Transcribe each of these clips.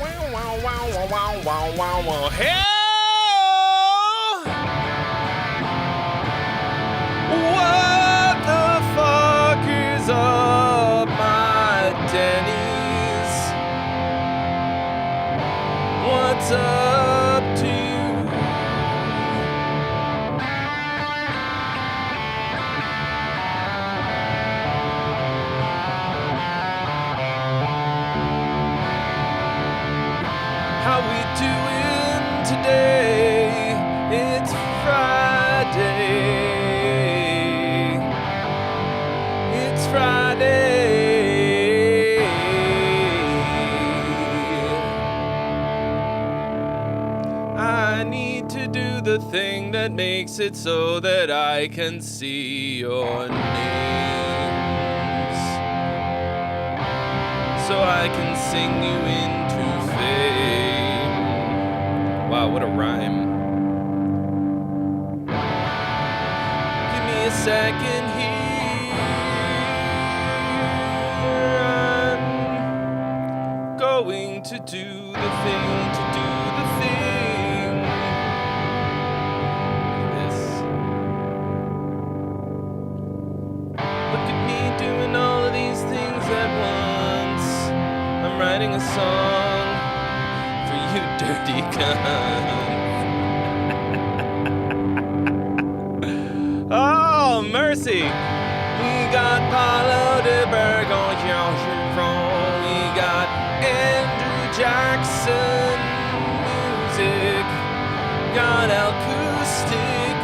Wow, wow, wow, wow, wow, wow, wow, wow. Hell! What the fuck is up, my Denny's? What's up to you? How we doing today? It's Friday. It's Friday. I need to do the thing that makes it so that I can see your names, so I can sing you into fame. Wow, what a rhyme. Give me a second here. I'm going to do the thing, to do the thing. This. Look at me doing all of these things at once. I'm writing a song for you dirty cunts. Oh, mercy. We got Paulo de Bergon, we got Andrew Jackson music, got acoustic,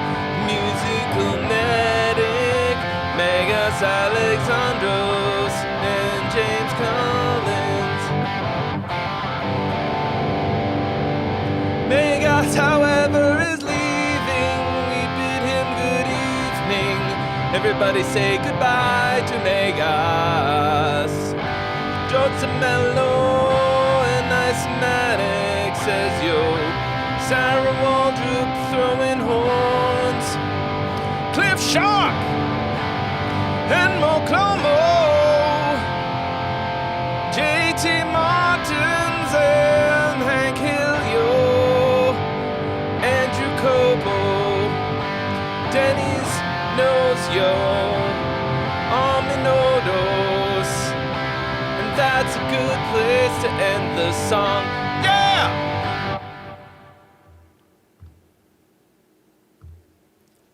musical medic, Megas Alexandros, and James Collins. Megas, however, is leaving. We bid him good evening. Everybody say goodbye to Megas. George Mello and Ice Maddox says yo. Sarah Waldrop throwing horns. Cliff Shark and Moclomo. JT Martins and Hank Hillio. Andrew Cobo. Denny's knows yo. Aminodos. And that's a good place to end the song. Yeah!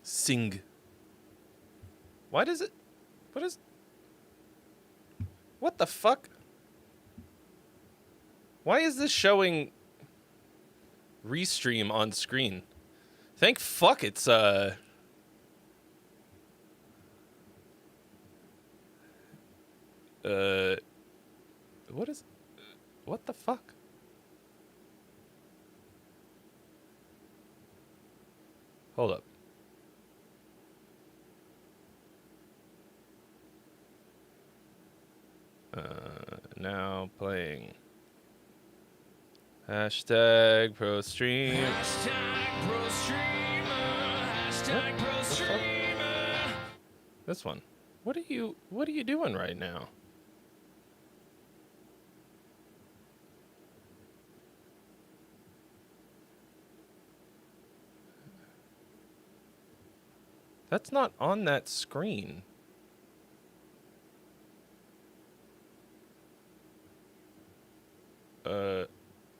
Sing. Why does it... What the fuck? Why is this showing restream on screen? Thank fuck it's what the fuck? Hold up. Now playing. Hashtag pro stream. Hashtag pro streamer. Hashtag pro streamer. This one. What are you doing right now? That's not on that screen.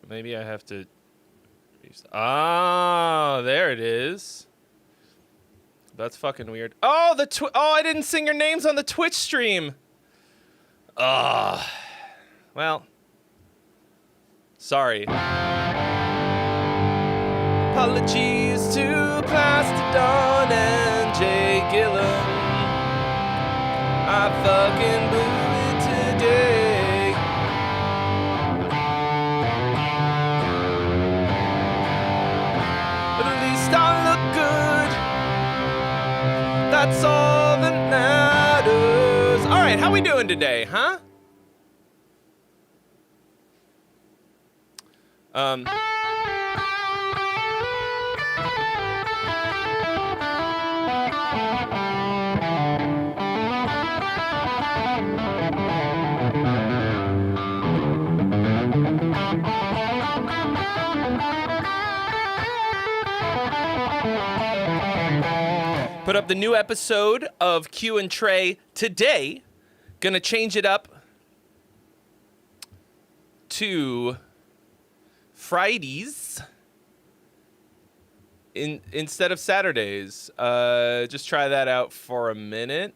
Maybe I have to... Ah, there it is. That's fucking weird. Oh, I didn't sing your names on the Twitch stream. Well, sorry. Apologies to Plastodon and Jay Gillum. I fucking blew it today. But at least I look good. That's all that matters. All right, how we doing today, huh? Put up the new episode of Q and Trey today. Gonna change it up to Fridays instead of Saturdays. Just try that out for a minute.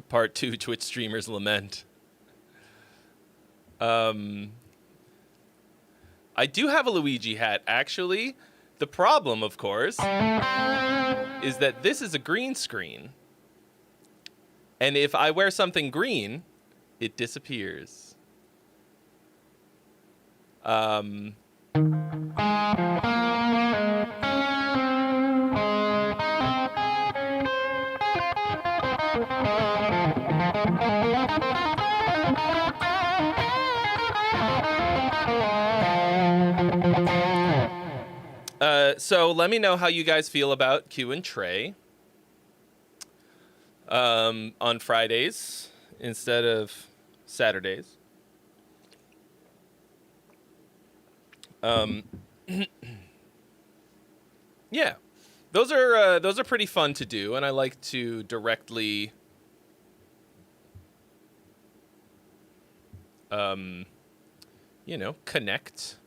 Part 2, Twitch streamers lament. I do have a Luigi hat, actually. The problem, of course, is that this is a green screen. And if I wear something green, it disappears. So let me know how you guys feel about Q and Trey on Fridays instead of Saturdays. Yeah, those are pretty fun to do, and I like to directly connect.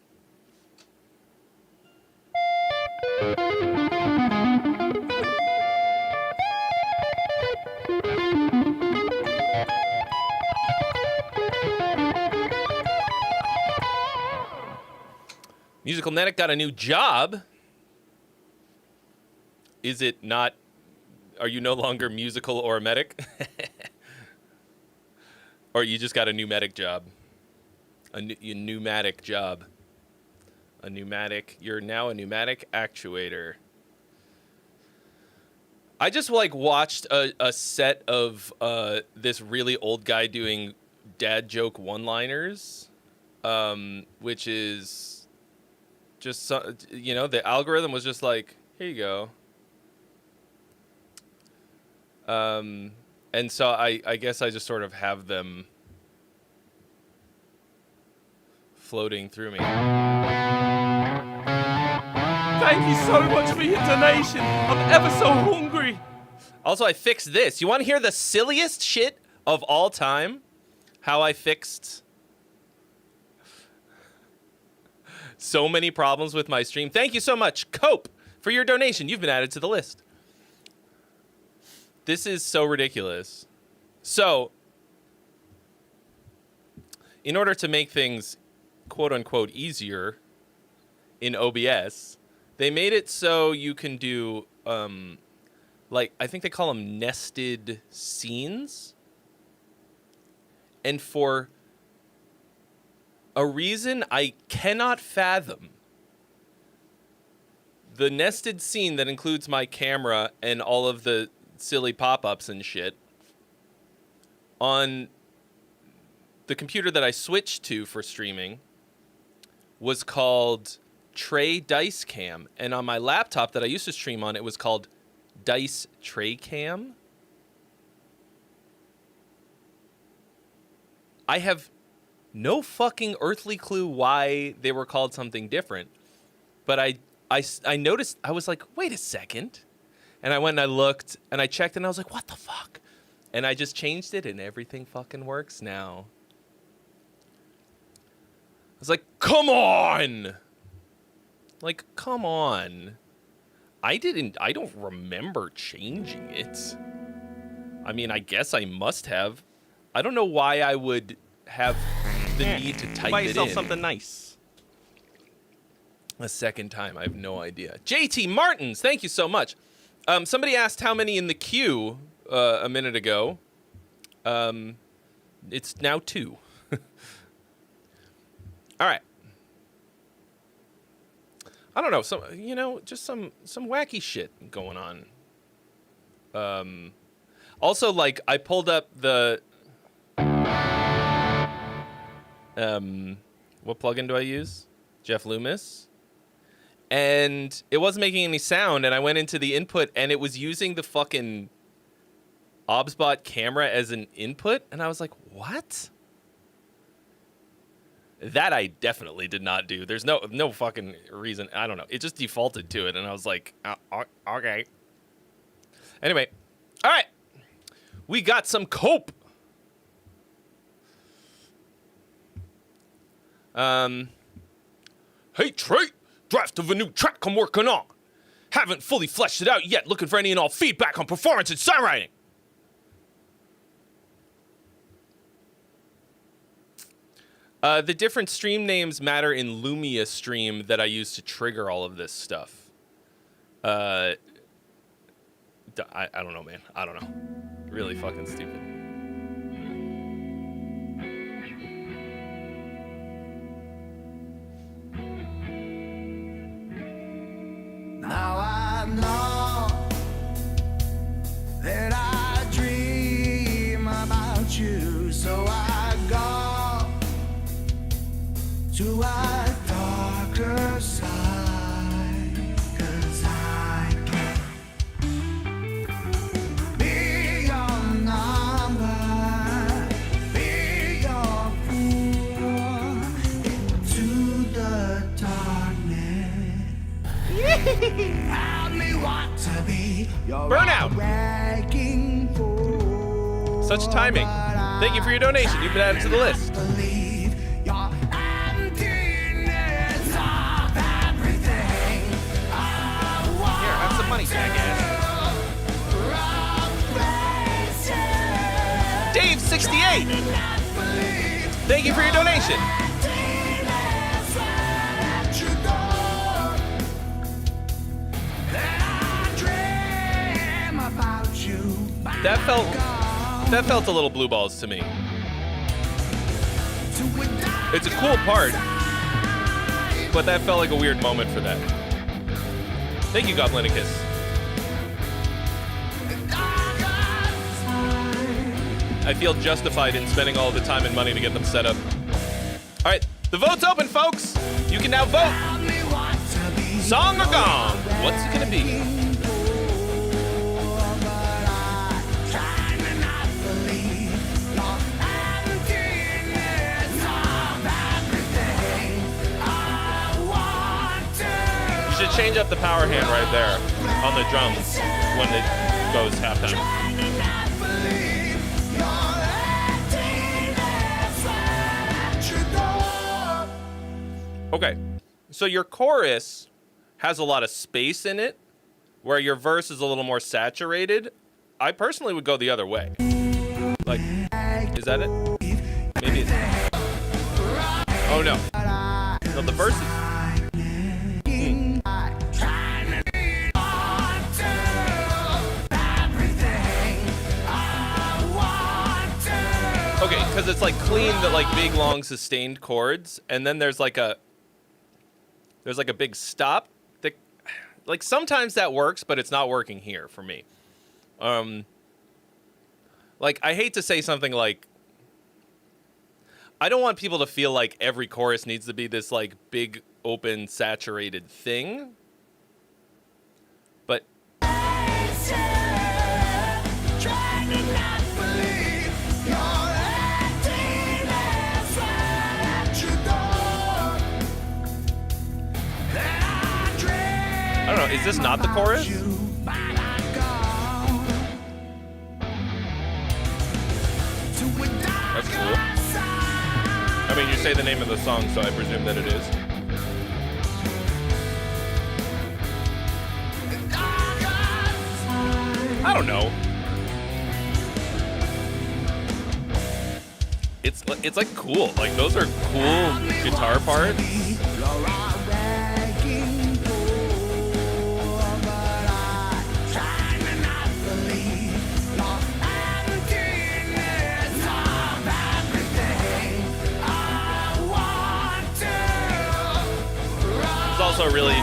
Musical Netic got a new job. Is it not? Are you no longer musical or medic? Or you just got a pneumatic job? A pneumatic job. A pneumatic. You're now a pneumatic actuator. I just watched a set of this really old guy doing dad joke one-liners, which is just the algorithm was just like, here you go. And so I guess I just sort of have them floating through me. Thank you so much for your donation. I'm ever so hungry. Also, I fixed this. You want to hear the silliest shit of all time? How I fixed so many problems with my stream. Thank you so much, Cope, for your donation. You've been added to the list. This is so ridiculous. So, in order to make things quote-unquote easier in OBS, they made it so you can do, I think they call them nested scenes. And for a reason I cannot fathom, the nested scene that includes my camera and all of the silly pop-ups and shit on the computer that I switched to for streaming was called Trey Dice Cam, and on my laptop that I used to stream on, it was called Dice Tray Cam. I have no fucking earthly clue why they were called something different, but I noticed, I was like, wait a second, and I went and I looked and I checked and I was like, what the fuck? And I just changed it and everything fucking works now. I was like, come on! Like, come on. I don't remember changing it. I mean, I guess I must have. I don't know why I would have the need to type Buy it yourself in something nice. a second time. I have no idea. JT Martins, thank you so much. Somebody asked how many in the queue a minute ago. It's now 2. All right. I don't know, just some wacky shit going on. Also, I pulled up the what plugin do I use? Jeff Loomis. And it wasn't making any sound, and I went into the input and it was using the fucking OBSBot camera as an input, and I was like, what? That I definitely did not do. There's no fucking reason. I don't know. It just defaulted to it, and I was like, okay. Anyway, all right. We got some cope. Hey, Trey, draft of a new track I'm working on. Haven't fully fleshed it out yet. Looking for any and all feedback on performance and songwriting. The different stream names matter in Lumia stream that I use to trigger all of this stuff. I don't know, man. I don't know. Really fucking stupid. Now I know that I dream about you, so I go to a darker side, 'cause I can't be your number, be your fool into the darkness. Help me want to be your Burnout. wrecking fool. Such timing. Thank you for your donation. You've been added to the list. Believe your emptiness of everything. Here, have some money, jackass. Dave68. Thank you for your donation. That felt a little blue balls to me. It's a cool part, but that felt like a weird moment for that. Thank you, Goblinicus. I feel justified in spending all the time and money to get them set up. All right, the vote's open, folks. You can now vote. Song or gong? What's it gonna be? Should change up the power hand right there on the drums when it goes halftime. Okay, so your chorus has a lot of space in it, where your verse is a little more saturated. I personally would go the other way. Like, is that it? Maybe it's... Oh no. No, the verse is... Okay, because it's like clean, the like big long sustained chords, and then there's like a big stop. That, like sometimes that works, but it's not working here for me. Like I hate to say something like, I don't want people to feel like every chorus needs to be this like big open saturated thing, but. I don't know, is this not the chorus? That's cool. I mean, you say the name of the song, so I presume that it is. I don't know. It's like cool. Like those are cool guitar parts. It's also really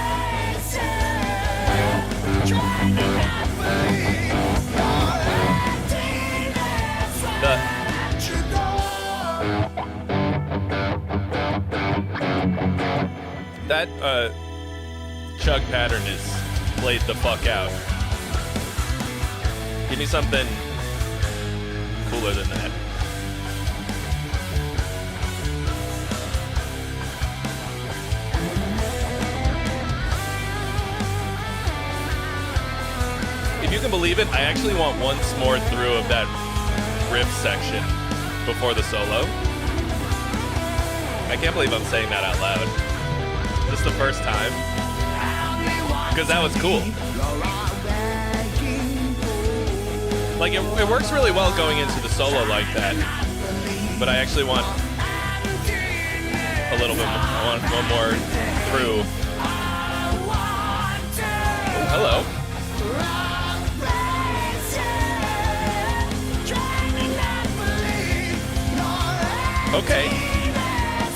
that chug pattern is played the fuck out. Give me something cooler than that. If you can believe it, I actually want once more through of that riff section before the solo. I can't believe I'm saying that out loud. This is the first time. Because that was cool. Like, it works really well going into the solo like that. But I actually want a little bit more. I want one more through. Oh, hello. Okay.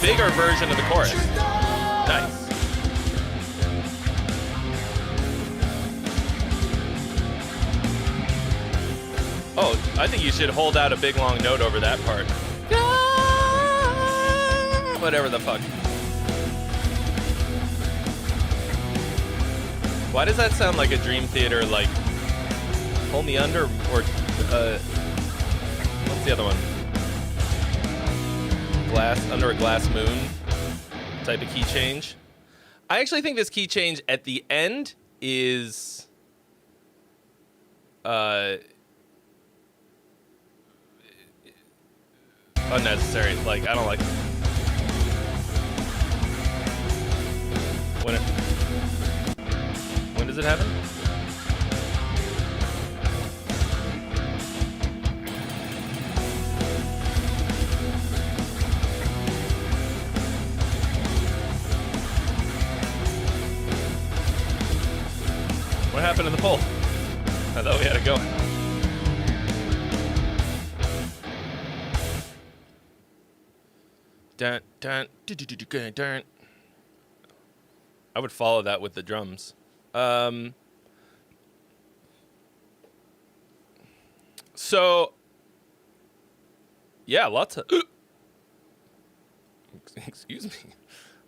Bigger version of the chorus. Nice. Oh, I think you should hold out a big long note over that part. Whatever the fuck. Why does that sound like a Dream Theater, like, Hold Me Under, or, what's the other one? Under a Glass Moon type of key change. I actually think this key change at the end is unnecessary. Like, I don't like when does it happen? What happened to the poll? I thought we had it going. Dun, dun, dun, dun. I would follow that with the drums. So, yeah, lots of... Excuse me.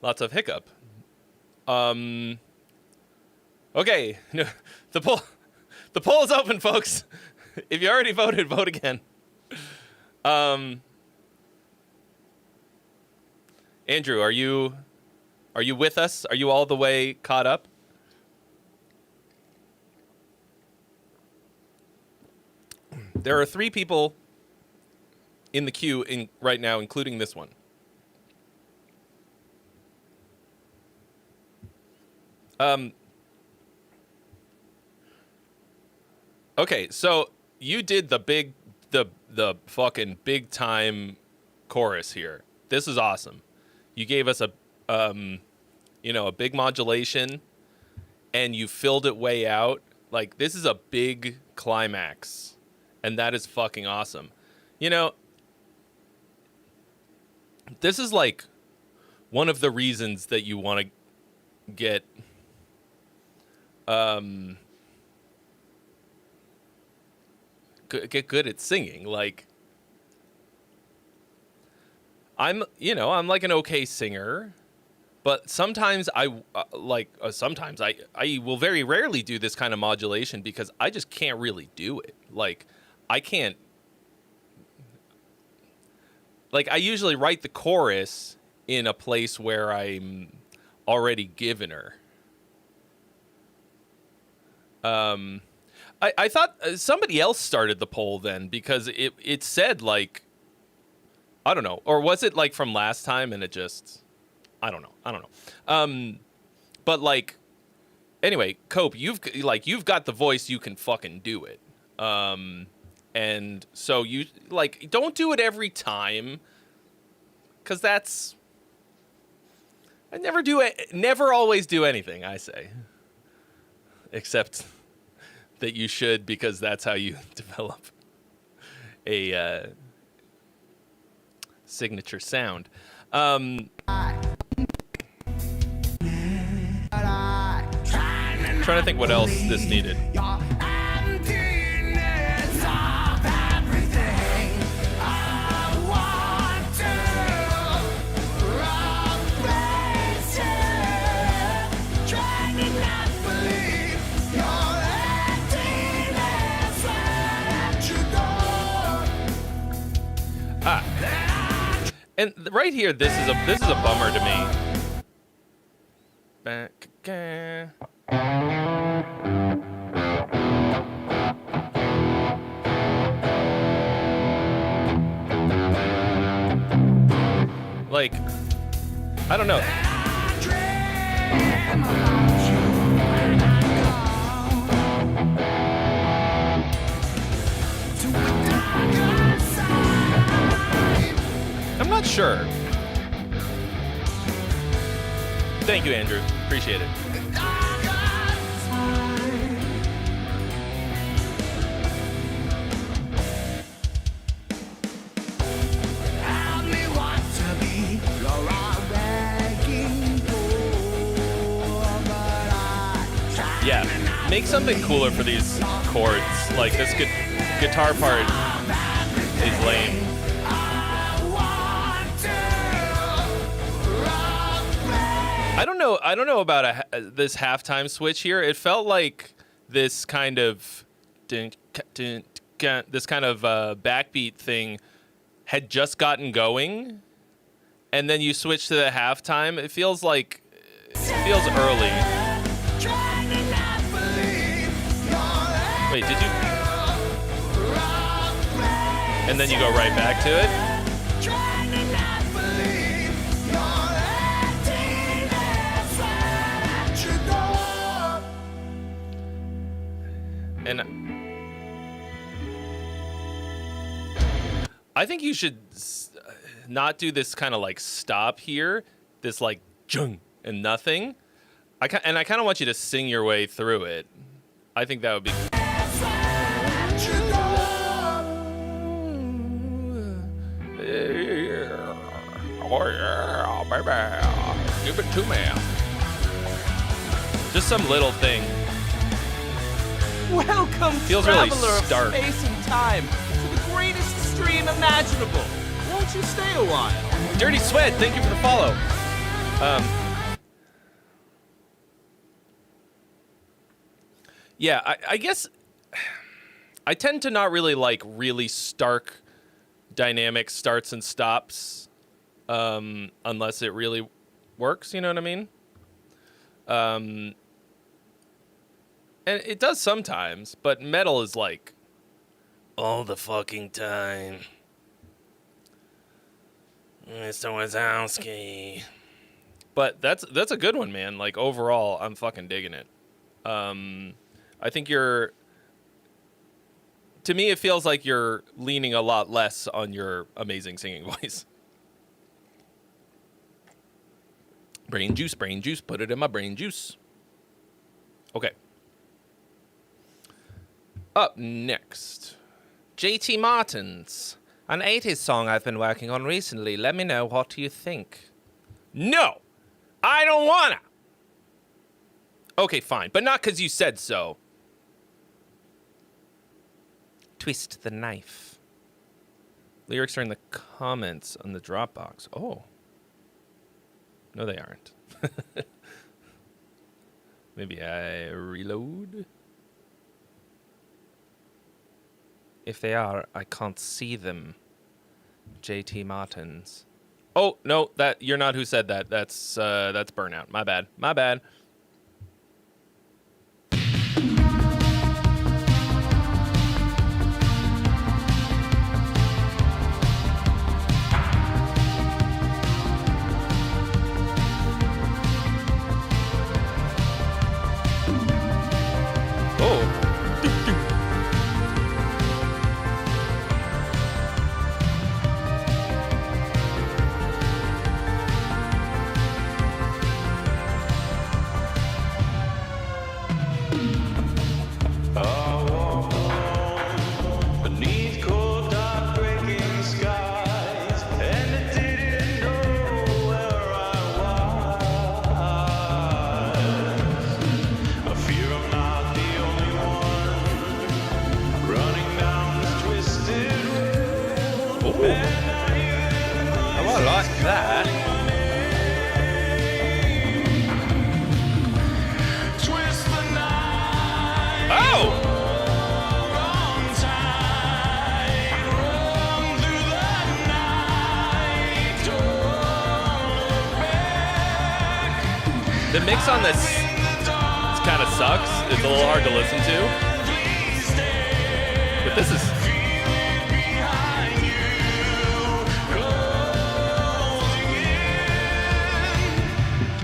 Lots of hiccup. Okay, the poll is open, folks. If you already voted, vote again. Andrew, are you with us? Are you all the way caught up? There are 3 people in the queue right now, including this one. Okay, so you did the fucking big time chorus here. This is awesome. You gave us a big modulation, and you filled it way out. Like, this is a big climax, and that is fucking awesome. You know, this is like one of the reasons that you want to get good at singing. Like, I'm like an okay singer, but sometimes I will very rarely do this kind of modulation because I just can't really do it. Like, I can't. Like, I usually write the chorus in a place where I'm already given her. I thought somebody else started the poll then, because it said, like, I don't know, or was it like from last time and it just, I don't know. But like, anyway, Cope, you've got the voice, you can fucking do it. And so you, like, don't do it every time, because that's, I never always do anything, I say. Except that you should, because that's how you develop a signature sound. Trying to think what else this needed. And right here, this is a bummer to me. Back again. Like, I don't know. I'm not sure. Thank you, Andrew. Appreciate it. Yeah, make something cooler for these chords. Like this guitar part is lame. I don't know about this halftime switch here. It felt like this kind of backbeat thing had just gotten going, and then you switch to the halftime. It feels early. Wait, did you? And then you go right back to it? And I think you should not do this kind of like stop here, this like jung and nothing. I kind of want you to sing your way through it. I think that would be. Oh yeah, baby, give it to me. Just some little thing. Welcome, feels really traveler of stark. space and time, to the greatest stream imaginable. Won't you stay a while? Dirty Sweat, thank you for the follow. Yeah, I guess I tend to not really like really stark dynamic starts and stops unless it really works, you know what I mean? And it does sometimes, but metal is like all the fucking time. Mr. Wazowski. But that's a good one, man. Like overall, I'm fucking digging it. I think to me, it feels like you're leaning a lot less on your amazing singing voice. Brain juice, put it in my brain juice. Okay. Up next, JT Martin's, an 80s song I've been working on recently. Let me know what you think. No, I don't wanna. Okay, fine, but not because you said so. Twist the knife. Lyrics are in the comments on the Dropbox. Oh. No, they aren't. Maybe I reload. If they are, I can't see them. JT Martins. Oh, no, you're not who said that. That's Burnout. My bad. The mix on this kind of sucks. It's a little hard to listen to. But this is...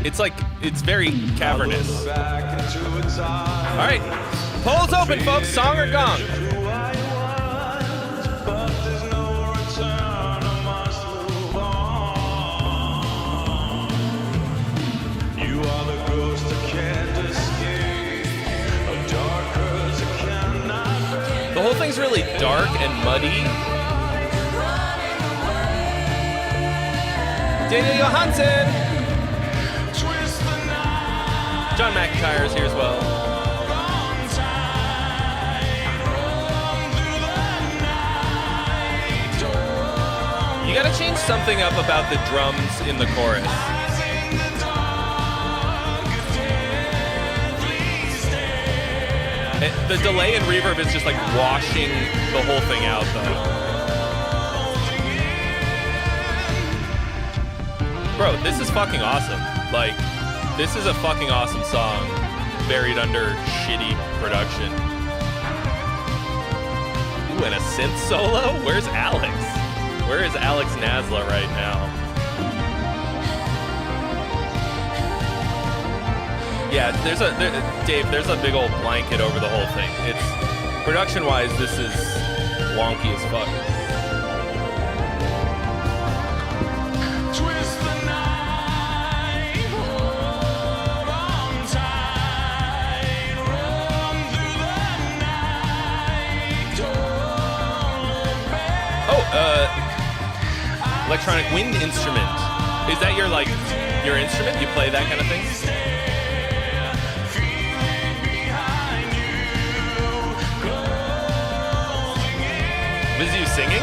It's like, it's very cavernous. All right, polls open, folks. Song or gong? The whole thing's really dark and muddy. Daniel Johansson. John McIntyre is here as well. You gotta change something up about the drums in the chorus. The delay and reverb is just like washing the whole thing out, though. Bro, this is fucking awesome. Like, this is a fucking awesome song buried under shitty production. Ooh, and a synth solo? Where's Alex? Where is Alex Nasla right now? Yeah, Dave, there's a big old blanket over the whole thing. It's, production-wise, this is wonky as fuck. Electronic wind instrument. Is that your instrument? You play that kind of thing? Is you singing?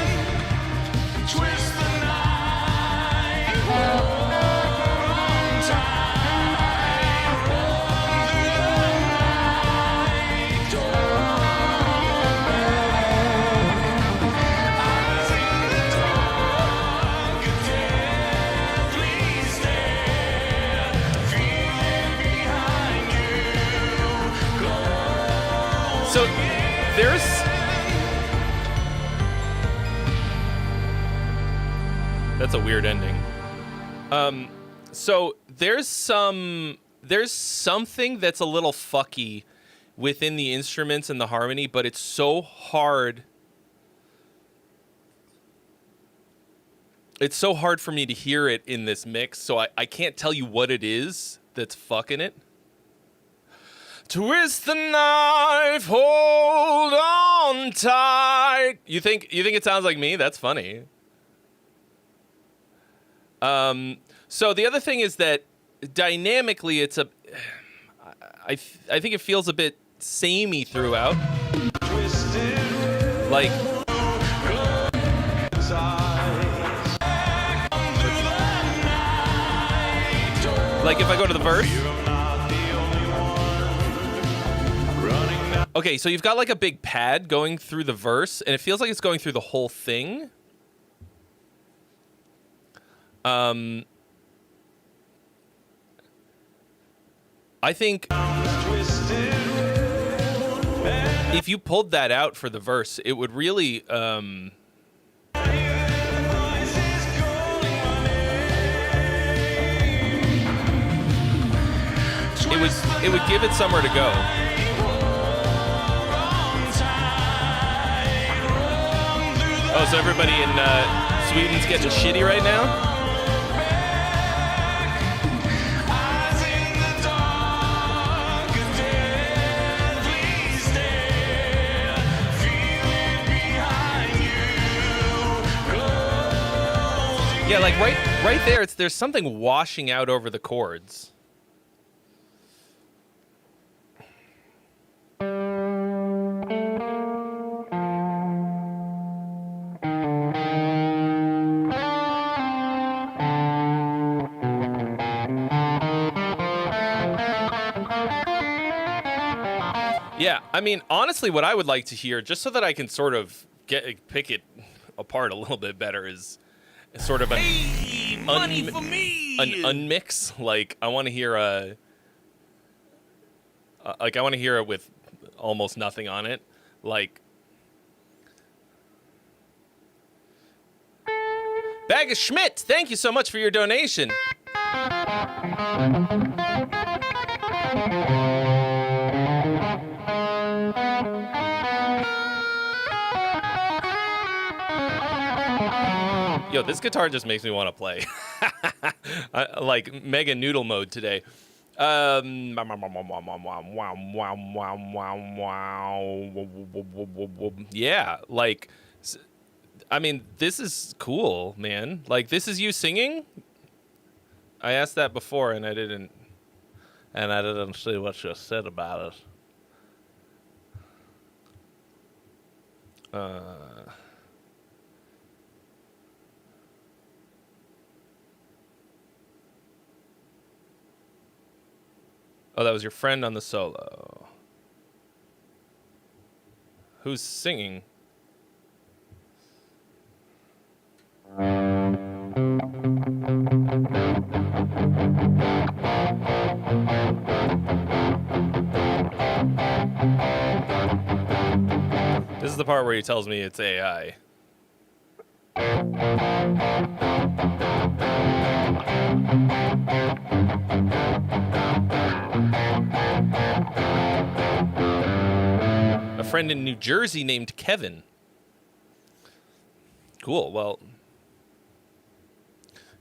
So there's that's a weird ending. So there's something that's a little fucky within the instruments and the harmony, but it's so hard. It's so hard for me to hear it in this mix, so I can't tell you what it is that's fucking it. Twist the knife, hold on tight. You think it sounds like me? That's funny. So the other thing is that dynamically, I think it feels a bit samey throughout. Like if I go to the verse. Okay, so you've got like a big pad going through the verse, and it feels like it's going through the whole thing. I think if you pulled that out for the verse, it would really it would give it somewhere to go. Oh, so everybody in Sweden's getting shitty right now? Yeah, like right there, there's something washing out over the chords. Yeah, I mean, honestly, what I would like to hear, just so that I can sort of pick it apart a little bit better, is sort of an unmix. Like, I want to hear Like, I want to hear it with almost nothing on it. Like, Bag of Schmidt, thank you so much for your donation. Yo, this guitar just makes me want to play. Like mega noodle mode today. Yeah, like, I mean, this is cool, man. Like, this is you singing? I asked that before and I didn't see what you said about it. Oh, that was your friend on the solo. Who's singing? This is the part where he tells me it's AI. A friend in New Jersey named Kevin. Cool. Well,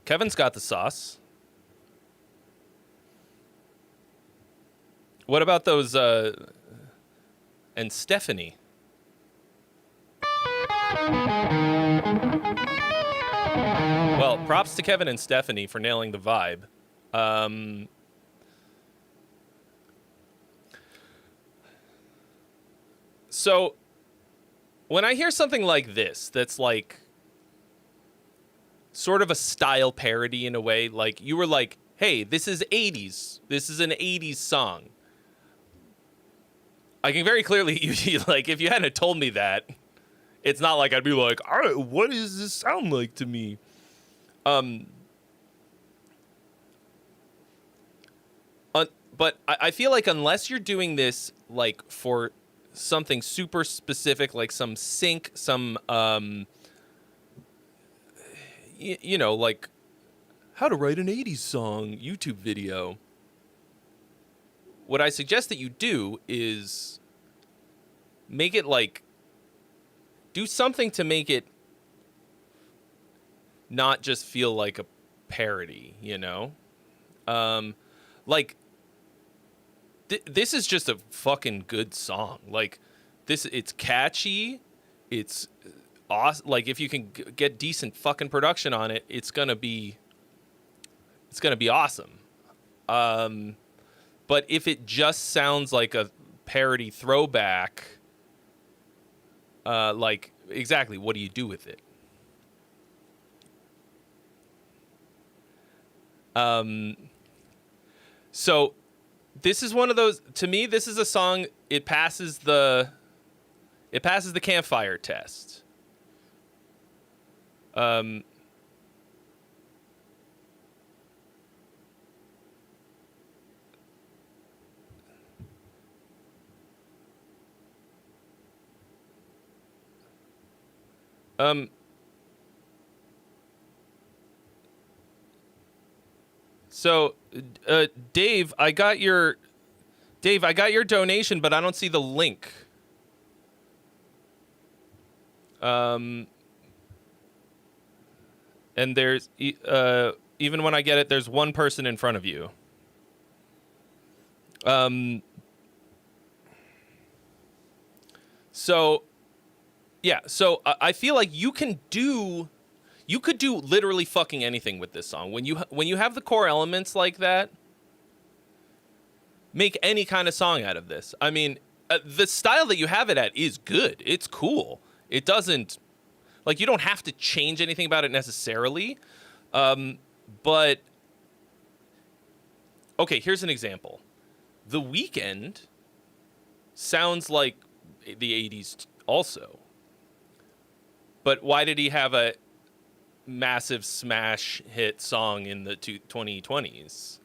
Kevin's got the sauce. What about those, and Stephanie? Well, props to Kevin and Stephanie for nailing the vibe. So, when I hear something like this, that's like sort of a style parody in a way, like you were like, hey, this is 80s. This is an 80s song. I can very clearly, like, if you hadn't told me that, it's not like I'd be like, what does this sound like to me? But I feel like unless you're doing this, like, for something super specific, like some sync, some, you know, like how to write an 80s song YouTube video. What I suggest that you do is make it like, do something to make it not just feel like a parody, you know? Like, this is just a fucking good song. Like, this, it's catchy. It's awesome. Like, if you can get decent fucking production on it, it's gonna be awesome. But if it just sounds like a parody throwback, like, exactly, what do you do with it? So this is one of those, to me, this is a song, it passes the campfire test. So, Dave, I got your donation, but I don't see the link. And there's, even when I get it, there's one person in front of you. So, yeah, so I feel like you could do literally fucking anything with this song. When you have the core elements like that, make any kind of song out of this. I mean, the style that you have it at is good. It's cool. It doesn't, like, you don't have to change anything about it necessarily. But, okay, here's an example. The Weeknd sounds like the 80s also. But why did he have a massive smash hit song in the 2020s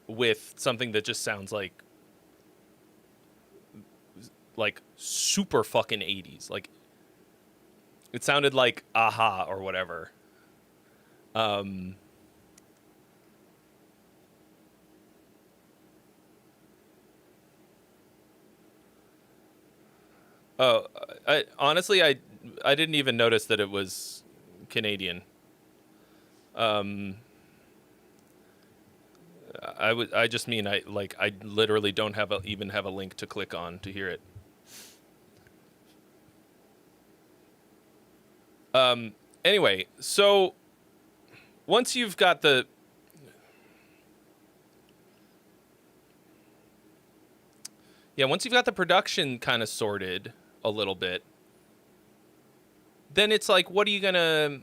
with something that just sounds like like super fucking 80s. Like it sounded like Aha or whatever. Honestly, I didn't even notice that it was Canadian. I just mean I literally don't even have a link to click on to hear it. Anyway, so once you've got the production kind of sorted a little bit, then it's like, what are you gonna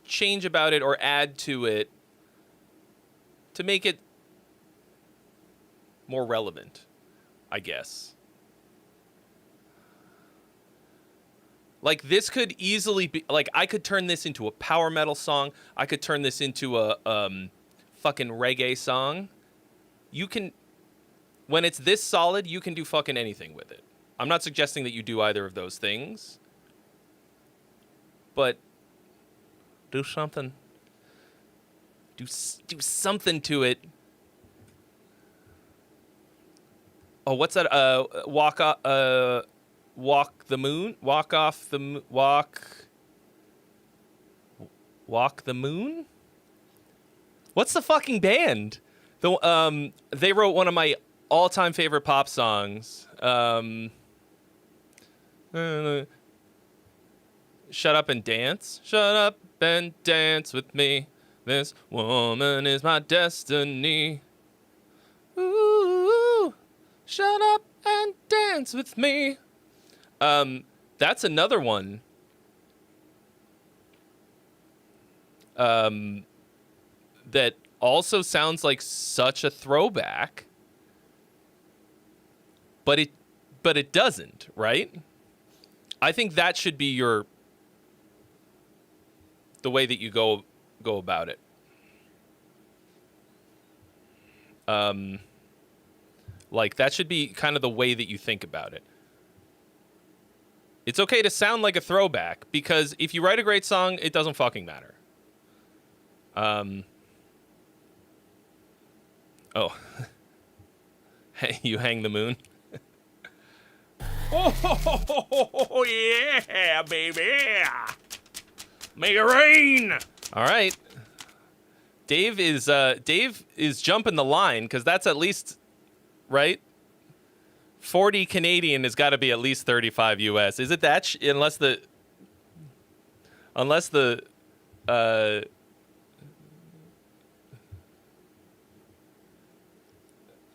change about it or add to it to make it more relevant, I guess. Like, this could easily be, like, I could turn this into a power metal song. I could turn this into a fucking reggae song. You can, when it's this solid, you can do fucking anything with it. I'm not suggesting that you do either of those things. But do something. Do something to it. Oh, what's that? Walk the moon? Walk the moon? What's the fucking band? They wrote one of my all-time favorite pop songs. Shut up and dance. Shut up and dance with me. This woman is my destiny. Ooh, shut up and dance with me. That's another one. That also sounds like such a throwback. But it doesn't, right? I think that should be the way that you go about it. Like, that should be kind of the way that you think about it. It's okay to sound like a throwback, because if you write a great song, it doesn't fucking matter. Oh. Hey, you hang the moon? Oh, yeah, baby. Make it rain. All right. Dave is jumping the line, because that's at least, right? 40 Canadian has got to be at least 35 US. Is it that? Unless the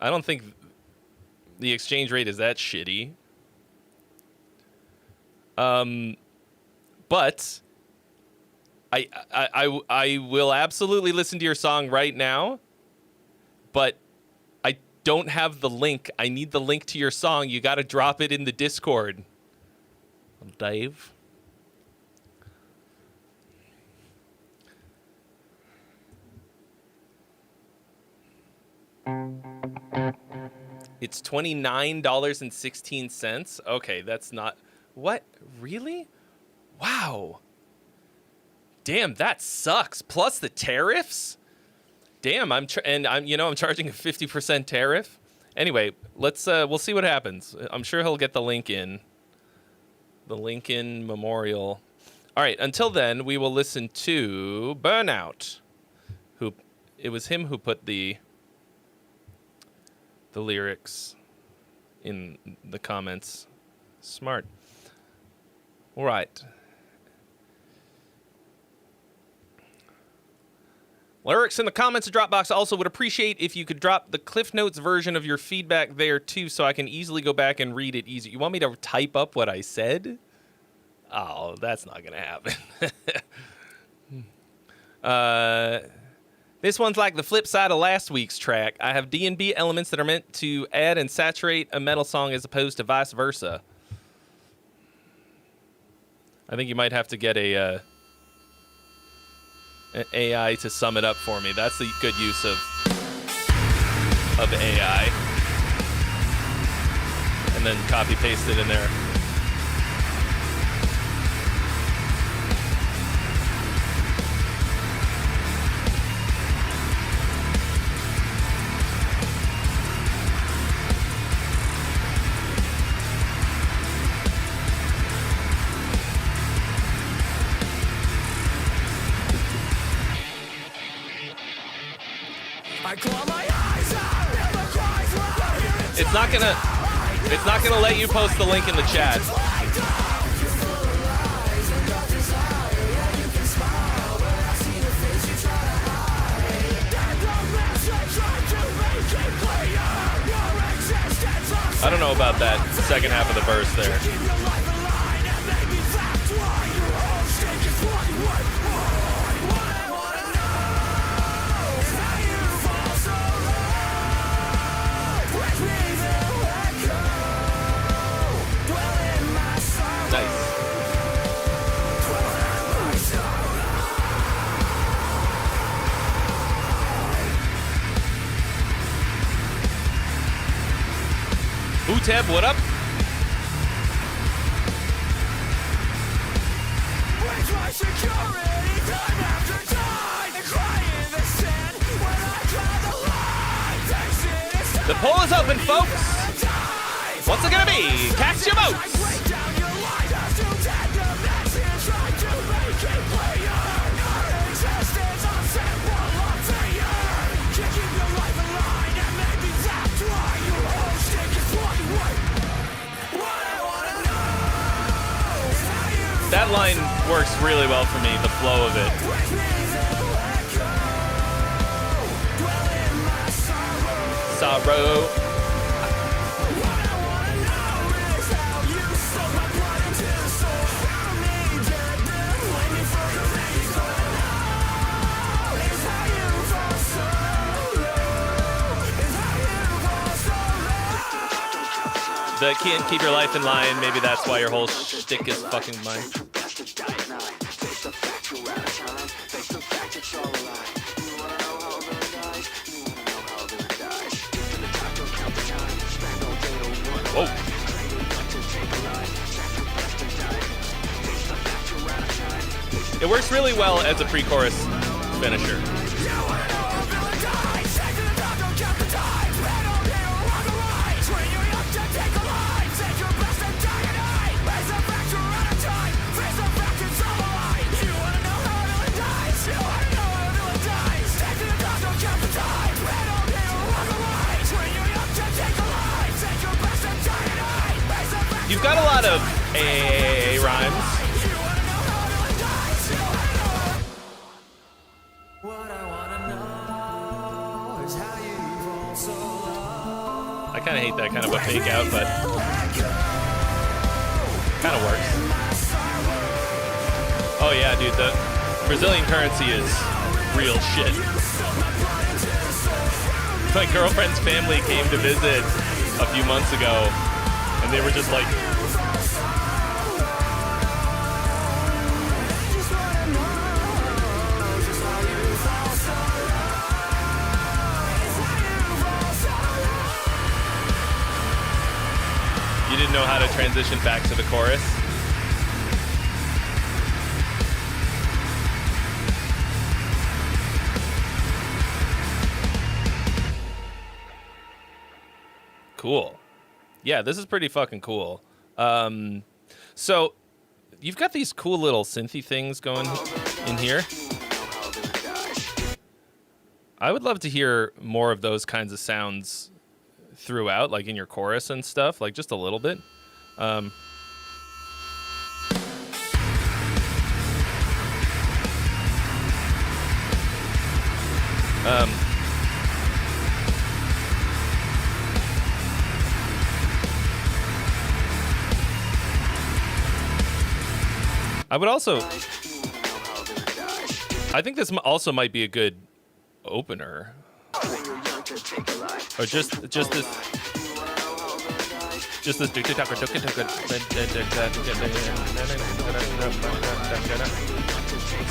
I don't think the exchange rate is that shitty. But I will absolutely listen to your song right now, but I don't have the link. I need the link to your song. You got to drop it in the Discord, Dave. It's $29.16. Okay, that's not... What? Really? Wow. Damn, that sucks. Plus the tariffs? Damn, I'm charging a 50% tariff. Anyway, we'll see what happens. I'm sure he'll get the link in. The Lincoln Memorial. All right, until then, we will listen to Burnout. It was him who put the lyrics in the comments. Smart. All right. Lyrics in the comments of Dropbox. Also would appreciate if you could drop the Cliff Notes version of your feedback there too, so I can easily go back and read it easy. You want me to type up what I said? Oh, that's not gonna happen. This one's like the flip side of last week's track. I have D&B elements that are meant to add and saturate a metal song as opposed to vice versa. I think you might have to get an AI to sum it up for me. That's the good use of AI. And and then copy paste it in there. It's not gonna let you post the link in the chat. I don't know about that second half of the verse there. Tab, what up? The poll is open, folks. What's it gonna be? Cast your votes. That line works really well for me, the flow of it. Sorrow. The can't keep your life in line, maybe that's why your whole shtick is fucking mine. Whoa. It works really well as a pre-chorus finisher. You've got a lot of A rhymes. I kind of hate that kind of a fake out, but kind of works. Oh yeah, dude, the Brazilian currency is real shit. My girlfriend's family came to visit a few months ago, and they were just like, you didn't know how to transition back to the chorus? Cool. Yeah, this is pretty fucking cool. So you've got these cool little synthy things going in here. I would love to hear more of those kinds of sounds throughout, like in your chorus and stuff, like just a little bit. I would also, I think this also might be a good opener, or just this.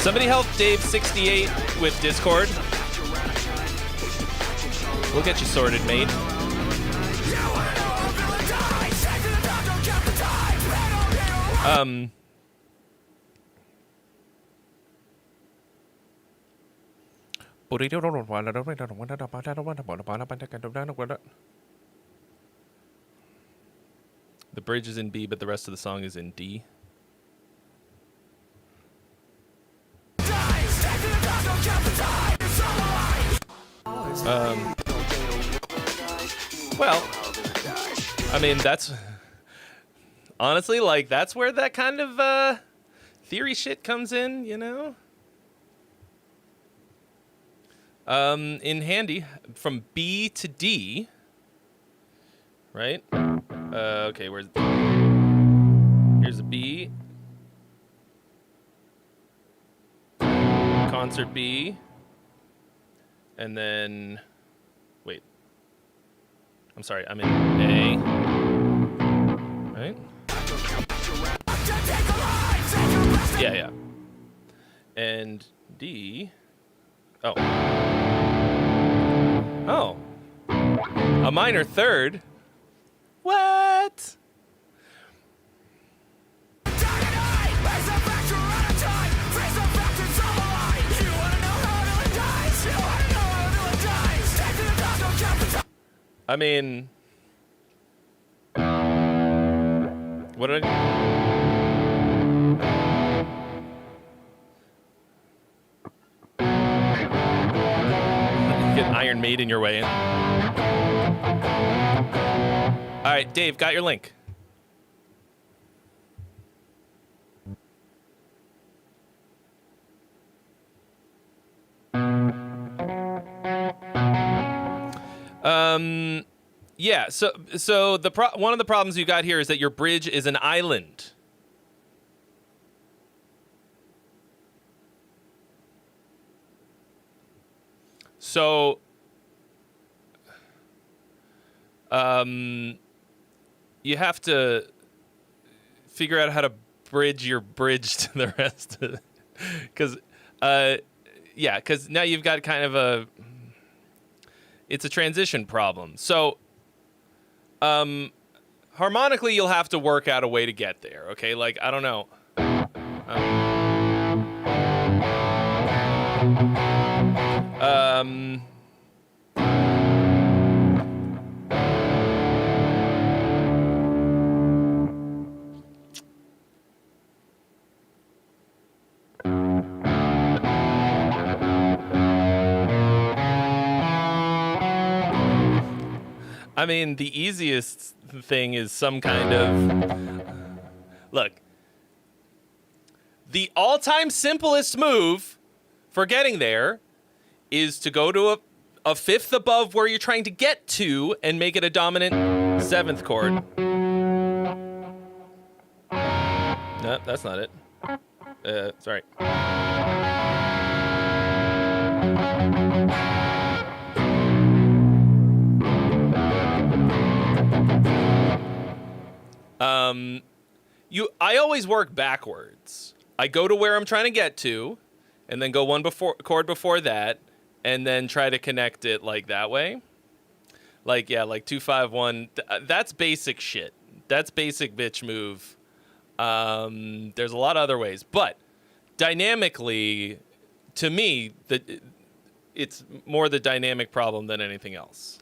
Somebody help Dave68 with Discord. We'll get you sorted, mate. The bridge is in B, but the rest of the song is in D. Well, I mean, that's honestly, like, that's where that kind of theory shit comes in, you know? In handy, from B to D, right? Okay, here's a B. Concert B. And then, wait. I'm sorry, I'm in A. Right? Yeah. And D. Oh. Oh. A minor third? What? I mean, what did I... Get Iron Maiden your way in. All right, Dave, got your link. Yeah, so one of the problems you got here is that your bridge is an island. So you have to figure out how to bridge your bridge to the rest of it. Because now you've got kind of it's a transition problem. So harmonically, you'll have to work out a way to get there, okay? Like, I don't know. I mean, the easiest thing is some kind of... Look. The all-time simplest move for getting there is to go to a fifth above where you're trying to get to and make it a dominant seventh chord. No, that's not it. Sorry. I always work backwards. I go to where I'm trying to get to, and then go one chord before that, and then try to connect it like that way. Like 2-5-1. That's basic shit. That's basic bitch move. There's a lot of other ways, but dynamically, to me, it's more the dynamic problem than anything else.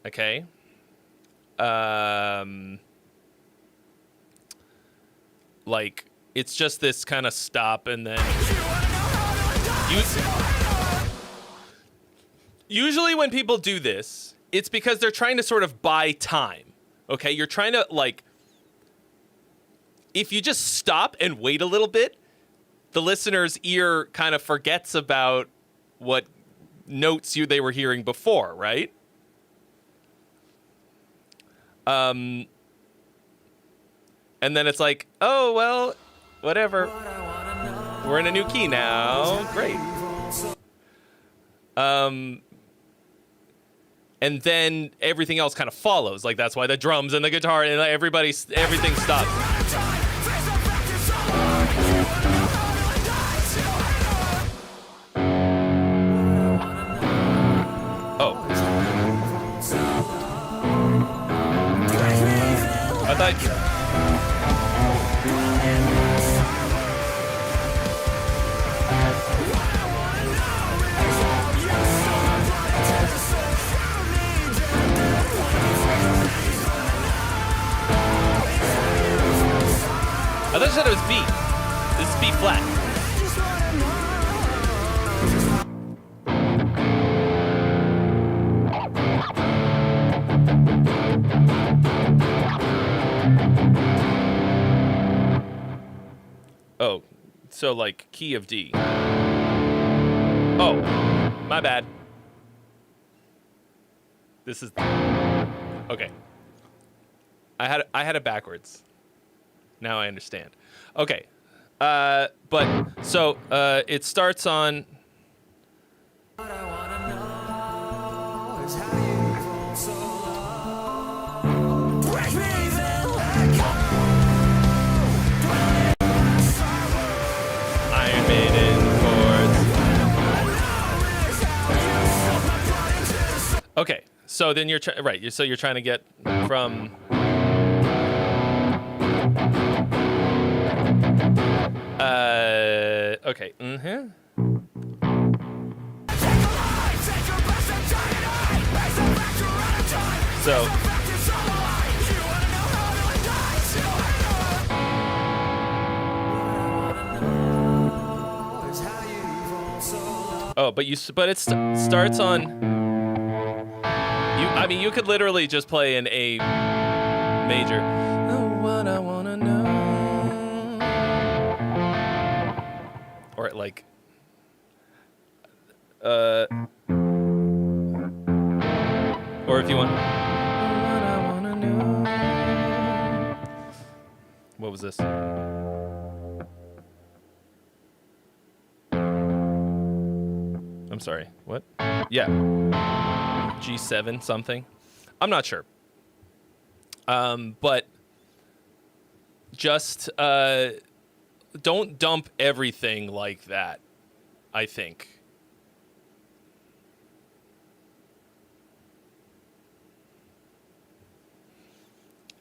Okay. Like, it's just this kind of stop and then... Usually when people do this, it's because they're trying to sort of buy time. Okay? You're trying to, like... If you just stop and wait a little bit, the listener's ear kind of forgets about what notes they were hearing before, right? And then it's like, oh, well, whatever. We're in a new key now. Great. And then everything else kind of follows. Like, that's why the drums and the guitar and everything stops. Oh. I thought... said it was B. This is B flat. Oh, so like key of D. Oh, my bad. This is okay. I had it backwards. Now I understand. Okay. But so it starts on Iron Maiden chords. Okay. So then you're right. So you're trying to get from okay. Mm-hmm. So oh, but it starts on. I mean, you could literally just play an A major. Oh, what I wanna know. Or like, or if you want. What I wanna know. What was this? I'm sorry. What? Yeah. G7 something. I'm not sure. But just don't dump everything like that, I think.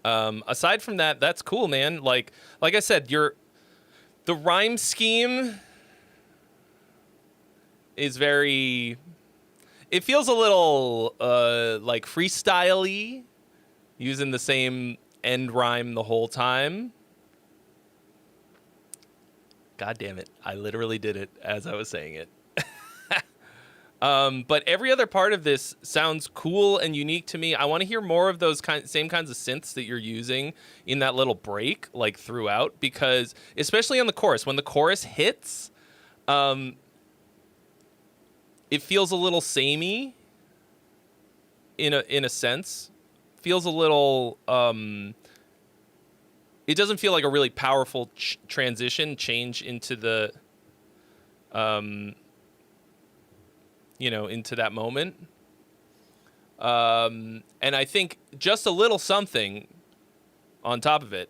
Aside from that, that's cool, man. Like I said, the rhyme scheme is very. It feels a little like freestyle-y, using the same end rhyme the whole time. God damn it! I literally did it as I was saying it. But every other part of this sounds cool and unique to me. I want to hear more of those same kinds of synths that you're using in that little break, like throughout, because especially on the chorus, when the chorus hits, it feels a little samey. In a sense, feels a little. It doesn't feel like a really powerful change into the. Into that moment. And I think just a little something on top of it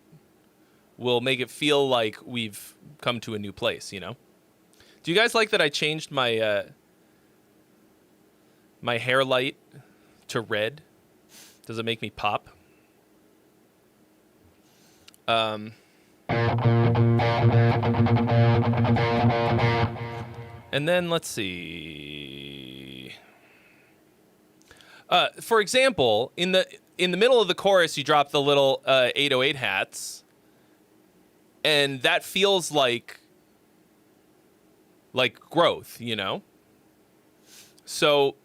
will make it feel like we've come to a new place, you know? Do you guys like that I changed my my hair light to red? Does it make me pop? And then let's see. For example, in the middle of the chorus, you drop the little 808 hats, and that feels like growth, you know. So,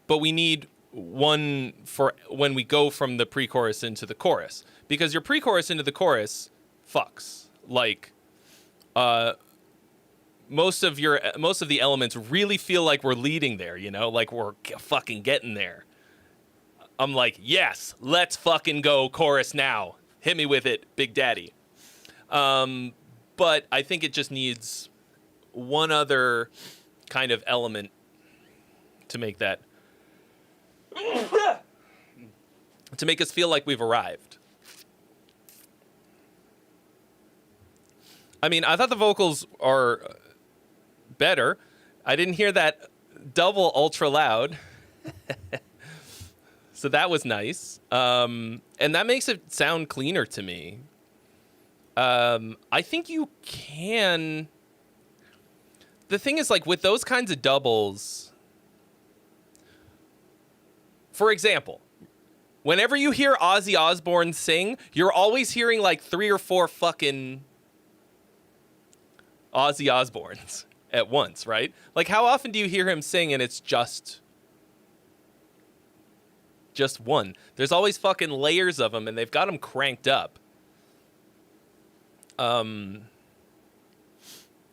but we need one for when we go from the pre-chorus into the chorus, because your pre-chorus into the chorus fucks. Like, most of the elements really feel like we're leading there, you know, like we're fucking getting there. I'm like, yes, let's fucking go chorus now. Hit me with it, Big Daddy. But I think it just needs one other kind of element to make that, to make us feel like we've arrived. I mean, I thought the vocals are better. I didn't hear that double ultra loud. So that was nice. And that makes it sound cleaner to me. I think you can. The thing is, like, with those kinds of doubles, for example, Whenever you hear Ozzy Osbourne sing, you're always hearing like 3 or 4 fucking Ozzy Osbournes at once, right? Like, how often do you hear him sing and it's just one? There's always fucking layers of them, and they've got them cranked up.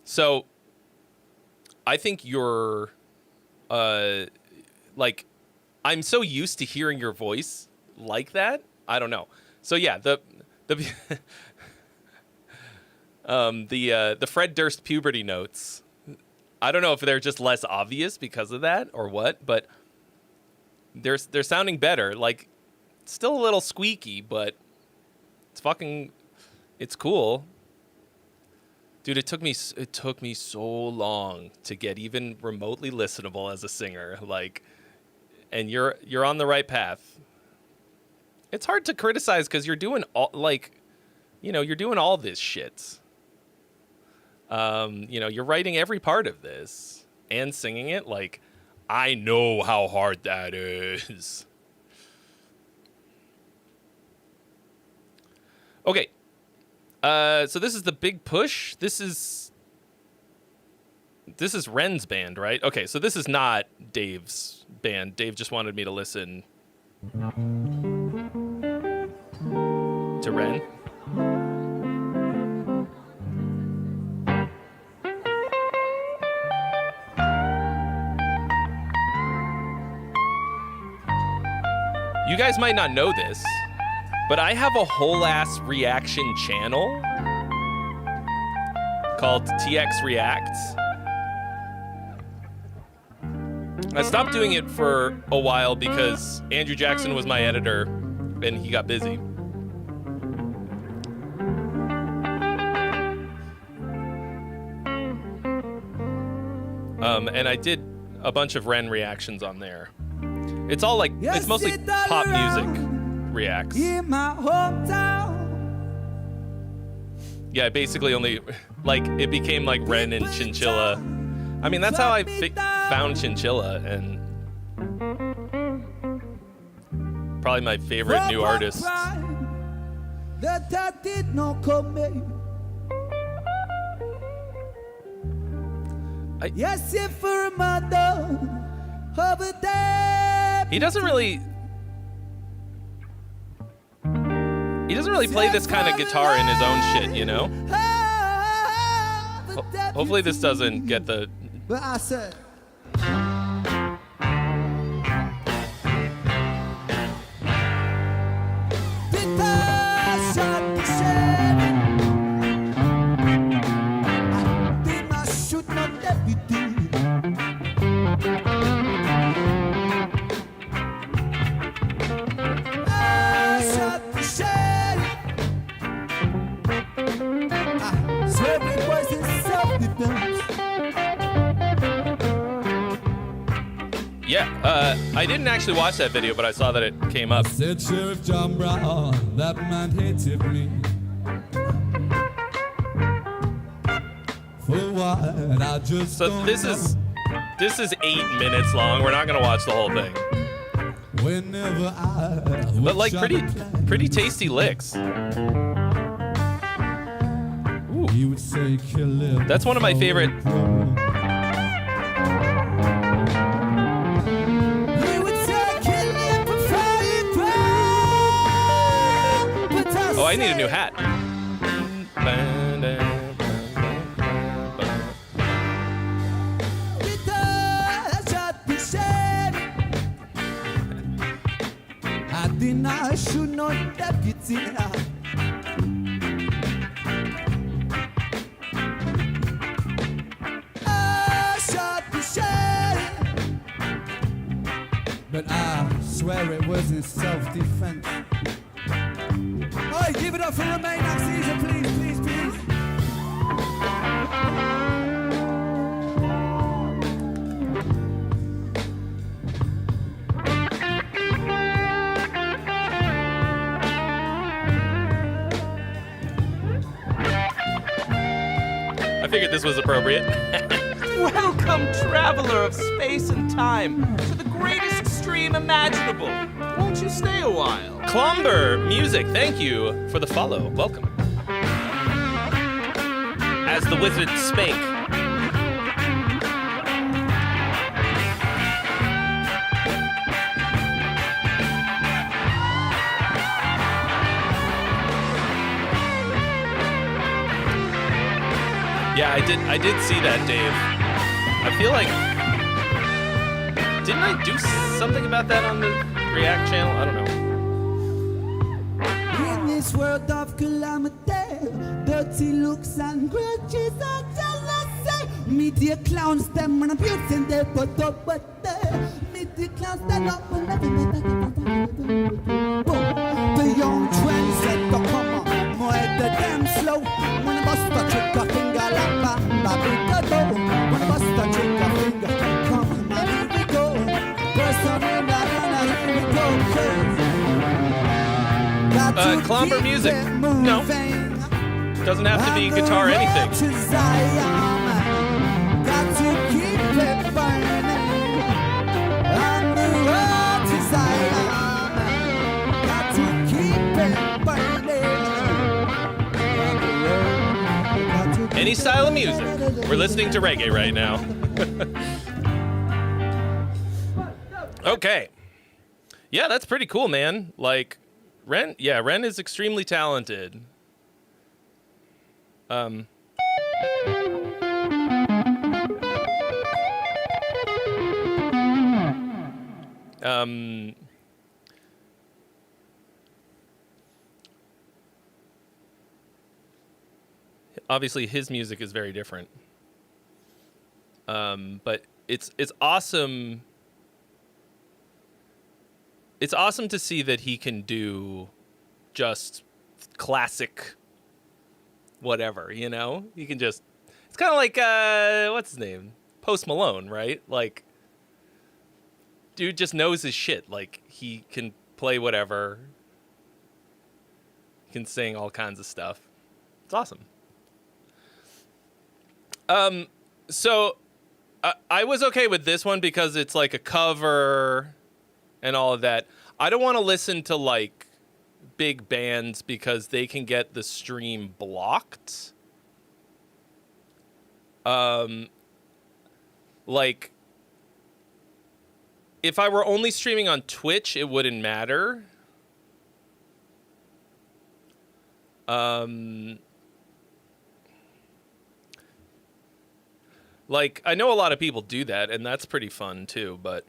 So I think you're, like, I'm so used to hearing your voice like that. I don't know. So yeah, the Fred Durst puberty notes. I don't know if they're just less obvious because of that or what, but they're sounding better. Like, still a little squeaky, but it's cool. Dude, it took me so long to get even remotely listenable as a singer. Like, and you're on the right path. It's hard to criticize because you're doing all, like, you're doing all this shit. You're writing every part of this and singing it. Like, I know how hard that is. Okay. So this is the big push. This is Ren's band, right? Okay, so this is not Dave's band. Dave just wanted me to listen to Ren. You guys might not know this, but I have a whole ass reaction channel called TX Reacts. I stopped doing it for a while because Andrew Jackson was my editor and he got busy. And I did a bunch of Ren reactions on there. It's all like, it's mostly pop music reacts. In my hometown. Yeah, basically only, like, it became like Ren and Chinchilla. I mean, that's how I found Chinchilla, and probably my favorite new artist. That I did not come. Yes, if for a mother of a day. He doesn't really play this kind of guitar in his own shit, you know? Hopefully this doesn't get the... But I said... Yeah, I didn't actually watch that video, but I saw that it came up. Said Sheriff John Brown, that man hated me. For what? I just So this is 8 minutes long. We're not gonna watch the whole thing. Whenever I But like pretty tasty licks. Ooh. He would say, kill him. That's one of my favorite. Oh, I need a new hat. I did not shoot no deputy. I shot the sheriff, But I swear it was in self-defense. oh, give it up for the main next season, please, please, please. I figured this was appropriate. Welcome, traveler of space and time, to the greatest stream imaginable. Won't you stay a while? Clomber Music, thank you for the follow. Welcome. As the wizard spake. Yeah, I did see that, Dave. I feel like, didn't I do something about that on the React channel? I don't know. In this world of calamity, dirty looks and grudges and jealousy, media clowns them when abusing their put up but media clowns stand up and the young trend set to come on, more the damn slow. When I bust a trick a finger like bamba bigga do. When I bust a trick a finger, come on, here we go. Person in the here we go. Clomber Music. No. Doesn't have to be guitar or anything. Got to keep it burning. On the road to Zion. Got to keep it burning. Any style of music. We're listening to reggae right now. Okay. Yeah, that's pretty cool, man. Like, Ren is extremely talented. Obviously his music is very different. But it's awesome. It's awesome to see that he can do just classic whatever, you know? He can just, it's kind of like, what's his name? Post Malone, right? Like, dude just knows his shit. Like, he can play whatever. He can sing all kinds of stuff. It's awesome. So I was okay with this one because it's like a cover and all of that. I don't want to listen to like big bands because they can get the stream blocked. Like if I were only streaming on Twitch, it wouldn't matter. Like, I know a lot of people do that, and that's pretty fun, too, but...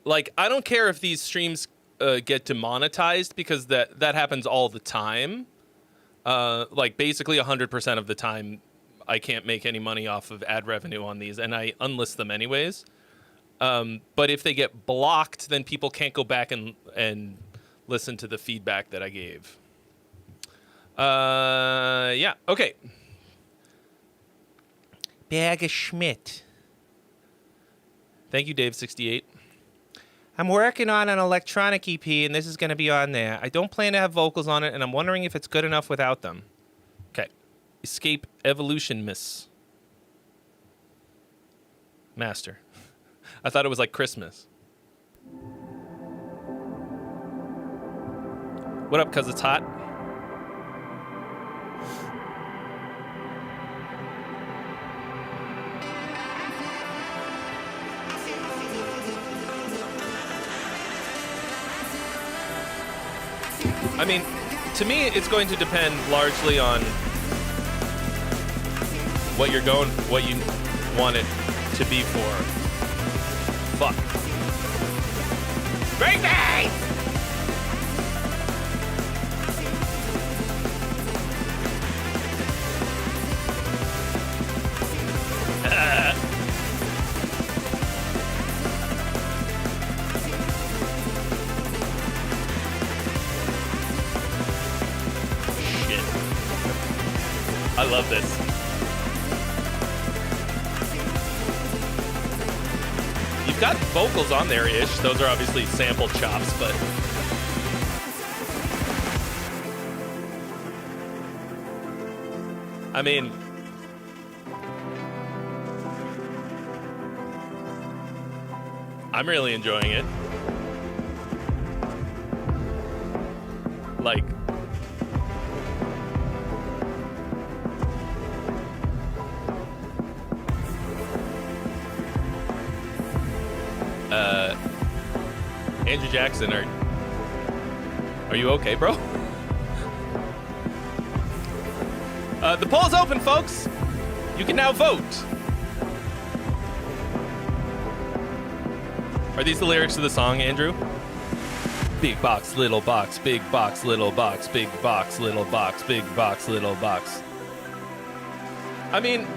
like, I don't care if these streams get demonetized, because that happens all the time. Like, basically 100% of the time, I can't make any money off of ad revenue on these, and I unlist them anyways. But if they get blocked, then people can't go back and listen to the feedback that I gave. Yeah, okay. Bag of Schmidt. Thank you, Dave68. I'm working on an electronic EP, and this is going to be on there. I don't plan to have vocals on it, and I'm wondering if it's good enough without them. Okay. Escape Evolution Miss. Master. I thought it was like Christmas. What up, 'cause it's hot? I mean, to me, it's going to depend largely on what you want it to be for. Fuck. Break me! I love this. You've got vocals on there-ish. Those are obviously sample chops, but... I mean... I'm really enjoying it. Like, Andrew Jackson, are you okay, bro? The poll's open, folks. You can now vote. Are these the lyrics to the song, Andrew? Big box, little box, big box, little box, big box, little box, big box, little box. I mean,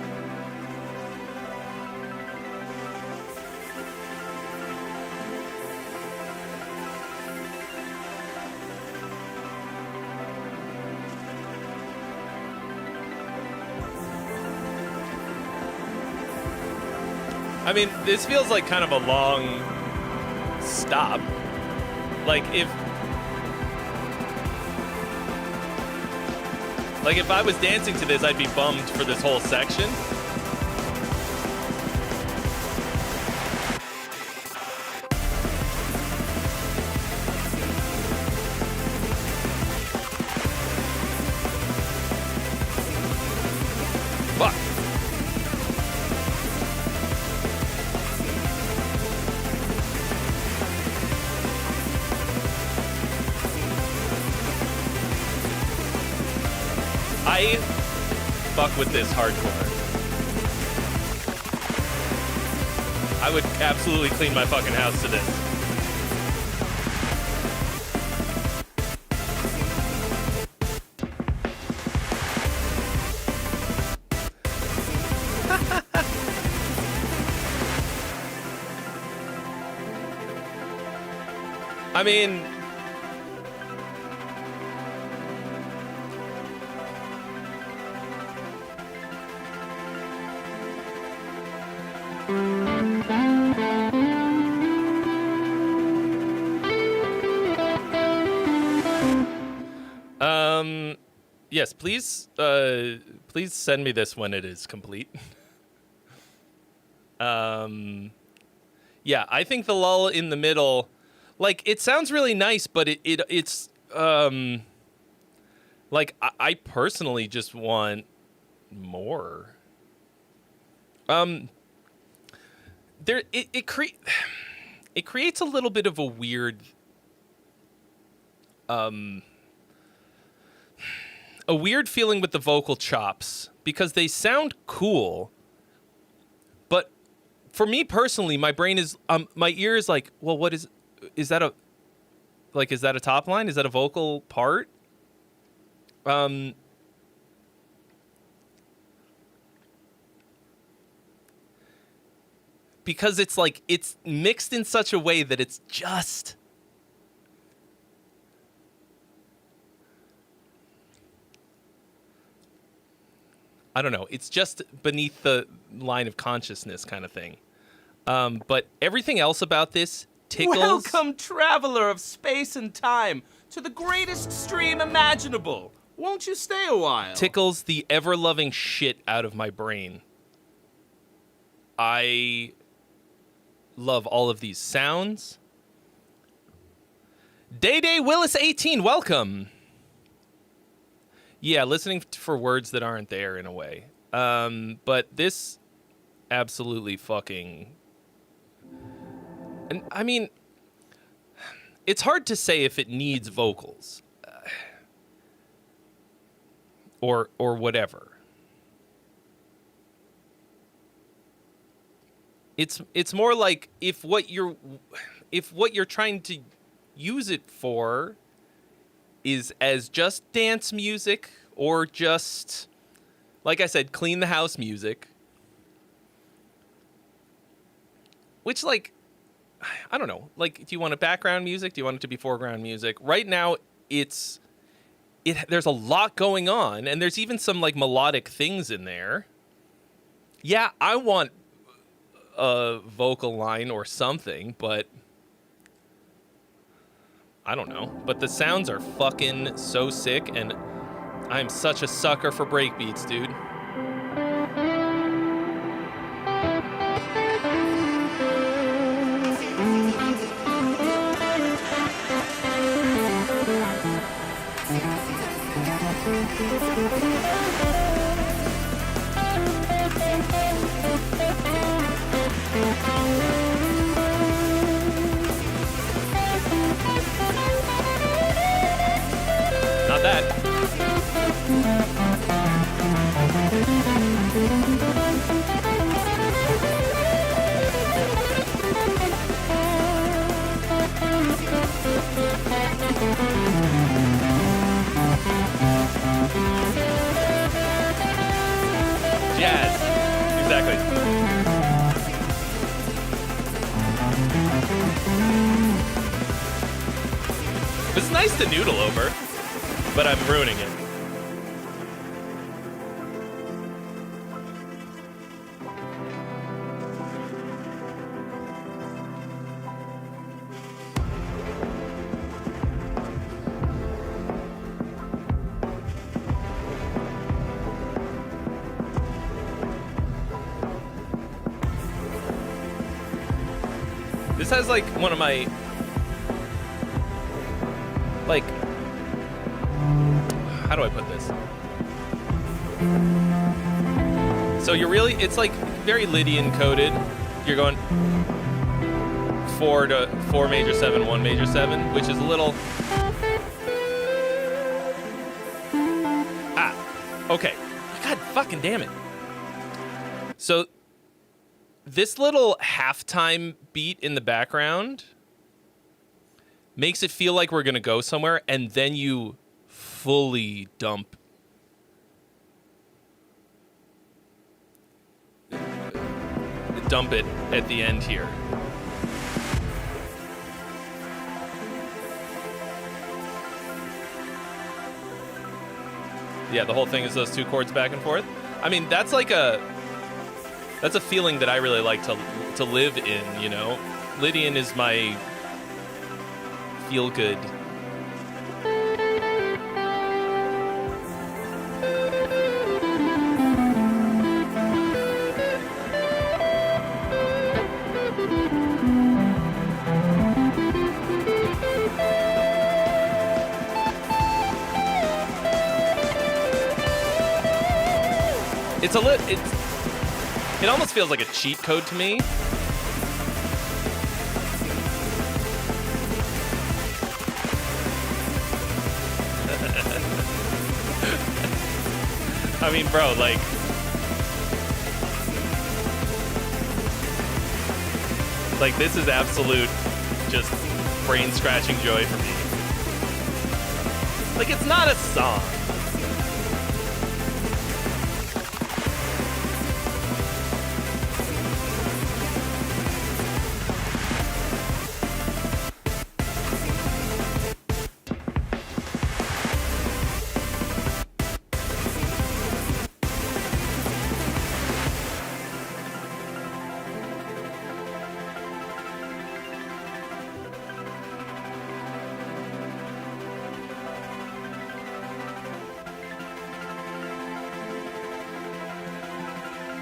this feels like kind of a long stop. Like if I was dancing to this, I'd be bummed for this whole section. Fuck. I fuck with this hardcore. I would absolutely clean my fucking house to this. I mean, yes, please send me this when it is complete. Yeah, I think the lull in the middle, like, it sounds really nice, but it's like, I personally just want more. It creates a little bit of a weird, a weird feeling with the vocal chops because they sound cool, but for me personally, my brain is, my ear is like, well, what is that a top line? Is that a vocal part? Because it's like, it's mixed in such a way that it's just, I don't know. It's just beneath the line of consciousness kind of thing. But everything else about this tickles. Welcome, traveler of space and time, to the greatest stream imaginable. Won't you stay a while? Tickles the ever-loving shit out of my brain. I love all of these sounds. Day Willis 18, welcome. Yeah, listening for words that aren't there in a way. But this absolutely fucking... And I mean, it's hard to say if it needs vocals. Or whatever. It's more like if what you're trying to use it for is as just dance music or just, like I said, clean the house music. Which, like, I don't know. Like, do you want a background music? Do you want it to be foreground music? Right now, there's a lot going on, and there's even some, like, melodic things in there. Yeah, I want a vocal line or something, but I don't know. But the sounds are fucking so sick, and I'm such a sucker for breakbeats, dude. Not that. Jazz. Exactly. It's nice to noodle over, but I'm ruining it. This has like one of my, like, how do I put this? So you're really, it's like very Lydian coded. You're going 4 major 7, 1 major 7, which is a little, okay. God fucking damn it. So this little halftime beat in the background makes it feel like we're going to go somewhere, and then you fully dump it at the end here. Yeah, the whole thing is those two chords back and forth. I mean, that's like that's a feeling that I really like to live in, you know? Lydian is my feel good. It almost feels like a cheat code to me. I mean, bro, like, this is absolute just brain-scratching joy for me. Like, it's not a song.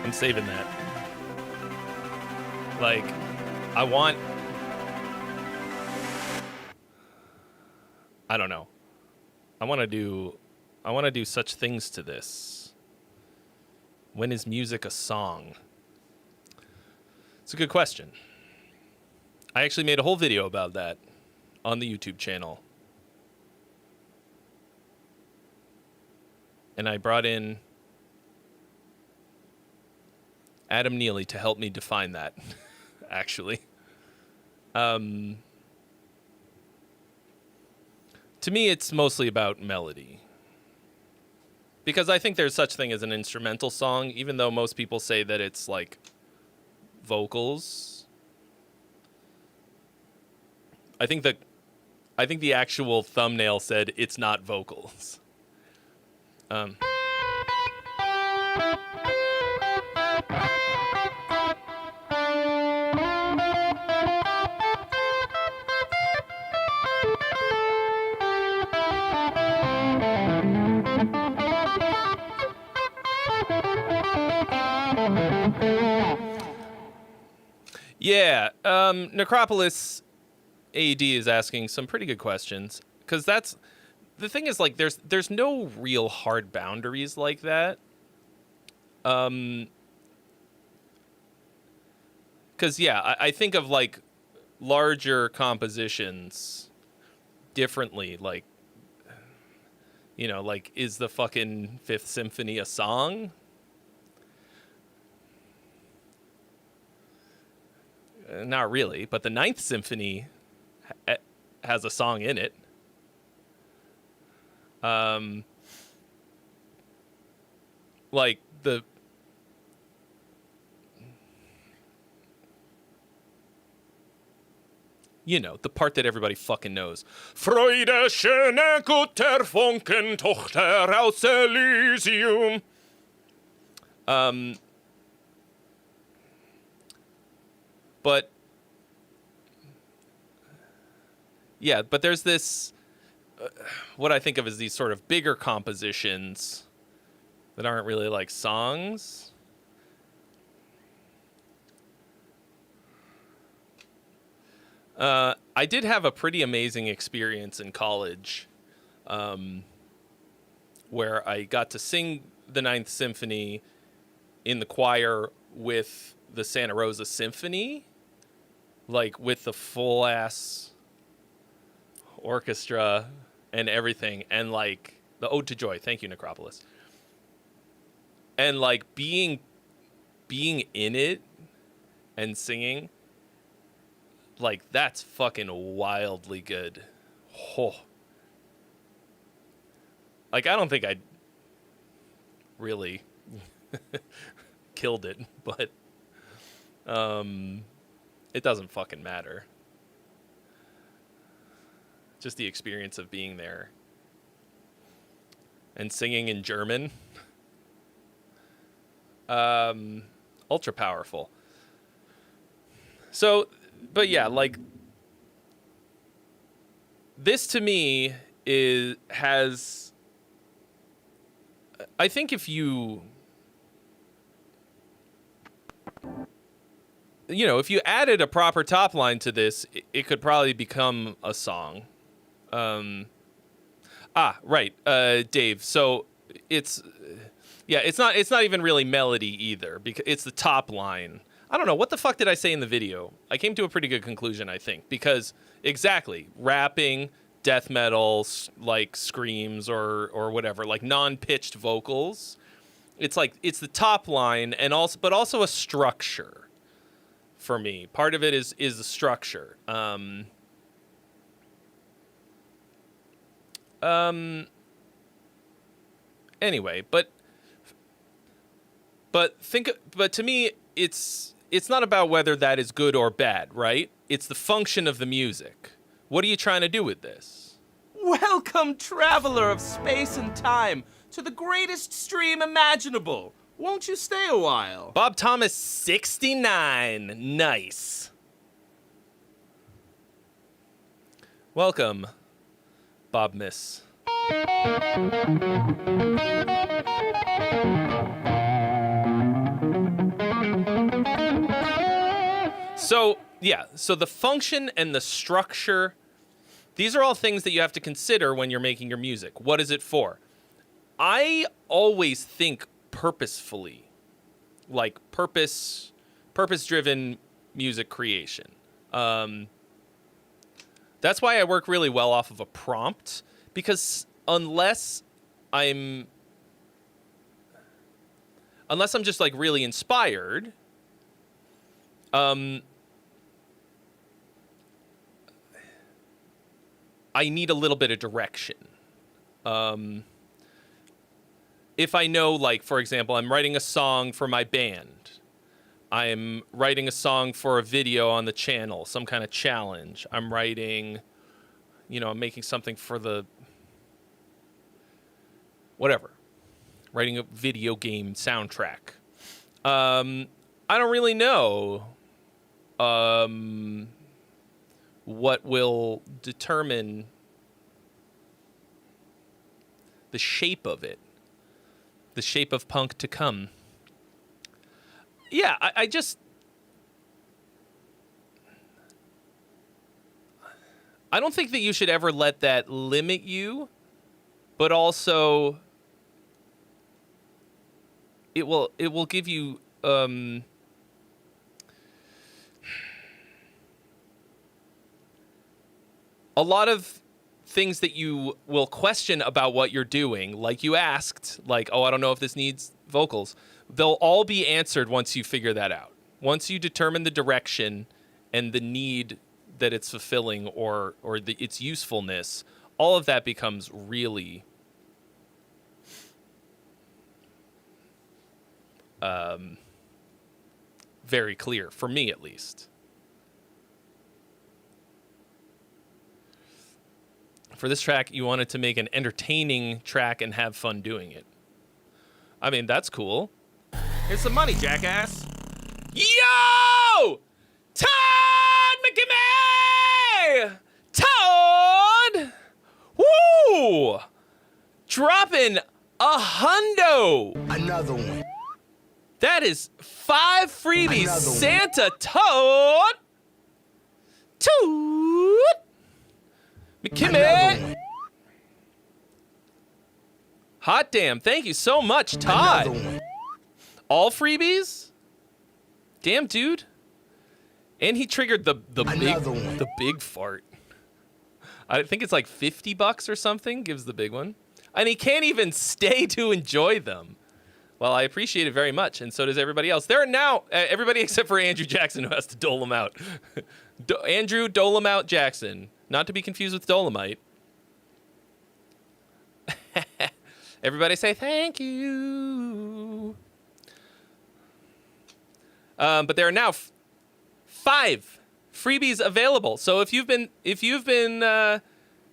I'm saving that. Like, I don't know. I want to do such things to this. When is music a song? It's a good question. I actually made a whole video about that on the YouTube channel. And I brought in Adam Neely to help me define that, actually. To me, it's mostly about melody. Because I think there's such thing as an instrumental song, even though most people say that it's like vocals. I think the actual thumbnail said it's not vocals. Yeah, Necropolis AED is asking some pretty good questions, because that's the thing is, like, there's no real hard boundaries like that. Because, yeah, I think of, like, larger compositions differently. Like, you know, like, is the fucking Fifth Symphony a song? Not really, but the Ninth Symphony has a song in it. Like the the part that everybody fucking knows. Freude schöne guter Funken Tochter aus Elysium. But yeah, but there's this what I think of as these sort of bigger compositions that aren't really like songs. I did have a pretty amazing experience in college, where I got to sing the Ninth Symphony in the choir with the Santa Rosa Symphony, like with the full ass orchestra and everything, and like the Ode to Joy. Thank you, Necropolis. And like being in it and singing, like that's fucking wildly good. Oh. Like I don't think I really killed it, but it doesn't fucking matter. Just the experience of being there and singing in German. Ultra powerful. So, but yeah, like this to me has, I think if you added a proper top line to this, it could probably become a song. Right. Dave. So it's not even really melody either, because it's the top line. I don't know. What the fuck did I say in the video? I came to a pretty good conclusion, I think, because exactly rapping, death metal, like screams or whatever, like non-pitched vocals. It's like, it's the top line but also a structure for me. Part of it is the structure. Anyway, but to me, it's not about whether that is good or bad, right? It's the function of the music. What are you trying to do with this? Welcome, traveler of space and time, to the greatest stream imaginable. Won't you stay a while? Bob Thomas 69. Nice. Welcome, Bob Miss. So the function and the structure, these are all things that you have to consider when you're making your music. What is it for? I always think purposefully, like purpose-driven music creation. That's why I work really well off of a prompt, because unless I'm just like really inspired, I need a little bit of direction. If I know, like, for example, I'm writing a song for my band, I'm writing a song for a video on the channel, some kind of challenge, I'm writing, I'm making something for the whatever, writing a video game soundtrack. I don't really know what will determine the shape of it, the shape of punk to come. Yeah, I don't think that you should ever let that limit you but also it will give you a lot of things that you will question about what you're doing, like you asked, like, oh, I don't know if this needs vocals. They'll all be answered once you figure that out. Once you determine the direction and the need that it's fulfilling or its usefulness, all of that becomes really very clear, for me at least. For this track, you wanted to make an entertaining track and have fun doing it. I mean, that's cool. Here's some money, jackass. Yo! Todd McKimmey! Todd! Woo! Dropping a hundo. Another one. That is 5 freebies. Another one. Santa Todd. Toad. Another McKimmey. one. Hot damn. Thank you so much, Todd. Another one. All freebies? Damn, dude. And he triggered the Another one. big fart. I think it's like $50 or something, gives the big one. And he can't even stay to enjoy them. Well, I appreciate it very much, and so does everybody else. There are now, everybody except for Andrew Jackson, who has to dole them out. Andrew Dolomite Jackson, not to be confused with Dolomite. Everybody say thank you. But there are now 5 freebies available. So if you've been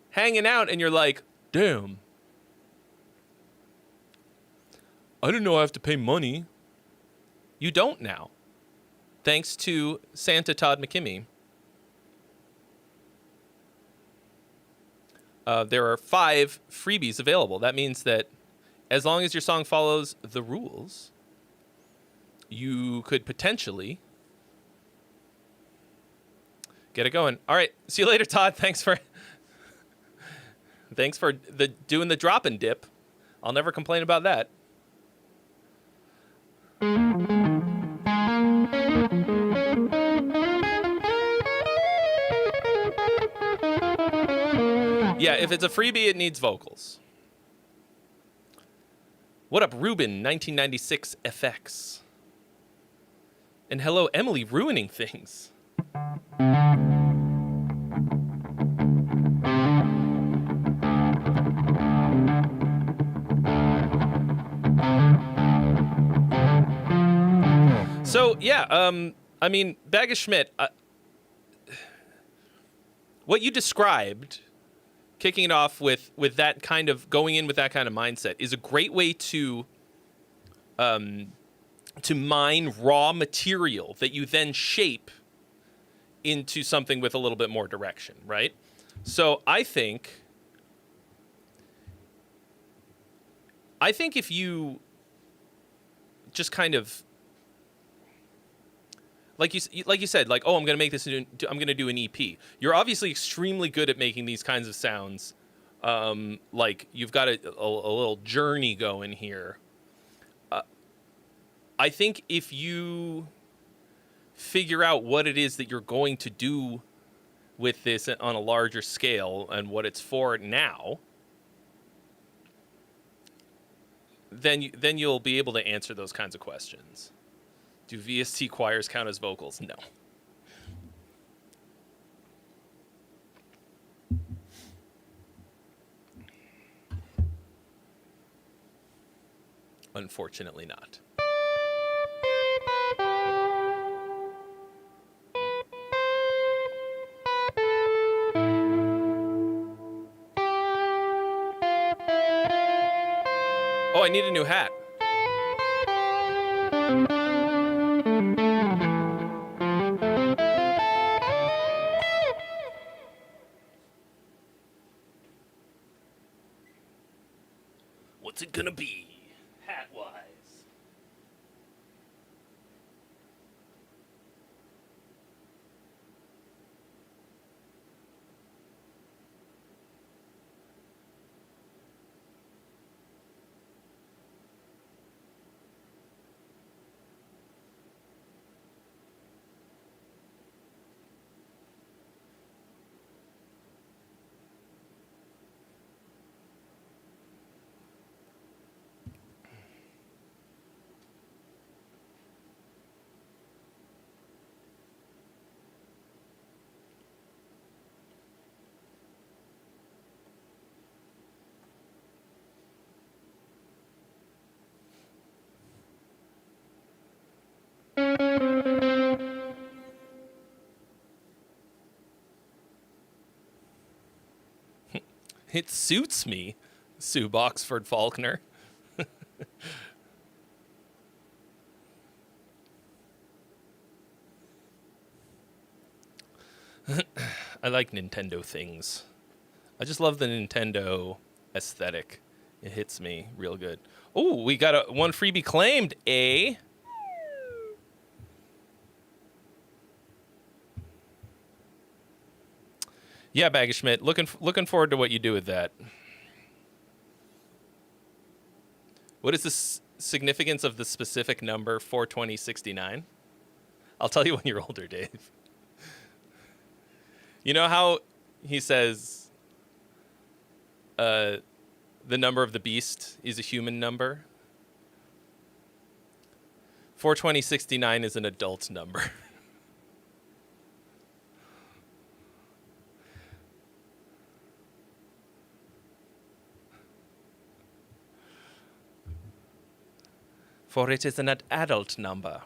hanging out and you're like, damn, I didn't know I have to pay money. You don't now, thanks to Santa Todd McKimmey. There are 5 freebies available. That means that as long as your song follows the rules, you could potentially get it going. All right, see you later, Todd. Thanks for doing the drop and dip. I'll never complain about that. Yeah, if it's a freebie, it needs vocals. What up, Ruben, 1996 FX? And hello, Emily, ruining things. So, yeah, I mean, Bag of Schmidt, what you described, kicking it off with that kind of, going in with that kind of mindset, is a great way to mine raw material that you then shape into something with a little bit more direction, right? So I think if you just kind of, like you said, like, oh, I'm going to make this, I'm going to do an EP. You're obviously extremely good at making these kinds of sounds. Like you've got a little journey going here. I think if you figure out what it is that you're going to do with this on a larger scale and what it's for now, then you'll be able to answer those kinds of questions. Do VST choirs count as vocals? No. Unfortunately not. Oh, I need a new hat. What's it gonna be, hat-wise? It suits me, Sue Boxford Faulkner. I like Nintendo things. I just love the Nintendo aesthetic. It hits me real good. Oh, we got one freebie claimed, eh? Yeah, Baggy Schmidt. Looking forward to what you do with that. What is the significance of the specific number 42069? I'll tell you when you're older, Dave. You know how he says the number of the beast is a human number? 42069 is an adult number. For it is an adult number.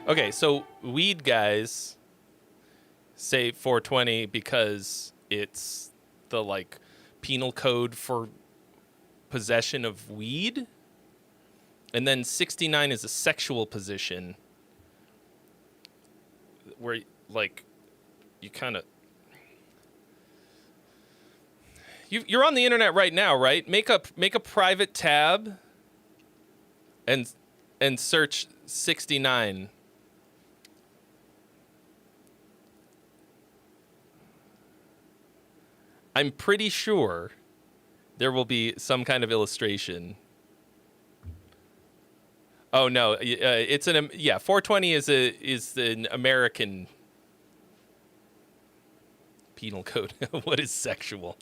Okay, so weed guys say 420 because it's the like penal code for possession of weed, and then 69 is a sexual position where like you kind of you're on the internet right now, right? Make a private tab and search 69. I'm pretty sure there will be some kind of illustration. Oh no, it's 420 is an American penal code. What is sexual?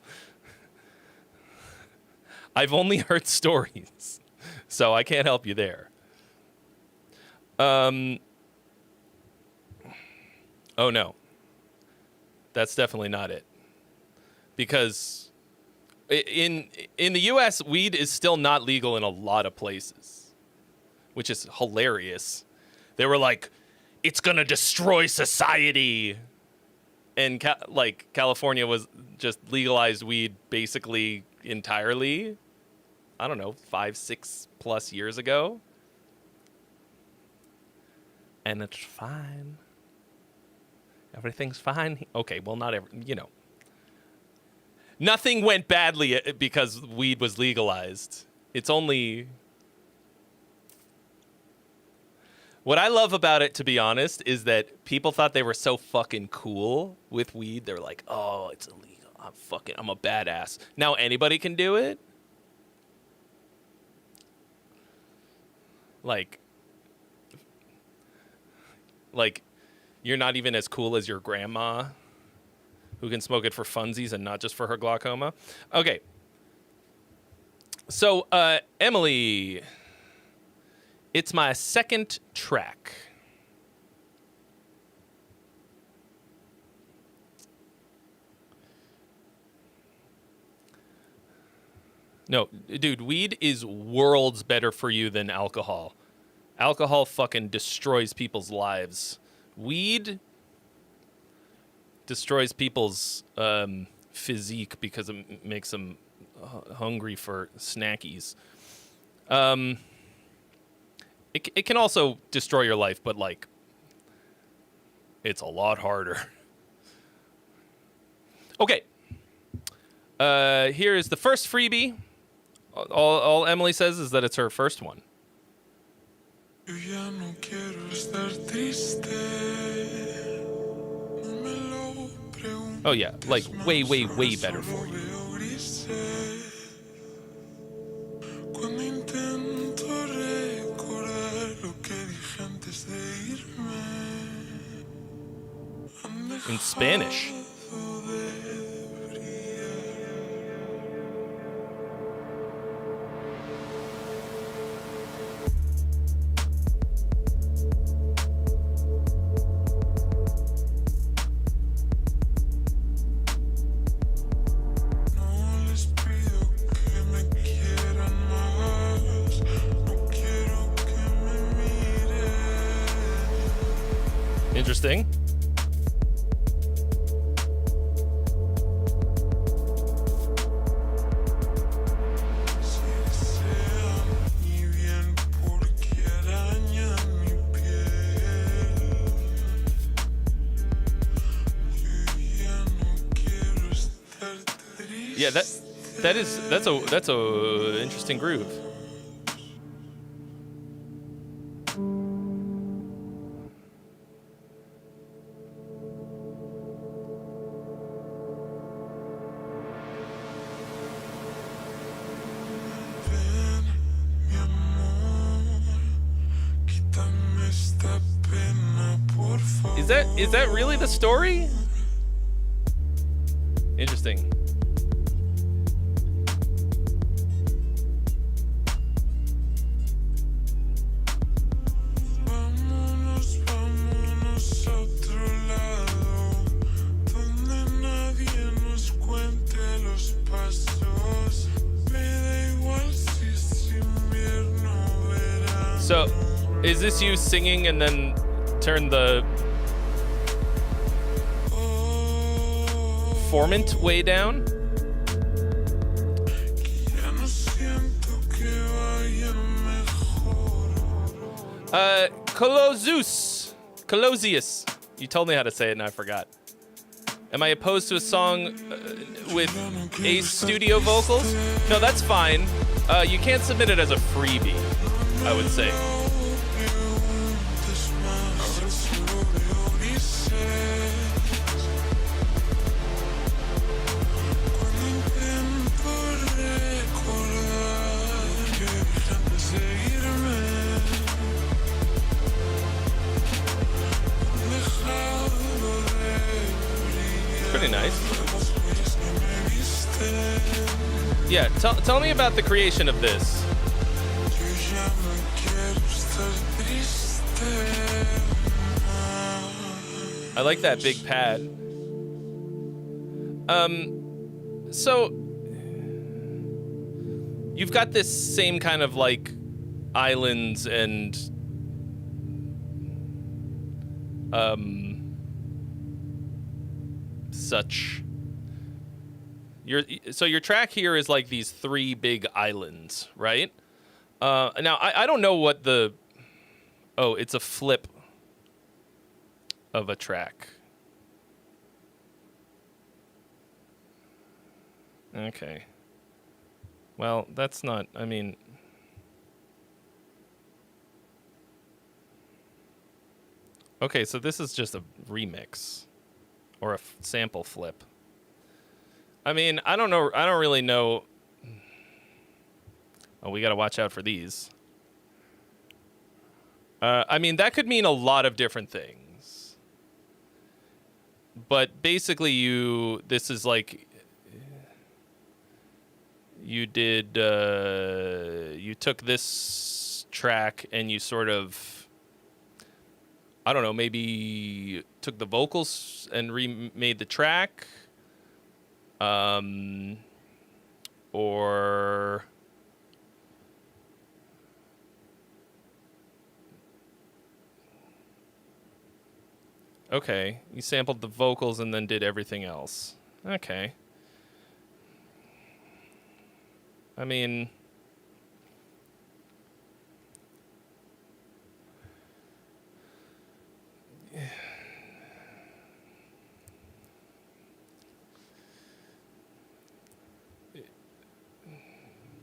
I've only heard stories, so I can't help you there. Oh no, that's definitely not it. Because in the U.S., weed is still not legal in a lot of places, which is hilarious. They were like, it's going to destroy society. And California was just legalized weed basically entirely, I don't know, 5-6+ years ago. And it's fine. Everything's fine. Okay, well, not nothing went badly because weed was legalized. It's only... What I love about it, to be honest, is that people thought they were so fucking cool with weed. They're like, oh, it's illegal. I'm a badass. Now anybody can do it? Like, you're not even as cool as your grandma who can smoke it for funsies and not just for her glaucoma. Okay. So, Emily, it's my second track. No, dude, weed is worlds better for you than alcohol. Alcohol fucking destroys people's lives. Weed destroys people's physique because it makes them hungry for snackies. It can also destroy your life, but like it's a lot harder. Okay. Here is the first freebie. All Emily says is that it's her first one. Oh yeah, like way, way, way better for you. In Spanish. interesting. Yeah, that's a interesting groove. Is that really the story? Interesting. So, is this you singing and then turn the formant way down? Colosius. You told me how to say it and I forgot. Am I opposed to a song with Ace studio vocals? No, that's fine. You can't submit it as a freebie, I would say. Pretty nice. Yeah, tell me about the creation of this. I like that big pad. So you've got this same kind of like islands and such. Your track here is like these three big islands, right? Now I don't know what the... Oh, it's a flip of a track. Okay. Well, that's not... I mean... Okay, so this is just a remix. Or a sample flip. I mean, I don't know. I don't really know. Oh, we got to watch out for these. I mean, that could mean a lot of different things. But basically, this is like, you took this track and you sort of, I don't know, maybe took the vocals and remade the track. Or okay, you sampled the vocals and then did everything else. Okay. I mean,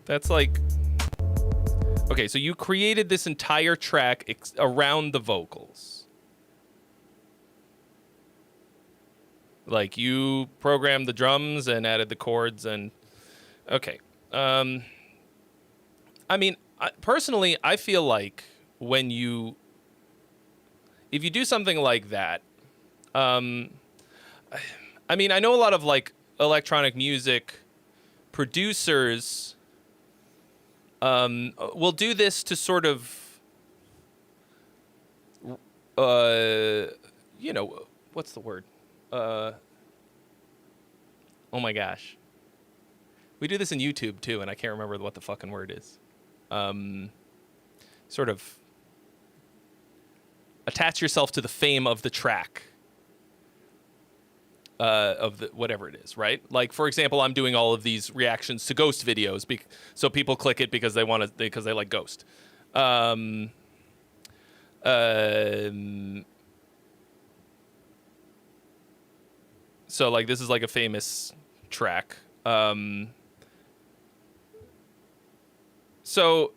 that's like, okay, so you created this entire track around the vocals. Like, you programmed the drums and added the chords and... Okay. I mean, personally, I feel like when you... If you do something like that... I mean, I know a lot of, like, electronic music producers... we'll do this to sort of, you know, what's the word? Oh my gosh. We do this in YouTube too, and I can't remember what the fucking word is. Sort of, attach yourself to the fame of the track. Of the whatever it is, right? Like, for example, I'm doing all of these reactions to Ghost videos, so people click it because they want to, because they like Ghost. So like this is like a famous track. So,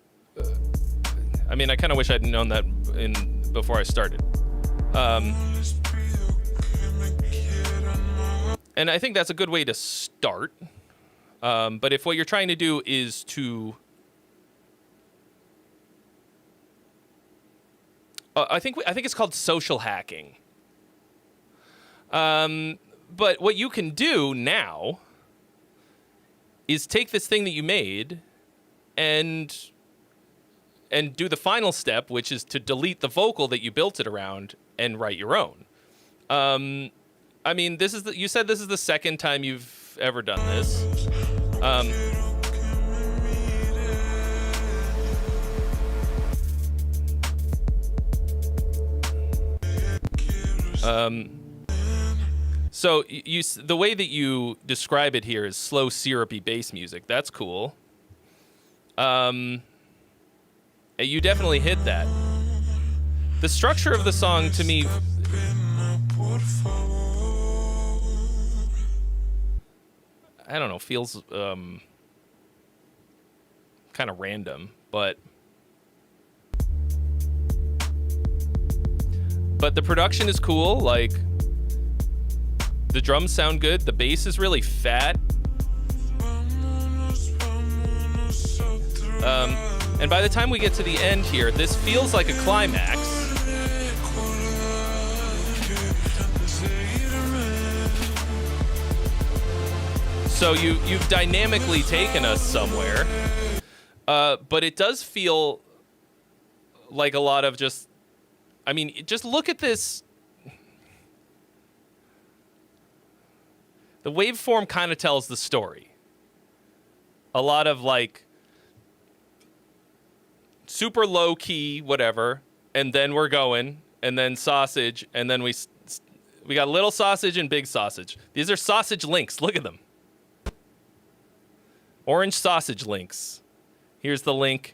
I mean, I kind of wish I'd known that before I started. And I think that's a good way to start. But if what you're trying to do is to... I think it's called social hacking. But what you can do now is take this thing that you made and do the final step, which is to delete the vocal that you built it around and write your own. I mean, you said this is the second time you've ever done this. So the way that you describe it here is slow, syrupy bass music. That's cool. You definitely hit that. The structure of the song to me... I don't know, feels kind of random, but the production is cool. Like, the drums sound good. The bass is really fat. And by the time we get to the end here, this feels like a climax. So you've dynamically taken us somewhere, but it does feel like a lot of just, I mean, just look at this. The waveform kind of tells the story. A lot of like super low key, whatever, and then we're going, and then sausage, and then we got little sausage and big sausage. These are sausage links. Look at them. Orange sausage links. Here's the link.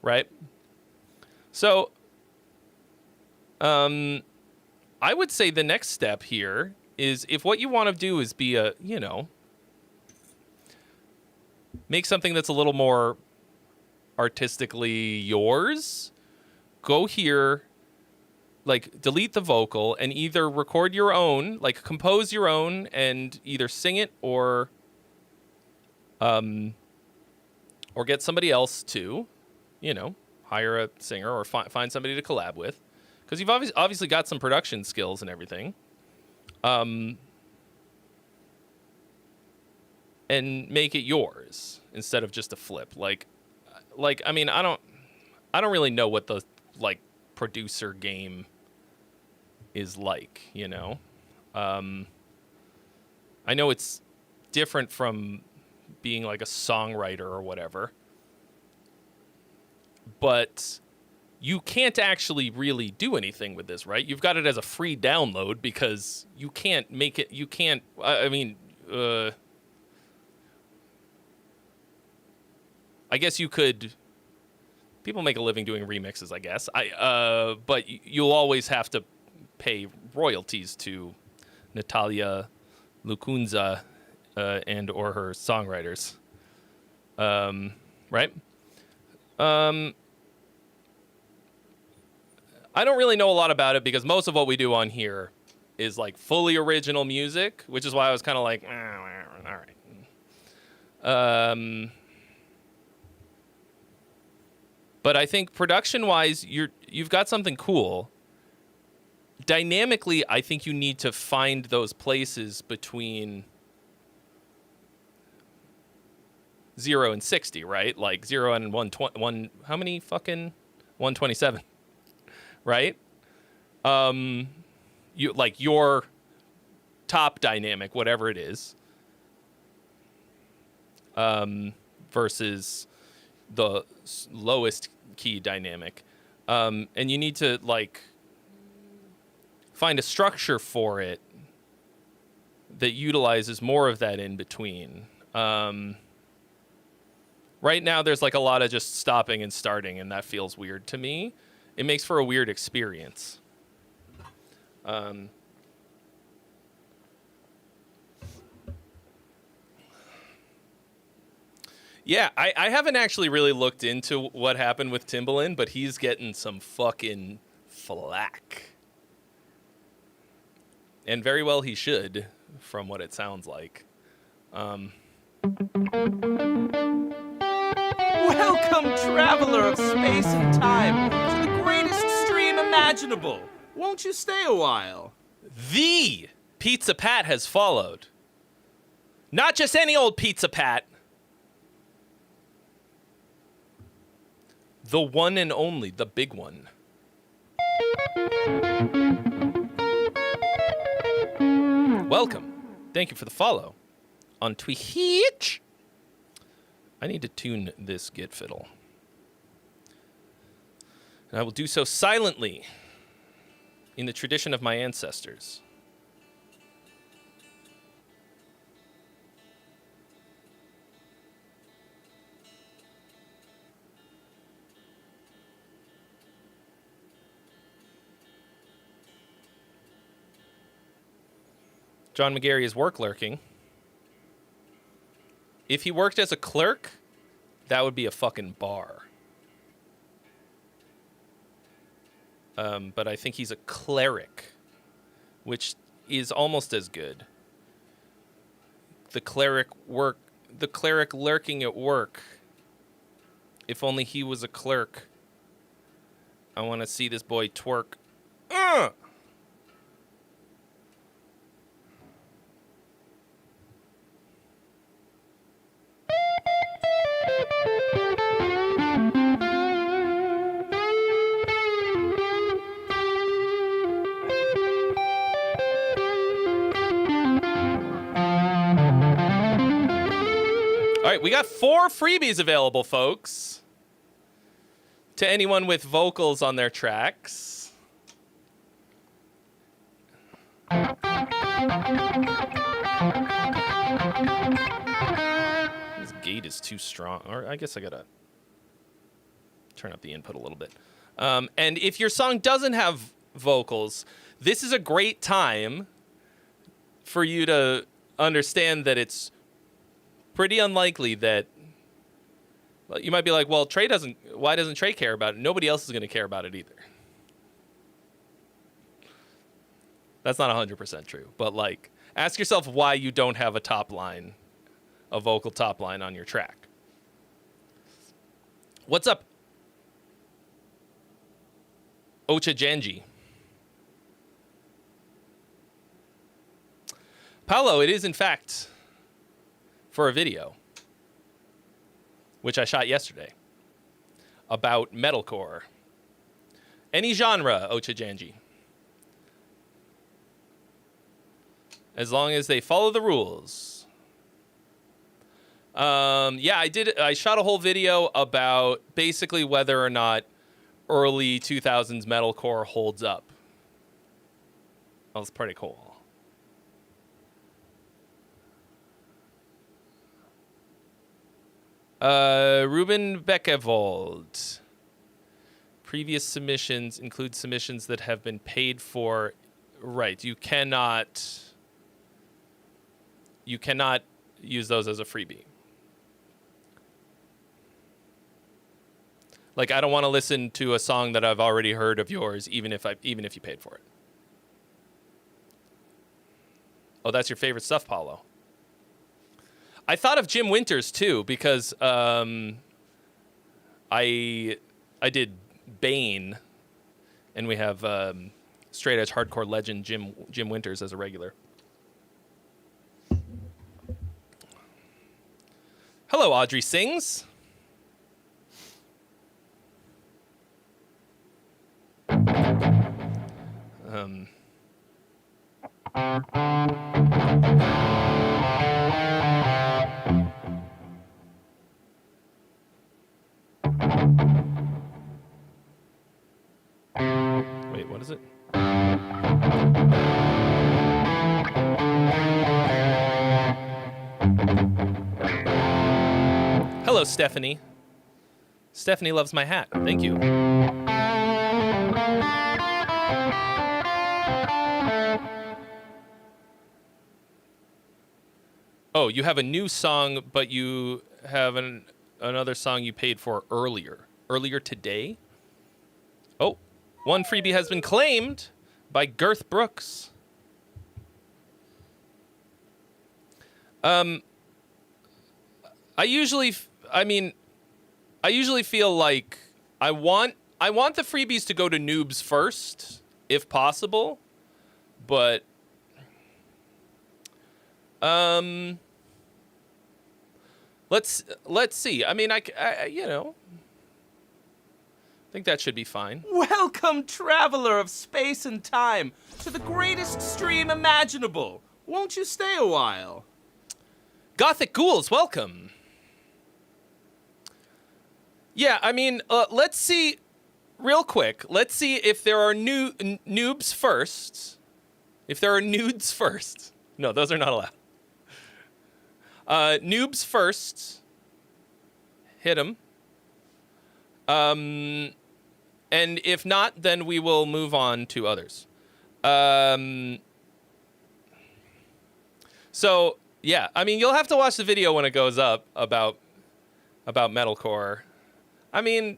Right? So, I would say the next step here is, if what you want to do is be a, make something that's a little more artistically yours, go here, like, delete the vocal and either record your own, like compose your own and either sing it or get somebody else to, hire a singer or find somebody to collab with, because you've obviously got some production skills and everything. And make it yours instead of just a flip. Like, I mean, I don't really know what the producer game is like, I know it's different from being like a songwriter or whatever, but you can't actually really do anything with this, right? You've got it as a free download because you can't make it, I guess you could. People make a living doing remixes, I guess. But you'll always have to pay royalties to Natalia Lukunza and or her songwriters, right? I don't really know a lot about it because most of what we do on here is like fully original music, which is why I was kind of like, all right. But I think production-wise, you've got something cool. Dynamically, I think you need to find those places between 0 and 60, right? Like 0 and 120. How many fucking 127? Right? You like your top dynamic, whatever it is, versus the lowest key dynamic. And you need to, like, find a structure for it that utilizes more of that in between. Right now, there's, like, a lot of just stopping and starting, and that feels weird to me. It makes for a weird experience. Yeah, I haven't actually really looked into what happened with Timbaland, but he's getting some fucking flack. And very well he should, from what it sounds like. Welcome, traveler of space and time, to the greatest stream imaginable. Won't you stay a while? The Pizza Pat has followed. Not just any old Pizza Pat. The one and only, the big one. Welcome. Thank you for the follow on Twitch. I need to tune this Git fiddle. And I will do so silently in the tradition of my ancestors. John McGarry is work lurking. If he worked as a clerk, that would be a fucking bar. But I think he's a cleric, which is almost as good. The cleric lurking at work. If only he was a clerk. I want to see this boy twerk. All right, we got 4 freebies available, folks. To anyone with vocals on their tracks. This gate is too strong. Or I guess I gotta turn up the input a little bit. And if your song doesn't have vocals, this is a great time for you to understand that it's pretty unlikely that, well, you might be like, well, why doesn't Trey care about it? Nobody else is going to care about it either. That's not 100% true, but like, ask yourself why you don't have a vocal top line on your track. What's up, Ocha Janji? Paolo, it is in fact for a video, which I shot yesterday, about metalcore. Any genre, Ocha Janji. As long as they follow the rules. Yeah, I shot a whole video about basically whether or not early 2000s metalcore holds up. That was pretty cool. Ruben Beckevold. Previous submissions include submissions that have been paid for. Right, you cannot use those as a freebie. Like, I don't want to listen to a song that I've already heard of yours, even if you paid for it. Oh, that's your favorite stuff, Paulo. I thought of Jim Winters too, because I did Bane, and we have straight edge hardcore legend Jim Winters as a regular. Hello, Audrey Sings. Hello, Stephanie. Stephanie loves my hat. Thank you. Oh, you have a new song, but you have another song you paid for earlier. Earlier today? Oh, one freebie has been claimed by Girth Brooks. I usually feel like I want the freebies to go to noobs first, if possible, but let's see. I mean, I think that should be fine. Welcome, traveler of space and time, to the greatest stream imaginable. Won't you stay a while? Gothic Ghouls, welcome. Yeah, I mean, let's see, real quick, let's see if there are noobs first. If there are nudes first. No, those are not allowed. Noobs first. Hit them. And if not, then we will move on to others. So, yeah, I mean, you'll have to watch the video when it goes up about metalcore. I mean,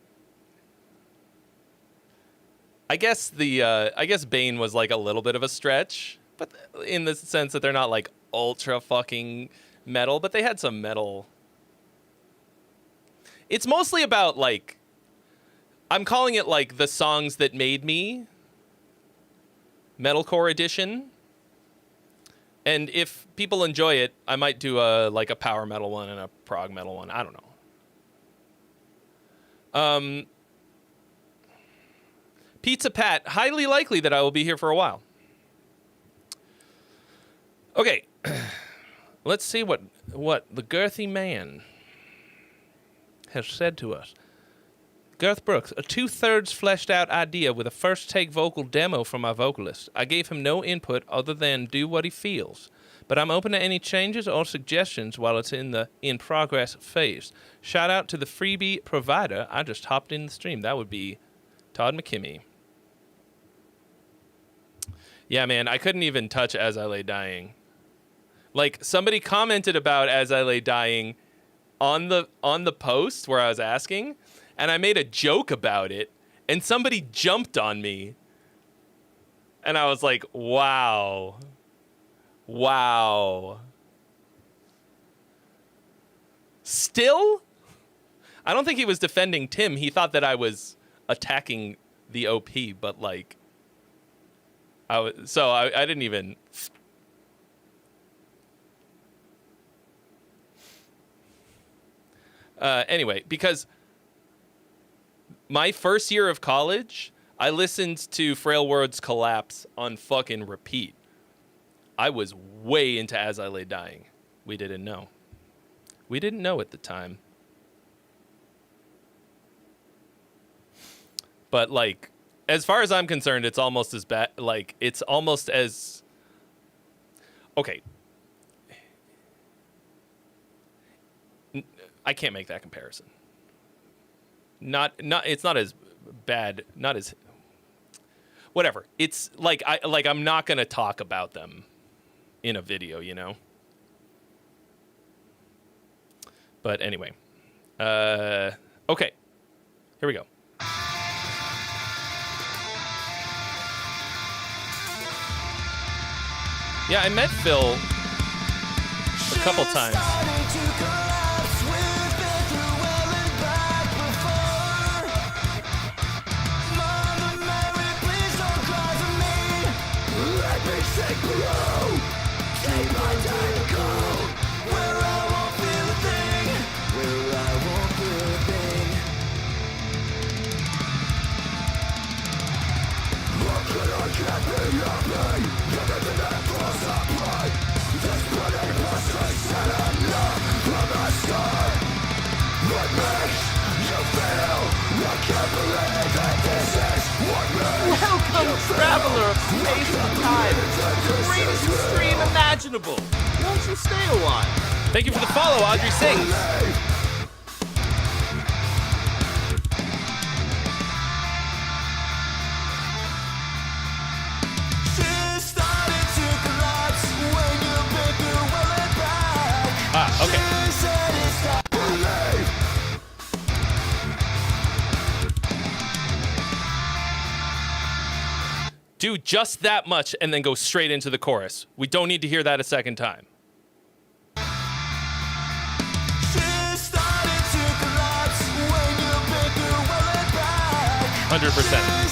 I guess Bane was like a little bit of a stretch, but in the sense that they're not like ultra fucking metal, but they had some metal. It's mostly about like, I'm calling it like the songs that made me, metalcore edition. And if people enjoy it, I might do a power metal one and a prog metal one. I don't know. Pizza Pat, highly likely that I will be here for a while. Okay, let's see what the girthy man has said to us. Girth Brooks, a 2/3 fleshed out idea with a first take vocal demo from my vocalist. I gave him no input other than do what he feels. But I'm open to any changes or suggestions while it's in the in progress phase. Shout out to the freebie provider. I just hopped in the stream. That would be Todd McKimmey. Yeah, man, I couldn't even touch As I Lay Dying. Like, somebody commented about As I Lay Dying on the post where I was asking, and I made a joke about it, and somebody jumped on me. And I was like, wow. Wow. Still? I don't think he was defending Tim. He thought that I was attacking the OP, but like, I didn't even. Anyway, because my first year of college, I listened to Frail Words Collapse on fucking repeat. I was way into As I Lay Dying. We didn't know. We didn't know at the time. But, like, as far as I'm concerned, it's almost as bad. Like, it's almost as... Okay. I can't make that comparison. It's not as bad. Not as... Whatever. It's like I'm not going to talk about them in a video, you know? But anyway. Okay. Here we go. Yeah, I met Phil a couple times. Welcome, traveler of space and time, to the greatest stream imaginable. Won't you stay a while? Thank you for the follow, Audrey Sings. Do just that much and then go straight into the chorus. We don't need to hear that a second time. 100%.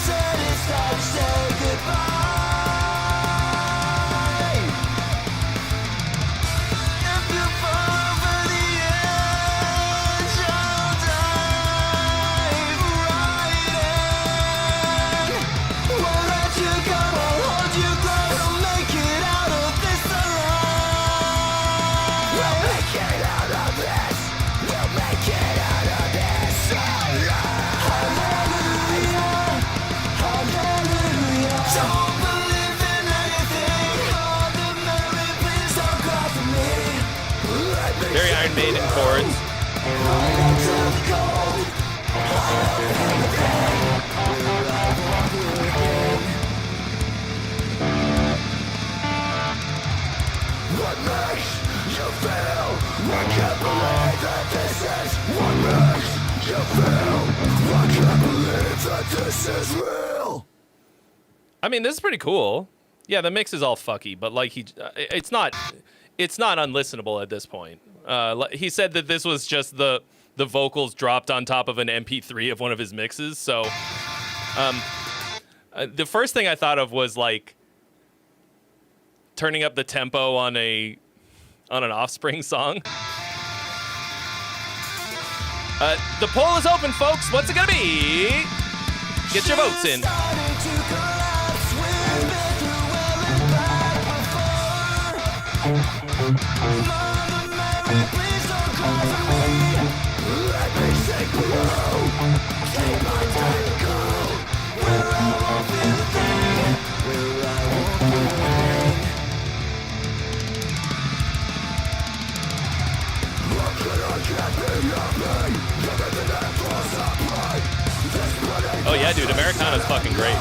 Very Iron Maiden chords. I mean, this is pretty cool. Yeah, the mix is all fucky, but like it's not unlistenable at this point. He said that this was just the vocals dropped on top of an MP3 of one of his mixes. So, the first thing I thought of was like turning up the tempo on an Offspring song. The poll is open, folks. What's it gonna be? Get your votes in. Oh yeah, dude, Americana's fucking great.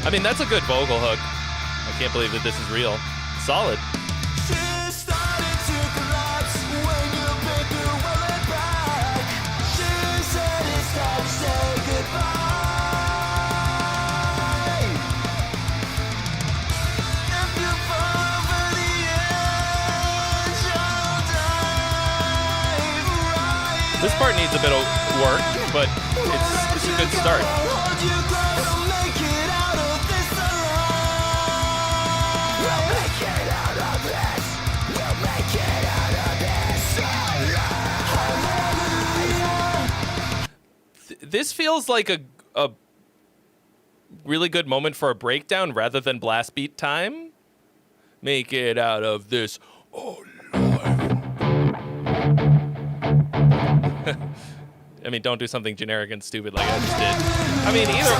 I mean, that's a good vocal hook. I can't believe that this is real. Solid. This part needs a bit of work, but it's a good start. This feels like a really good moment for a breakdown rather than blast beat time. Make it out of this. Oh, Lord. I mean, don't do something generic and stupid like I just did. I mean, either.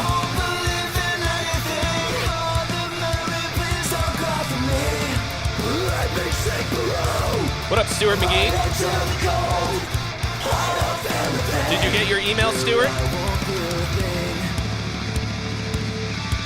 What up, Stuart McGee? Did you get your email, Stuart?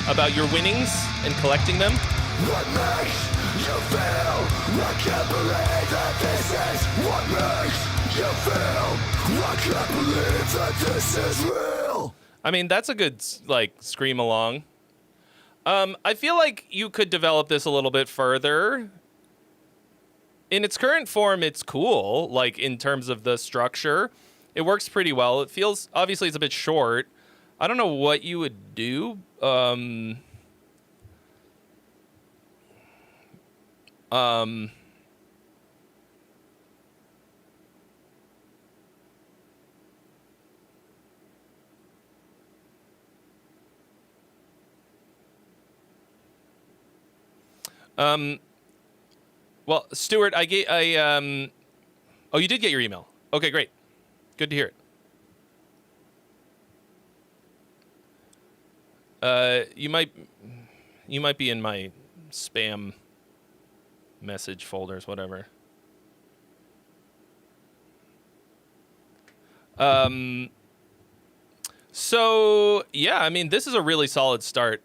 About your winnings and collecting them? What makes you feel? I can't believe that this is what makes you feel. I can't believe that this is real. I mean, that's a good, like, scream along. I feel like you could develop this a little bit further. In its current form, it's cool, like, in terms of the structure. It works pretty well. It feels, obviously, it's a bit short. I don't know what you would do. Well, Stuart, oh, you did get your email. Okay, great. Good to hear it. You might be in my spam message folders, whatever. So, yeah, I mean, this is a really solid start.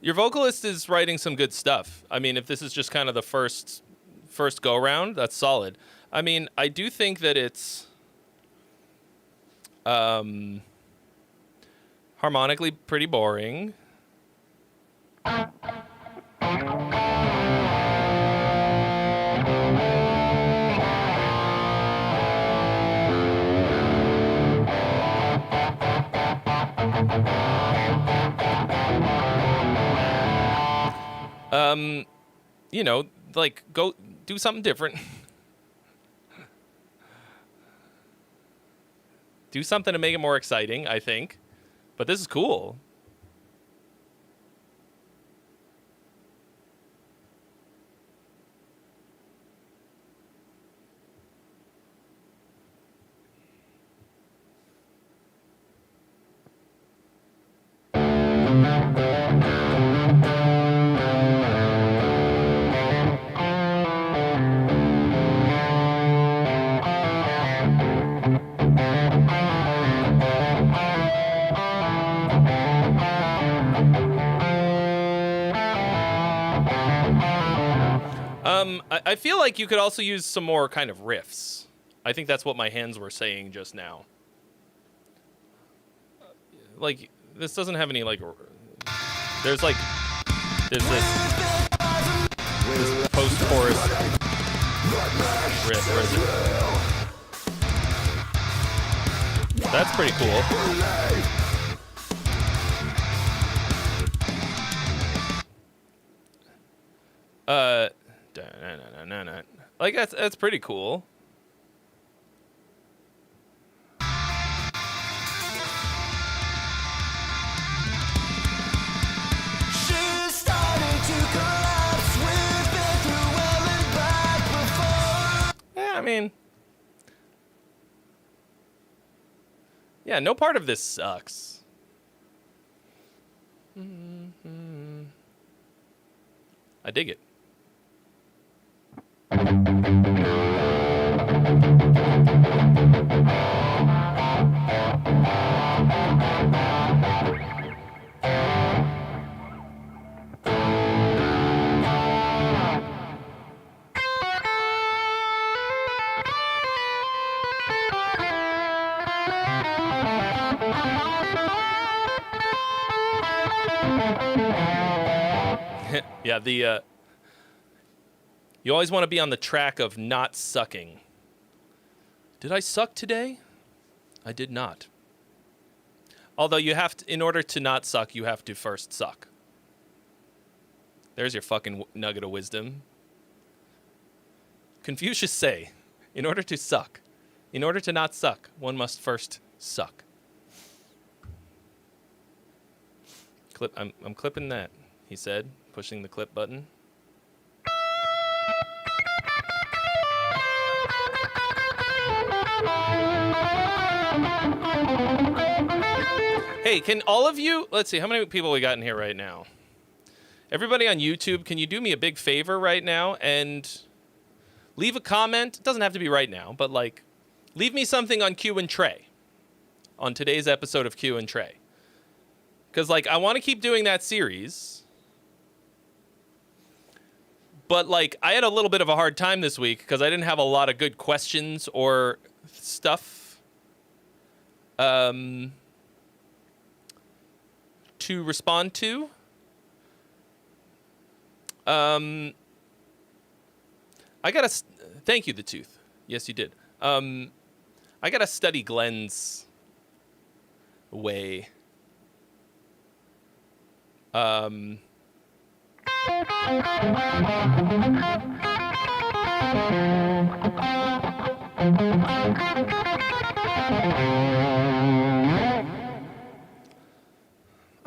Your vocalist is writing some good stuff. I mean, if this is just kind of the first go round, that's solid. I mean, I do think that it's harmonically pretty boring. You know, like, go do something different. Do something to make it more exciting, I think. But this is cool. I feel like you could also use some more kind of riffs. I think that's what my hands were saying just now. Like, this doesn't have any, like, there's this post-chorus riff. Where is it? That's pretty cool. Like, that's pretty cool. Yeah, I mean, yeah, no part of this sucks. I dig it. Yeah, you always want to be on the track of not sucking. Did I suck today? I did not. Although you have to, in order to not suck, you have to first suck. There's your fucking nugget of wisdom. Confucius say, in order to suck, in order to not suck, one must first suck. I'm clipping that, he said, pushing the clip button. Hey, can all of you, let's see, how many people we got in here right now? Everybody on YouTube, can you do me a big favor right now and leave a comment? It doesn't have to be right now, but like, leave me something on Q and Trey, on today's episode of Q and Trey. Because, like, I want to keep doing that series. But, like, I had a little bit of a hard time this week because I didn't have a lot of good questions or stuff to respond to. I got to... Thank you, The Tooth. Yes, you did. I got to study Glenn's way. I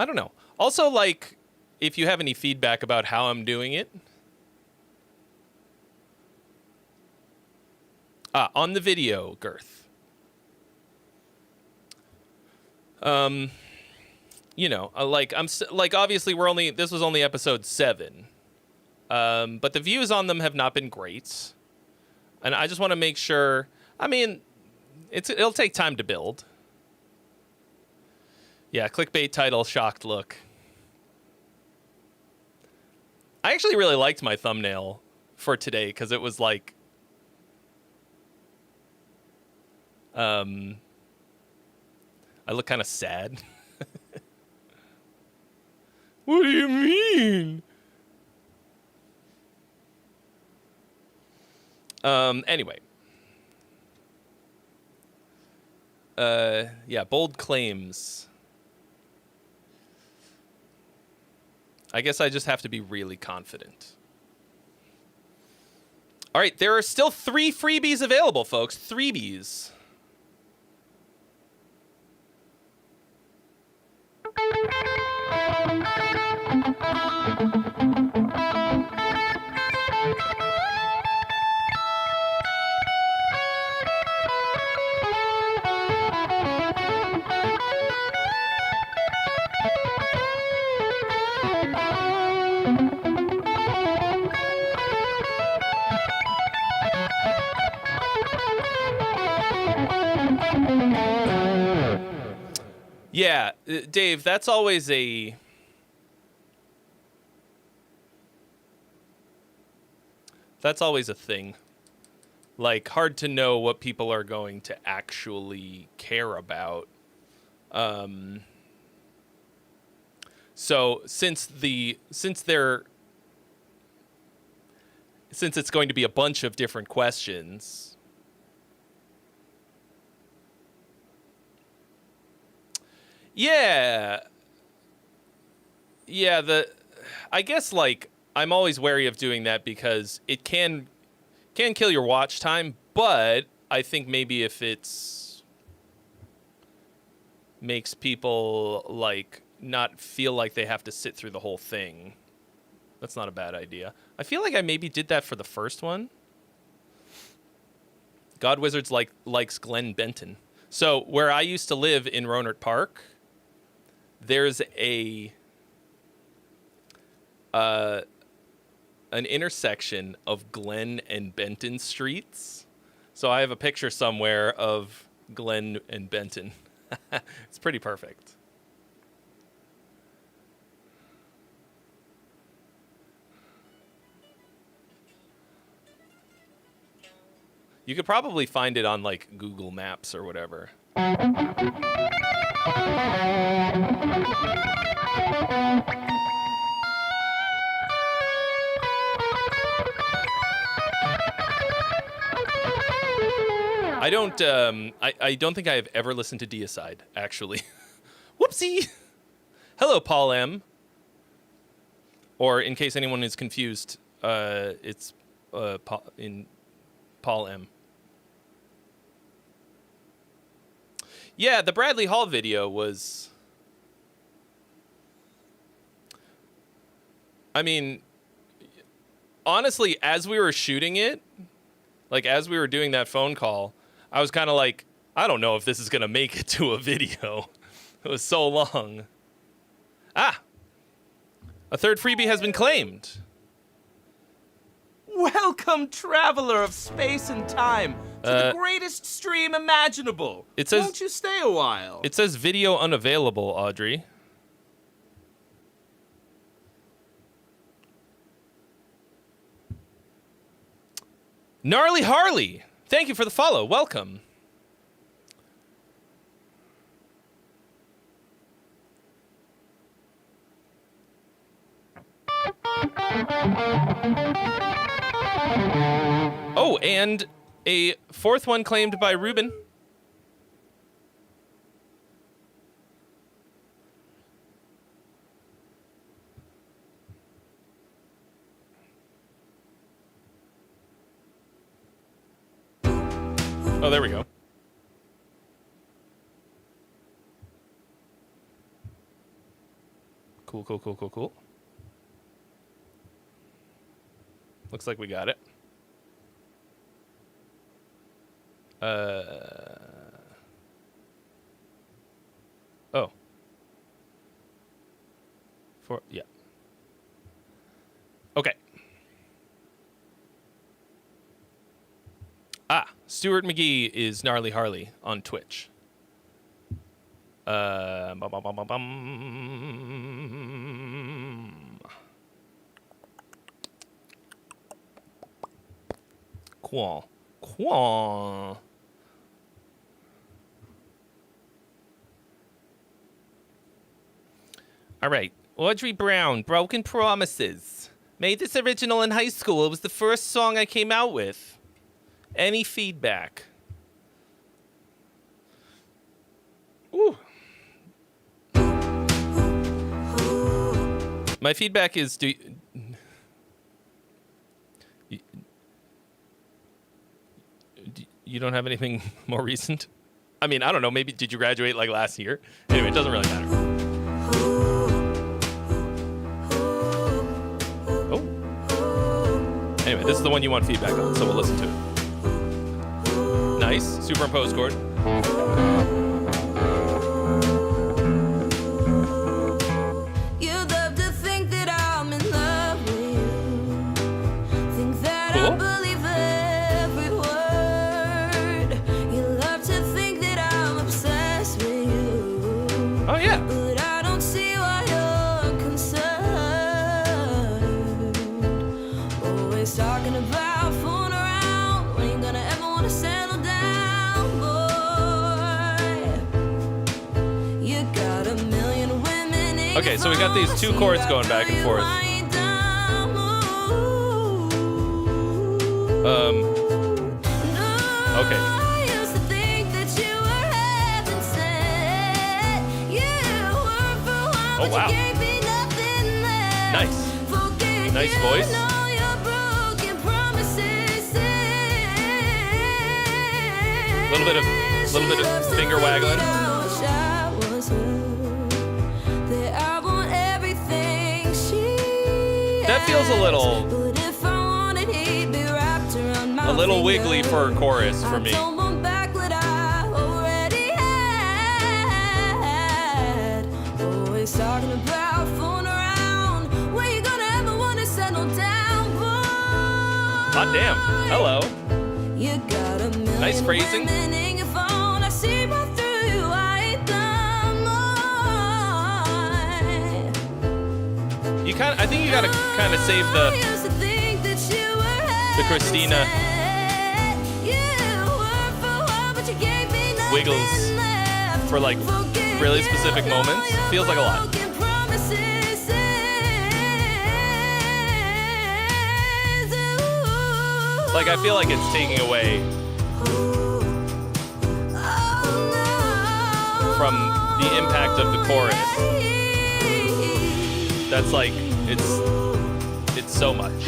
don't know. Also, like, if you have any feedback about how I'm doing it. On the video, Girth. You know, like, obviously this was only episode 7. But the views on them have not been great. And I just want to make sure, I mean, it'll take time to build. Yeah, clickbait title, shocked look. I actually really liked my thumbnail for today because it was like, I look kind of sad. What do you mean? Anyway. Yeah, bold claims. I guess I just have to be really confident. All right, there are still 3 freebies available, folks. 3bies. Yeah, Dave, that's always a... That's always a thing. Like, hard to know what people are going to actually care about. So since it's going to be a bunch of different questions... Yeah. Yeah, I guess, like, I'm always wary of doing that because it can kill your watch time, but I think maybe if it's makes people, like, not feel like they have to sit through the whole thing, that's not a bad idea. I feel like I maybe did that for the first one. God Wizards likes Glenn Benton. So, where I used to live in Rohnert Park, there's an intersection of Glen and Benton streets. So I have a picture somewhere of Glen and Benton. It's pretty perfect. You could probably find it on, like, Google Maps or whatever. I don't think I have ever listened to Deicide, actually. Whoopsie! Hello, Paul M. Or, in case anyone is confused, it's Paul M. Yeah, the Bradley Hall video was... I mean, honestly, as we were shooting it, like, as we were doing that phone call, I was kind of like, I don't know if this is going to make it to a video. It was so long. Ah! A third freebie has been claimed. Welcome, traveler of space and time, to the greatest stream imaginable. It says, won't you stay a while? It says video unavailable, Audrey. Gnarly Harley, thank you for the follow. Welcome. Oh, and a fourth one claimed by Ruben. Oh, there we go. Cool, cool, cool, cool, cool. Looks like we got it. Oh. Yeah. Okay. Ah, Stuart McGee is Gnarly Harley on Twitch. Bum, bum, bum, bum, bum. Qual. All right. Audrey Brown, Broken Promises. Made this original in high school. It was the first song I came out with. Any feedback? Ooh. My feedback is, you don't have anything more recent? I mean, I don't know. Maybe did you graduate like last year? Anyway, it doesn't really matter. Oh. Anyway, this is the one you want feedback on, so we'll listen to it. Nice. Superimpose chord. Okay, so we got these two chords going back and forth. Okay. Oh, wow. Nice. Nice voice. Little bit of finger waggling. That feels a little wiggly for a chorus for me. Hot damn. Hello. Nice phrasing. I think you gotta kind of save the Christina wiggles for like really specific moments. Feels like a lot. Like I feel like it's taking away from the impact of the chorus. That's like it's so much.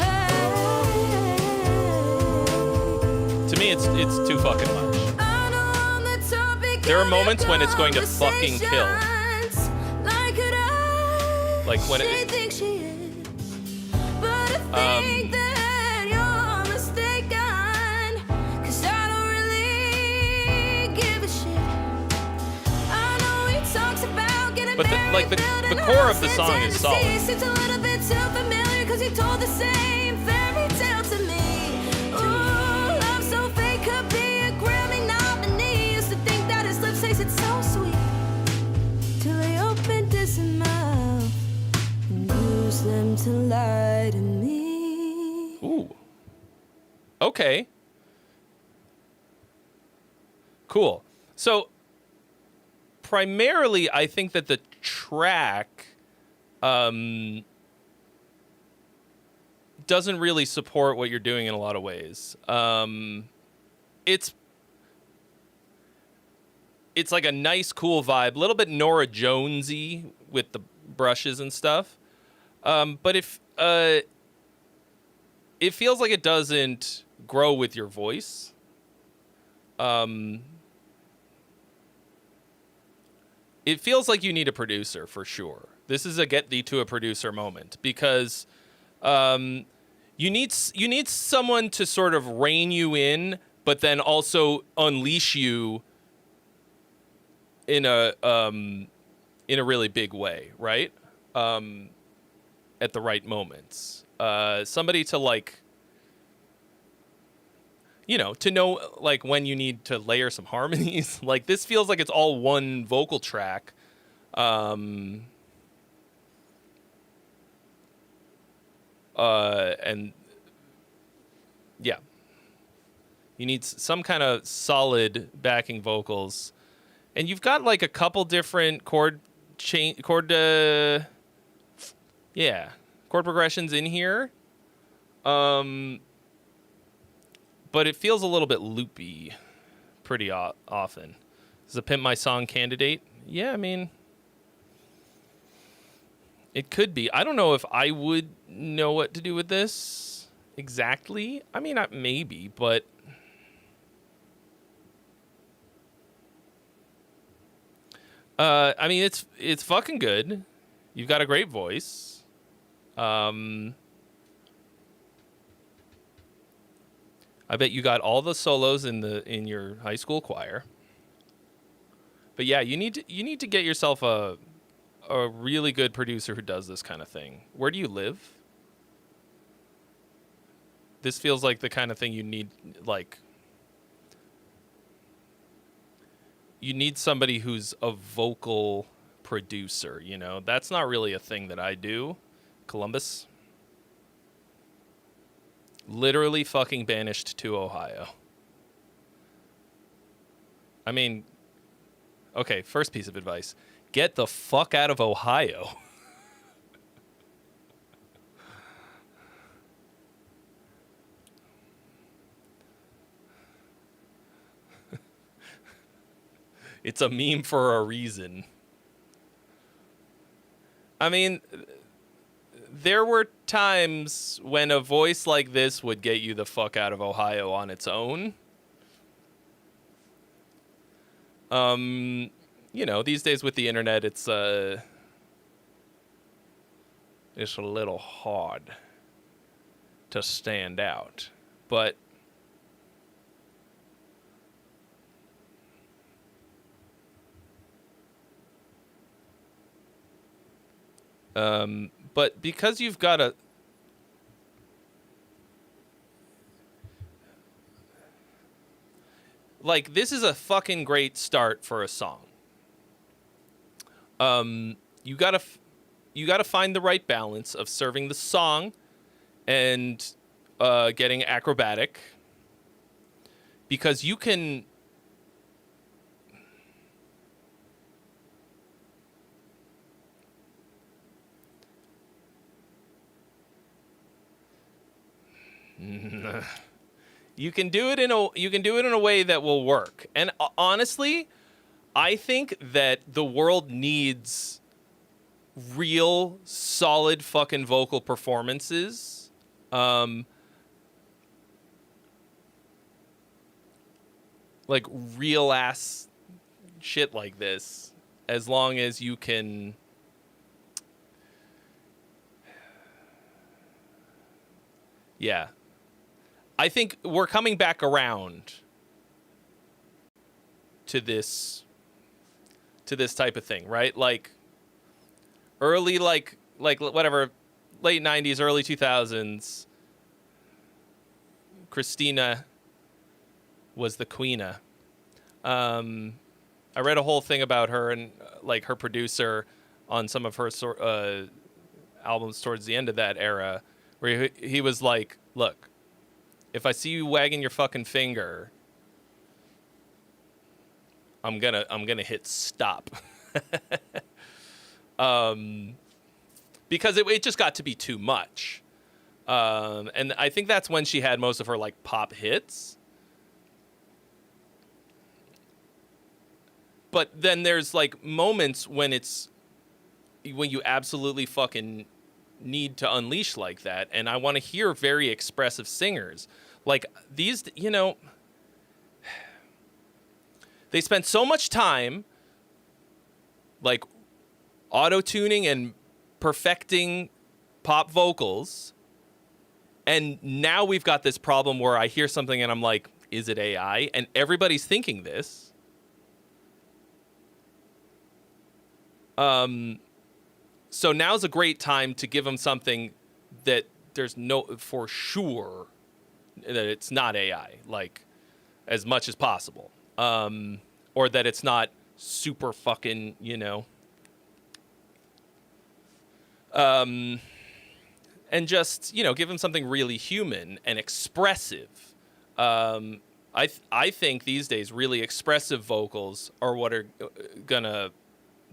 To me, it's too fucking much. There are moments when it's going to fucking kill. Like when it. But the core of the song is solid. Seems a little bit too familiar 'cause he told the same fairy tale to me. Ooh, love so fake could be a Grammy nominee. Used to think that his lips tasted so sweet till he opened his mouth and used them to lie to me. Ooh. Okay. Cool. So primarily, I think that the track doesn't really support what you're doing in a lot of ways. It's like a nice, cool vibe, a little bit Norah Jonesy with the brushes and stuff. But if it feels like it doesn't grow with your voice. It feels like you need a producer for sure. This is a get thee to a producer moment because you need someone to sort of rein you in, but then also unleash you in a really big way, right? At the right moments. Somebody to like. you know, to know like when you need to layer some harmonies. Like this feels like it's all one vocal track. And yeah, you need some kind of solid backing vocals, and you've got like a couple different chord progressions in here. But it feels a little bit loopy pretty often. Is a Pimp My Song candidate? Yeah, I mean, it could be. I don't know if I would know what to do with this exactly. I mean, maybe, but I mean, it's fucking good. You've got a great voice. I bet you got all the solos in your high school choir. But yeah, you need to get yourself a really good producer who does this kind of thing. Where do you live? This feels like the kind of thing you need, like you need somebody who's a vocal producer, you know? That's not really a thing that I do. Columbus. Literally fucking banished to Ohio. I mean, okay, first piece of advice. Get the fuck out of Ohio. It's a meme for a reason. I mean, there were times when a voice like this would get you the fuck out of Ohio on its own. You know, these days with the internet, it's a little hard to stand out. But because you've got a like, this is a fucking great start for a song. You gotta find the right balance of serving the song and getting acrobatic, because you can. You can do it in a way that will work. And honestly, I think that the world needs real solid fucking vocal performances. Like real ass shit like this, as long as you can. Yeah. I think we're coming back around to this type of thing, right? Like early, like whatever, late 90s, early 2000s, Christina was the queena. I read a whole thing about her and like her producer on some of her albums towards the end of that era, where he was like, look, if I see you wagging your fucking finger, I'm gonna hit stop. Because it just got to be too much. And I think that's when she had most of her like pop hits. But then there's like moments when you absolutely fucking need to unleash like that, and I want to hear very expressive singers like these. You know, they spend so much time like auto-tuning and perfecting pop vocals, and now we've got this problem where I hear something and I'm like, is it AI? And everybody's thinking this. So now's a great time to give them something that there's no, for sure, that it's not AI, like, as much as possible. Or that it's not super fucking, you know. And just, you know, give him something really human and expressive. I think these days really expressive vocals are what are gonna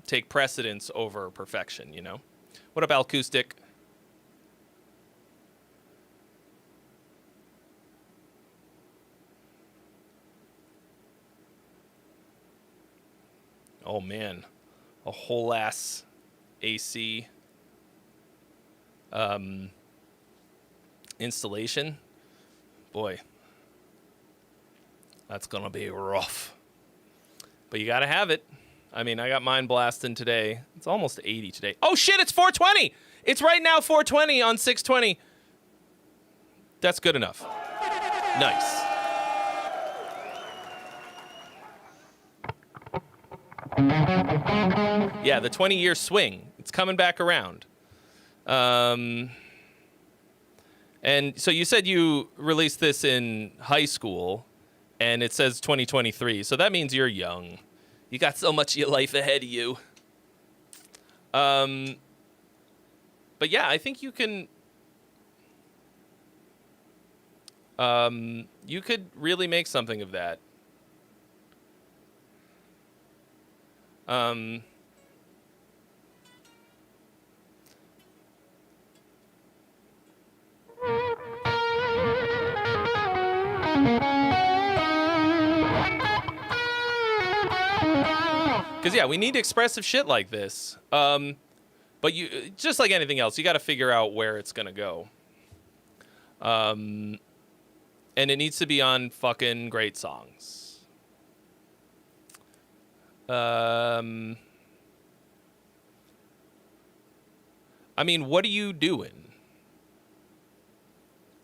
take precedence over perfection, you know? What up, Acoustic? Oh man, a whole ass AC installation. Boy, that's gonna be rough. But you gotta have it. I mean, I got mine blasting today. It's almost 80 today. Oh shit, it's 420! It's right now 420 on 620. That's good enough. Nice. Yeah, the 20-year swing. It's coming back around. And so you said you released this in high school, and it says 2023. So that means you're young. You got so much of your life ahead of you. But yeah, I think you can... you could really make something of that. Because, yeah, we need expressive shit like this. But you, just like anything else, you got to figure out where it's going to go. And it needs to be on fucking great songs. I mean, what are you doing?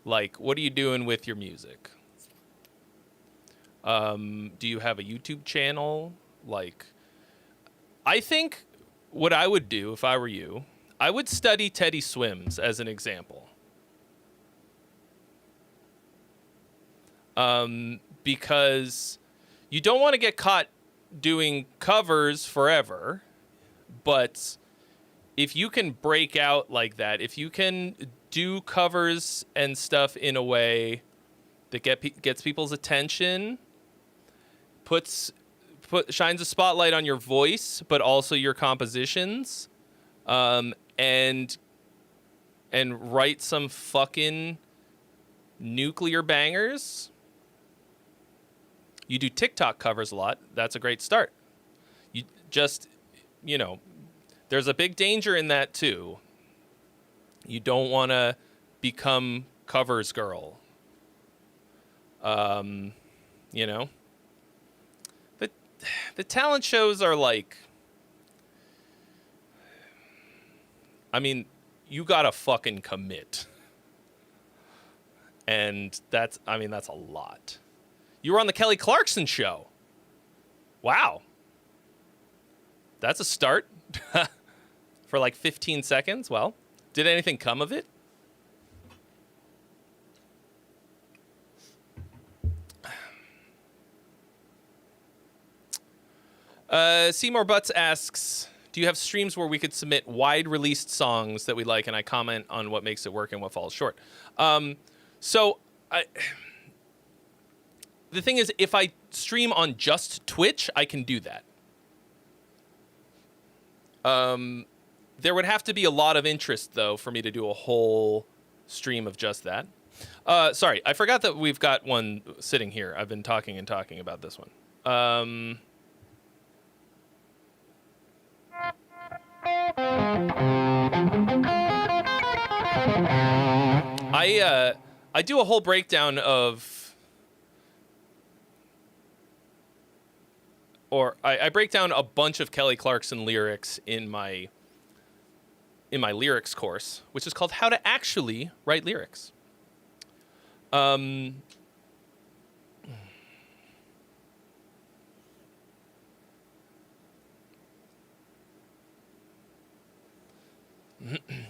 Like, what are you doing with your music? Do you have a YouTube channel? Like, I think what I would do if I were you, I would study Teddy Swims as an example. Because you don't want to get caught doing covers forever, but if you can break out like that, if you can do covers and stuff in a way that gets people's attention, shines a spotlight on your voice, but also your compositions, and write some fucking nuclear bangers. You do TikTok covers a lot. That's a great start. You just, you know, there's a big danger in that too. You don't want to become covers girl. You know, the talent shows are like, I mean, you gotta fucking commit. And that's a lot. You were on the Kelly Clarkson show. Wow. That's a start. For like 15 seconds. Well, did anything come of it? Seymour Butts asks, do you have streams where we could submit wide released songs that we like and I comment on what makes it work and what falls short? The thing is, if I stream on just Twitch, I can do that. There would have to be a lot of interest, though, for me to do a whole stream of just that. Sorry, I forgot that we've got one sitting here. I've been talking about this one. I do a whole breakdown of... Or I break down a bunch of Kelly Clarkson lyrics in my lyrics course, which is called How to Actually Write Lyrics.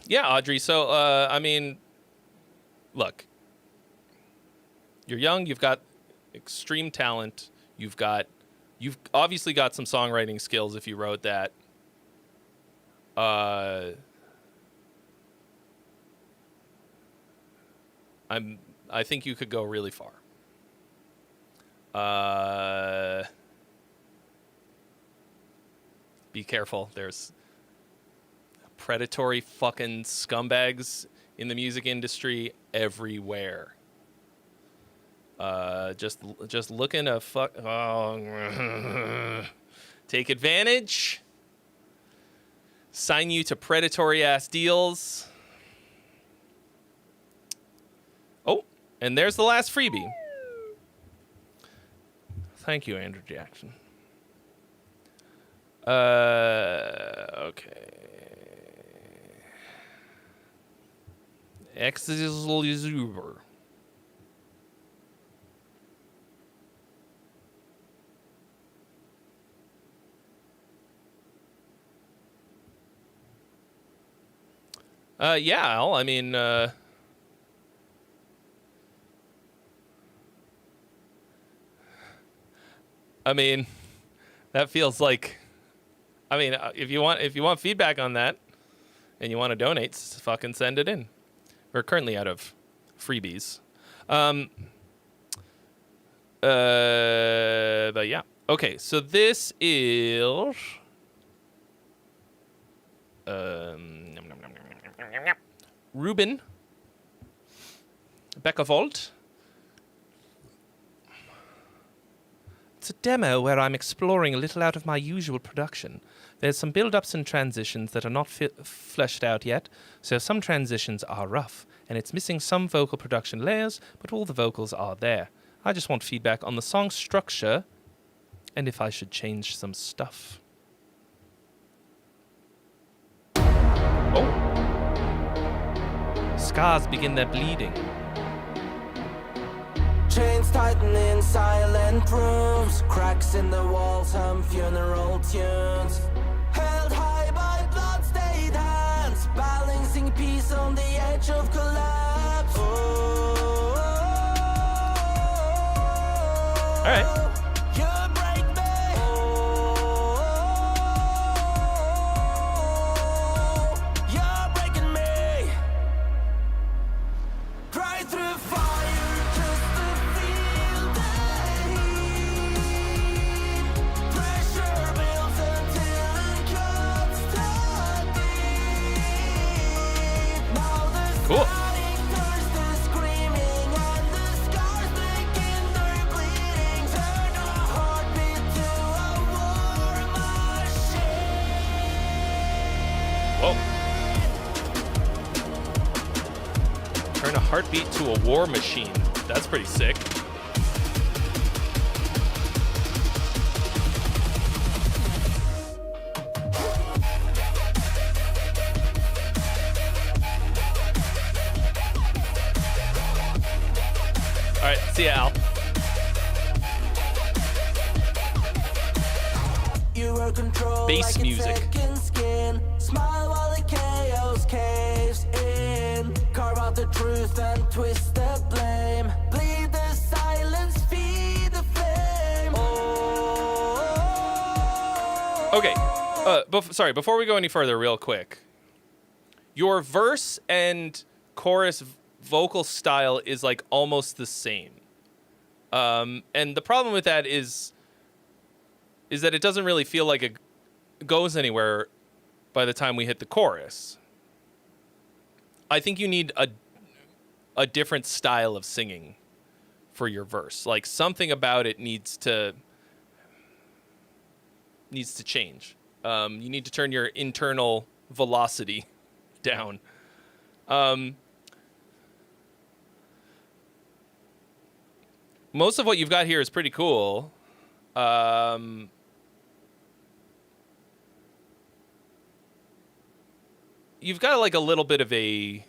Yeah, Audrey. So, I mean, look, You're young. You've got extreme talent. You've obviously got some songwriting skills if you wrote that. I think you could go really far. Be careful. There's predatory fucking scumbags in the music industry everywhere. Just looking to take advantage, sign you to predatory ass deals. Oh, and there's the last freebie. Thank you, Andrew Jackson. Okay. Excalibur. Yeah, Al, I mean, that feels like, if you want feedback on that and you want to donate, fucking send it in. We're currently out of freebies. But yeah. Okay, so this is Ruben Beckavold. It's a demo where I'm exploring a little out of my usual production. There's some build-ups and transitions that are not fleshed out yet, so some transitions are rough, and it's missing some vocal production layers, but all the vocals are there. I just want feedback on the song structure, and if I should change some stuff. Oh. Scars begin their bleeding. Chains tighten in silent rooms, cracks in the walls hum funeral tunes. Held high by blood-stained hands, balancing peace on the edge of collapse. Oh, all right. You break me. Oh, you're breaking me. Cry through fire just to feel the heat. Pressure builds until it cuts the deep. Now the Cool. static turns to screaming, and the scars begin their bleeding. Turn a heartbeat to a war machine. Whoa. Turn a heartbeat to a war machine. That's pretty sick. All right, see ya, Al. You were controlled Bass like music. a second skin. Smile while the chaos caves in. Carve out the truth and twist the blame. Bleed the silence, feed the flame. Oh. Okay. Sorry, before we go any further, real quick. Your verse and chorus vocal style is like almost the same. And the problem with that is that it doesn't really feel like it goes anywhere by the time we hit the chorus. I think you need a different style of singing for your verse. Like something about it needs to change. You need to turn your internal velocity down. Most of what you've got here is pretty cool. You've got like a little bit of there's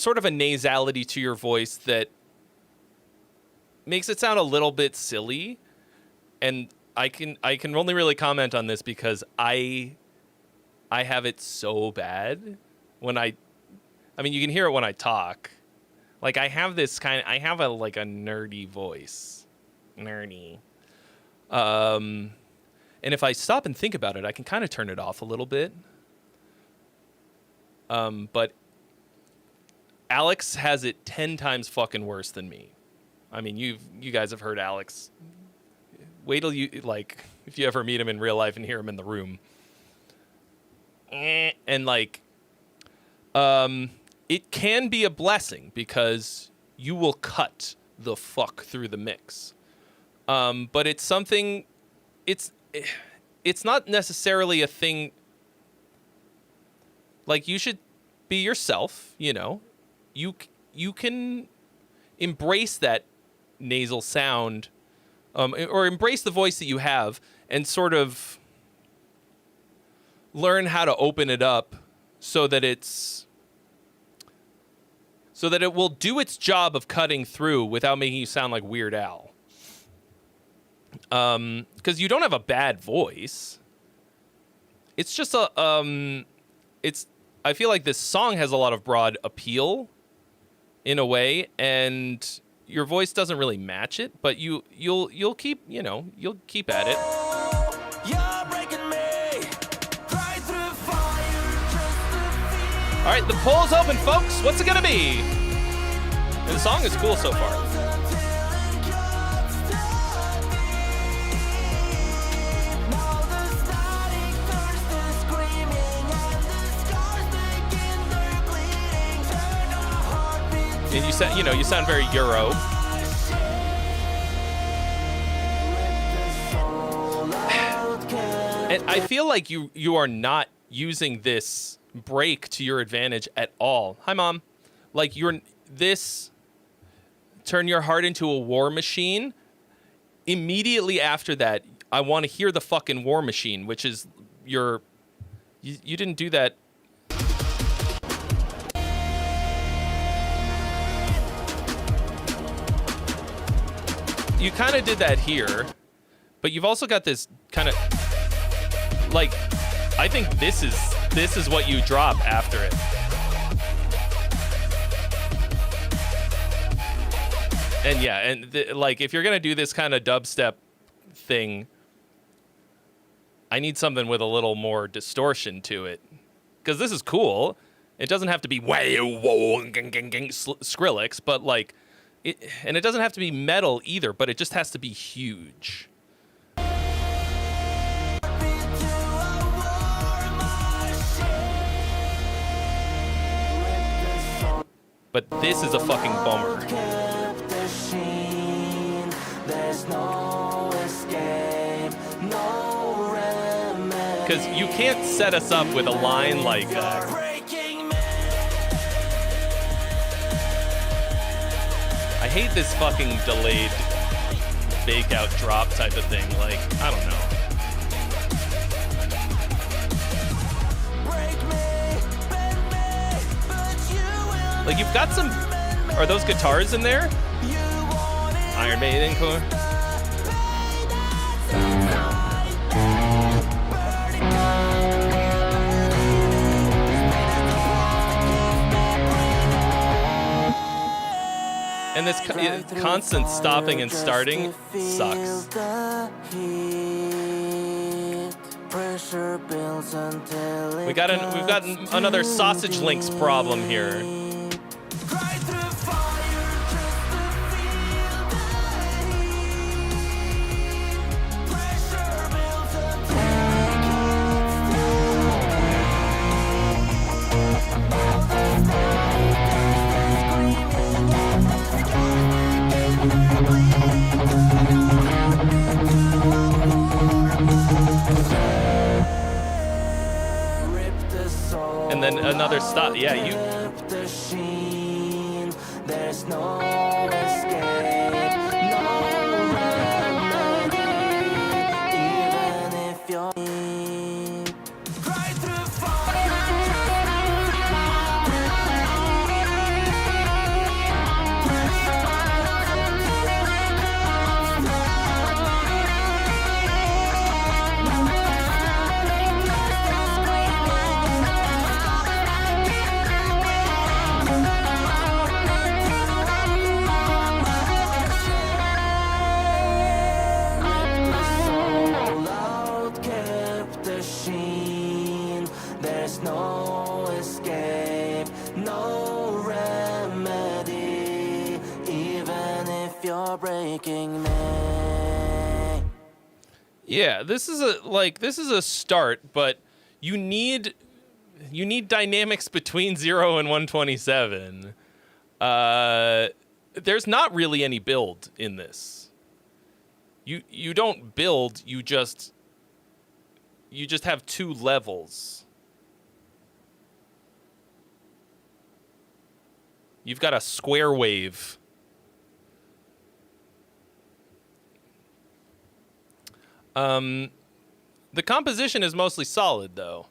sort of a nasality to your voice that makes it sound a little bit silly. And I can only really comment on this because I have it so bad when you can hear it when I talk, Like I have this I have a like a nerdy voice. Nerdy. And if I stop and think about it, I can kind of turn it off a little bit. But Alex has it 10 times fucking worse than me. I mean, you guys have heard Alex. Wait till you, like, if you ever meet him in real life and hear him in the room. And, like, it can be a blessing because you will cut the fuck through the mix. But it's something, it's not necessarily a thing, like, you should be yourself, you know. You can embrace that nasal sound, or embrace the voice that you have and sort of learn how to open it up so that it will do its job of cutting through without making you sound like Weird Al. Because you don't have a bad voice. It's just I feel like this song has a lot of broad appeal in a way, and your voice doesn't really match it, but you'll keep, you know, you'll keep at it. All right, the poll's open, folks. What's it gonna be? And the song is cool so far. And you sound very Euro. And I feel like you are not using this break to your advantage at all. Hi, Mom. Like turn your heart into a war machine. Immediately after that, I want to hear the fucking war machine, which is you didn't do that. You kind of did that here, but you've also got this kind of, like, I think this is what you drop after it. And yeah, and like, if you're gonna do this kind of dubstep thing, I need something with a little more distortion to it, because this is cool. It doesn't have to be Skrillex, but like. And it doesn't have to be metal either, but it just has to be huge. But this is a fucking bummer. Because you can't set us up with a line like I hate this fucking delayed fake out drop type of thing. Like, I don't know. Like, you've got some... Are those guitars in there? Iron Maiden core? And this constant stopping and starting sucks. We've got another Sausage Links problem here. And then another stop. Yeah, you. There's no escape, no remedy, even if you're right through fire. there's no escape, no remedy, even if you're breaking me. Yeah, this is a start, but you need dynamics between 0 and 127. There's not really any build in this. You don't build, you just have two levels. You've got a square wave. The composition is mostly solid, though.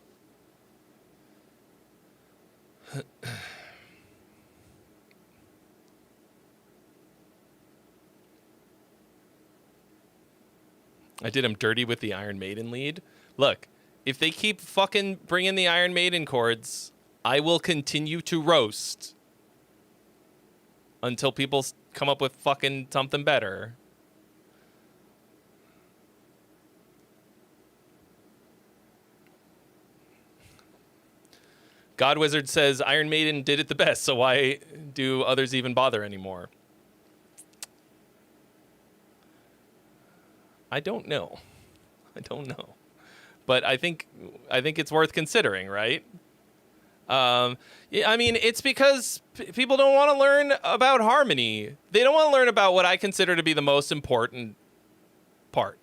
I did him dirty with the Iron Maiden lead. Look, if they keep fucking bringing the Iron Maiden chords, I will continue to roast until people come up with fucking something better. God Wizard says Iron Maiden did it the best, so why do others even bother anymore? I don't know. But I think it's worth considering, right? Yeah, I mean, it's because people don't want to learn about harmony. They don't want to learn about what I consider to be the most important part.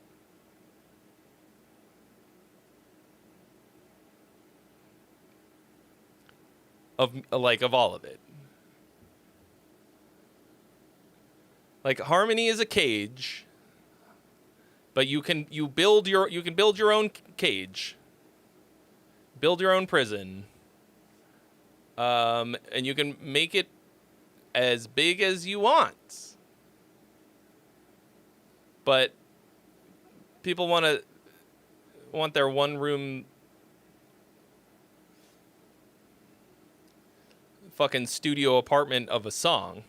Of all of it. Like, harmony is a cage, but you can build your own cage. Build your own prison. And you can make it as big as you want. But people want their one room fucking studio apartment of a song.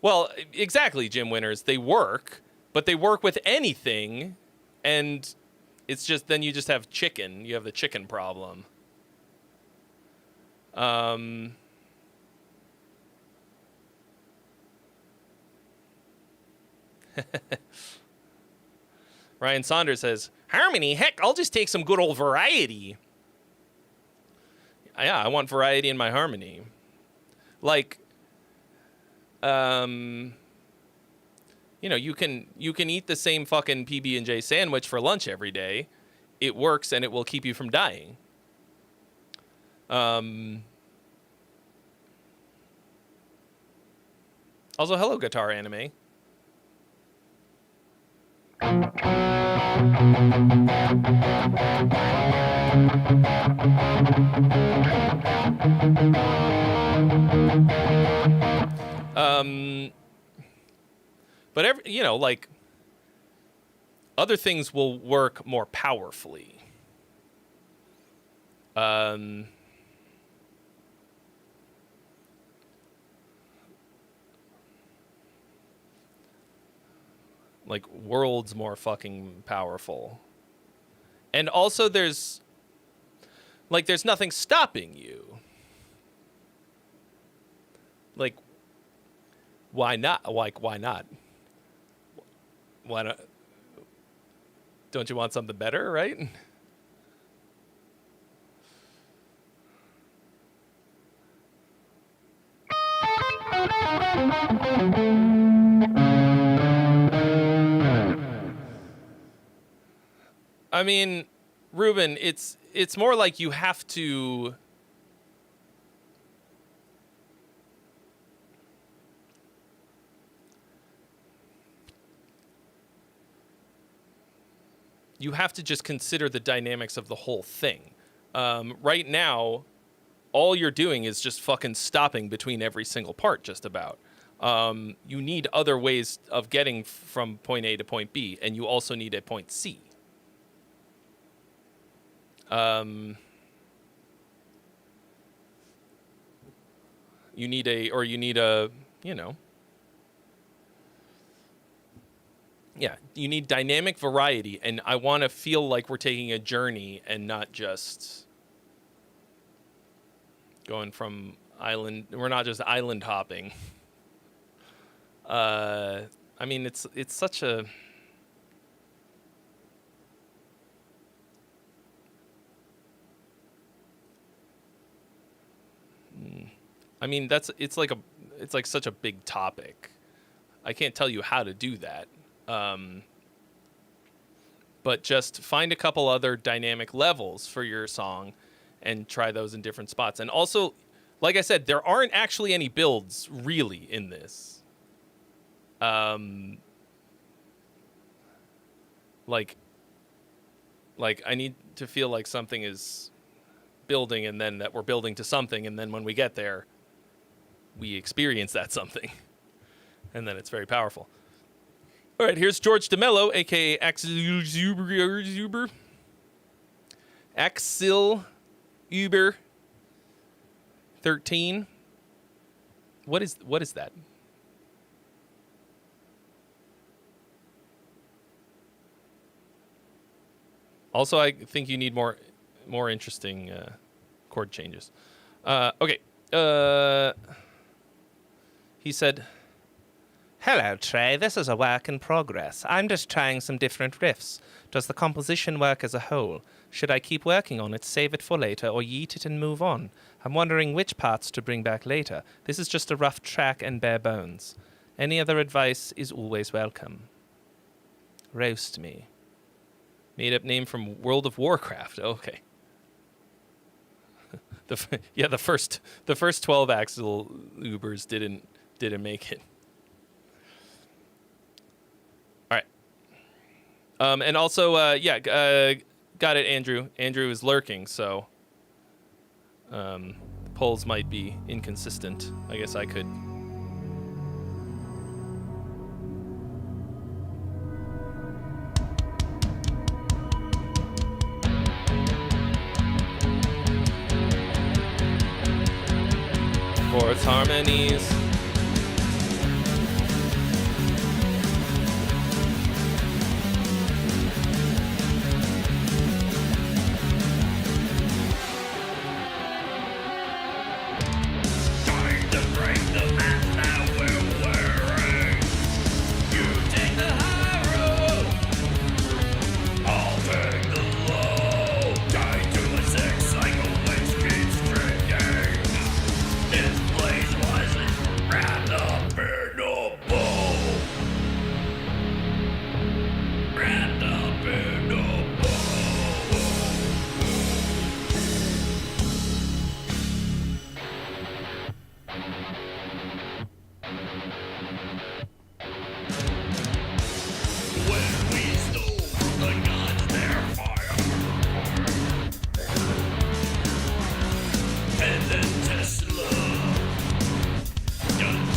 Well, exactly, Jim Winters. They work, but they work with anything, and it's just then you just have chicken. You have the chicken problem. Ryan Saunders says, harmony? Heck, I'll just take some good old variety. Yeah, I want variety in my harmony. Like, you know, you can eat the same fucking PB&J sandwich for lunch every day. It works, and it will keep you from dying. Also, hello, Guitar Anime. But you know, like, other things will work more powerfully. Like, worlds more fucking powerful. And also there's nothing stopping you. Like, why not? Like, why not? Why not? Don't you want something better, right? I mean, Ruben, it's more like you have to just consider the dynamics of the whole thing. Right now, all you're doing is just fucking stopping between every single part, just about. You need other ways of getting from point A to point B, and you also need a point C. You need a, you know. Yeah, you need dynamic variety, and I want to feel like we're taking a journey and not just going from island. We're not just island hopping. I mean, it's such a. I mean, it's like such a big topic. I can't tell you how to do that. But just find a couple other dynamic levels for your song and try those in different spots. And also, like I said, there aren't actually any builds really in this. Like I need to feel like something is building, and then that we're building to something, and then when we get there, we experience that something. And then it's very powerful. All right, here's George DeMello, a.k.a. Axel Uber 13. What is that? Also, I think you need more interesting chord changes. Okay. He said, "Hello, Trey. This is a work in progress. I'm just trying some different riffs. Does the composition work as a whole? Should I keep working on it, save it for later, or yeet it and move on? I'm wondering which parts to bring back later. This is just a rough track and bare bones. Any other advice is always welcome." Roast me. Made up name from World of Warcraft. Okay. The first 12 Axel Ubers didn't make it. All right. And also, got it, Andrew. Andrew is lurking, so the polls might be inconsistent. I guess I could. Fourth harmonies.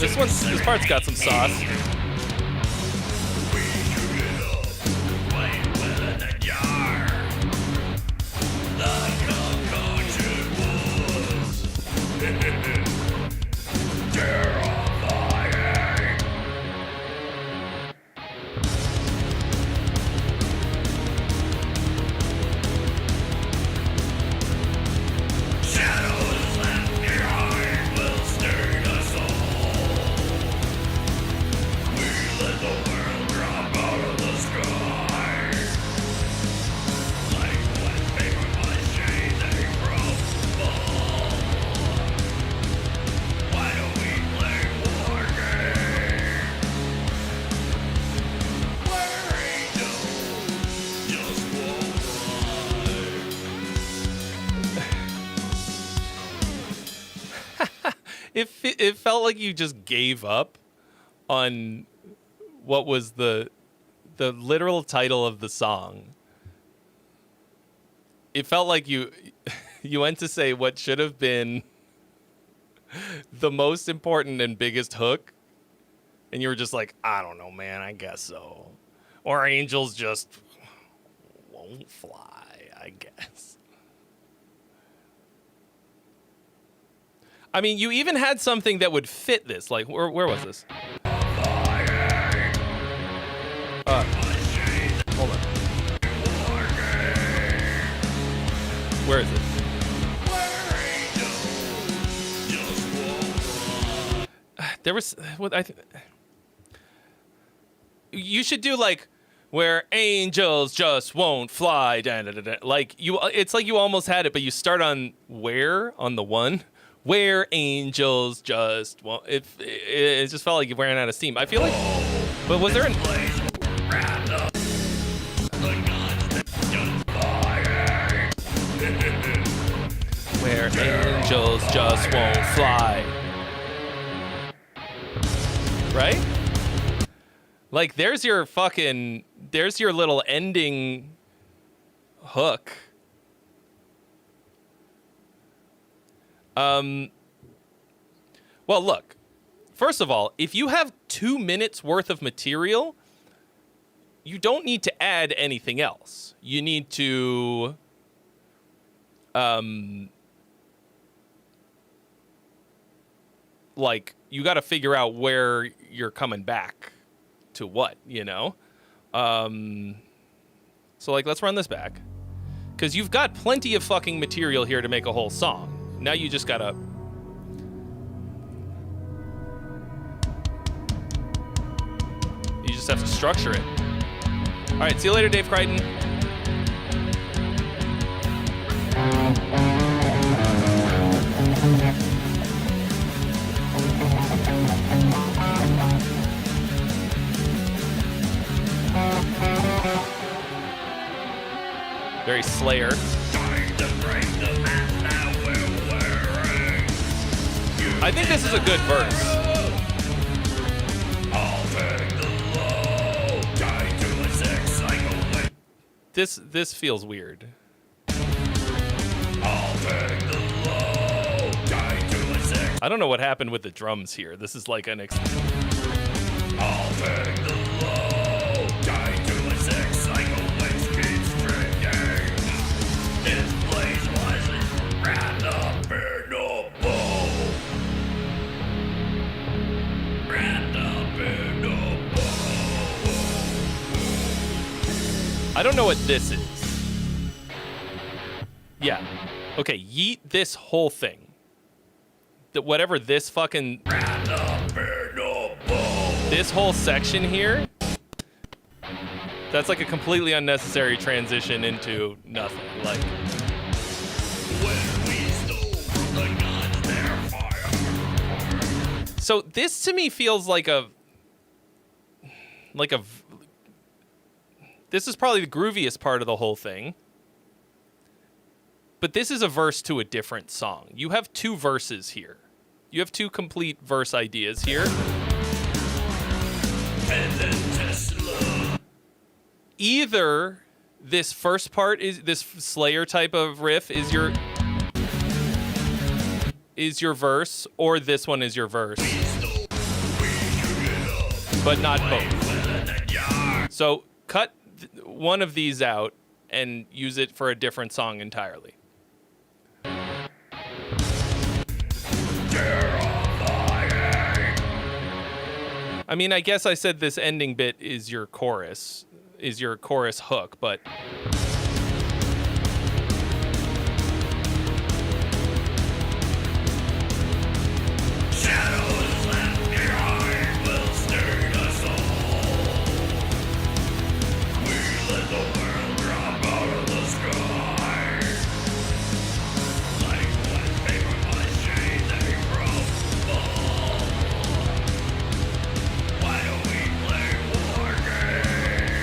This part's got some sauce. It felt like you just gave up on what was the literal title of the song. It felt like you went to say what should have been the most important and biggest hook, and you were just like, I don't know, man, I guess so. Or angels just won't fly, I guess. I mean, you even had something that would fit this. Like, where was this? Hold on. Where is it? There was what you should do like where angels just won't fly. Da, da, da, da. Like you, it's like you almost had it, but you start on where on the one where angels just won't. It just felt like you're wearing out of steam. I feel like, but was there an where angels just won't fly? Right? Like there's your little ending hook. Well, look. First of all, if you have 2 minutes worth of material, you don't need to add anything else. You need to like you got to figure out where you're coming back to what, you know? So like, let's run this back. Because you've got plenty of fucking material here to make a whole song. Now you just gotta... You just have to structure it. All right, see you later, Dave Crichton. Very Slayer. I think this is a good verse. This feels weird. I don't know what happened with the drums here. This is like an I don't know what this is. Yeah. Okay, yeet this whole thing. Whatever this fucking... This whole section here, that's like a completely unnecessary transition into nothing. Like... So this to me feels like a... This is probably the grooviest part of the whole thing. But this is a verse to a different song. You have 2 verses here. You have 2 complete verse ideas here. Either this first part is this Slayer type of riff is your verse, or this one is your verse. But not both. So cut one of these out and use it for a different song entirely. I mean, I guess I said this ending bit is your chorus hook, but... Shadows left behind will stain us all. We let the world drop out of the sky. Like when paper mache they crumble. Why don't we play war games?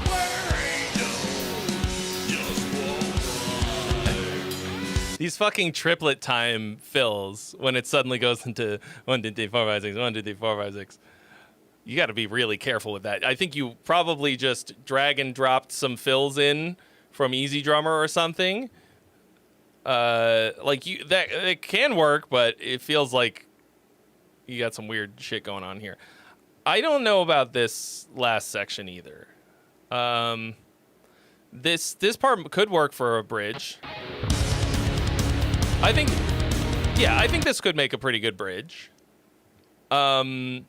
Where angels just won't fly. These fucking triplet time fills when it suddenly goes into 1, 2, 3, 4, 5, 6, 1, 2, 3, 4, 5, 6. You got to be really careful with that. I think you probably just drag and dropped some fills in from Easy Drummer or something. It can work, but it feels like you got some weird shit going on here. I don't know about this last section either. This part could work for a bridge. I think this could make a pretty good bridge. But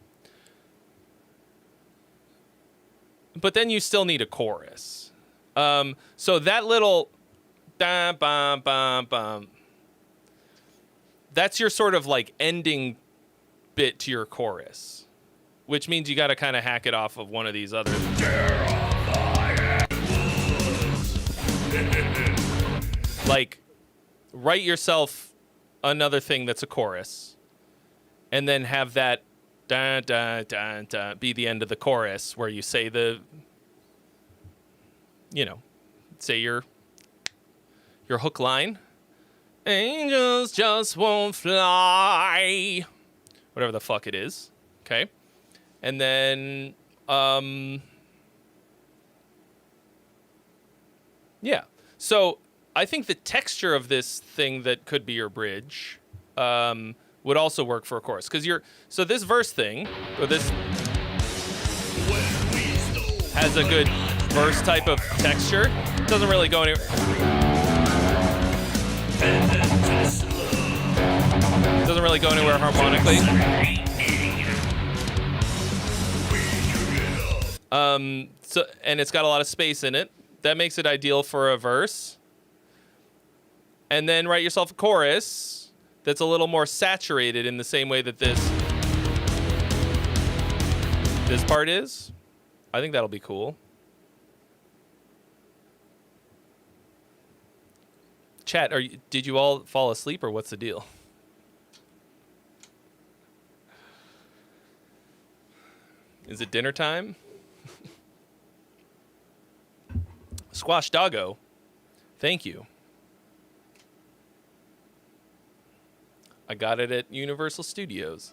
then you still need a chorus. So that little bam, bam, bam, bam, that's your sort of like ending bit to your chorus, which means you got to kind of hack it off of one of these other. Like, write yourself another thing that's a chorus, and then have that da da da da be the end of the chorus, where you say the, say your hook line. Angels just won't fly. Whatever the fuck it is. Okay. And then, yeah. So I think the texture of this thing that could be your bridge would also work for a chorus. Because so this verse thing, or this has a good verse type of texture. It doesn't really go anywhere. Doesn't really go anywhere harmonically. So, and it's got a lot of space in it. That makes it ideal for a verse. And then write yourself a chorus that's a little more saturated in the same way that this part is. I think that'll be cool. Chat, did you all fall asleep, or what's the deal? Is it dinner time? Squash Doggo, thank you. I got it at Universal Studios.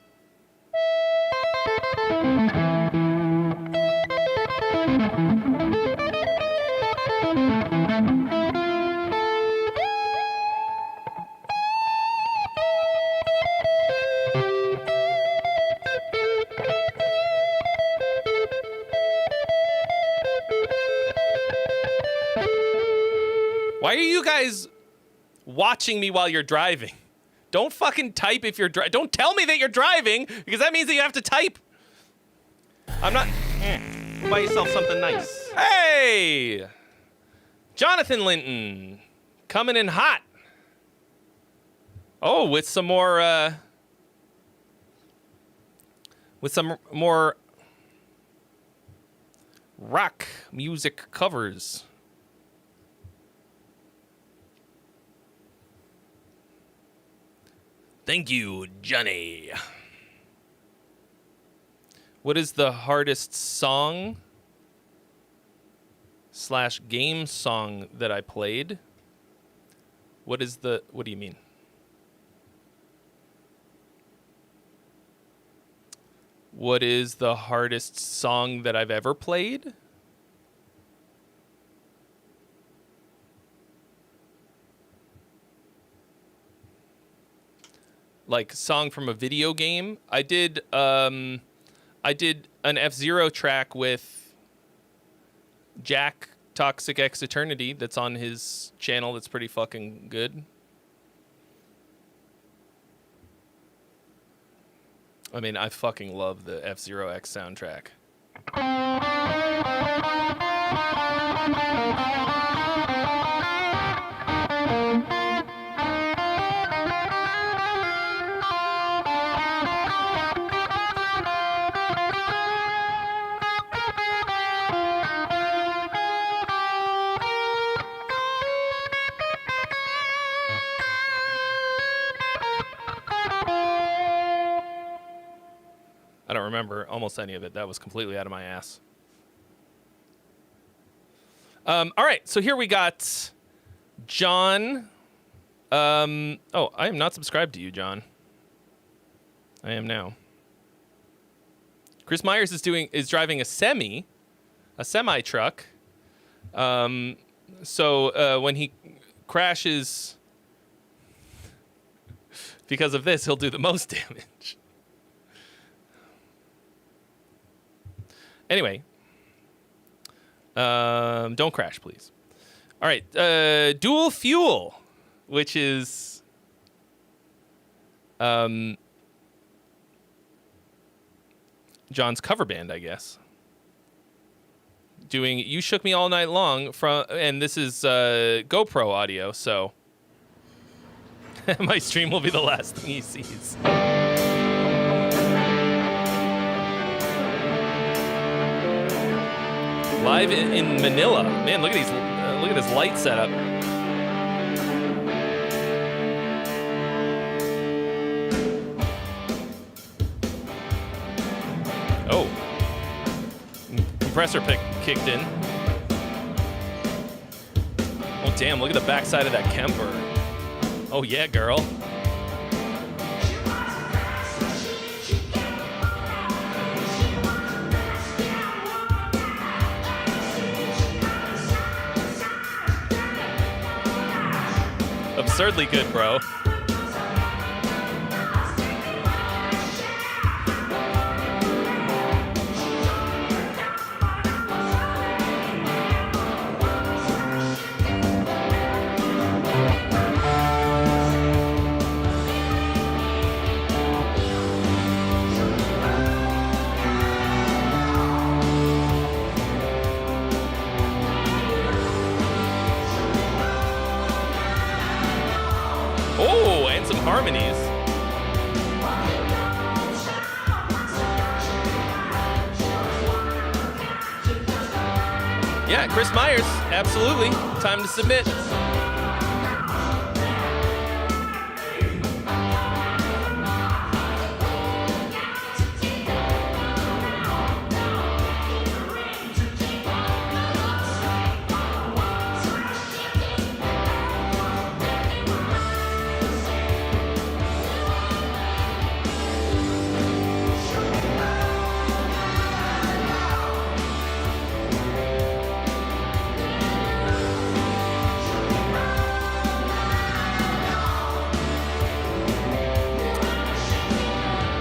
Why are you guys watching me while you're driving? Don't fucking type if you're don't tell me that you're driving, because that means that you have to type. I'm not. Buy yourself something nice. Hey! Jonathan Linton. Coming in hot. Oh, with some more rock music covers. Thank you, Johnny. What is the hardest song / game song that I played? What do you mean? What is the hardest song that I've ever played? Like song from a video game. I did an F-Zero track with Jack Toxic X Eternity that's on his channel that's pretty fucking good. I mean, I fucking love the F-Zero X soundtrack. I don't remember almost any of it. That was completely out of my ass. All right, so here we got John. I am not subscribed to you, John. I am now. Chris Myers is driving a semi truck. So when he crashes because of this, he'll do the most damage. Anyway, don't crash, please. All right, Dual Fuel, which is John's cover band, I guess. Doing "You Shook Me All Night Long" and this is GoPro audio, so My stream will be the last thing he sees. Live in Manila. Man, look at these. Look at this light setup. Oh. Compressor pick kicked in. Oh, damn, look at the backside of that Kemper. Oh, yeah, girl. Absurdly good, bro. Oh, and some harmonies. Yeah, Chris Myers, absolutely. Time to submit.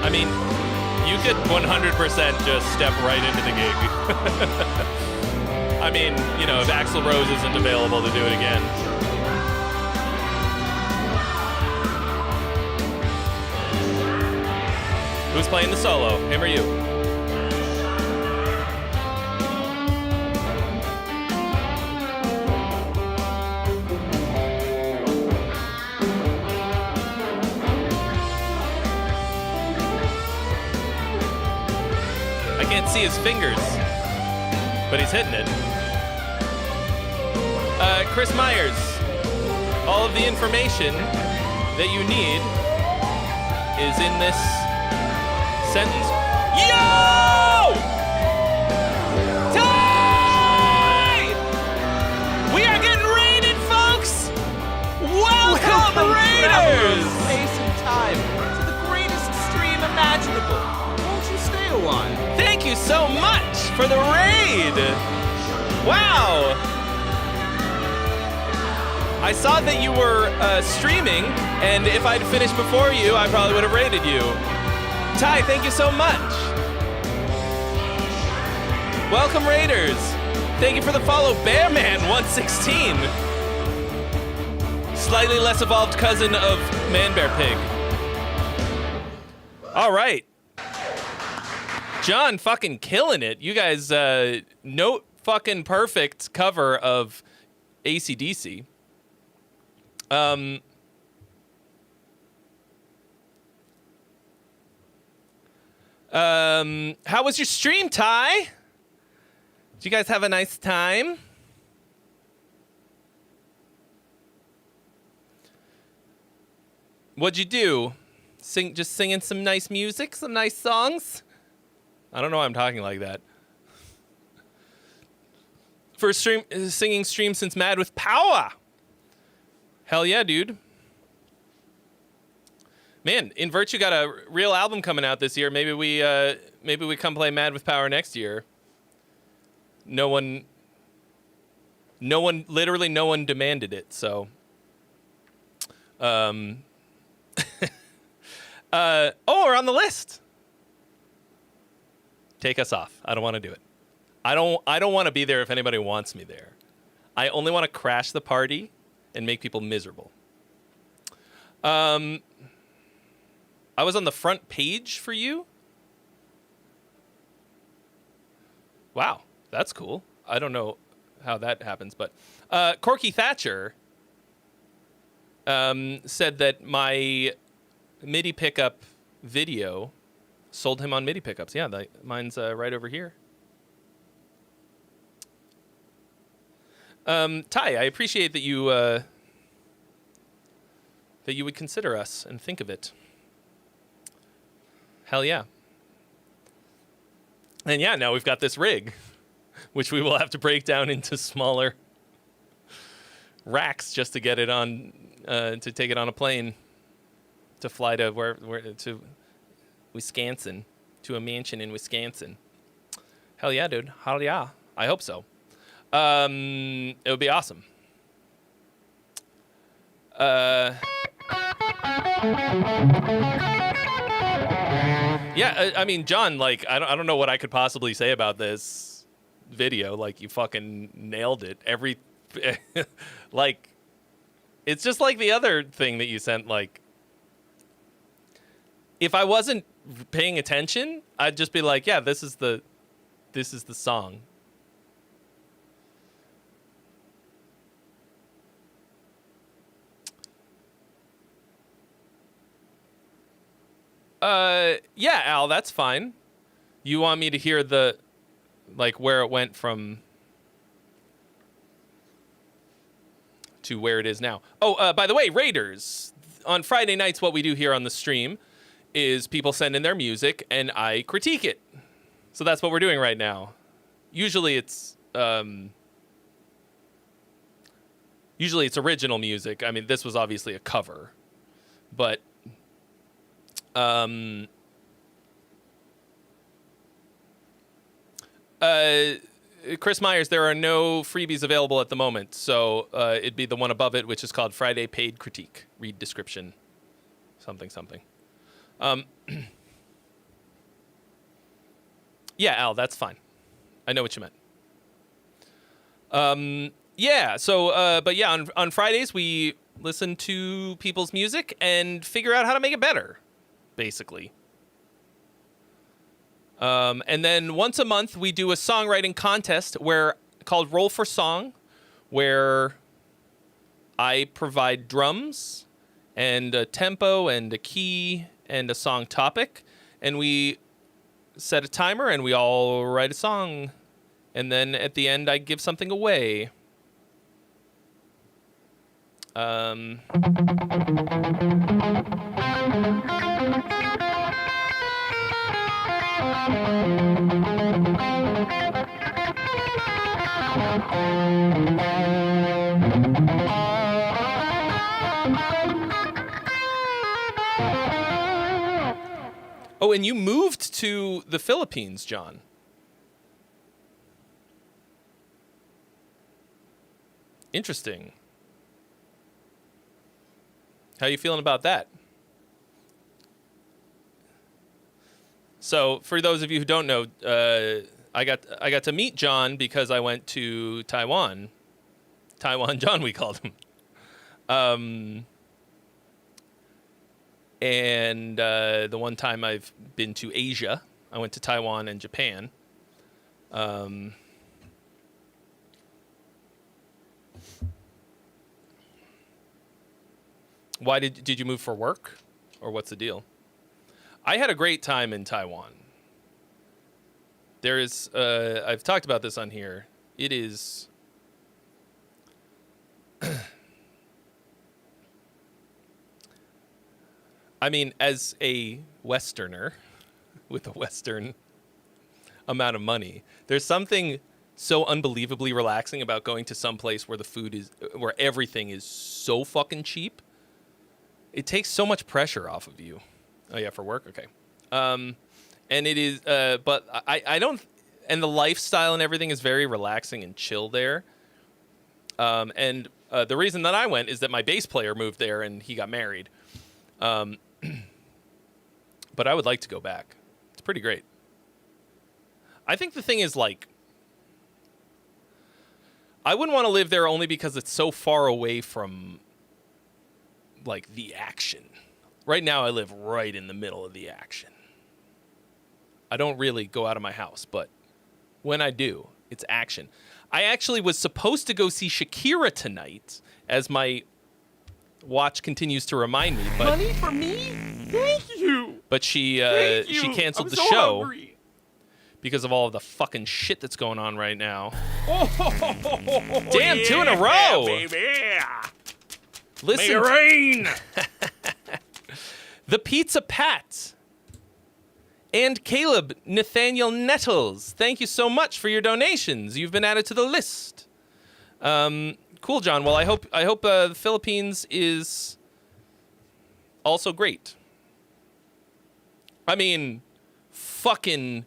I mean, you could 100% just step right into the gig. I mean, you know, if Axl Rose isn't available to do it again. Who's playing the solo? Him or you? I can't see his fingers, but he's hitting it. Chris Myers, all of the information that you need is in this sentence. Yo! Ty! We are getting raided, folks! Welcome, Raiders! Space and time to the greatest stream imaginable. Won't you stay a while? Thank you so much for the raid! Wow! I saw that you were streaming, and if I'd finished before you, I probably would have raided you. Ty, thank you so much. Welcome, Raiders. Thank you for the follow, Bearman116. Slightly less evolved cousin of Man Bear Pig. All right. John fucking killing it. You guys, note fucking perfect cover of AC/DC. How was your stream, Ty? Did you guys have a nice time? What'd you do? Just singing some nice music, some nice songs? I don't know why I'm talking like that. First singing stream since Mad with Power. Hell yeah, dude. Man, In Virtue got a real album coming out this year. Maybe we come play Mad with Power next year. No one demanded it, so. Oh, we're on the list. Take us off. I don't want to do it. I don't want to be there if anybody wants me there. I only want to crash the party and make people miserable. I was on the front page for you. Wow, that's cool. I don't know how that happens, but Corky Thatcher said that my MIDI pickup video sold him on MIDI pickups. Yeah, mine's right over here. Ty, I appreciate that you would consider us and think of it. Hell yeah. And yeah, now we've got this rig, which we will have to break down into smaller racks just to get it on, to take it on a plane, to fly to where to Wisconsin, to a mansion in Wisconsin. Hell yeah, dude. Hell yeah. I hope so. It would be awesome. Yeah, I mean, John, like, I don't know what I could possibly say about this video. Like, you fucking nailed it. Like, it's just like the other thing that you sent. Like, if I wasn't paying attention, I'd just be like, yeah, this is the song. Yeah, Al, that's fine. You want me to hear where it went from to where it is now. Oh, by the way, Raiders, on Friday nights, what we do here on the stream is people send in their music and I critique it. So that's what we're doing right now. Usually it's original music. I mean, this was obviously a cover, but Chris Myers, there are no freebies available at the moment, so it'd be the one above it, which is called Friday Paid Critique. Read description. Something. Yeah, Al, that's fine. I know what you meant. Yeah, so, but yeah, on Fridays, we listen to people's music and figure out how to make it better, basically. And then once a month, we do a songwriting contest called Roll for Song, where I provide drums and a tempo and a key and a song topic, and we set a timer and we all write a song, and then at the end I give something away. Oh, and you moved to the Philippines, John. Interesting. How you feeling about that? So, for those of you who don't know, I got to meet John because I went to Taiwan. Taiwan John, we called him. And the one time I've been to Asia, I went to Taiwan and Japan. Why did you move for work, or what's the deal? I had a great time in Taiwan. There is, I've talked about this on here. It is, I mean, as a Westerner with a Western amount of money, there's something so unbelievably relaxing about going to some place where where everything is so fucking cheap. It takes so much pressure off of you. Oh yeah, for work? Okay. And it is, but I don't, and the lifestyle and everything is very relaxing and chill there. And the reason that I went is that my bass player moved there and he got married. But I would like to go back. It's pretty great. I think the thing is, like, I wouldn't want to live there only because it's so far away from, like, the action. Right now, I live right in the middle of the action. I don't really go out of my house, but when I do, it's action. I actually was supposed to go see Shakira tonight as my Watch continues to remind me, but Money for me? Thank you. but she Thank you. canceled I'm the so show hungry. because of all of the fucking shit that's going on right now. Oh, Damn, yeah, 2 in a row. baby. May Listen, it rain. the Pizza Pat and Caleb Nathaniel Nettles. Thank you so much for your donations. You've been added to the list. Cool, John. Well, I hope the Philippines is also great. I mean, fucking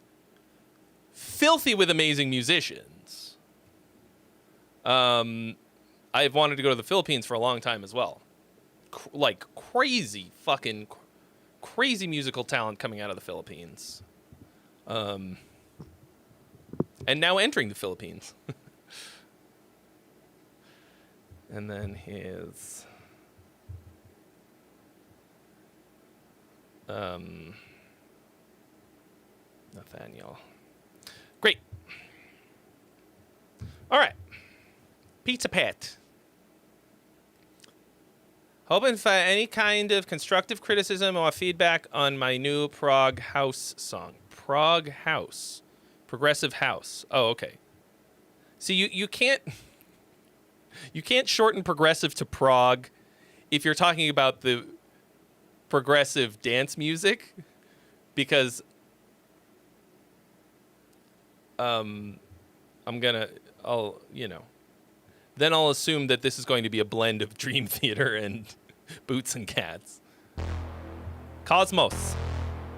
filthy with amazing musicians. I've wanted to go to the Philippines for a long time as well. Like crazy musical talent coming out of the Philippines. And now entering the Philippines. And then his Nathaniel. Great. All right. Pizza Pat. Hoping for any kind of constructive criticism or feedback on my new prog house song. Prog house. Progressive house. Oh, okay. See, you can't shorten progressive to prog if you're talking about the progressive dance music, because then I'll assume that this is going to be a blend of Dream Theater and Boots and Cats. Cosmos,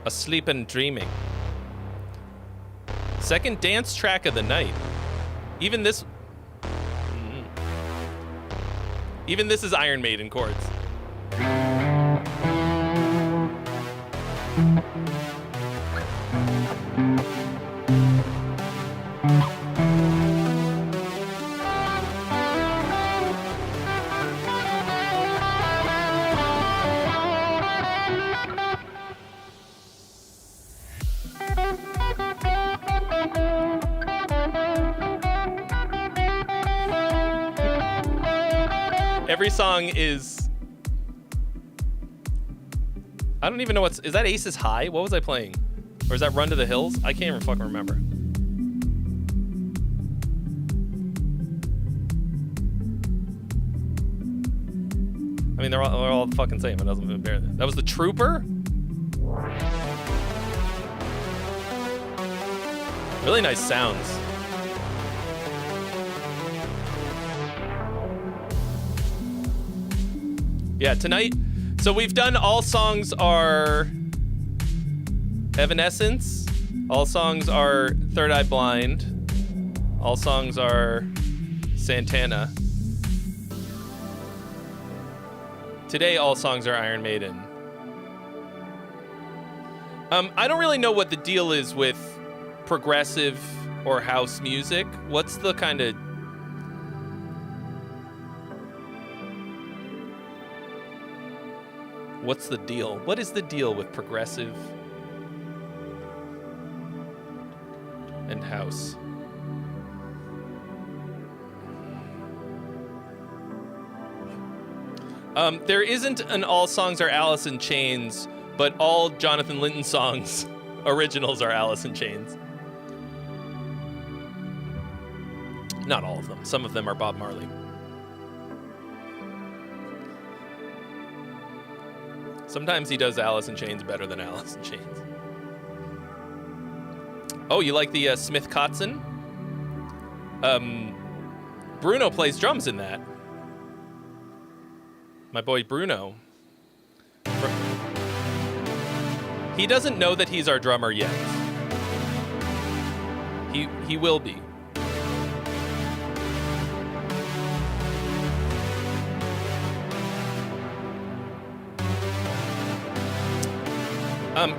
Asleep and Dreaming. Second dance track of the night. Even this is Iron Maiden chords. Every song is... I don't even know is that Aces High? What was I playing? Or is that Run to the Hills? I can't even fucking remember. I mean, they're all the fucking same. It doesn't even bear that. That was the Trooper? Really nice sounds. Yeah, tonight. So we've done All Songs Are Evanescence. All Songs Are Third Eye Blind. All Songs Are Santana. Today, All Songs Are Iron Maiden. I don't really know what the deal is with progressive or house music. What's the kind of... What's the deal? What is the deal with progressive and house? There isn't an All Songs Are Alice in Chains, but all Jonathan Linton songs originals are Alice in Chains. Not all of them. Some of them are Bob Marley. Sometimes he does Alice in Chains better than Alice in Chains. Oh, you like the Smith Kotzen? Bruno plays drums in that. My boy Bruno. He doesn't know that he's our drummer yet. He will be.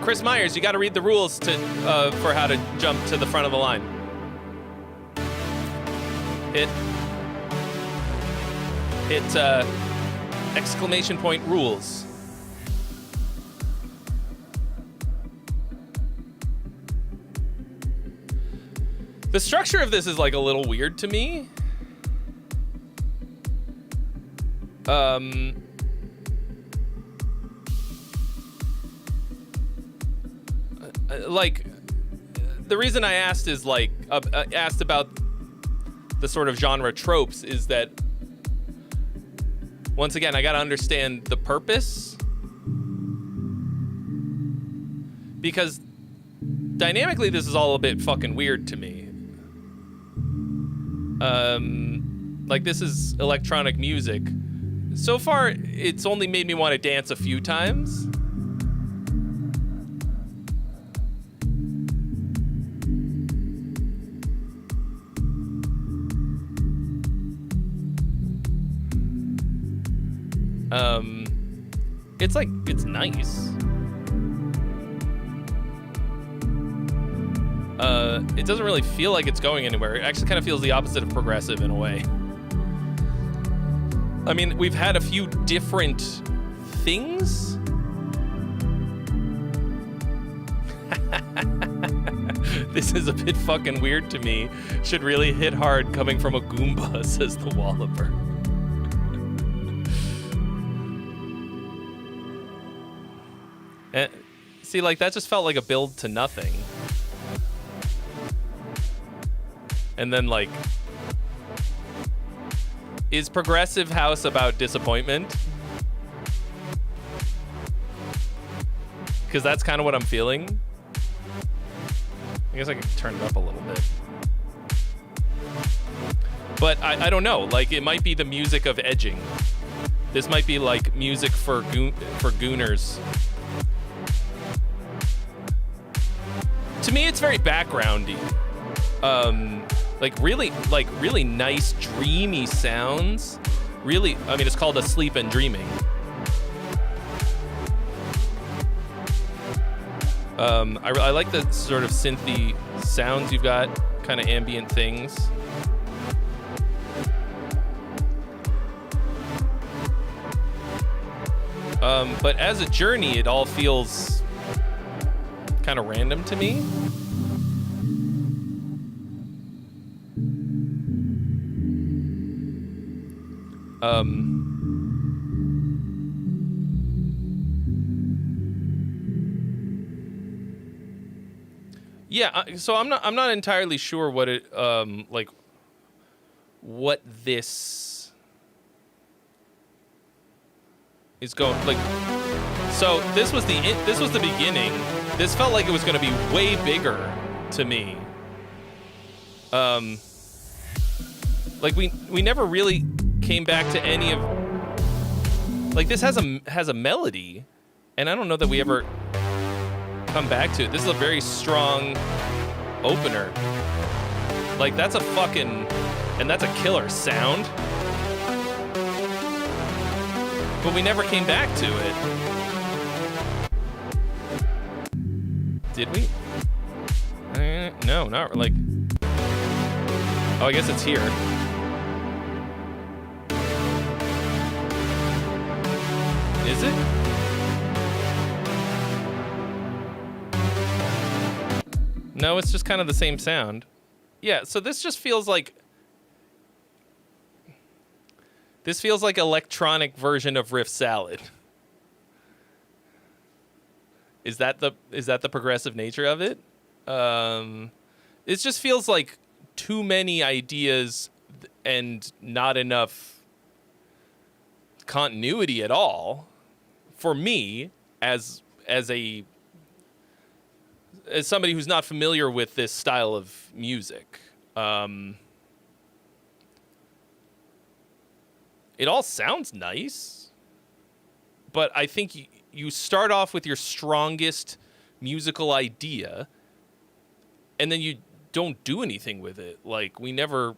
Chris Myers, you got to read the rules for how to jump to the front of the line. Hit exclamation point rules. The structure of this is like a little weird to me. like, the reason I asked is like asked about the sort of genre tropes is that once again I gotta understand the purpose, because dynamically this is all a bit fucking weird to me. Like, this is electronic music. So far it's only made me want to dance a few times. It's like, it's nice. It doesn't really feel like it's going anywhere. It actually kind of feels the opposite of progressive in a way. I mean, we've had a few different things. This is a bit fucking weird to me. Should really hit hard coming from a Goomba, says the Walloper. See, like, that just felt like a build to nothing. And then, like, is progressive house about disappointment? Because that's kind of what I'm feeling. I guess I could turn it up a little bit. But I don't know. Like, it might be the music of edging. This might be, like, music for gooners. To me, it's very backgroundy. Like really nice, dreamy sounds. Really, I mean, it's called Asleep and Dreaming. I like the sort of synthy sounds you've got, kind of ambient things. But as a journey, it all feels kind of random to me. Yeah, so I'm not entirely sure what it like what this is going like. So this was the beginning. This felt like it was going to be way bigger to me. Like we never really came back to any of, like, this has a melody, and I don't know that we ever come back to it. This is a very strong opener. Like, that's a fucking, and that's a killer sound. But we never came back to it. Did we? No, not like. Oh, I guess it's here. Is it? No, it's just kind of the same sound. Yeah, so this just feels like... This feels like electronic version of Riff Salad. Is that the progressive nature of it? It just feels like too many ideas and not enough continuity at all for me as somebody who's not familiar with this style of music. It all sounds nice, but I think you start off with your strongest musical idea, and then you don't do anything with it. Like, we never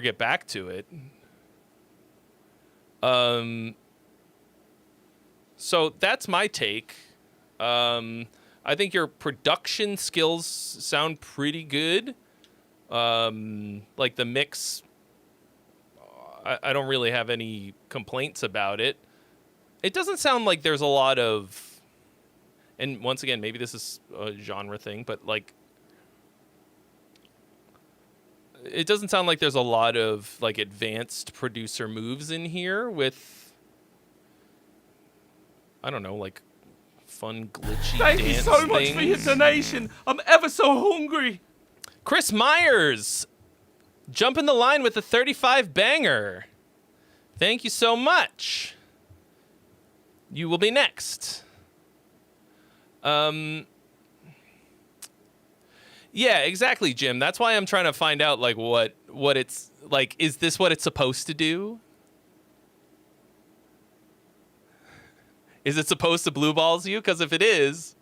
get back to it. So that's my take. I think your production skills sound pretty good. Like, the mix, I don't really have any complaints about it. It doesn't sound like there's a lot of, and once again, maybe this is a genre thing, but like, it doesn't sound like there's a lot of like advanced producer moves in here with, I don't know, like fun glitchy Thank you dance so much for your things. donation. I'm ever so hungry. Chris Myers, jump in the line with a 35 banger. Thank you so much. You will be next. Yeah, exactly, Jim. That's why I'm trying to find out like what it's like. Is this what it's supposed to do? Is it supposed to blue balls you? Because if it is,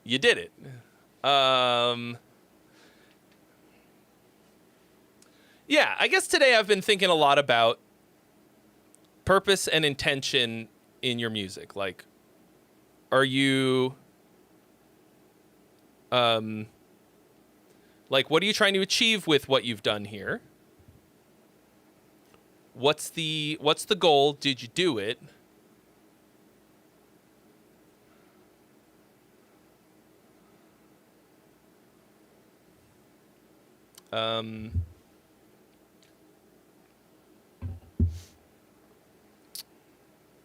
you did it. Yeah, I guess today I've been thinking a lot about purpose and intention in your music. Like, are you, like, what are you trying to achieve with what you've done here? What's the goal? Did you do it?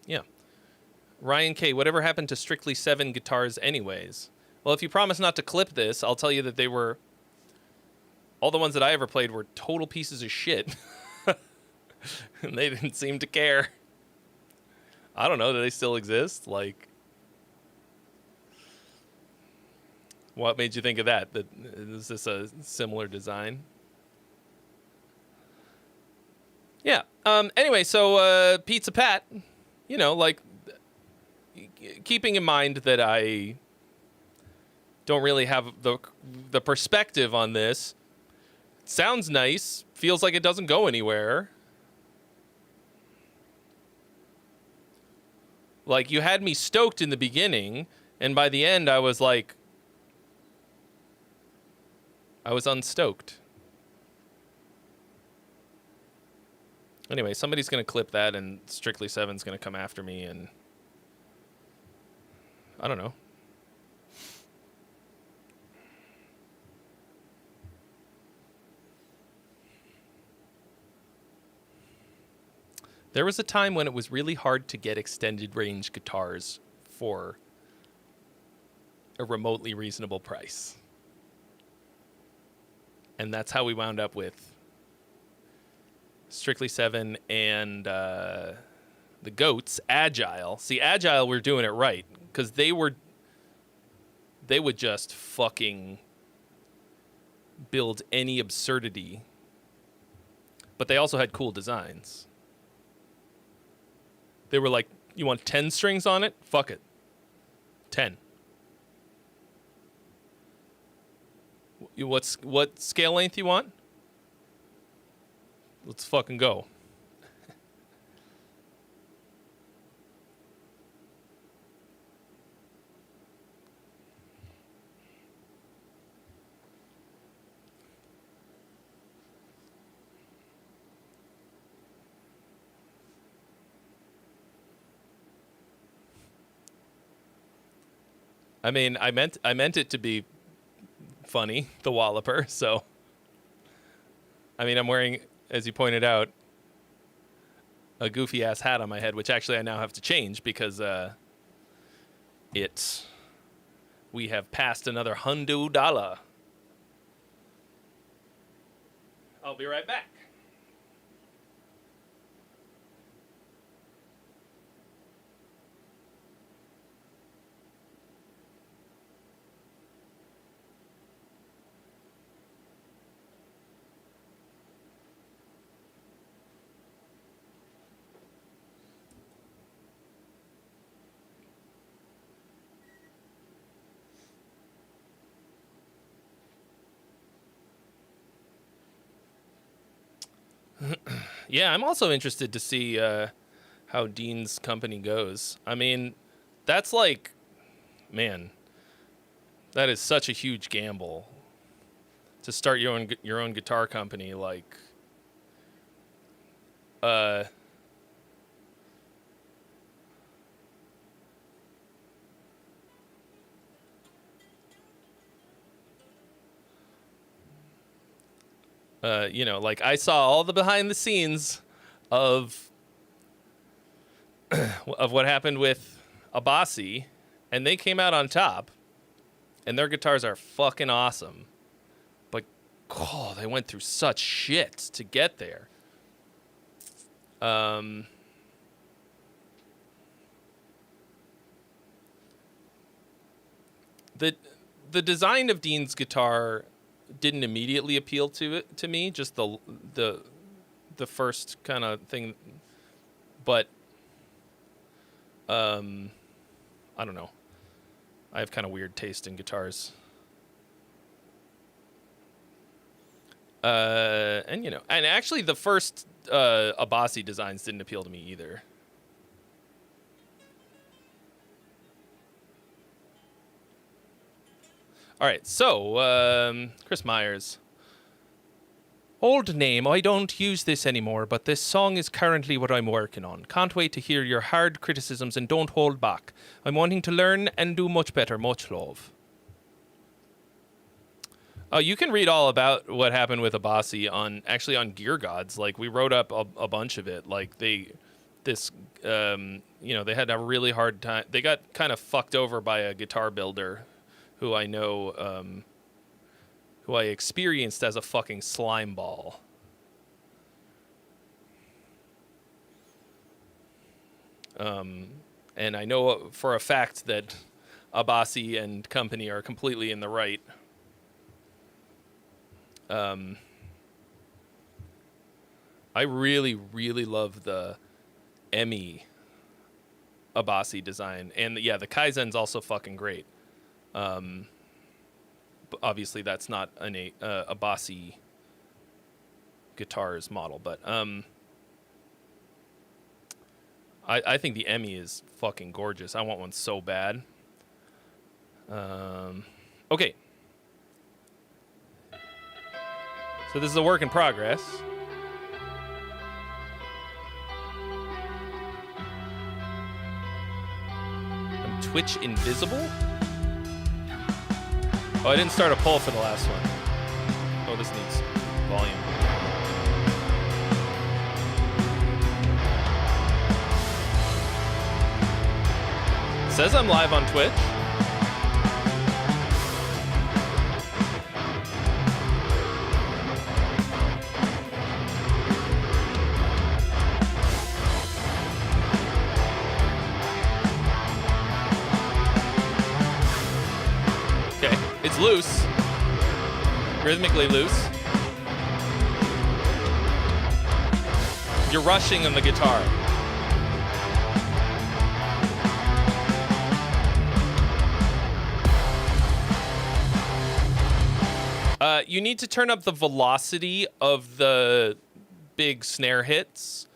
Yeah. Ryan K, whatever happened to Strictly 7 guitars anyways? Well, if you promise not to clip this, I'll tell you that they were, all the ones that I ever played were total pieces of shit. And they didn't seem to care. I don't know, do they still exist? Like, what made you think of that? Is this a similar design? Yeah. Anyway, so Pizza Pat, you know, like, keeping in mind that I don't really have the perspective on this. Sounds nice. Feels like it doesn't go anywhere. Like, you had me stoked in the beginning, and by the end, I was like, I was unstoked. Anyway, somebody's going to clip that, and Strictly 7's going to come after me, and I don't know. There was a time when it was really hard to get extended range guitars for a remotely reasonable price. And that's how we wound up with Strictly 7 and the Goats, Agile. See, Agile, we're doing it right, because they would just fucking build any absurdity. But they also had cool designs. They were like, you want 10 strings on it? Fuck it. 10. What scale length you want? Let's fucking go. I mean, I meant it to be funny, the Walloper, so I mean, I'm wearing, as you pointed out, a goofy ass hat on my head, which actually I now have to change because we have passed another $100. I'll be right back. Yeah, I'm also interested to see how Dean's company goes. I mean, that's like, man, that is such a huge gamble to start your own guitar company. Like, you know, like I saw all the behind the scenes of of what happened with Abasi, and they came out on top, and their guitars are fucking awesome. But, oh, they went through such shit to get there. The design of Dean's guitar didn't immediately appeal to me, just the first kind of thing, but I don't know. I have kind of weird taste in guitars. And and actually the first Abasi designs didn't appeal to me either. All right, so Chris Myers. Old name, I don't use this anymore, but this song is currently what I'm working on. Can't wait to hear your hard criticisms and don't hold back. I'm wanting to learn and do much better. Much love. You can read all about what happened with Abasi on Gear Gods. Like, we wrote up a bunch of it. Like, they had a really hard time. They got kind of fucked over by a guitar builder who I know, who I experienced as a fucking slime ball. And I know for a fact that Abasi and company are completely in the right. I really, really love the ME Abasi design. And yeah, the Kaizen's also fucking great. But obviously that's not a Abasi guitars model, but I think the ME is fucking gorgeous. I want one so bad. Okay. So this is a work in progress. I'm Twitch invisible? Oh, I didn't start a poll for the last one. Oh, this needs volume. It says I'm live on Twitch. Loose, rhythmically loose. You're rushing on the guitar. You need to turn up the velocity of the big snare hits.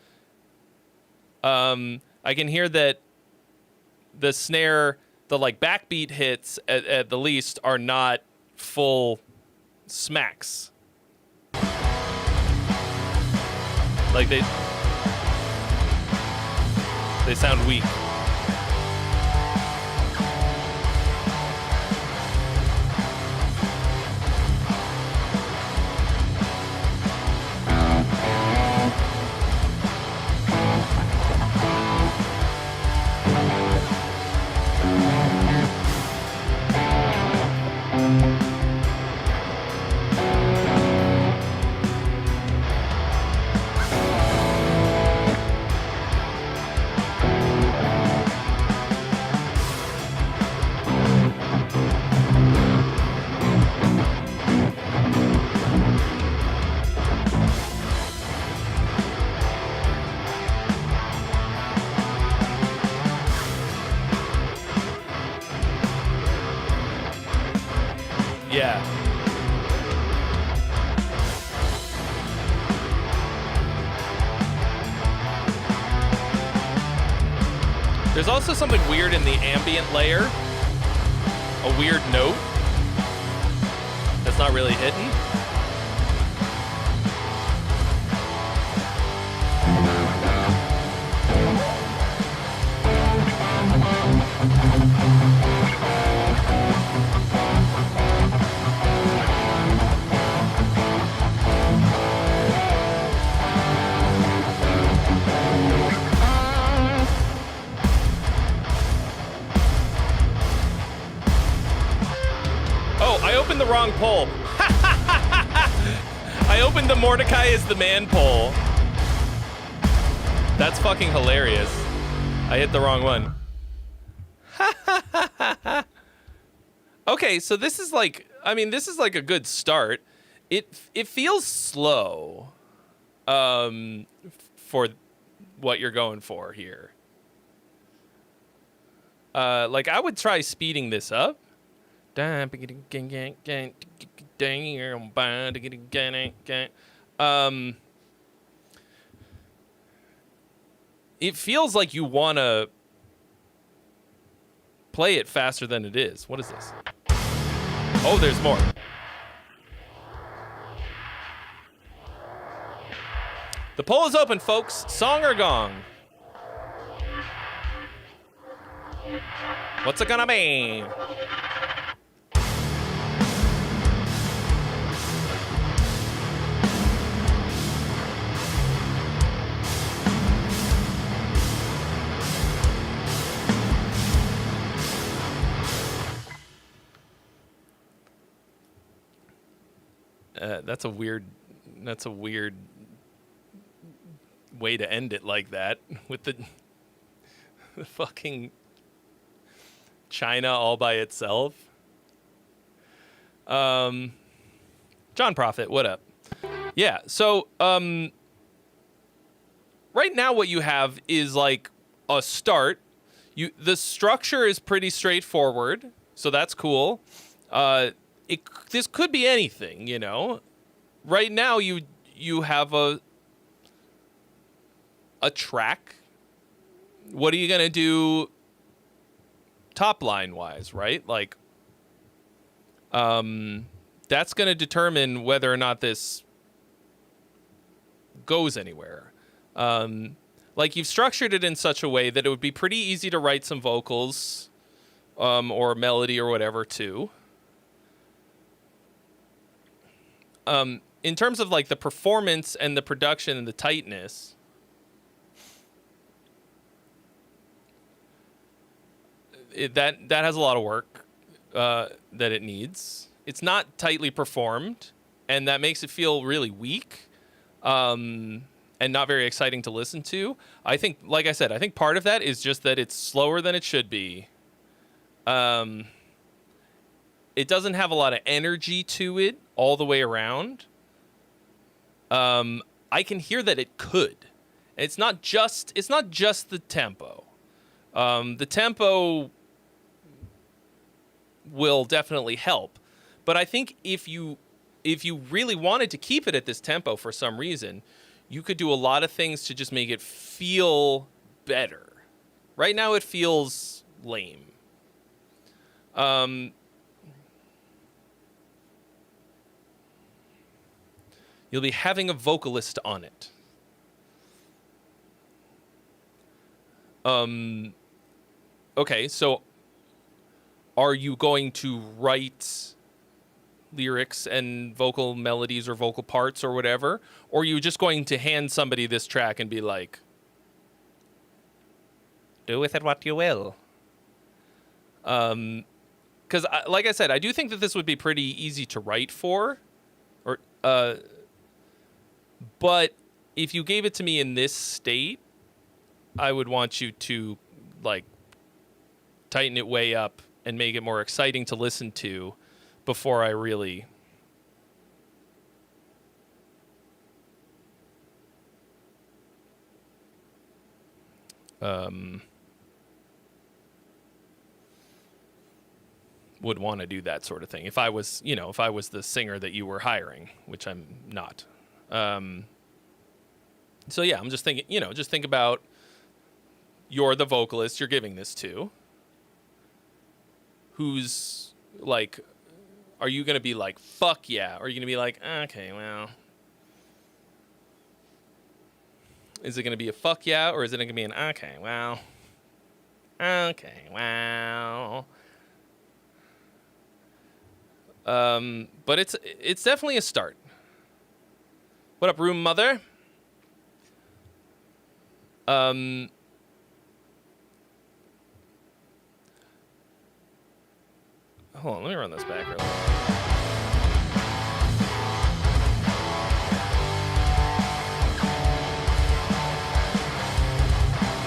I can hear that the snare, the like backbeat hits at the least are not full smacks. Like they sound weak. Yeah. There's also something weird in the ambient layer. A weird note that's not really hitting. the wrong poll. I opened the Mordecai is the man poll. That's fucking hilarious. I hit the wrong one. Okay, so this is like, I mean, this is like a good start. It feels slow for what you're going for here. Like, I would try speeding this up. It feels like you want to play it faster than it is. What is this? Oh, there's more. The poll is open, folks. Song or gong? What's it gonna be? That's a weird way to end it like that with the fucking China all by itself. John Prophet, what up? Yeah, so right now what you have is like a start. The structure is pretty straightforward, so that's cool. This could be anything, you know. Right now you have a track. What are you gonna do top line wise, right? Like that's gonna determine whether or not this goes anywhere. Like, you've structured it in such a way that it would be pretty easy to write some vocals or melody or whatever too. In terms of like the performance and the production and the tightness, that has a lot of work that it needs. It's not tightly performed, and that makes it feel really weak and not very exciting to listen to. I think, like I said, I think part of that is just that it's slower than it should be. It doesn't have a lot of energy to it all the way around. I can hear that it could. It's not just the tempo. The tempo will definitely help, but I think if you really wanted to keep it at this tempo for some reason, you could do a lot of things to just make it feel better. Right now it feels lame. You'll be having a vocalist on it. Okay, so are you going to write lyrics and vocal melodies or vocal parts or whatever? Or are you just going to hand somebody this track and be like, do with it what you will? Because, like I said, I do think that this would be pretty easy to write for. But if you gave it to me in this state, I would want you to, like, tighten it way up and make it more exciting to listen to before I really would want to do that sort of thing. If I was the singer that you were hiring, which I'm not. So yeah, I'm just thinking, just think about you're the vocalist you're giving this to. Who's like, are you going to be like, fuck yeah? Or are you going to be like, okay, well, is it going to be a fuck yeah? Or is it going to be an, okay, well. But it's definitely a start. What up, room mother? Hold on, let me run this back real quick.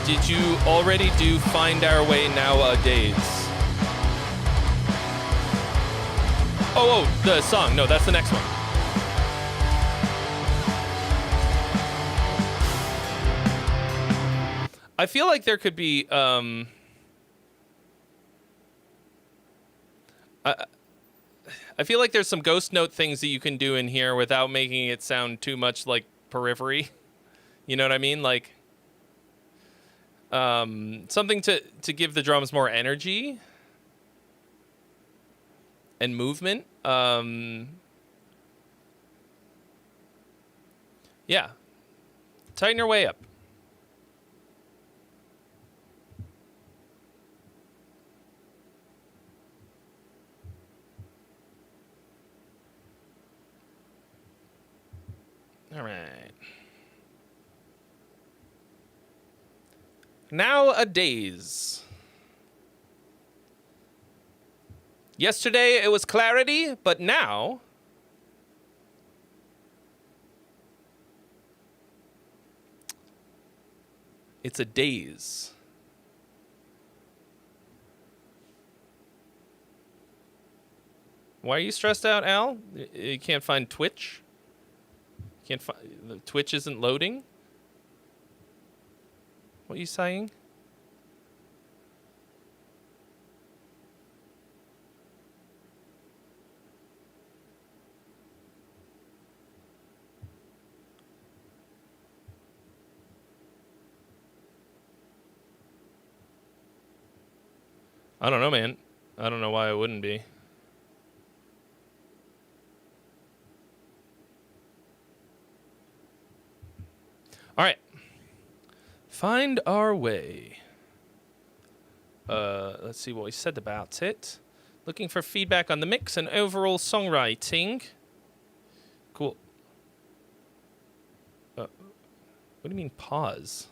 Did you already do Find Our Way Nowadays? Oh, the song. No, that's the next one. I feel like there could be I feel like there's some ghost note things that you can do in here without making it sound too much like Periphery. You know what I mean? Like something to give the drums more energy and movement. Yeah. Tighten your way up. All right. Nowadays. Yesterday it was clarity, but now it's a daze. Why are you stressed out, Al? You can't find Twitch? Can't find the Twitch isn't loading? What are you saying? I don't know, man. I don't know why it wouldn't be. All right. Find Our Way. Let's see what we said about it. Looking for feedback on the mix and overall songwriting. Cool. What do you mean pause?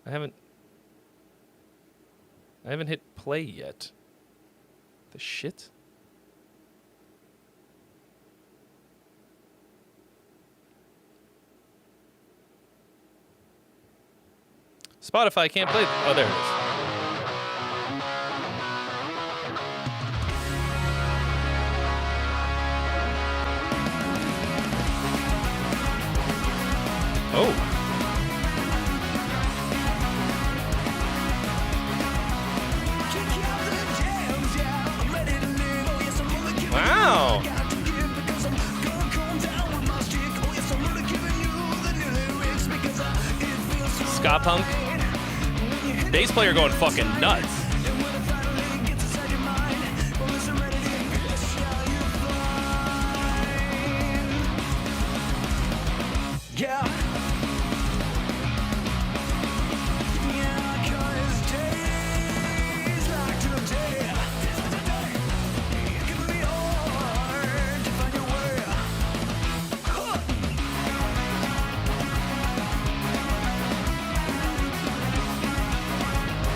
I haven't hit play yet. The shit? Spotify can't play. Oh, there it is. Oh. Wow. Ska punk. Bass player going fucking nuts.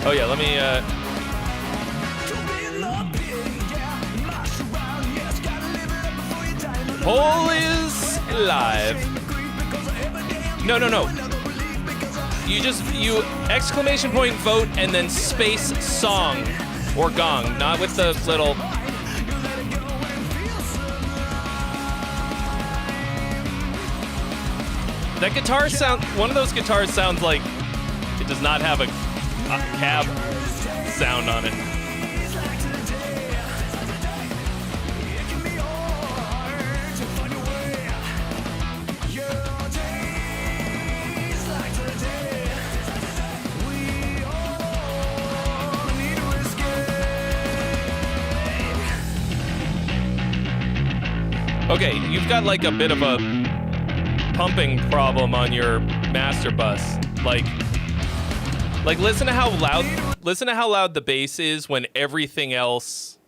Oh yeah, let me Poll is live. No. You exclamation point vote and then space song or gong, not with the little. That guitar sound, one of those guitars sounds like it does not have a cab sound on it. Okay, you've got like a bit of a pumping problem on your master bus. Like listen to how loud the bass is when everything else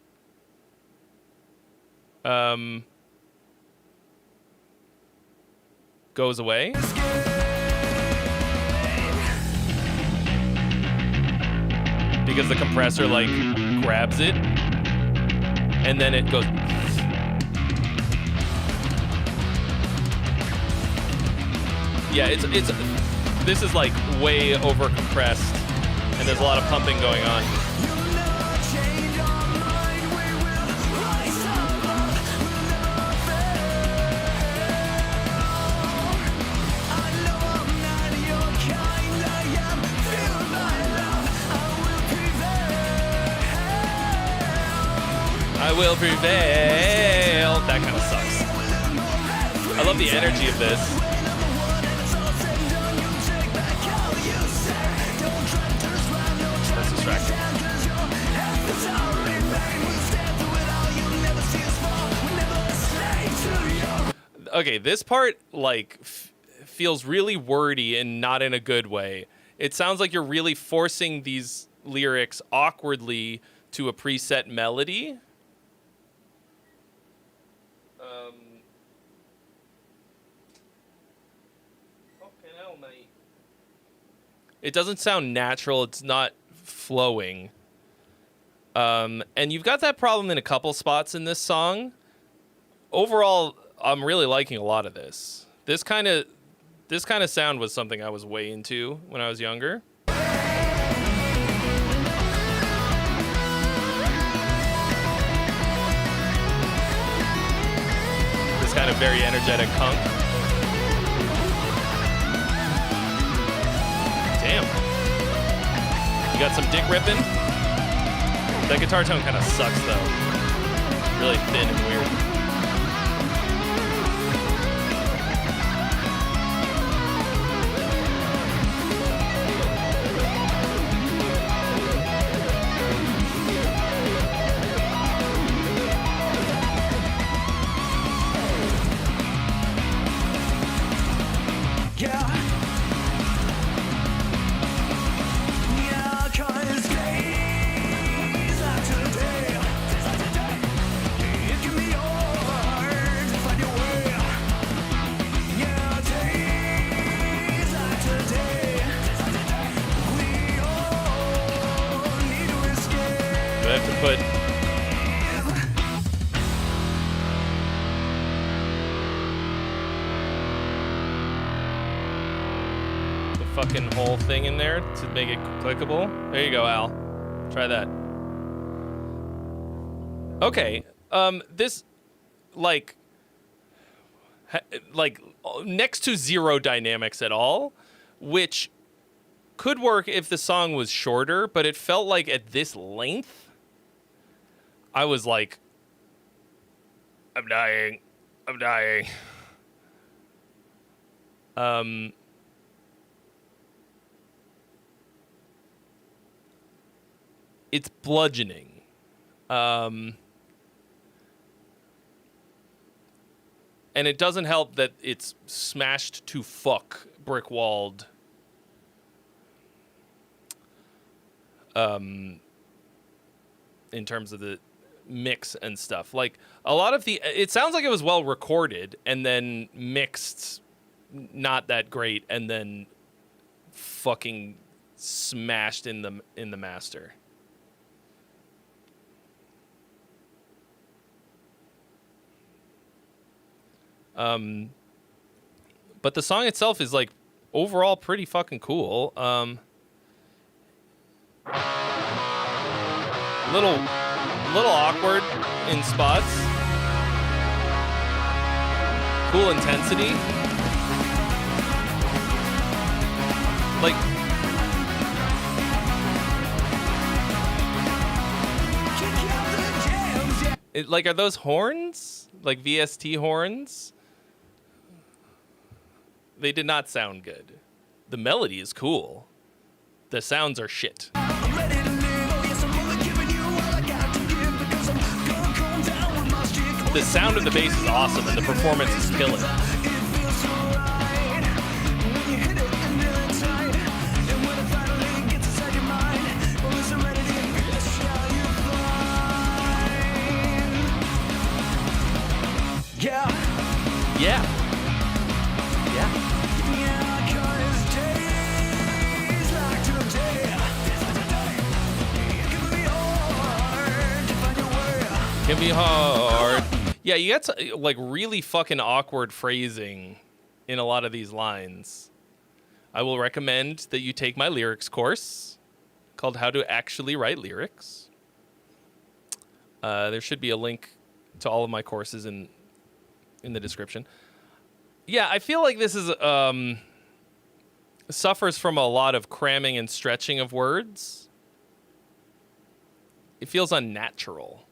goes away. Because the compressor like grabs it and then it goes. Yeah, it's this is like way over compressed, and there's a lot of pumping going on. I will prevail. That kind of sucks. I love the energy of this. That's distracting. Okay, this part like feels really wordy and not in a good way. It sounds like you're really forcing these lyrics awkwardly to a preset melody. It doesn't sound natural. It's not flowing. And you've got that problem in a couple spots in this song. Overall, I'm really liking a lot of this. This kind of sound was something I was way into when I was younger. This kind of very energetic punk. Damn. You got some dick ripping? That guitar tone kind of sucks, though. Really thin and weird. Fucking whole thing in there to make it clickable. There you go, Al. Try that. Okay. This like next to zero dynamics at all, which could work if the song was shorter, but it felt like at this length I was like, I'm dying. It's bludgeoning. And it doesn't help that it's smashed to fuck, brick-walled. In terms of the mix and stuff. Like, a lot of it sounds like it was well recorded and then mixed not that great and then fucking smashed in the master. But the song itself is like overall pretty fucking cool. Little awkward in spots. Cool intensity. Like are those horns? Like VST horns? They did not sound good. The melody is cool. The sounds are shit. The sound of the bass is awesome, and the performance is killing. Yeah. Can be hard. Yeah, you got like really fucking awkward phrasing in a lot of these lines. I will recommend that you take my lyrics course called How to Actually Write Lyrics. There should be a link to all of my courses in the description. Yeah, I feel like this is suffers from a lot of cramming and stretching of words. It feels unnatural.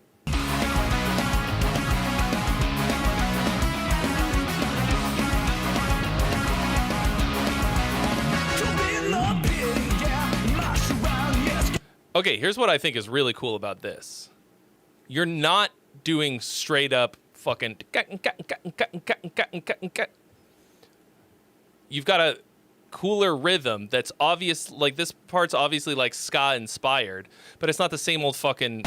Okay, here's what I think is really cool about this. You're not doing straight up fucking... You've got a cooler rhythm that's obvious, like this part's obviously like ska inspired, but it's not the same old fucking...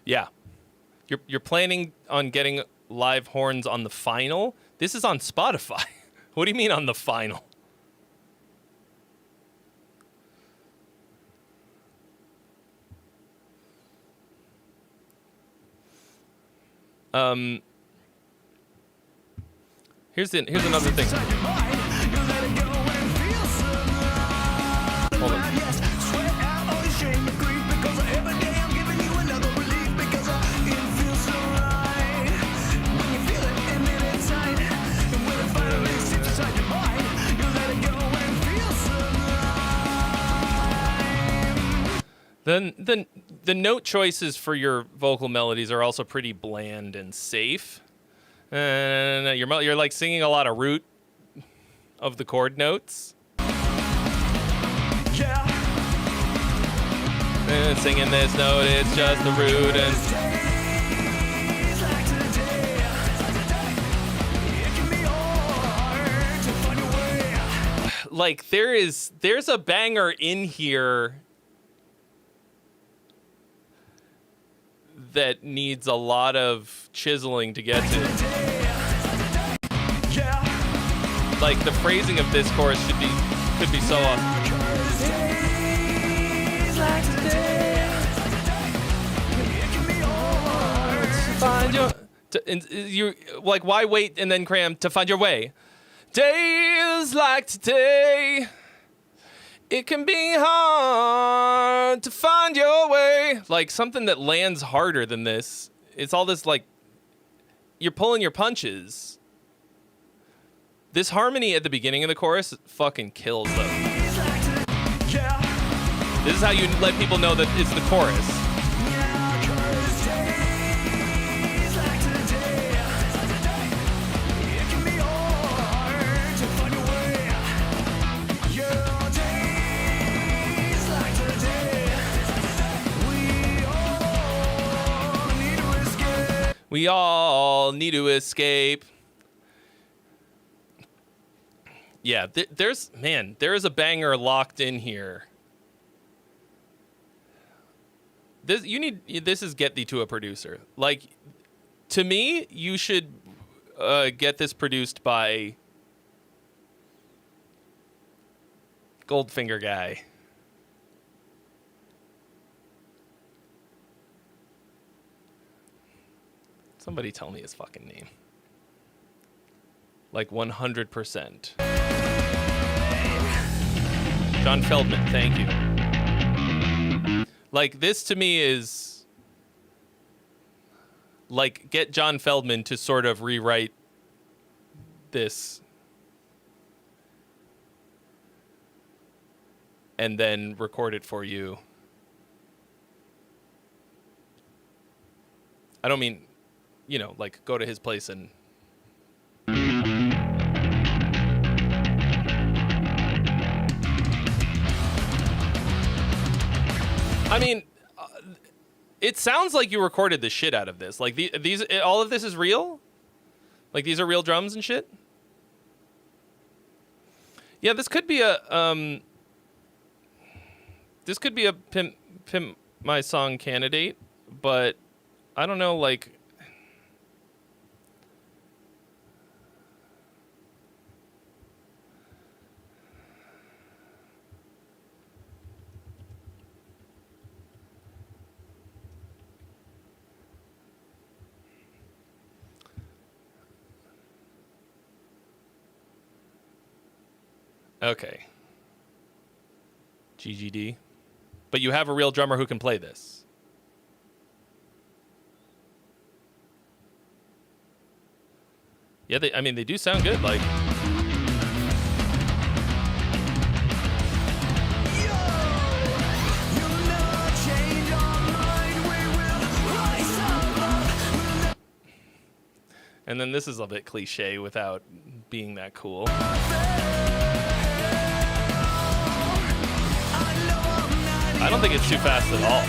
Yeah. You're planning on getting live horns on the final? This is on Spotify. What do you mean on the final? Here's another thing. Hold on. Then the note choices for your vocal melodies are also pretty bland and safe. You're like singing a lot of root of the chord notes. Yeah. And singing this note, it's just the root and... Like there's a banger in here that needs a lot of chiseling to get to. Like the phrasing of this chorus could be so awesome. Find you like, why wait and then cram to find your way? Days like today, it can be hard to find your way. Like something that lands harder than this. It's all this like, you're pulling your punches. This harmony at the beginning of the chorus fucking kills them. This is how you let people know that it's the chorus. We all need to escape. Yeah, there is a banger locked in here. This is get thee to a producer. Like, to me, you should get this produced by Goldfinger guy. Somebody tell me his fucking name. Like 100%. John Feldman, thank you. Like, this to me is... Like, get John Feldman to sort of rewrite this. And then record it for you. I don't mean... You know, like, go to his place and... I mean, it sounds like you recorded the shit out of this. Like, all of this is real? Like, these are real drums and shit? Yeah, this could be a, This could be a Pimp My Song candidate, but... I don't know, like... Okay. GGD. But you have a real drummer who can play this. Yeah, I mean, they do sound good, like... And then this is a bit cliche without being that cool. I don't think it's too fast at all.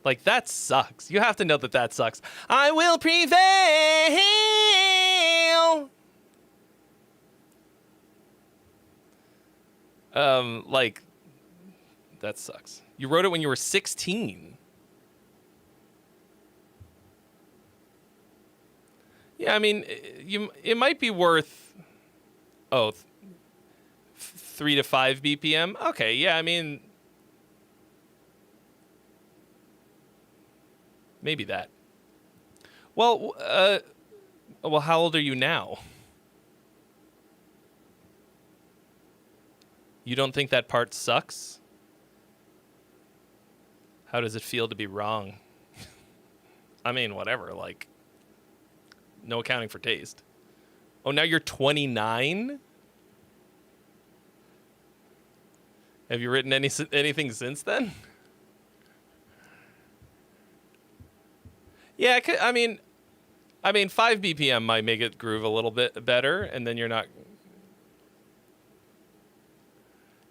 Like, that sucks. You have to know that that sucks. I will prevail. Like, that sucks. You wrote it when you were 16. Yeah, I mean, it might be worth, 3 to 5 BPM. Okay, yeah, I mean, maybe that. Well, how old are you now? You don't think that part sucks? How does it feel to be wrong? I mean, whatever, like, no accounting for taste. Oh, now you're 29? Have you written anything since then? Yeah, I mean, 5 BPM might make it groove a little bit better, and then you're not...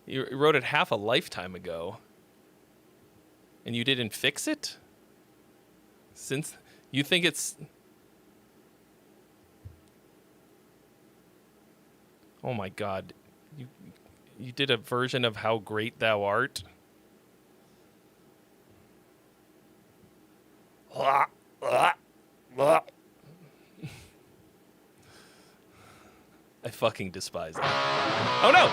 You wrote it half a lifetime ago, and you didn't fix it? Since you think it's... Oh my God. You did a version of How Great Thou Art? I fucking despise that. Oh no!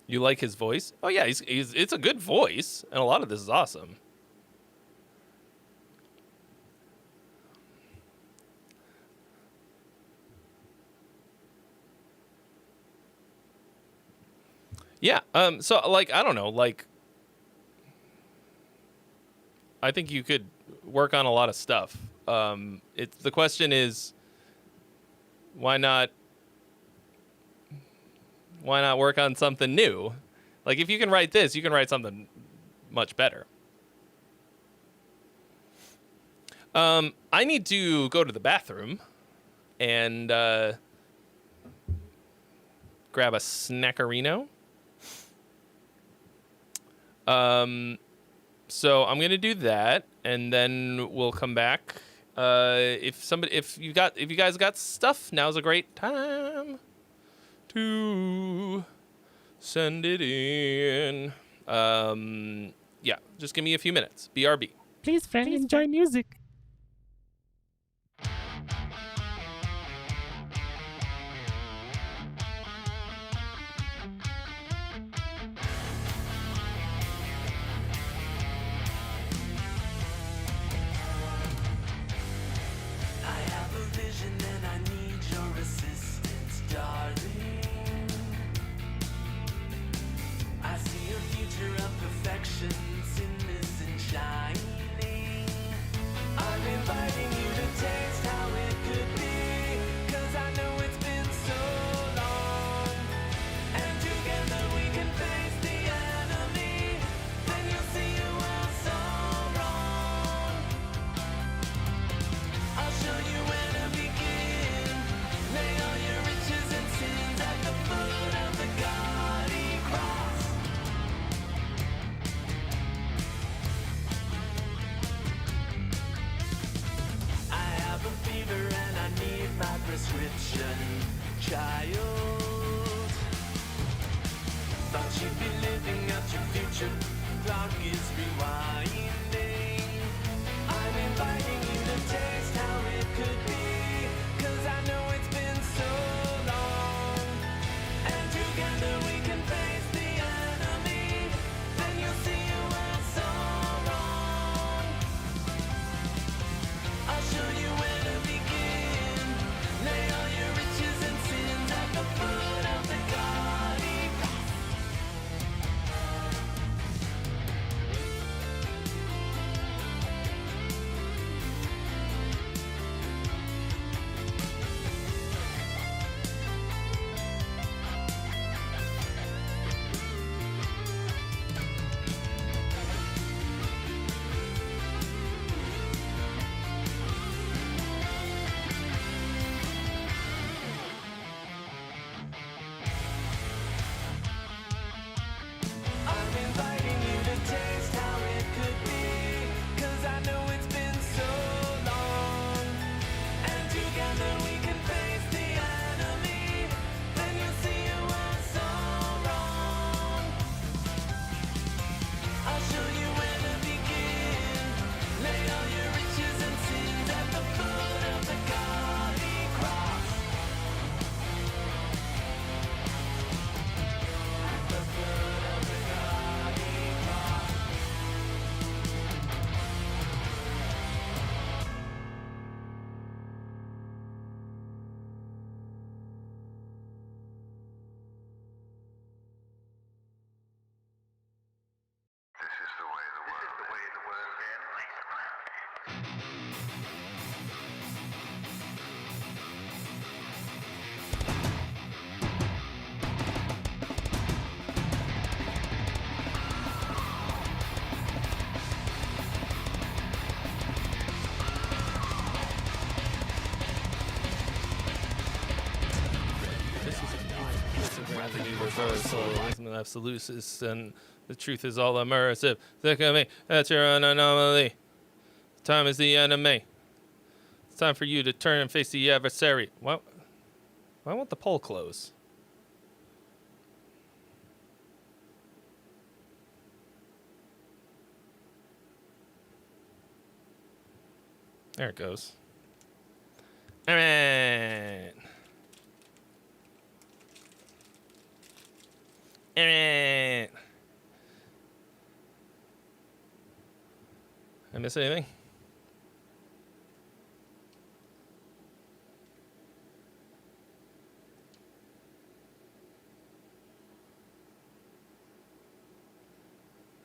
You like his voice? Oh yeah, it's a good voice, and a lot of this is awesome. Yeah, so, like, I don't know, like, I think you could work on a lot of stuff. The question is, why not work on something new? Like, if you can write this, you can write something much better. I need to go to the bathroom and grab a snackerino. So I'm gonna do that, and then we'll come back. If you guys got stuff, now's a great time to send it in. Yeah, just give me a few minutes. BRB. Please, friend, enjoy music. Innocent shining. generation child. Thought you'd be living out your future. Clock is rewinding. I'm inviting you to taste how it could be. 'Cause I know it's been so long. And together we can face the enemy. Then you'll see you were so wrong. I'll show you where to begin. Lay all your riches and sins at the foot of the gaudy cross. I'm inviting you to taste how it could be. 'Cause I know it's been so long. And together we can face the enemy. Then you'll see you were so wrong. I'll show you where to begin. Lay all your riches and sins at the foot of the gaudy cross. At the foot of the gaudy cross. Revenue reversal, absolutis, and the truth is all immersive. Think of me, that's your own anomaly. Time is the enemy. It's time for you to turn and face the adversary. Why won't the poll close? There it goes. All right. I miss anything?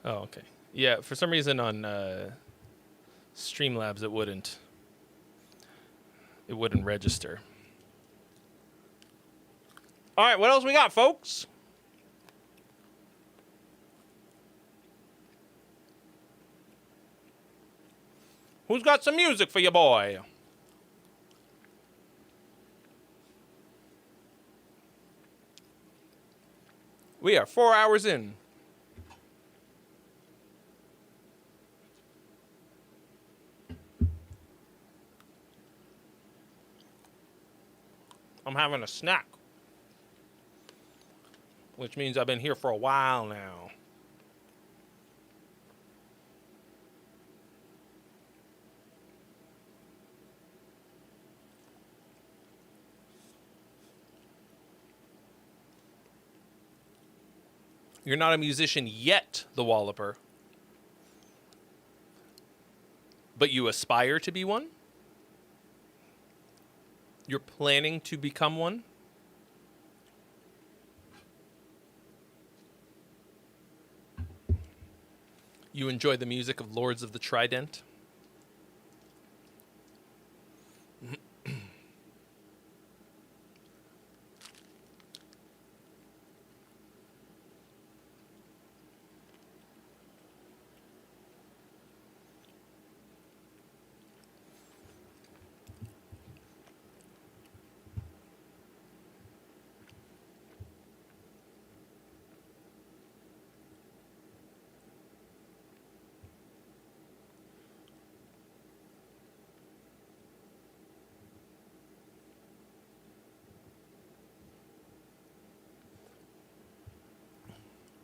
Oh, okay. Yeah, for some reason on Streamlabs it wouldn't register. All right, what else we got, folks? Who's got some music for you, boy? We are 4 hours in. I'm having a snack, which means I've been here for a while now. You're not a musician yet, the Walloper. But you aspire to be one? You're planning to become one? You enjoy the music of Lords of the Trident?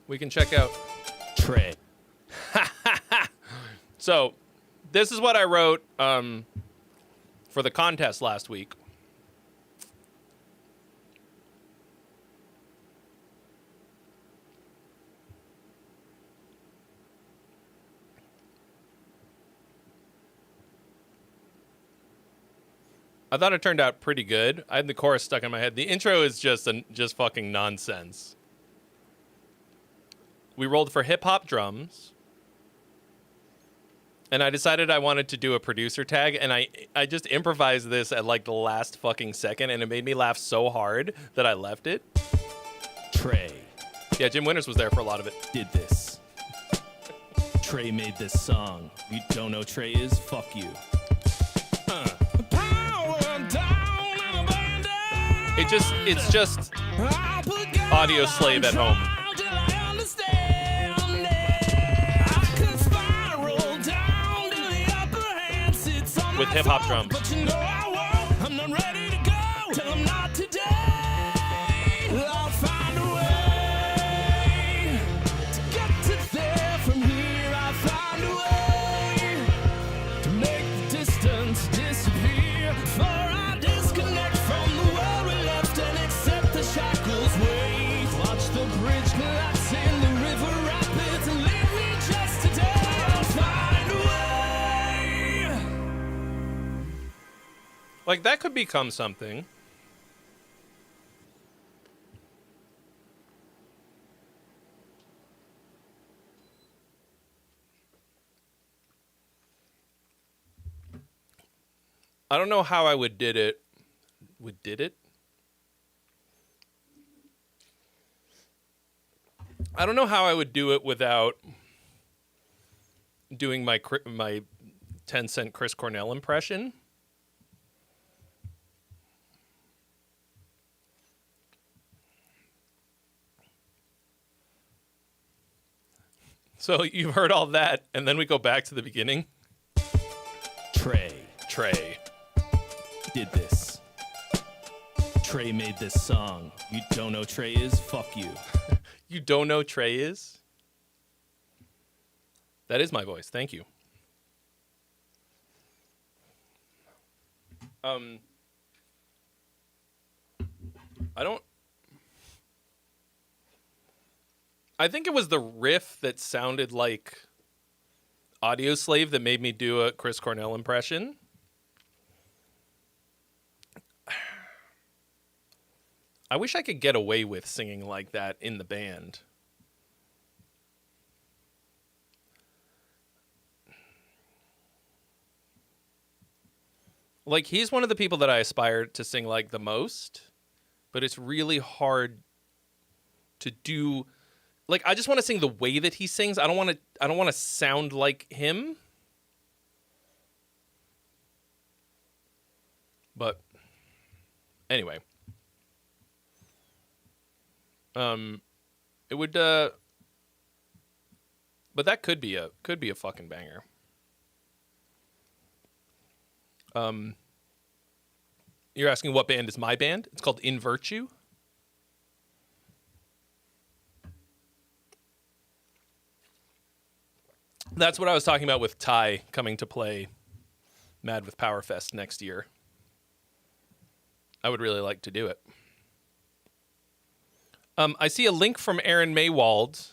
we can check out Trey. So, this is what I wrote for the contest last week. I thought it turned out pretty good. I had the chorus stuck in my head. The intro is just fucking nonsense. We rolled for hip hop drums. And I decided I wanted to do a producer tag, and I just improvised this at like the last fucking second, and it made me laugh so hard that I left it. Trey Yeah, Jim Winters was there for a lot of it. did this. Trey made this song. You don't know Trey is? Fuck you. It's just Audio Slave at home. With hip hop drums. But you know I won't. I'm not ready to go. Tell them not today. I'll find a way to get to there. From here, I'll find a way to make the distance disappear. For I disconnect from the world we left and accept the shackles weight. Watch the bridge collapse in the river rapids and leave me just today. I'll find a way. Like, that could become something. I don't know how I would did it. I don't know how I would do it without doing my 10-cent Chris Cornell impression. So you've heard all that, and then we go back to the beginning. Trey Trey. did this. Trey made this song. You don't know Trey is? Fuck you. You don't know Trey is? That is my voice. Thank you. I think it was the riff that sounded like Audio Slave that made me do a Chris Cornell impression. I wish I could get away with singing like that in the band. Like, he's one of the people that I aspire to sing like the most, but it's really hard to do. Like, I just want to sing the way that he sings. I don't want to sound like him. But anyway. It would but that could be a fucking banger. You're asking what band is my band? It's called In Virtue. That's what I was talking about with Ty coming to play Mad with Powerfest next year. I would really like to do it. I see a link from Aaron Maywald,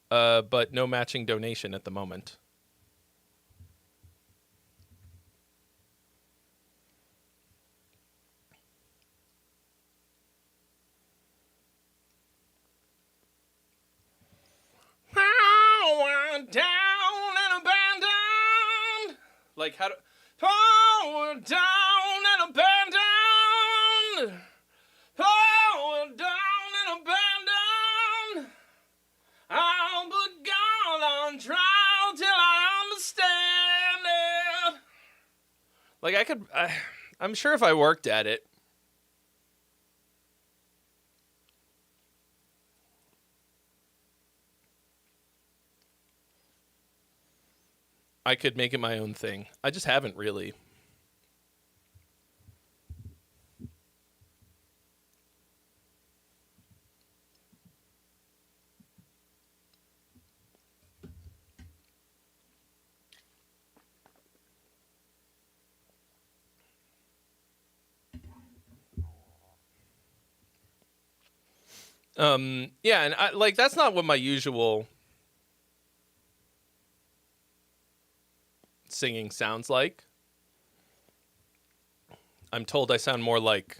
but no matching donation at the moment. Down and abandoned. Like, how do... Oh, down and abandoned. Oh, down and abandoned. I'll put God on trial till I understand it. Like, I'm sure if I worked at it, I could make it my own thing. I just haven't really. Yeah, and that's not what my usual singing sounds like. I'm told I sound more like,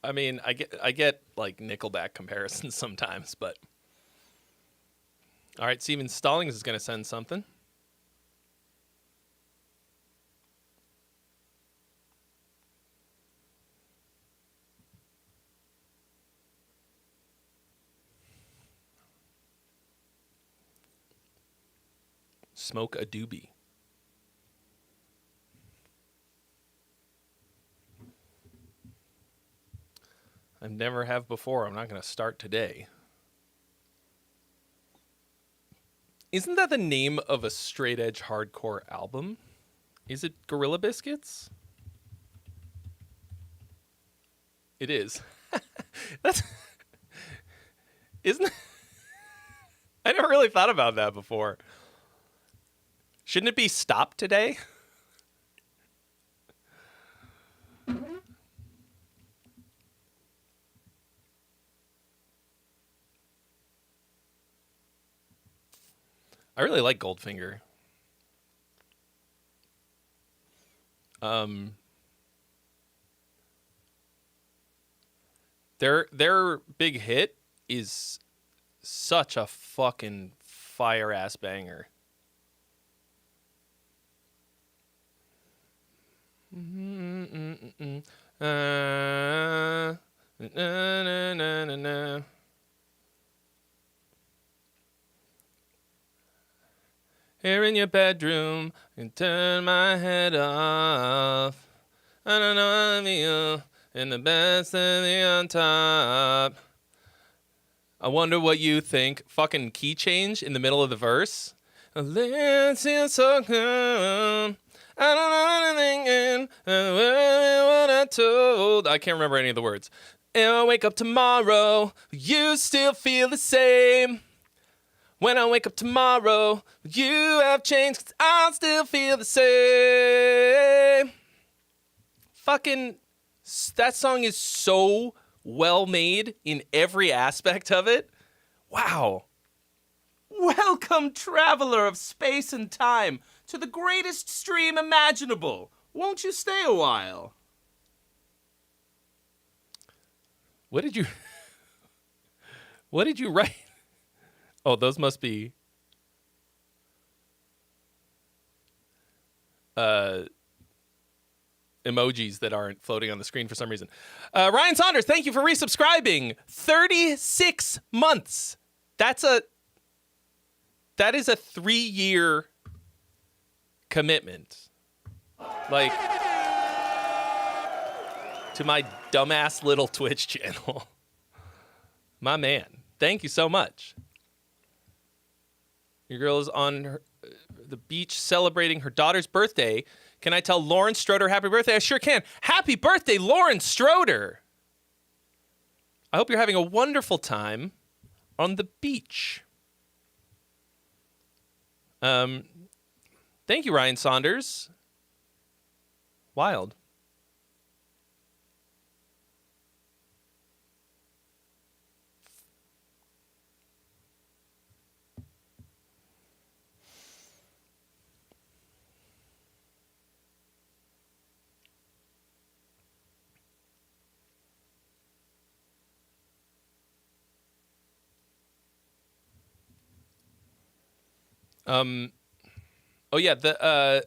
I mean, I get like Nickelback comparisons sometimes, but all right, Steven Stallings is going to send something. Smoke a doobie. I never have before. I'm not going to start today. Isn't that the name of a straight edge hardcore album? Is it Gorilla Biscuits? It is. That's isn't. I never really thought about that before. Shouldn't it be Stop Today? I really like Goldfinger. Their big hit is such a fucking fire ass banger. Here in your bedroom, and turn my head off. I don't know if you and the best of the on top. I wonder what you think. Fucking key change in the middle of the verse. Let's feel so good. I don't know anything what I told. I can't remember any of the words. And I wake up tomorrow, you still feel the same. When I wake up tomorrow, you have changed, 'cause I still feel the same. Fucking, that song is so well made in every aspect of it. Wow. Welcome, traveler of space and time, to the greatest stream imaginable. Won't you stay a while? What did you write? Oh, those must be emojis that aren't floating on the screen for some reason. Ryan Saunders, thank you for resubscribing. 36 months. That is a 3-year commitment. Like, to my dumbass little Twitch channel. My man. Thank you so much. Your girl is on the beach celebrating her daughter's birthday. Can I tell Lauren Stroder happy birthday? I sure can. Happy birthday, Lauren Stroder. I hope you're having a wonderful time on the beach. Thank you, Ryan Saunders. Wild. Oh yeah, the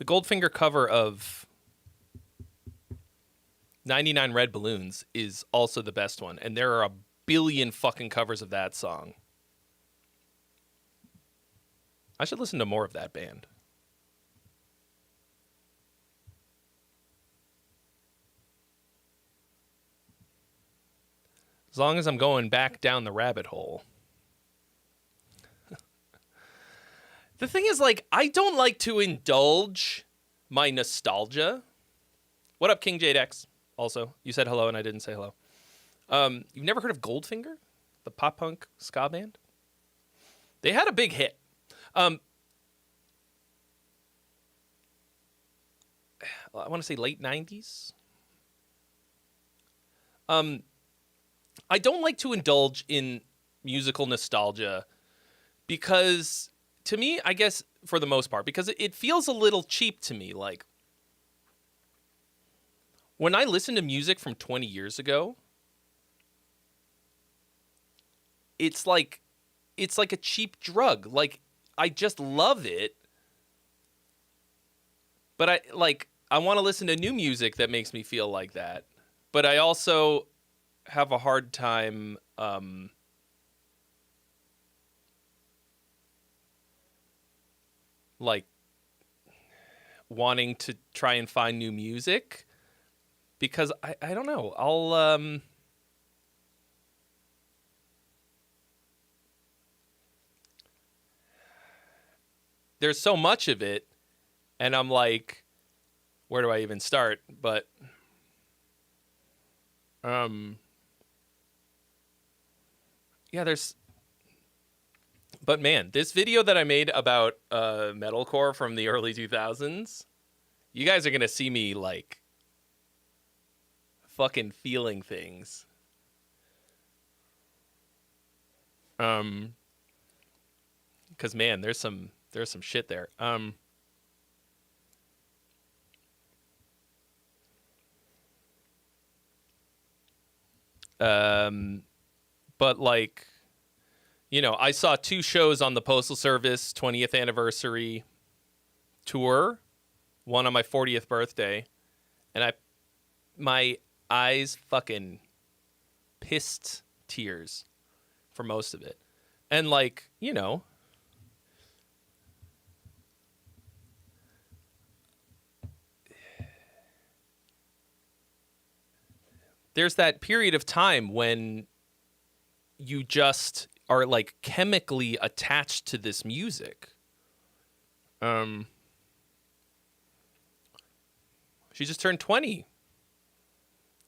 Goldfinger cover of 99 Red Balloons is also the best one, and there are a billion fucking covers of that song. I should listen to more of that band. As long as I'm going back down the rabbit hole. The thing is, like, I don't like to indulge my nostalgia. What up, King Jade X? Also, you said hello and I didn't say hello. You've never heard of Goldfinger? The pop-punk ska band? They had a big hit. I want to say late 90s. I don't like to indulge in musical nostalgia because, to me, I guess for the most part, because it feels a little cheap to me. Like, when I listen to music from 20 years ago, it's like a cheap drug. Like, I just love it, but I want to listen to new music that makes me feel like that. But I also have a hard time like wanting to try and find new music because I don't know. There's so much of it and I'm like, where do I even start? But yeah, but man, this video that I made about metalcore from the early 2000s, you guys are going to see me like fucking feeling things. Cuz man, there's some shit there. But like, you know, I saw 2 shows on the Postal Service 20th anniversary tour, one on my 40th birthday, and my eyes fucking pissed tears for most of it. And like, you know, there's that period of time when you just are like chemically attached to this music. She just turned 20.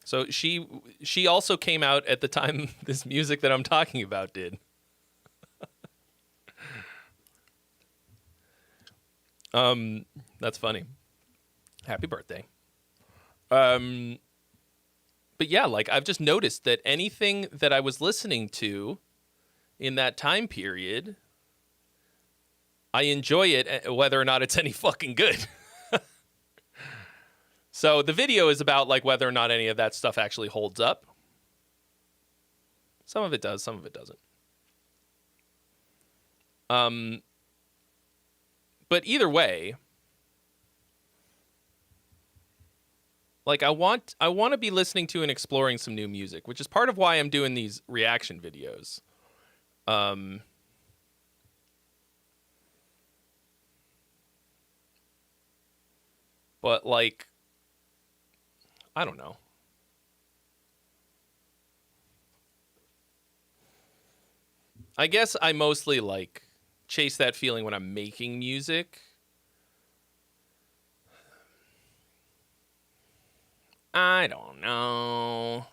So she also came out at the time this music that I'm talking about did. That's funny. Happy birthday. But yeah, like I've just noticed that anything that I was listening to in that time period, I enjoy it whether or not it's any fucking good. So the video is about like whether or not any of that stuff actually holds up. Some of it does, some of it doesn't. But either way, like I want to be listening to and exploring some new music, which is part of why I'm doing these reaction videos. But like, I don't know. I guess I mostly like chase that feeling when I'm making music. I don't know.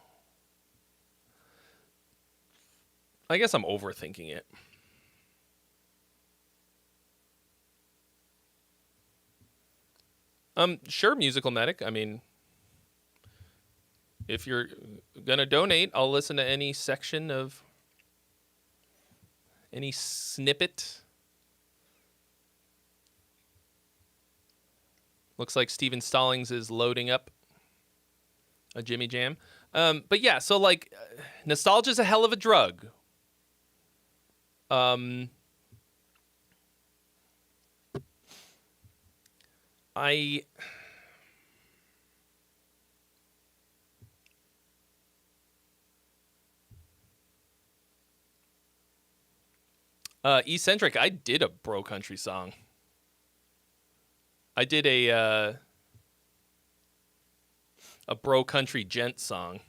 I guess I'm overthinking it. Sure, Musical Medic. I mean, if you're gonna donate, I'll listen to any section of any snippet. Looks like Steven Stallings is loading up a Jimmy Jam. But yeah, so like nostalgia's a hell of a drug. Eccentric, I did a bro country song. I did a bro country gent song.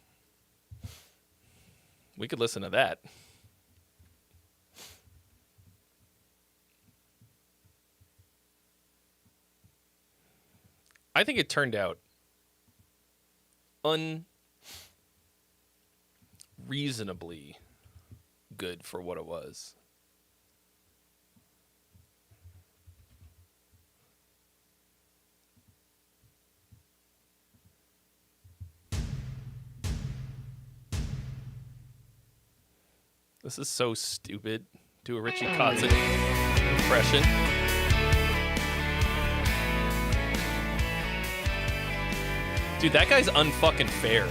We could listen to that. I think it turned out unreasonably good for what it was. This is so stupid. Do a Richie Kotzen impression. Dude, that guy's unfucking fair.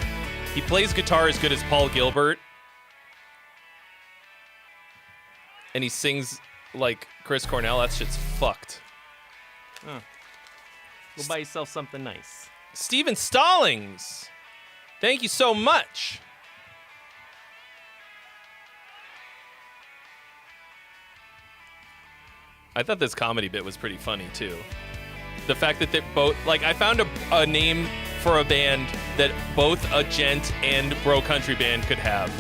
He plays guitar as good as Paul Gilbert. And he sings like Chris Cornell. That shit's fucked. Go buy yourself something nice. Steven Stallings. Thank you so much. I thought this comedy bit was pretty funny, too. The fact that they're both... Like, I found a name for a band that both a gent and bro country band could have.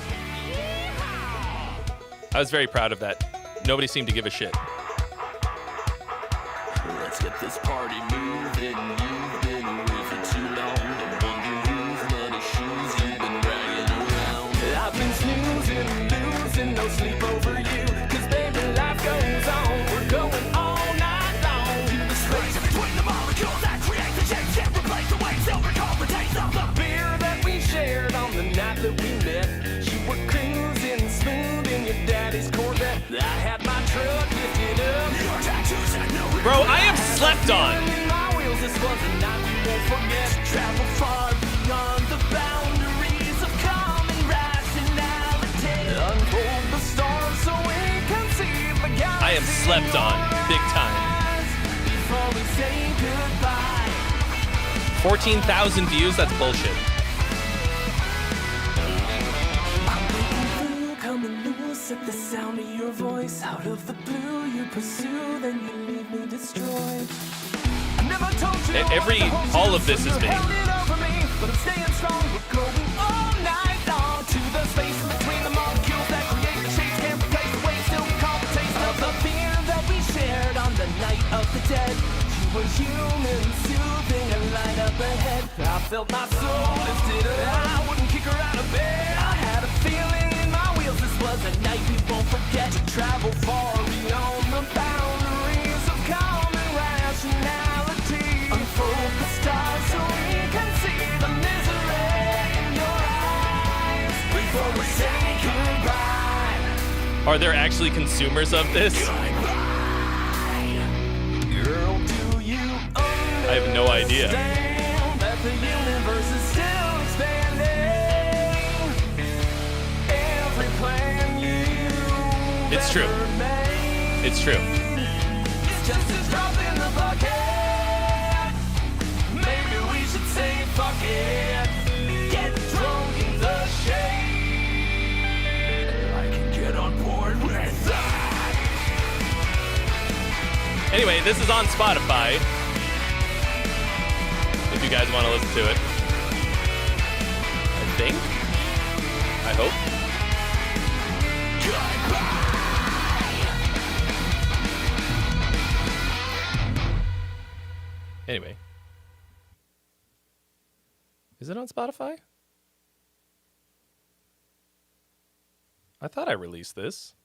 I was very proud of that. Nobody seemed to give a shit. Let's get this party moving. You've been away for too long. I wonder whose muddy shoes you've been dragging around. I've been snoozing, losing, no sleep over you. 'Cause baby, life goes on. We're going all night long to the space between the molecules that create the change. Can't replace the way, still recall the taste of the beer that we shared on the night that we met. You were cruising smooth in your daddy's Corvette. I had my truck lifted up. Your tattoos had no regret. Bro, I am slept on. In my wheels, this was a night we won't forget. Travel far beyond the boundaries of common rationality. Unfold the stars so we can see the galaxy. I am slept on. Big time. Before we say goodbye. 14,000 views? That's bullshit. I'm breaking through, coming loose at the sound of your voice. Out of the blue, you pursue, then you leave me destroyed. I never told you All of this is me. held it over me, but I'm staying strong. We're going all night long to the space in between the molecules that create the shapes. Can't replace the way, still recall the taste of the beer that we shared on the night of the dead. You were human, soothing, a line up ahead. I felt my soul lifted up. I wouldn't kick her out of bed. I had a feeling in my wheels. This was a night we won't forget. To travel far beyond the boundaries of common rationality. Unfold the stars so we can see the misery in your eyes. Before we say goodbye. Are there actually consumers of this? Girl, do you I have no idea. understand that the universe is still expanding? Every plan you It's true. ever made It's true. is just a drop in the bucket. Maybe we should say fuck it. Get drunk in the shade. I can get on board with that. Anyway, this is on Spotify. If you guys want to listen to it. I think. I hope. Anyway. Is it on Spotify? I thought I released this.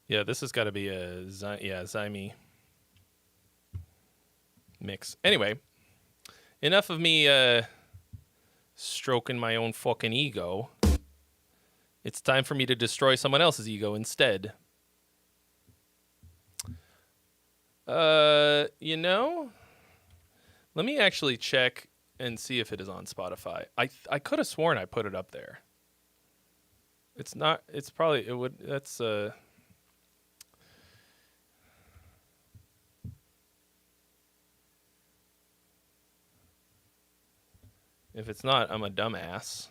Yeah, this has got to be a Zyme mix. Anyway, enough of me stroking my own fucking ego. It's time for me to destroy someone else's ego instead. You know, let me actually check and see if it is on Spotify. I could have sworn I put it up there. It's not. It's probably it would. That's If it's not, I'm a dumbass.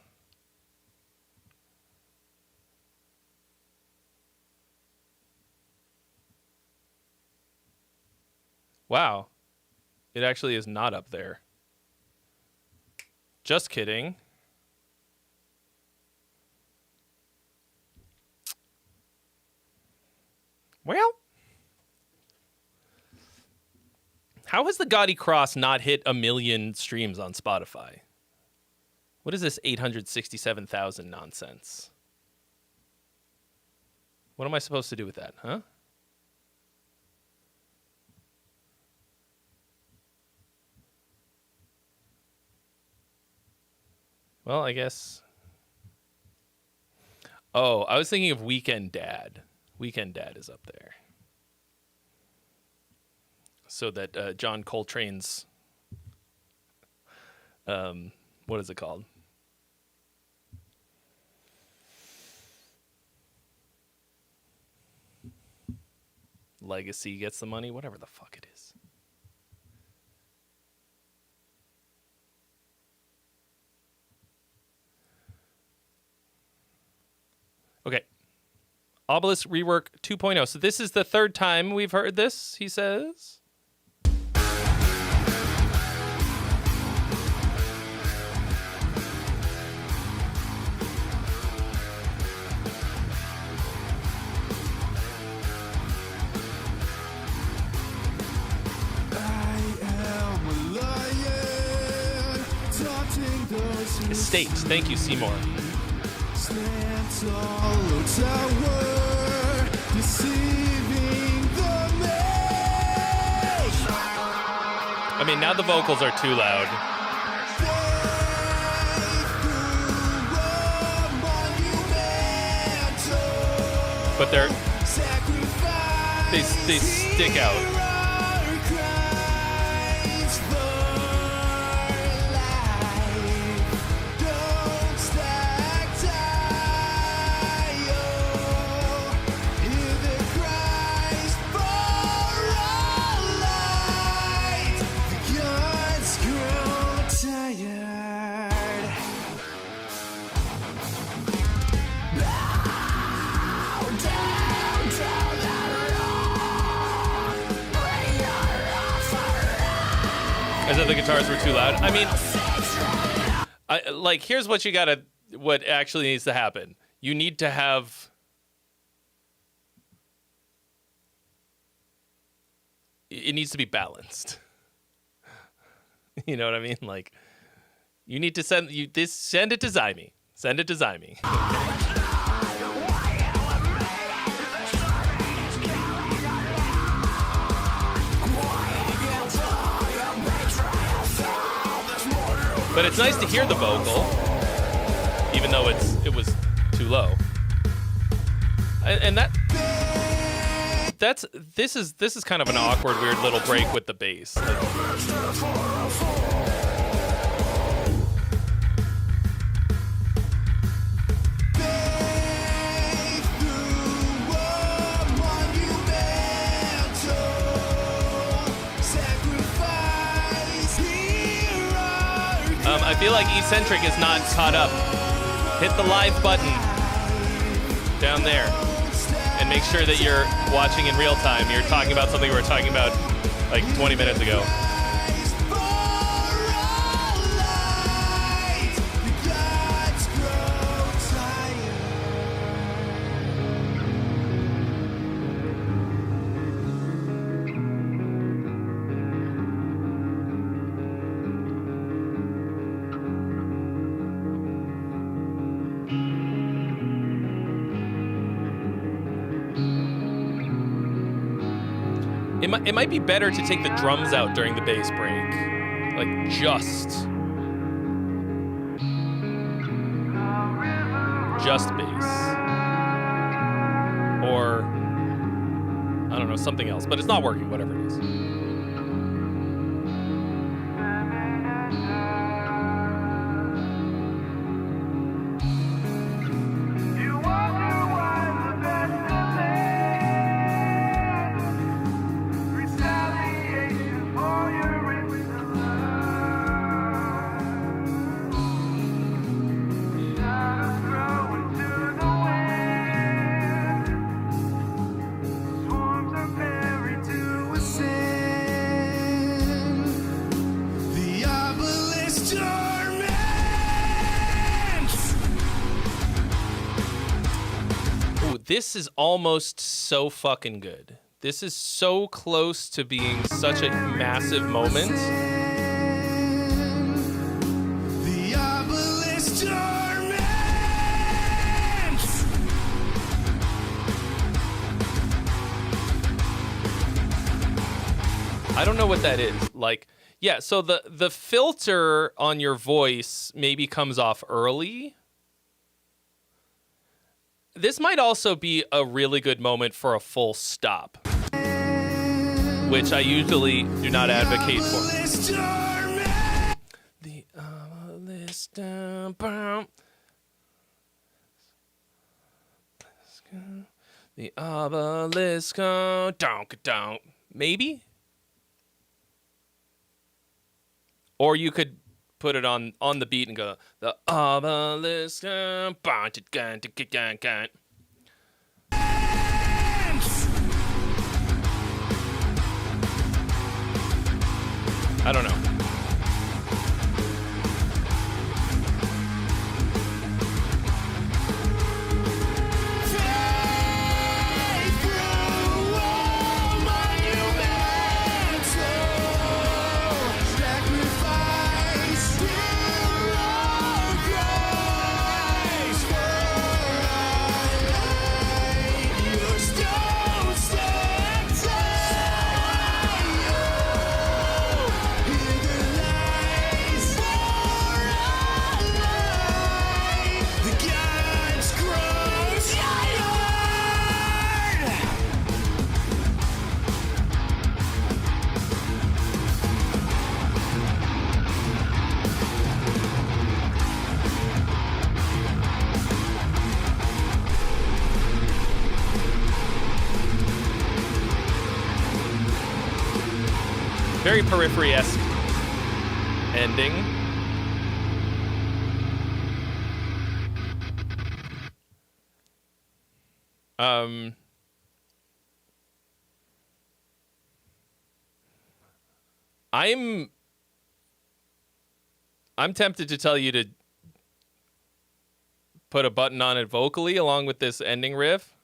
Wow. It actually is not up there. Just kidding. Well, how has the Gaudy Cross not hit 1 million streams on Spotify? What is this 867,000 nonsense? What am I supposed to do with that, huh? Well, I guess. Oh, I was thinking of Weekend Dad. Weekend Dad is up there. So that John Coltrane's, what is it called? Legacy gets the money, whatever the fuck it is. Okay. Obelisk Rework 2.0. So this is the third time we've heard this, he says. Estate. Thank you, Seymour. I mean, now the vocals are too loud. But they stick out. As if the guitars were too loud. I mean, here's what what actually needs to happen. You need to have it needs to be balanced. You know what I mean? Like, you need to send it to Zyme. Send it to Zyme. But it's nice to hear the vocal, even though it was too low. And this is kind of an awkward, weird little break with the bass. I feel like Eccentric is not caught up. Hit the live button down there and make sure that you're watching in real time. You're talking about something we were talking about like 20 minutes ago. It might be better to take the drums out during the bass break. Like, just bass. Or, I don't know, something else. But it's not working, whatever it is. This is almost so fucking good. This is so close to being such a massive moment. The obelisk torments. I don't know what that is. Like, yeah, so the filter on your voice maybe comes off early. This might also be a really good moment for a full stop, which I usually do not advocate for. The obelisk, the obelisk, don't. Maybe? Or you could put it on the beat and go, the obelisk, I don't know. Very Periphery-esque ending. I'm tempted to tell you to put a button on it vocally along with this ending riff.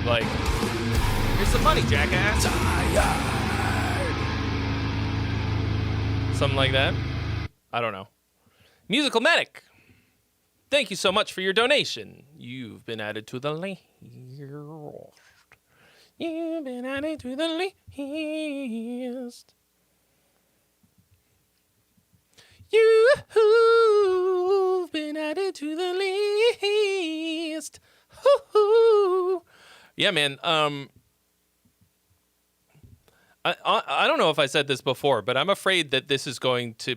Like, here's some money, jackass. Something like that. I don't know. Musical Medic, thank you so much for your donation. You've been added to the list. You've been added to the list. You've been added to the list. Hoo-hoo. Yeah, man. I don't know if I said this before, but I'm afraid that this is going to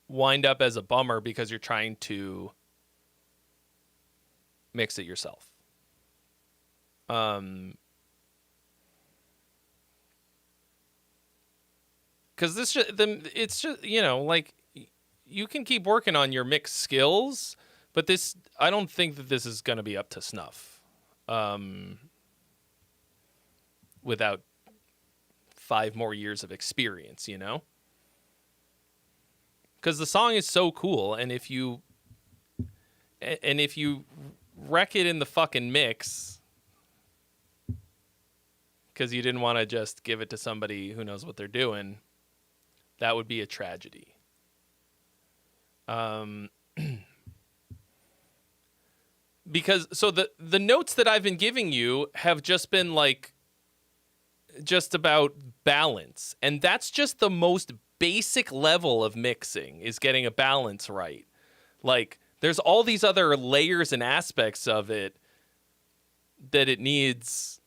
wind up as a bummer because you're trying to mix it yourself. Because it's just, you know, like, you can keep working on your mix skills, but this, I don't think that this is going to be up to snuff. Without 5 more years of experience, you know? Because the song is so cool, and if you wreck it in the fucking mix because you didn't want to just give it to somebody who knows what they're doing, that would be a tragedy. Because so the notes that I've been giving you have just been like just about balance, and that's just the most basic level of mixing, is getting a balance right. Like, there's all these other layers and aspects of it that it needs,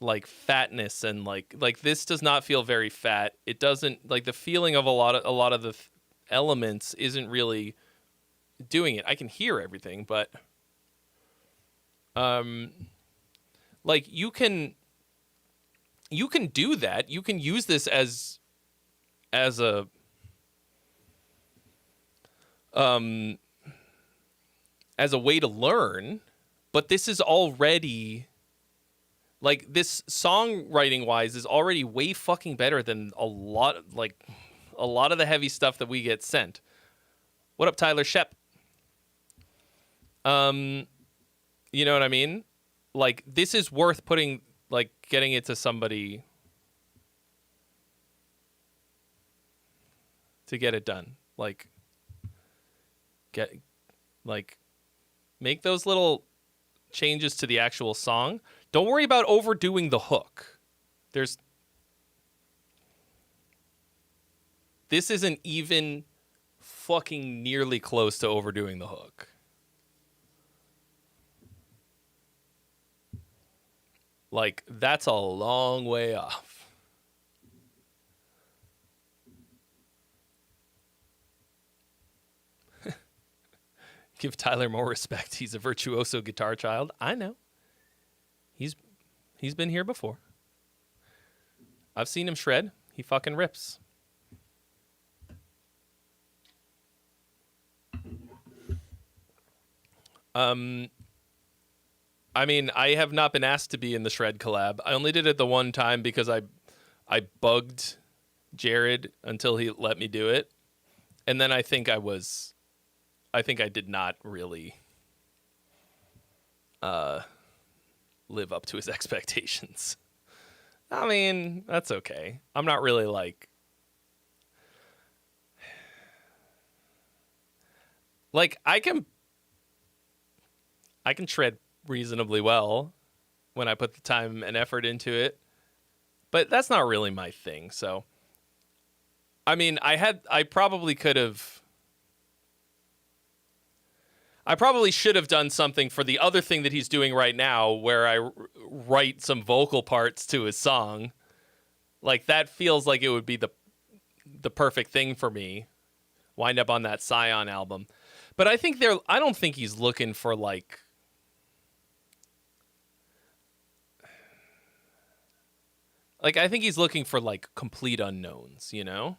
like fatness, and like this does not feel very fat. It doesn't, like, the feeling of a lot of the elements isn't really doing it. I can hear everything, but like you can do that. You can use this as a way to learn, but this is already, like, this songwriting wise is already way fucking better than a lot of the heavy stuff that we get sent. What up, Tyler Shep? You know what I mean? Like, this is worth putting, like, getting it to somebody to get it done. Like, make those little changes to the actual song. Don't worry about overdoing the hook. There's this isn't even fucking nearly close to overdoing the hook. Like, that's a long way off. Give Tyler more respect. He's a virtuoso guitar child. I know. He's been here before. I've seen him shred. He fucking rips. I mean, I have not been asked to be in the shred collab. I only did it the one time because I bugged Jared until he let me do it. And then I think I did not really live up to his expectations. I mean, that's okay. I'm not really like I can shred reasonably well when I put the time and effort into it, but that's not really my thing. So, I mean, I probably should have done something for the other thing that he's doing right now, where I write some vocal parts to his song. Like, that feels like it would be the perfect thing for me. Wind up on that Scion album. But I don't think he's looking for like I think he's looking for like complete unknowns, you know?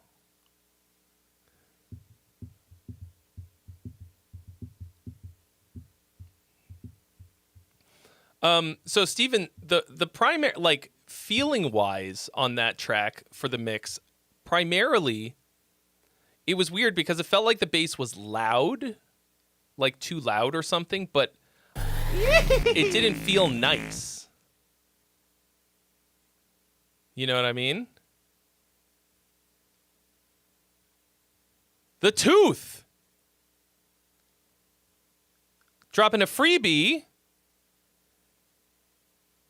So Steven, the primary, like, feeling wise on that track for the mix, primarily it was weird because it felt like the bass was loud, like too loud or something, but it didn't feel nice. You know what I mean? The Tooth dropping a freebie.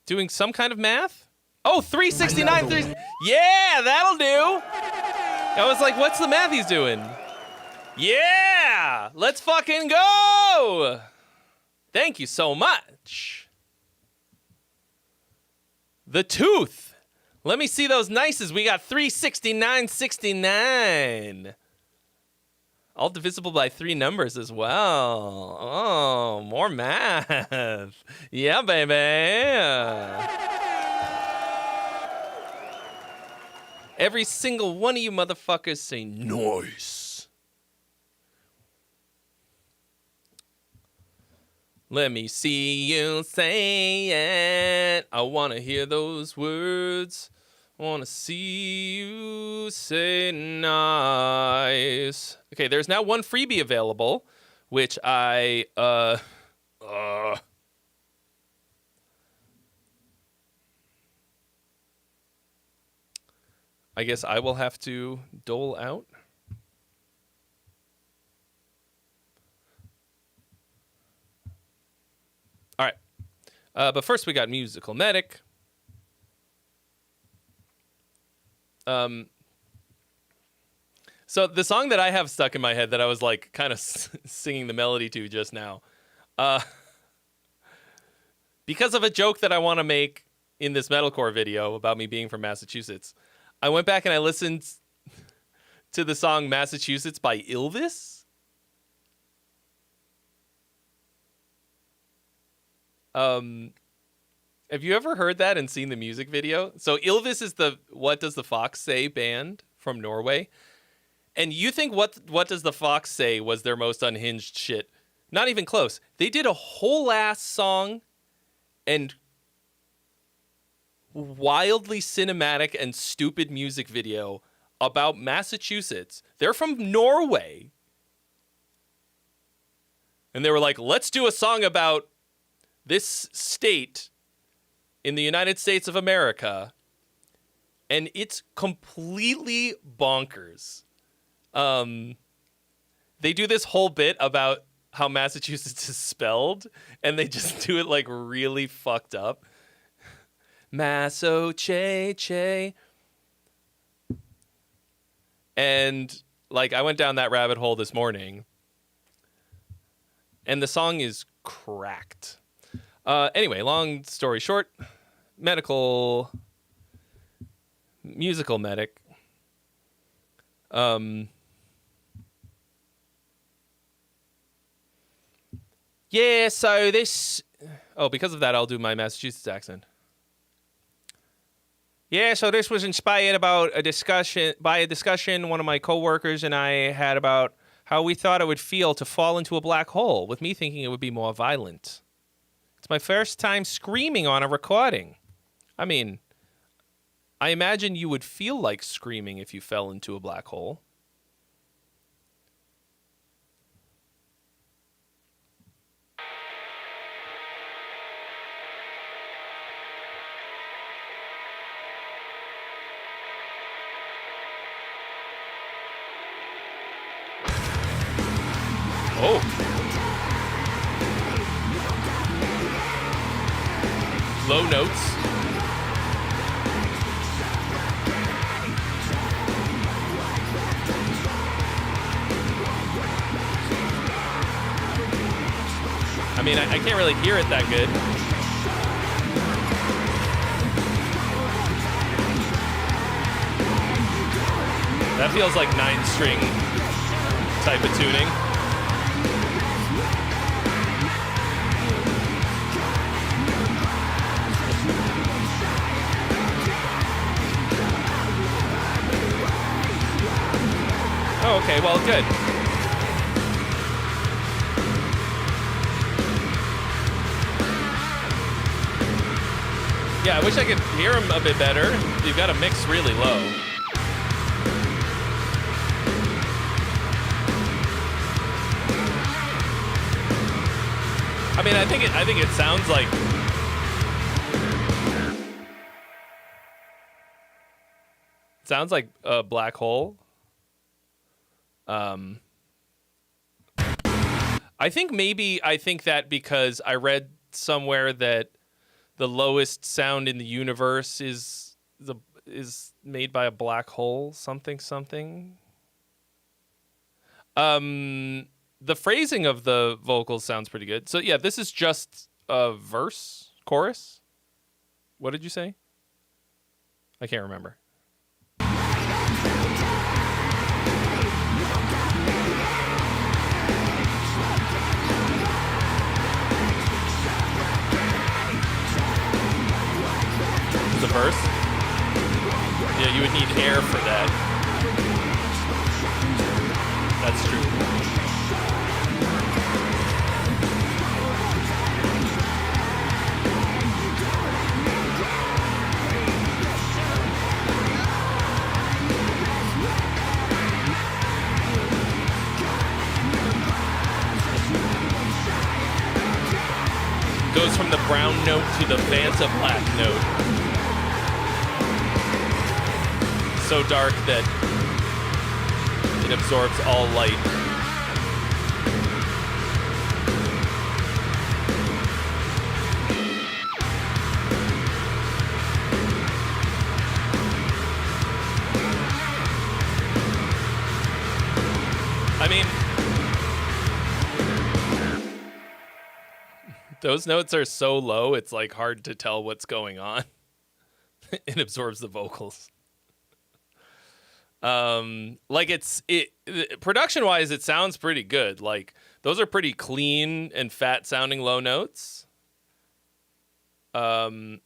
Doing some kind of math? Oh, 369. Yeah, that'll do. I was like, what's the math he's doing? Yeah, let's fucking go. Thank you so much. The Tooth. Let me see those nices. We got 369.69. All divisible by 3 numbers as well. Oh, more math. Yeah, baby. Every single one of you motherfuckers say nice. Let me see you say it. I want to hear those words. I want to see you say nice. Okay, there's now one freebie available, which I guess I will have to dole out. All right. But first we got Musical Medic. So the song that I have stuck in my head that I was like kind of singing the melody to just now, because of a joke that I want to make in this metalcore video about me being from Massachusetts, I went back and I listened to the song Massachusetts by Ilvis. Have you ever heard that and seen the music video? So Ilvis is the What Does the Fox Say band from Norway. And you think What Does the Fox Say was their most unhinged shit? Not even close. They did a whole ass song and wildly cinematic and stupid music video about Massachusetts. They're from Norway. And they were like, let's do a song about this state in the United States of America. And it's completely bonkers. They do this whole bit about how Massachusetts is spelled, and they just do it like really fucked up. Masso che che. And like I went down that rabbit hole this morning, and the song is cracked. Anyway, long story short, musical medic. Yeah, so this... Oh, because of that, I'll do my Massachusetts accent. Yeah, so this was inspired by a discussion one of my coworkers and I had about how we thought it would feel to fall into a black hole, with me thinking it would be more violent. It's my first time screaming on a recording. I mean, I imagine you would feel like screaming if you fell into a black hole. Oh. Low notes. I mean, I can't really hear it that good. That feels like 9-string type of tuning. Oh, okay, well, good. Yeah, I wish I could hear him a bit better. You've got to mix really low. I mean, I think it sounds like a black hole. I think that because I read somewhere that the lowest sound in the universe is made by a black hole, something. The phrasing of the vocals sounds pretty good. So yeah, this is just a chorus. What did you say? I can't remember. The verse? Yeah, you would need air for that. That's true. Goes from the brown note to the Vanta black note. So dark that it absorbs all light. I mean, those notes are so low, it's like hard to tell what's going on. It absorbs the vocals. Production wise, it sounds pretty good. Like those are pretty clean and fat sounding low notes. But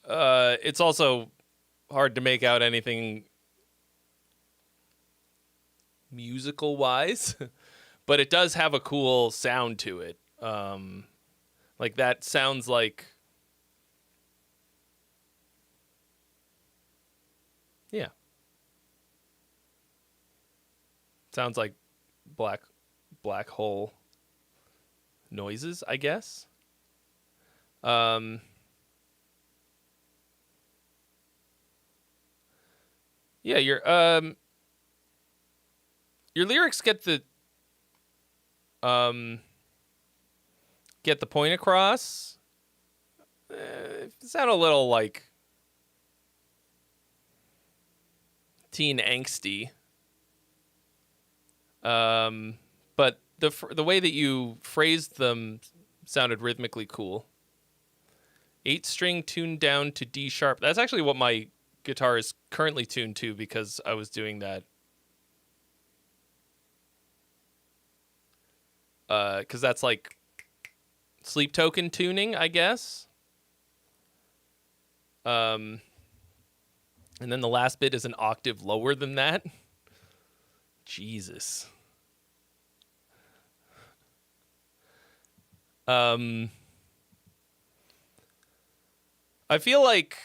it's also hard to make out anything musical wise, but it does have a cool sound to it. Like that sounds like, yeah. Sounds like black hole noises, I guess. Yeah, your lyrics get the point across. Sound a little like teen angsty. But the way that you phrased them sounded rhythmically cool. 8-string tuned down to D sharp. That's actually what my guitar is currently tuned to because I was doing that. Because that's like sleep token tuning, I guess. And then the last bit is an octave lower than that. Jesus. I feel like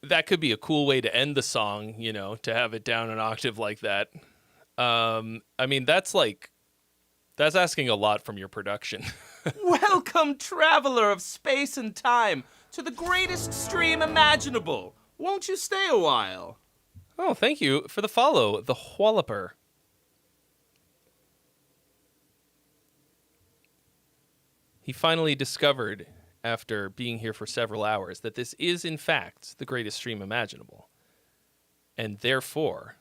that could be a cool way to end the song, you know, to have it down an octave like that. I mean, that's asking a lot from your production. Welcome, traveler of space and time, to the greatest stream imaginable. Won't you stay a while? Oh, thank you for the follow, the Whalloper. He finally discovered, after being here for several hours, that this is, in fact, the greatest stream imaginable. And therefore...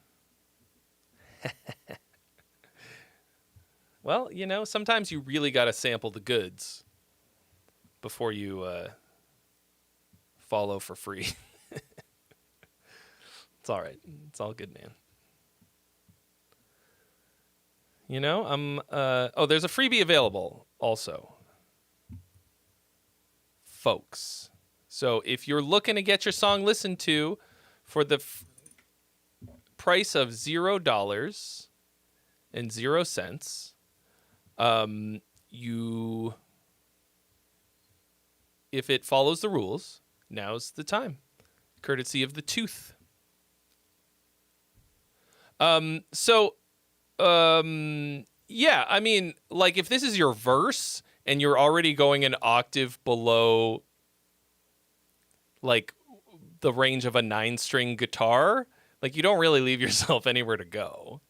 Well, you know, sometimes you really got to sample the goods before you follow for free. It's all right. It's all good, man. You know, there's a freebie available also, folks. So if you're looking to get your song listened to for the price of $0 and 0 cents, if it follows the rules, now's the time, courtesy of the Tooth. Yeah, I mean, like, if this is your verse and you're already going an octave below, like, the range of a 9-string guitar, like, you don't really leave yourself anywhere to go.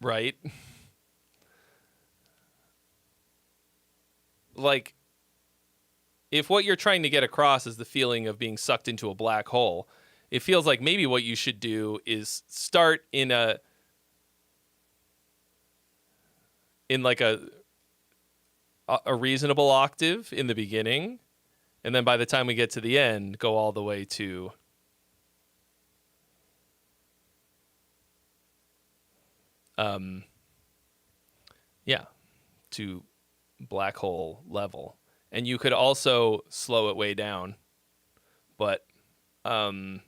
Right? Like, if what you're trying to get across is the feeling of being sucked into a black hole, it feels like maybe what you should do is start in like a reasonable octave in the beginning, and then by the time we get to the end, go all the way to to black hole level. And you could also slow it way down, but I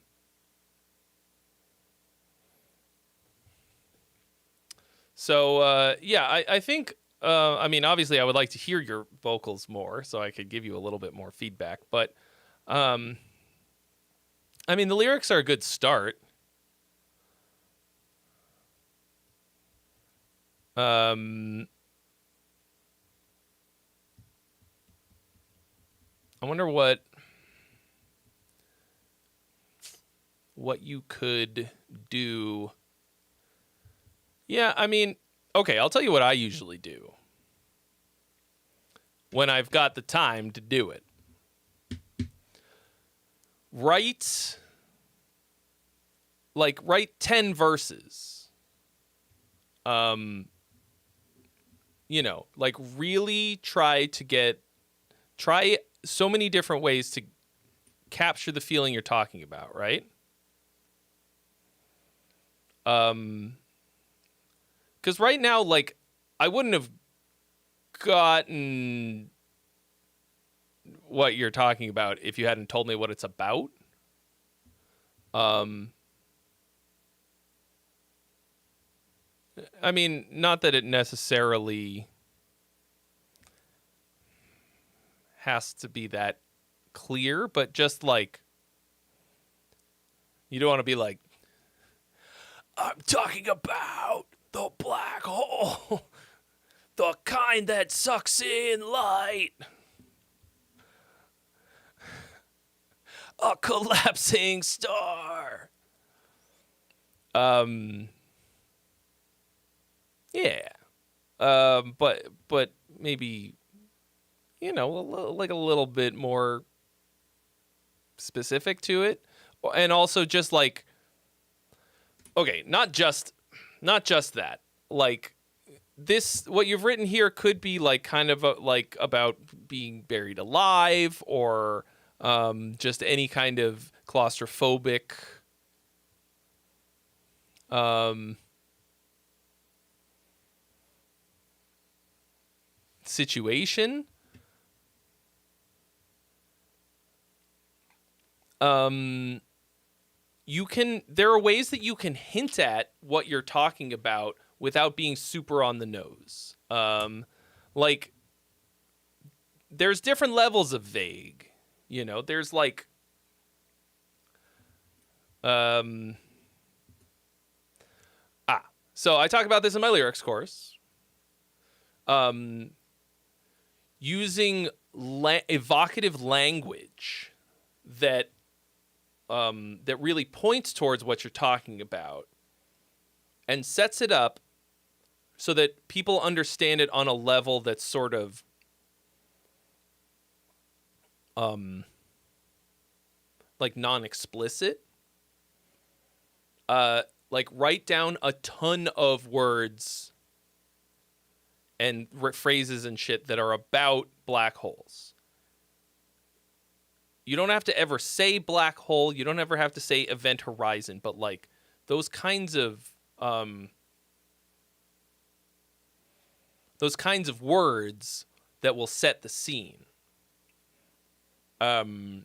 think I mean, obviously I would like to hear your vocals more so I could give you a little bit more feedback, but I mean, the lyrics are a good start. I wonder what you could do. Yeah, I mean, okay, I'll tell you what I usually do when I've got the time to do it. Write 10 verses. You know, like, really try so many different ways to capture the feeling you're talking about, right? Because right now, like, I wouldn't have gotten what you're talking about if you hadn't told me what it's about. I mean, not that it necessarily has to be that clear, but just like, you don't want to be like, I'm talking about the black hole, the kind that sucks in light, a collapsing star. Yeah. But maybe, you know, like a little bit more specific to it. And also just like, okay, not just that. Like this, what you've written here could be like kind of like about being buried alive, or just any kind of claustrophobic situation. There are ways that you can hint at what you're talking about without being super on the nose. Like there's different levels of vague, you know, there's like, so I talk about this in my lyrics course. Using evocative language that really points towards what you're talking about and sets it up so that people understand it on a level that's sort of like non-explicit. Like write down a ton of words and phrases and shit that are about black holes. You don't have to ever say black hole. You don't ever have to say event horizon, but like those kinds of words that will set the scene. And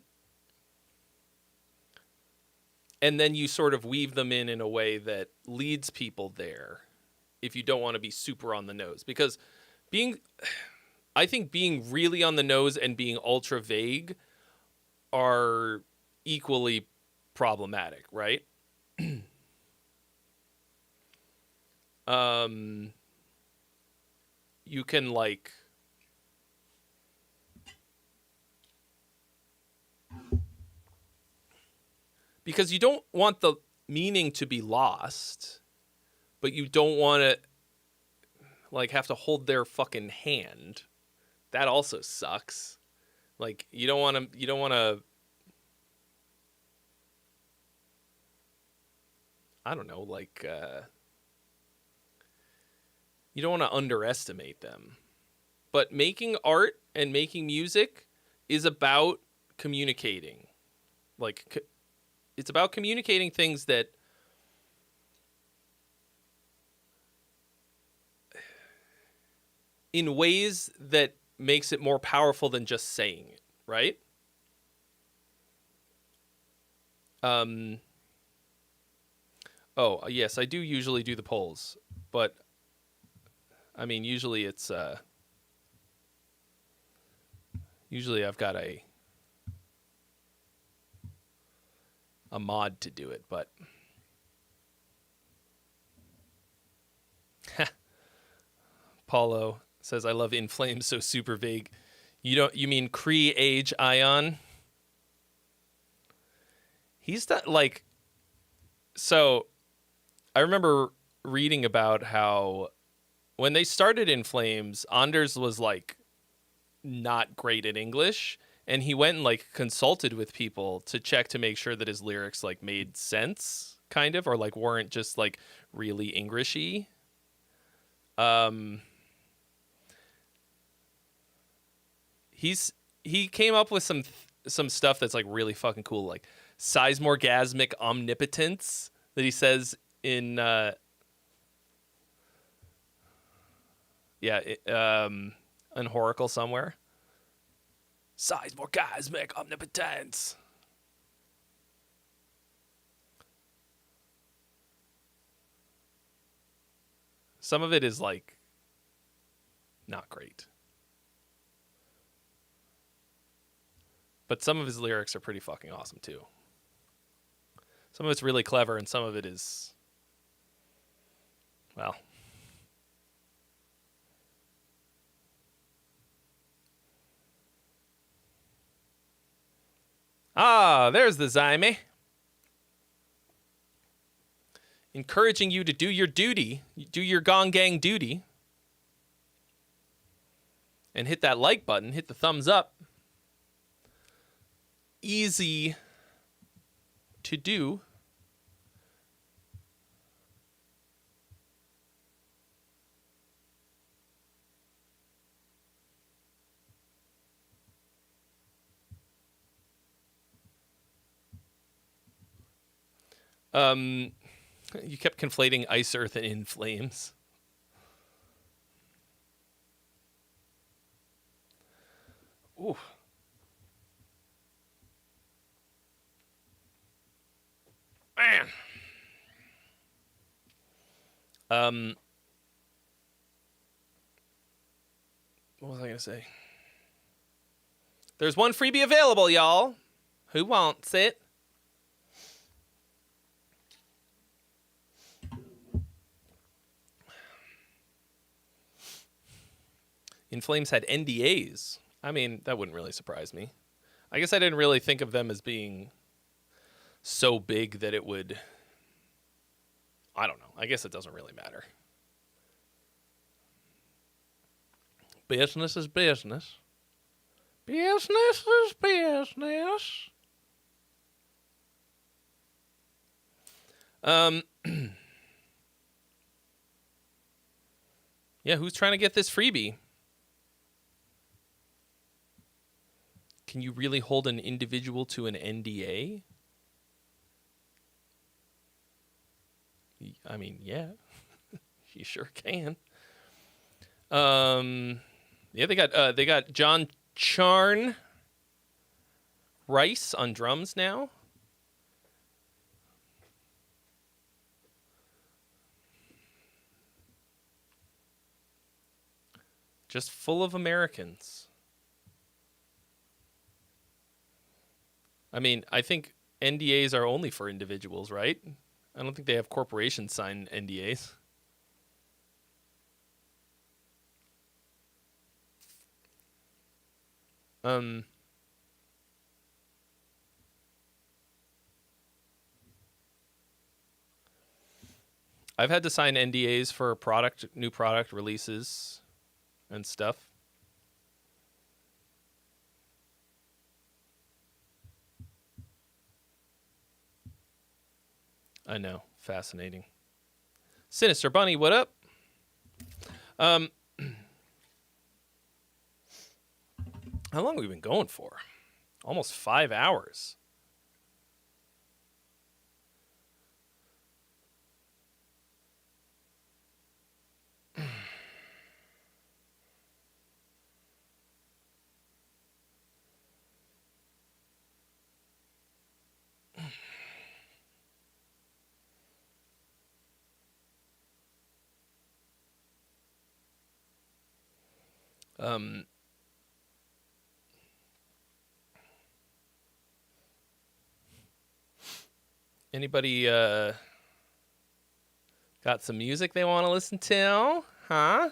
then you sort of weave them in a way that leads people there if you don't want to be super on the nose. Because I think being really on the nose and being ultra vague are equally problematic, right? You can like because you don't want the meaning to be lost, but you don't want to like have to hold their fucking hand. That also sucks. Like you don't want to I don't know, like you don't want to underestimate them. But making art and making music is about communicating. Like it's about communicating things that in ways that makes it more powerful than just saying it, right? Oh, yes, I do usually do the polls, but I mean, usually it's usually I've got a mod to do it, but Paulo says I love In Flames, so super vague. You mean Cree Age Ion? He's not like, so I remember reading about how when they started In Flames, Anders was like not great at English, and he went and like consulted with people to check to make sure that his lyrics like made sense, kind of, or like weren't just like really Englishy. He came up with some stuff that's like really fucking cool, like seismorgasmic omnipotence that he says in in Horacle somewhere. Seismorgasmic omnipotence. Some of it is like not great. But some of his lyrics are pretty fucking awesome too. Some of it's really clever and some of it is, well, there's the Zyme. Encouraging you to do your duty, do your Gong Gang duty. And hit that like button, hit the thumbs up. Easy to do. You kept conflating Ice Earth and In Flames. Ooh. Man. What was I going to say? There's one freebie available, y'all. Who wants it? In Flames had NDAs. I mean, that wouldn't really surprise me. I guess I didn't really think of them as being so big that it would... I don't know. I guess it doesn't really matter. Business is business. Business is business. Yeah, who's trying to get this freebie? Can you really hold an individual to an NDA? I mean, yeah. You sure can. Yeah, they got John Charn Rice on drums now. Just full of Americans. I mean, I think NDAs are only for individuals, right? I don't think they have corporations sign NDAs. I've had to sign NDAs for new product releases and stuff. I know. Fascinating. Sinister Bunny, what up? How long have we been going for? Almost 5 hours. Anybody got some music they want to listen to? Huh?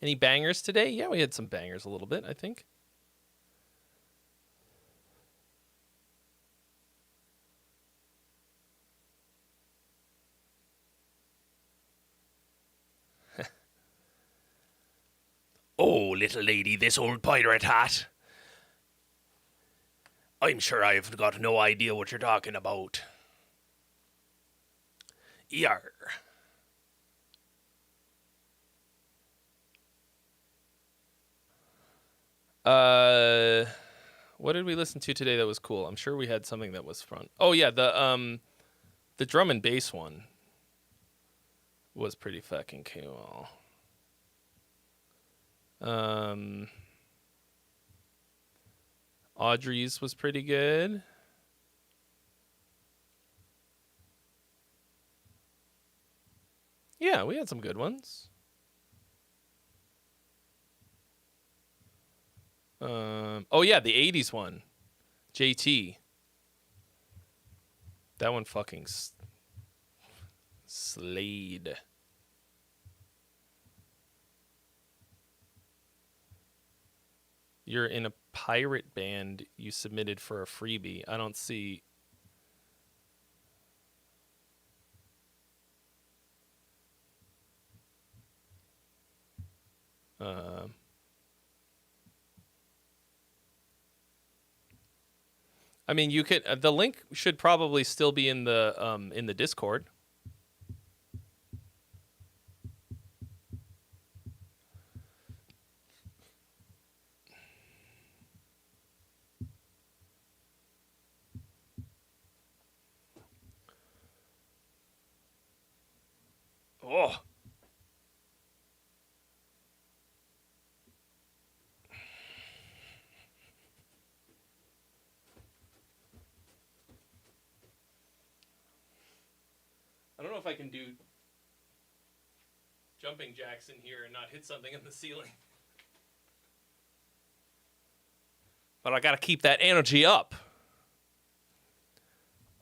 Any bangers today? Yeah, we had some bangers a little bit, I think. Oh, little lady, this old pirate hat. I'm sure I've got no idea what you're talking about. Yar. What did we listen to today that was cool? I'm sure we had something that was fun. Oh yeah, the drum and bass one was pretty fucking cool. Audrey's was pretty good. Yeah, we had some good ones. Oh yeah, the 80s one. JT. That one fucking slayed. You're in a pirate band you submitted for a freebie. I don't see. I mean, you could. The link should probably still be in the Discord. Oh. I don't know if I can do jumping jacks in here and not hit something in the ceiling. But I gotta keep that energy up.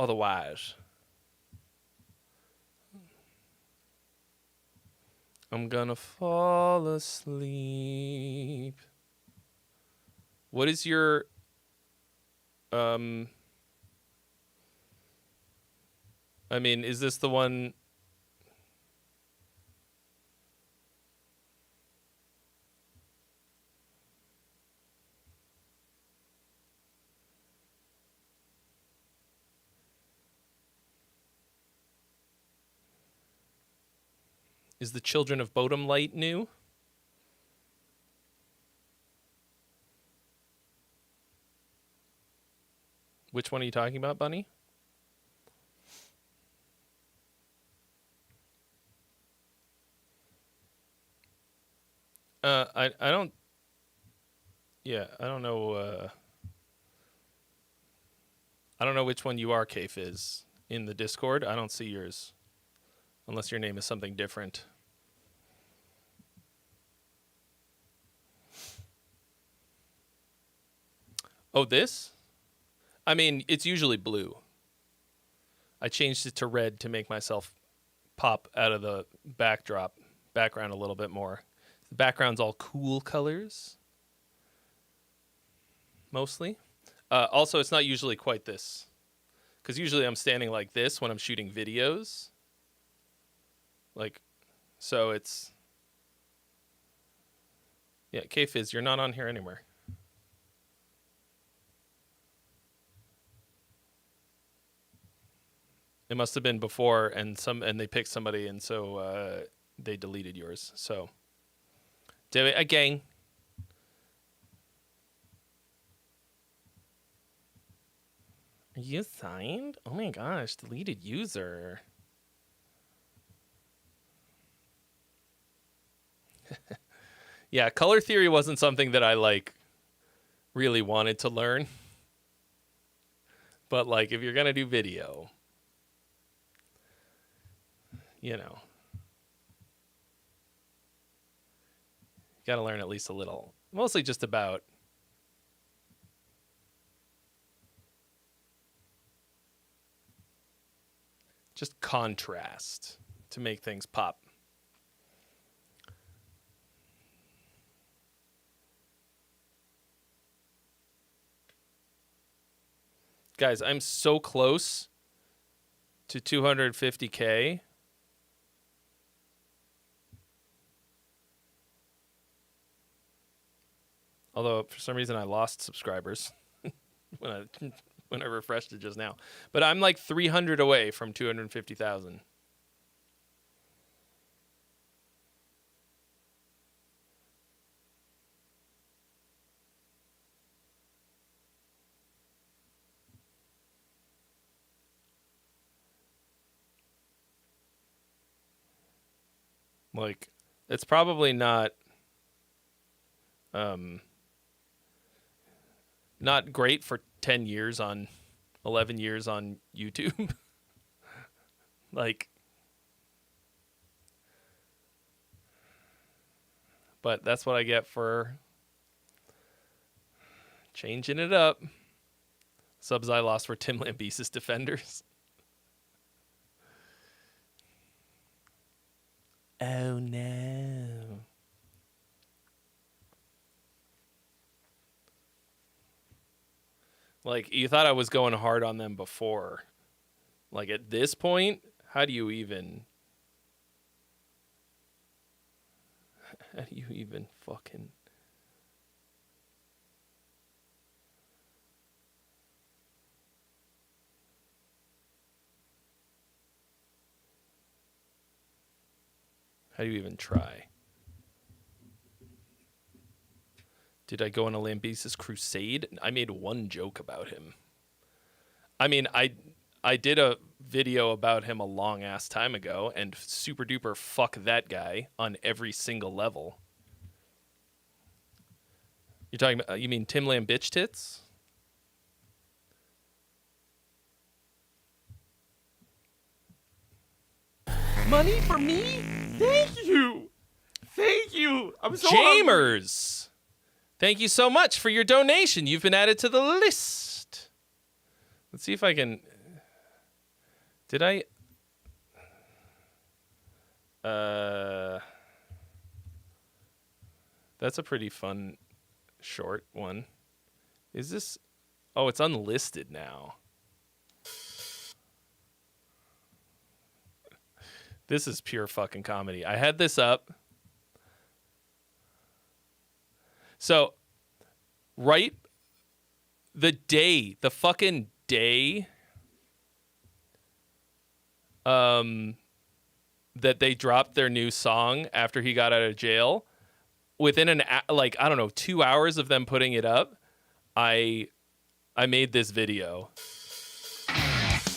Otherwise, I'm gonna fall asleep. What is your I mean, is this the one? Is the Children of Bodom Light new? Which one are you talking about, Bunny? I don't. Yeah, I don't know. I don't know which one you are, Kafe, is in the Discord. I don't see yours, unless your name is something different. Oh, this? I mean, it's usually blue. I changed it to red to make myself pop out of the background a little bit more. The background's all cool colors, mostly. Also, it's not usually quite this, because usually I'm standing like this when I'm shooting videos. Like, so it's... Yeah, K-Fizz, you're not on here anymore. It must have been before, and they picked somebody, and so they deleted yours. So do it again. Are you signed? Oh my gosh, deleted user. Yeah, color theory wasn't something that I like really wanted to learn. But like, if you're gonna do video, you know, you gotta learn at least a little. Mostly just about just contrast to make things pop. Guys, I'm so close to 250K. Although, for some reason, I lost subscribers when I refreshed it just now. But I'm like 300 away from 250,000. Like, it's probably not great for 10 years on 11 years on YouTube. Like, but that's what I get for changing it up. Subs I lost for Tim Lambesis Defenders. Oh no. Like, you thought I was going hard on them before. Like, at this point, how do you even fucking... How do you even try? Did I go on a Lambesis crusade? I made one joke about him. I mean, I did a video about him a long ass time ago, and super duper fuck that guy on every single level. You're talking about, you mean Tim Lamb bitch tits? Money for me? Thank you. Thank you. I'm so hungry. Jamers! Thank you so much for your donation. You've been added to the list. Let's see if I can... Did I... That's a pretty fun short one. Is this... Oh, it's unlisted now. This is pure fucking comedy. I had this up. So, right, the fucking day that they dropped their new song after he got out of jail, within I don't know, 2 hours of them putting it up, I made this video.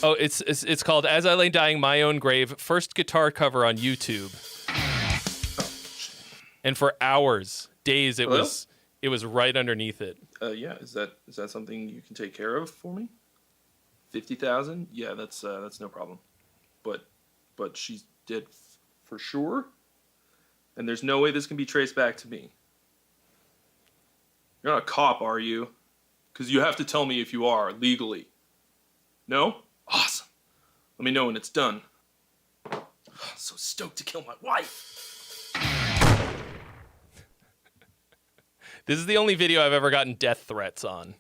Oh, it's called "As I Lay Dying My Own Grave," first guitar cover on YouTube. And for hours, days, it was right underneath it. Yeah, is that something you can take care of for me? 50,000? Yeah, that's no problem. But she's dead for sure, and there's no way this can be traced back to me. You're not a cop, are you? Because you have to tell me if you are legally. No? Awesome. Let me know when it's done. So stoked to kill my wife. This is the only video I've ever gotten death threats on.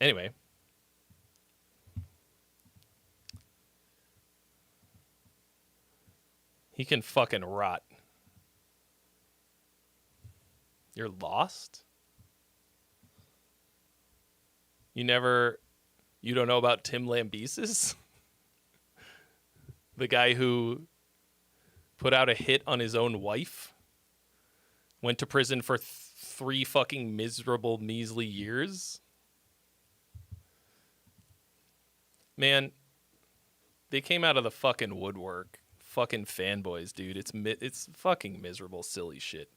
Anyway. He can fucking rot. You're lost? You don't know about Tim Lambesis? The guy who put out a hit on his own wife? Went to prison for 3 fucking miserable, measly years? Man, they came out of the fucking woodwork. Fucking fanboys, dude. It's fucking miserable, silly shit.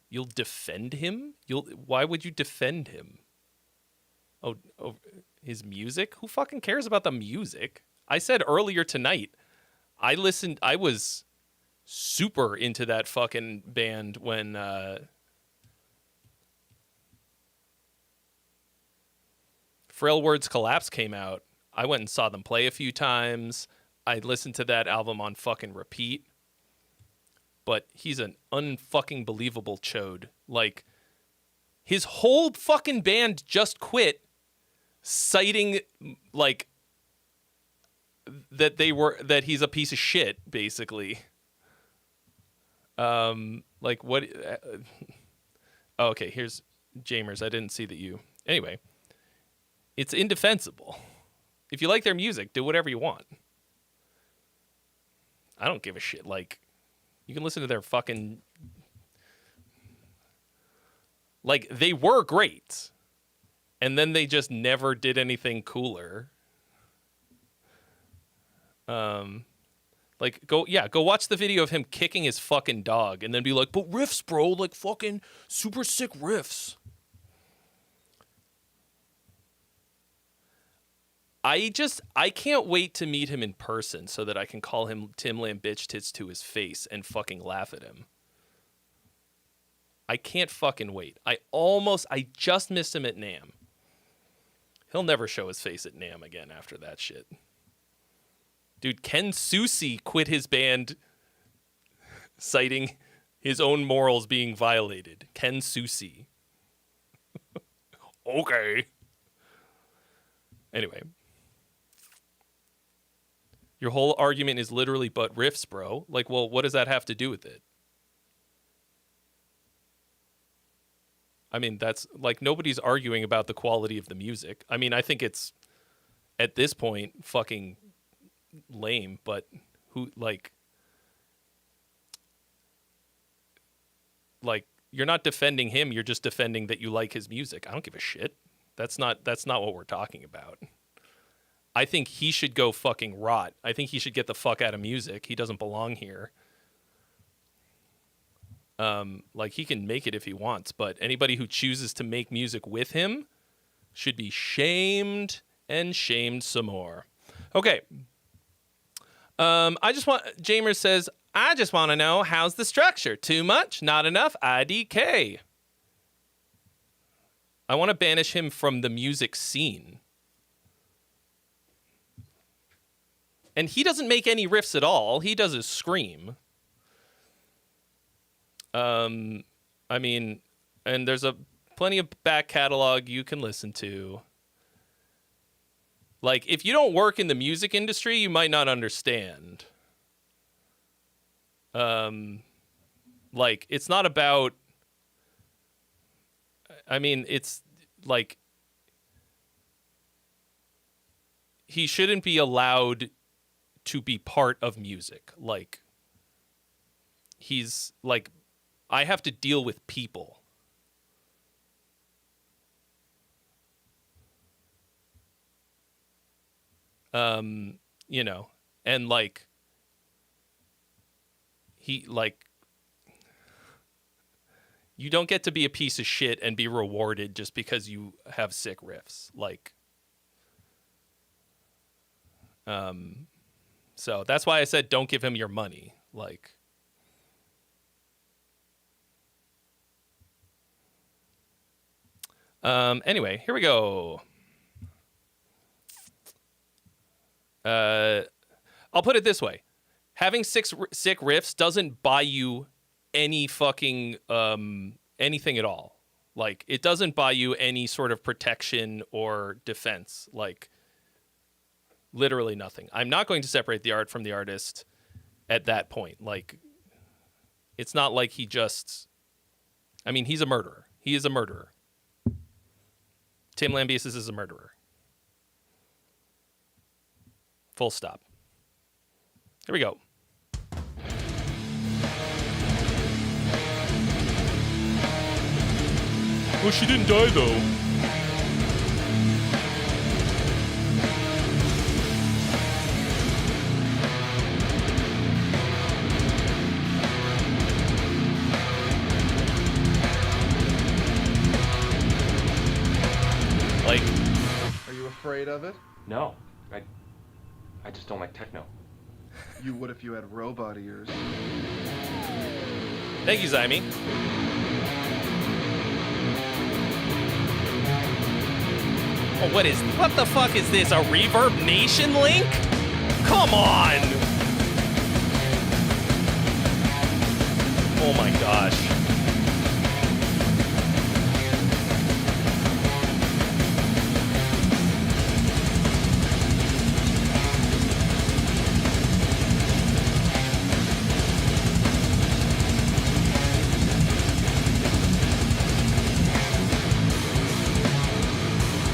You'll defend him? Why would you defend him? Oh, his music? Who fucking cares about the music? I said earlier tonight, I was super into that fucking band when Frail Words Collapse came out. I went and saw them play a few times. I listened to that album on fucking repeat. But he's an unfucking believable chode. Like, his whole fucking band just quit, citing, like, that he's a piece of shit, basically. Like, what? Oh, okay, here's Jamers. I didn't see that you. Anyway, it's indefensible. If you like their music, do whatever you want. I don't give a shit. Like, you can listen to their fucking... Like, they were great. And then they just never did anything cooler. Like, go watch the video of him kicking his fucking dog and then be like, but riffs, bro, like fucking super sick riffs. I can't wait to meet him in person so that I can call him Tim Lamb bitch tits to his face and fucking laugh at him. I can't fucking wait. I just missed him at NAMM. He'll never show his face at NAMM again after that shit. Dude, Ken Susi quit his band citing his own morals being violated. Ken Susi. Okay. Anyway. Your whole argument is literally but riffs, bro. Like, well, what does that have to do with it? I mean, that's like nobody's arguing about the quality of the music. I mean, I think it's at this point fucking lame, but who like you're not defending him, you're just defending that you like his music. I don't give a shit. That's not what we're talking about. I think he should go fucking rot. I think he should get the fuck out of music. He doesn't belong here. Like, he can make it if he wants, but anybody who chooses to make music with him should be shamed and shamed some more. Okay. Jamer says, I just want to know, how's the structure? Too much? Not enough? IDK. I want to banish him from the music scene. And he doesn't make any riffs at all. He does his scream. I mean, and there's plenty of back catalog you can listen to. Like, if you don't work in the music industry, you might not understand. Like, it's not about, I mean, it's like, he shouldn't be allowed to be part of music. Like, he's like, I have to deal with people. You know, and like, he like, you don't get to be a piece of shit and be rewarded just because you have sick riffs. Like, so that's why I said don't give him your money. Like, anyway, here we go. I'll put it this way. Having sick riffs doesn't buy you any fucking anything at all. Like, it doesn't buy you any sort of protection or defense. Like, literally nothing. I'm not going to separate the art from the artist at that point. Like, it's not like he just, I mean, he's a murderer. He is a murderer. Tim Lambesis is a murderer. Full stop. Here we go. Well, she didn't die, though. Like, are you afraid of it? No. I just don't like techno. You would if you had robot ears. Thank you, Zyme. Oh, what the fuck is this? A Reverb Nation link? Come on! Oh my gosh.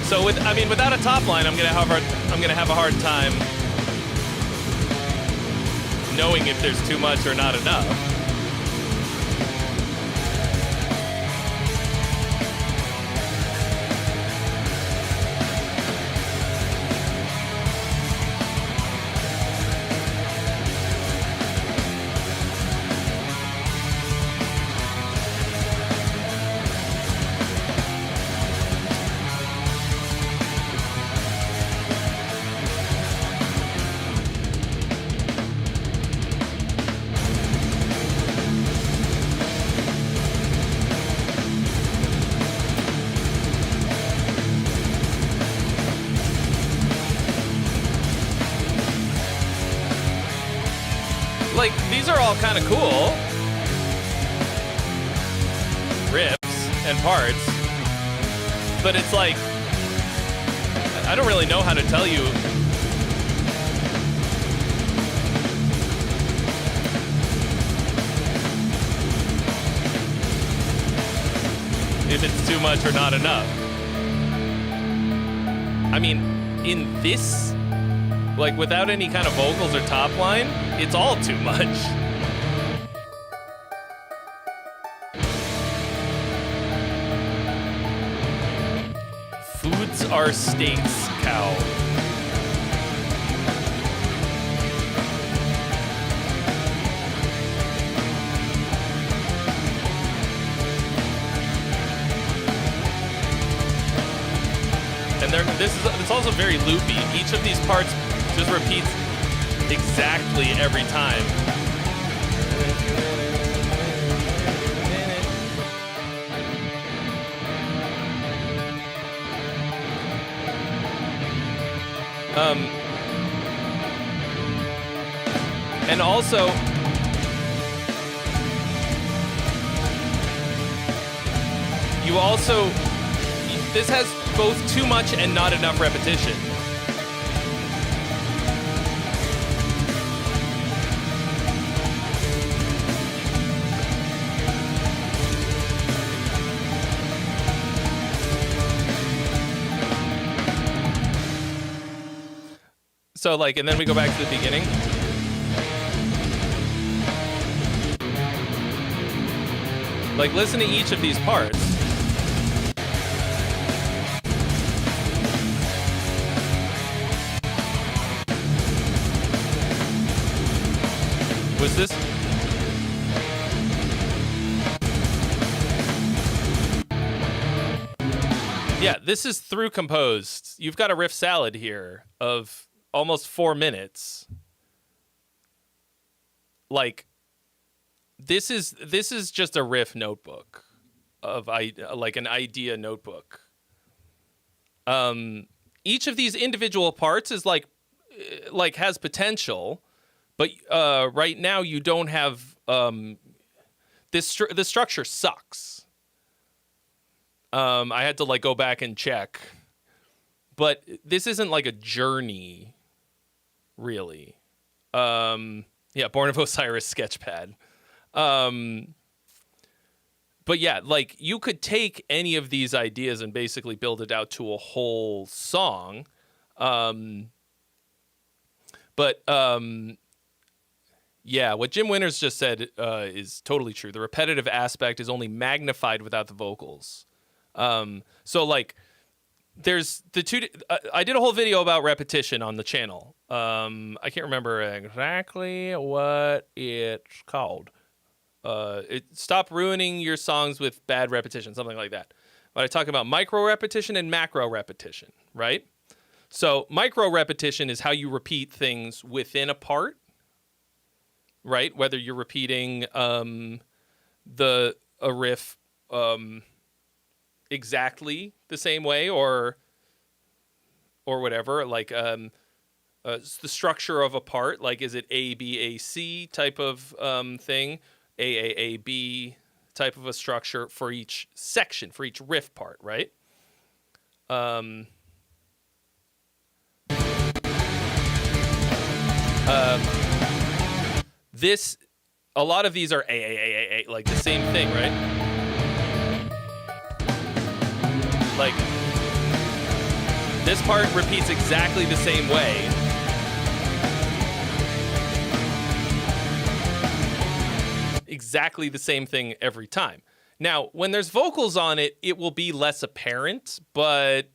So without a top line, I'm gonna have a hard time knowing if there's too much or not enough. Like, these are all kind of cool riffs and parts, but it's like, I don't really know how to tell you if it's too much or not enough. I mean, in this, like without any kind of vocals or top line, it's all too much. Foods are states, cow. And it's also very loopy. Each of these parts just repeats exactly every time. And also, this has both too much and not enough repetition. So like, and then we go back to the beginning. Like, listen to each of these parts. Was this? Yeah, this is through composed. You've got a riff salad here of almost 4 minutes. Like, this is just a riff notebook of like an idea notebook. Each of these individual parts is like has potential, but right now you don't have the structure sucks. I had to like go back and check, but this isn't like a journey, really. Yeah, Born of Osiris sketchpad. But yeah, like you could take any of these ideas and basically build it out to a whole song. Yeah, what Jim Winters just said is totally true. The repetitive aspect is only magnified without the vocals. So like there's the two, I did a whole video about repetition on the channel. I can't remember exactly what it's called. Stop ruining your songs with bad repetition, something like that. But I talk about micro repetition and macro repetition, right? So micro repetition is how you repeat things within a part, right? Whether you're repeating a riff exactly the same way or whatever, like the structure of a part, like is it A, B, A, C type of thing, A, B type of a structure for each section, for each riff part, right? A lot of these are A, like the same thing, right? Like, this part repeats exactly the same way. Exactly the same thing every time. Now, when there's vocals on it, it will be less apparent, but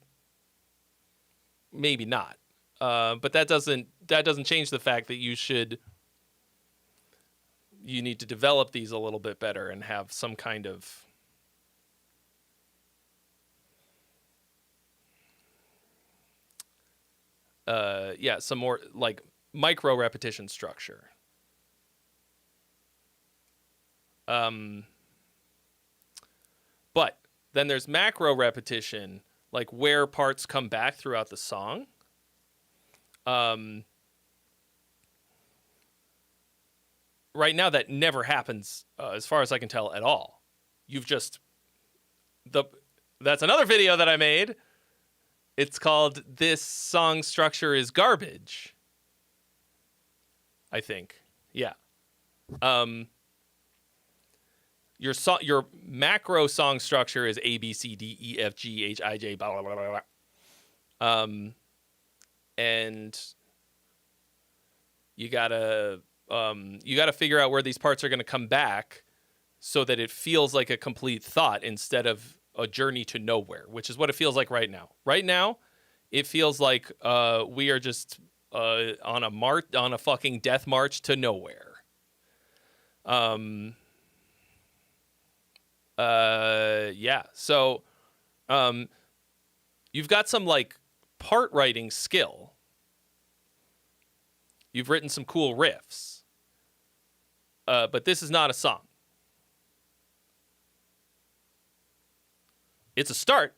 maybe not. But that doesn't change the fact that you need to develop these a little bit better and have some kind of some more like micro repetition structure. But then there's macro repetition, like where parts come back throughout the song. Right now that never happens, as far as I can tell, at all. That's another video that I made. It's called "This Song Structure is Garbage," I think. Yeah. your macro song structure is A B C D E F G H I J blah blah blah blah. And you gotta figure out where these parts are gonna come back so that it feels like a complete thought instead of a journey to nowhere, which is what it feels like right now. Right now, it feels like we are just on a fucking death march to nowhere. Yeah. So, you've got some like part writing skill. You've written some cool riffs. But this is not a song. It's a start.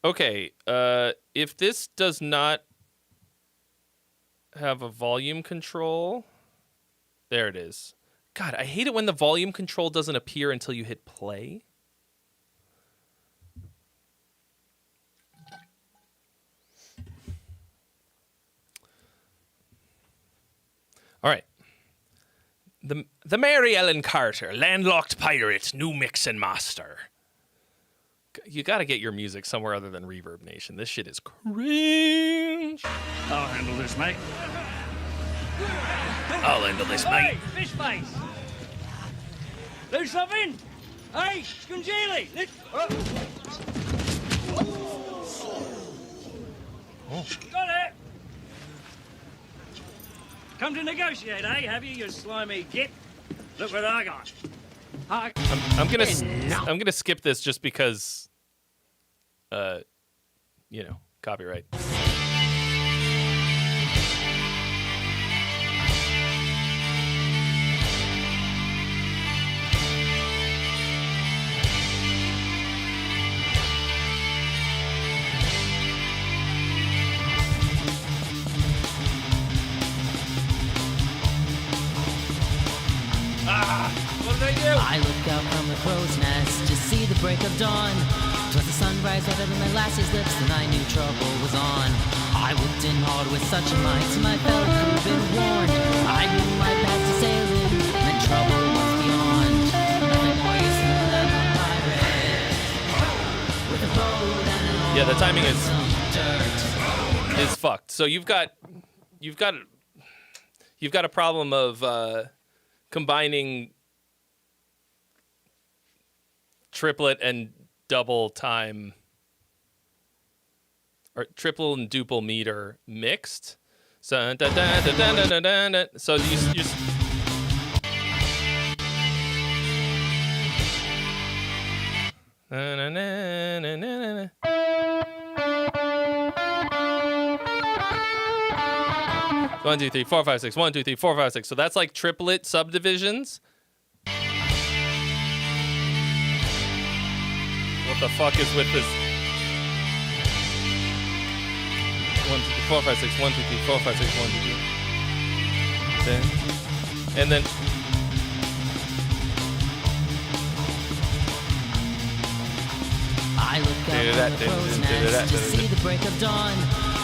Okay, if this does not have a volume control, there it is. God, I hate it when the volume control doesn't appear until you hit play. All right. The Mary Ellen Carter, landlocked pirate, new mix and master. You got to get your music somewhere other than Reverb Nation. This shit is cringe. I'll handle this, mate. I'll handle this, mate. Fish face. Do something. Hey, Scungili. Got it. Come to negotiate, eh? Have you, you slimy git? Look what I got. I'm gonna skip this just because, copyright. I look out from the crow's nest to see the break of dawn. 'Twas the sunrise right under my lassie's lips, and I knew trouble was on. I whipped in hard with such a might, my fellow crew been warned. I knew my path to sailing meant trouble was beyond. Nothing more useful than a pirate with a boat and an oar. Yeah, the timing and some dirt. is fucked. So you've got a problem of combining triplet and double time, or triple and duple meter mixed. So so you One, two, three, four, five, six. 1, 2, 3, 4, 5, 6. So that's like triplet subdivisions. What the fuck is with this? 1, 2, 3, 4, 5, 6. 1, 2, 3, 4, 5, 6. 1, 2, 3. And then. I look out from the crow's nest to see the break of dawn.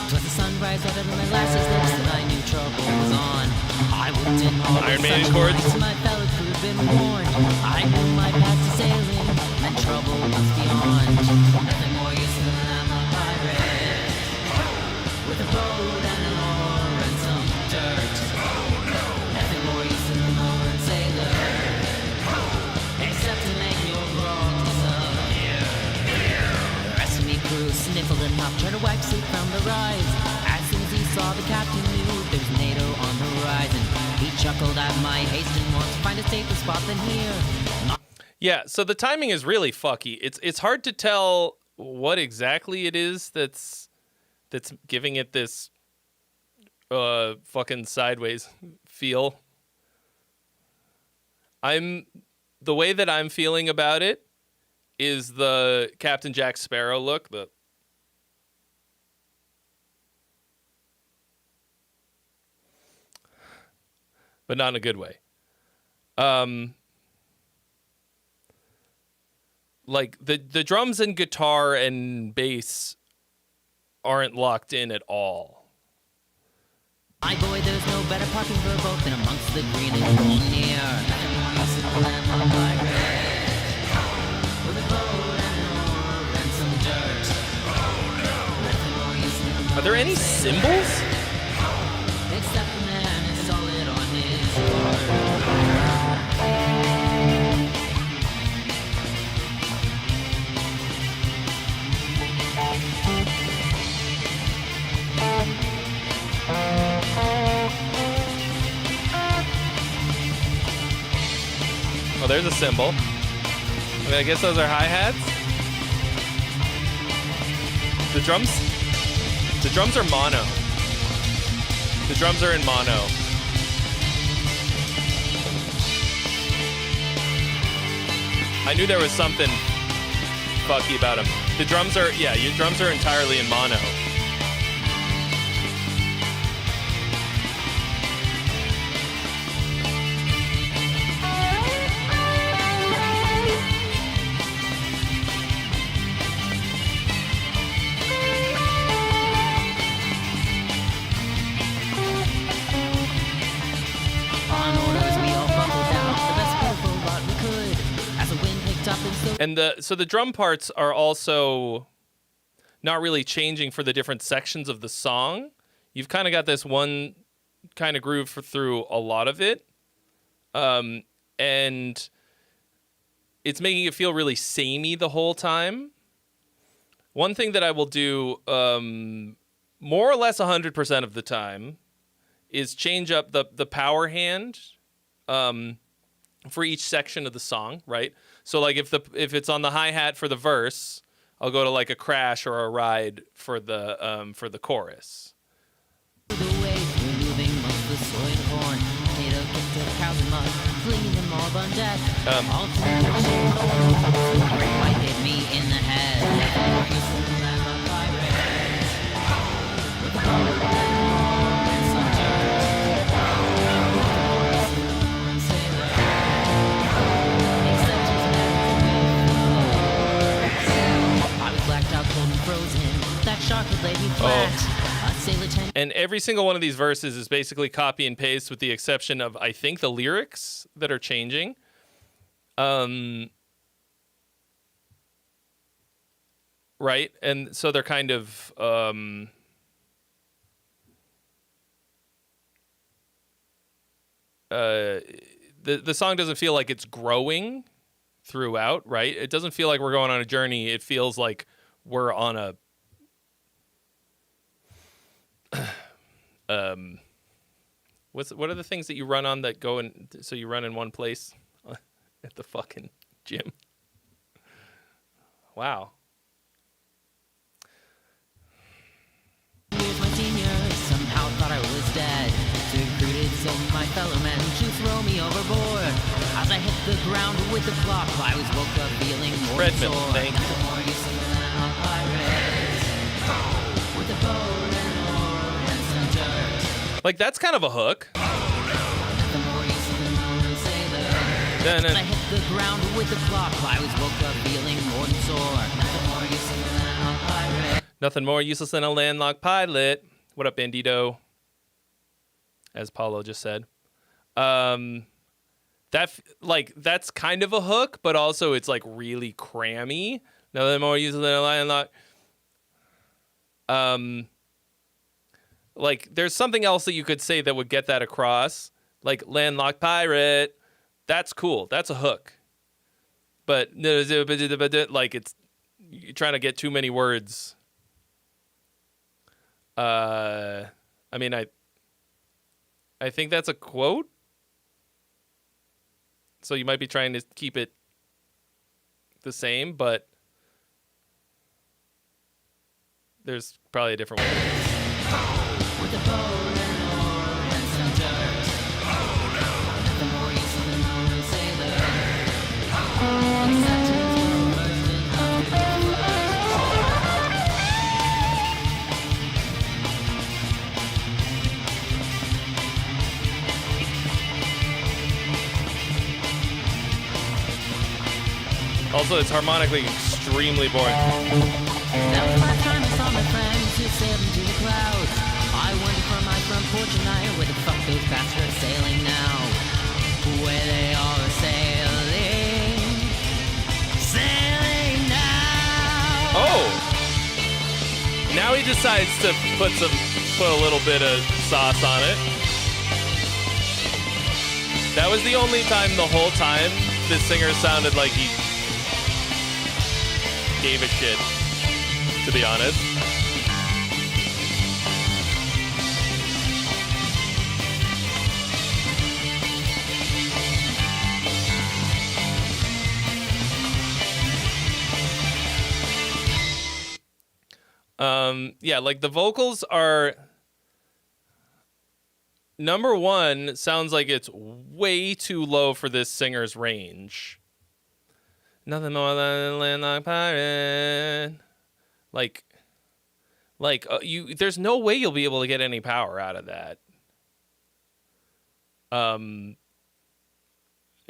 'Twas the sunrise right under my lassie's lips, and I knew trouble was on. I whipped in hard Iron with Man such chords. might, my fellow crew been warned. I knew my path to sailing meant trouble was beyond. Nothing more useful than I'm a pirate with a boat and an oar and some dirt. Nothing more useful than a word sailor, except to make your grog disappear. The rest of me crew sniffled and huffed, tried to wipe sleep from the rise. As soon as he saw the captain knew there's NATO on the horizon. He chuckled at my haste and wants to find a safer spot than here. Yeah, so the timing is really fucky. It's hard to tell what exactly it is that's giving it this fucking sideways feel. The way that I'm feeling about it is the Captain Jack Sparrow look, but not in a good way. Like the drums and guitar and bass aren't locked in at all. My boy, there's There's no better parking for both than amongst the green and gold near. Nothing more use than a landlocked pirate. With a boat and an oar and some dirt. Nothing more use than Are there any symbols? except the man is solid on his word. Oh, there's a cymbal. I mean, I guess those are hi-hats. The drums are mono. The drums are in mono. I knew there was something fucky about them. The drums are, yeah, your drums are entirely in mono. And the drum parts are also not really changing for the different sections of the song. You've kind of got this one kind of groove through a lot of it. And it's making it feel really samey the whole time. One thing that I will do more or less 100% of the time is change up the power hand for each section of the song, right? So like if it's on the hi-hat for the verse, I'll go to like a crash or a ride for the chorus. The way removing most of the soy and corn, potato, potato, cows and mud, flinging them all on deck. All the great white hit me in the head. With the and some I was blacked out, cold and frozen. That shark would lay me flat. And every single one of these verses is basically copy and paste with the exception of, I think, the lyrics that are changing. Right? And so they're kind of... the song doesn't feel like it's growing throughout, right? It doesn't feel like we're going on a journey. It feels like we're on a... what are the things that you run on that go in? So you run in one place at the fucking gym. Wow. My seniors somehow thought I was dead. So recruited some of my fellow men to throw me overboard. As I hit the ground with the clock, I was woke up feeling more Redmond, sore. thank you. The more you see than a pirate. With a boat and oar and some dirt. Like, that's kind of a hook. The more you see than a sailor. As I hit the ground with the clock, I was woke up feeling more than sore. The more you see than a pirate. Nothing more useless than a landlocked pilot. What up, Bandito? As Paulo just said. That's kind of a hook, but also it's like really crammy. Nothing more useless than a landlocked. Like there's something else that you could say that would get that across. Like landlocked pirate. That's cool. That's a hook. But like it's you're trying to get too many words. I mean, I think that's a quote. So you might be trying to keep it the same, but there's probably a different way. With a bow and oar and some dirt. The more you see, the more you sailor. Acceptance will immerse in Also, it's harmonically extremely boring. That was my time I saw my friends who sailed into the clouds. I went from my front fortune night. Where the fuck those bastards are sailing now? Where they are sailing, sailing now. Oh! Now he decides to put a little bit of sauce on it. That was the only time the whole time this singer sounded like he gave a shit, to be honest. Yeah, like the vocals are, number one, sounds like it's way too low for this singer's range. Nothing more than a landlocked pirate. There's no way you'll be able to get any power out of that.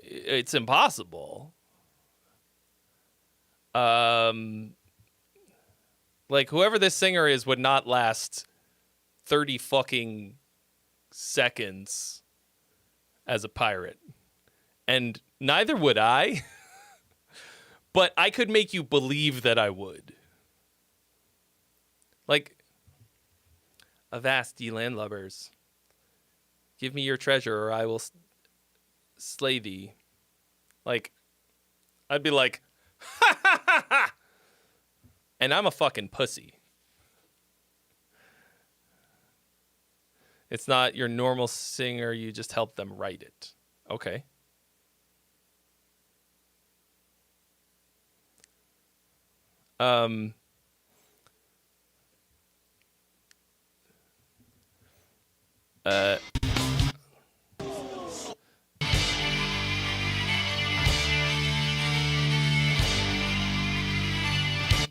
It's impossible. Like, whoever this singer is would not last 30 fucking seconds as a pirate. And neither would I. But I could make you believe that I would. Like, avast, ye landlubbers. Give me your treasure, or I will slay thee. Like, I'd be like, ha ha ha ha! And I'm a fucking pussy. It's not your normal singer, you just help them write it. Okay.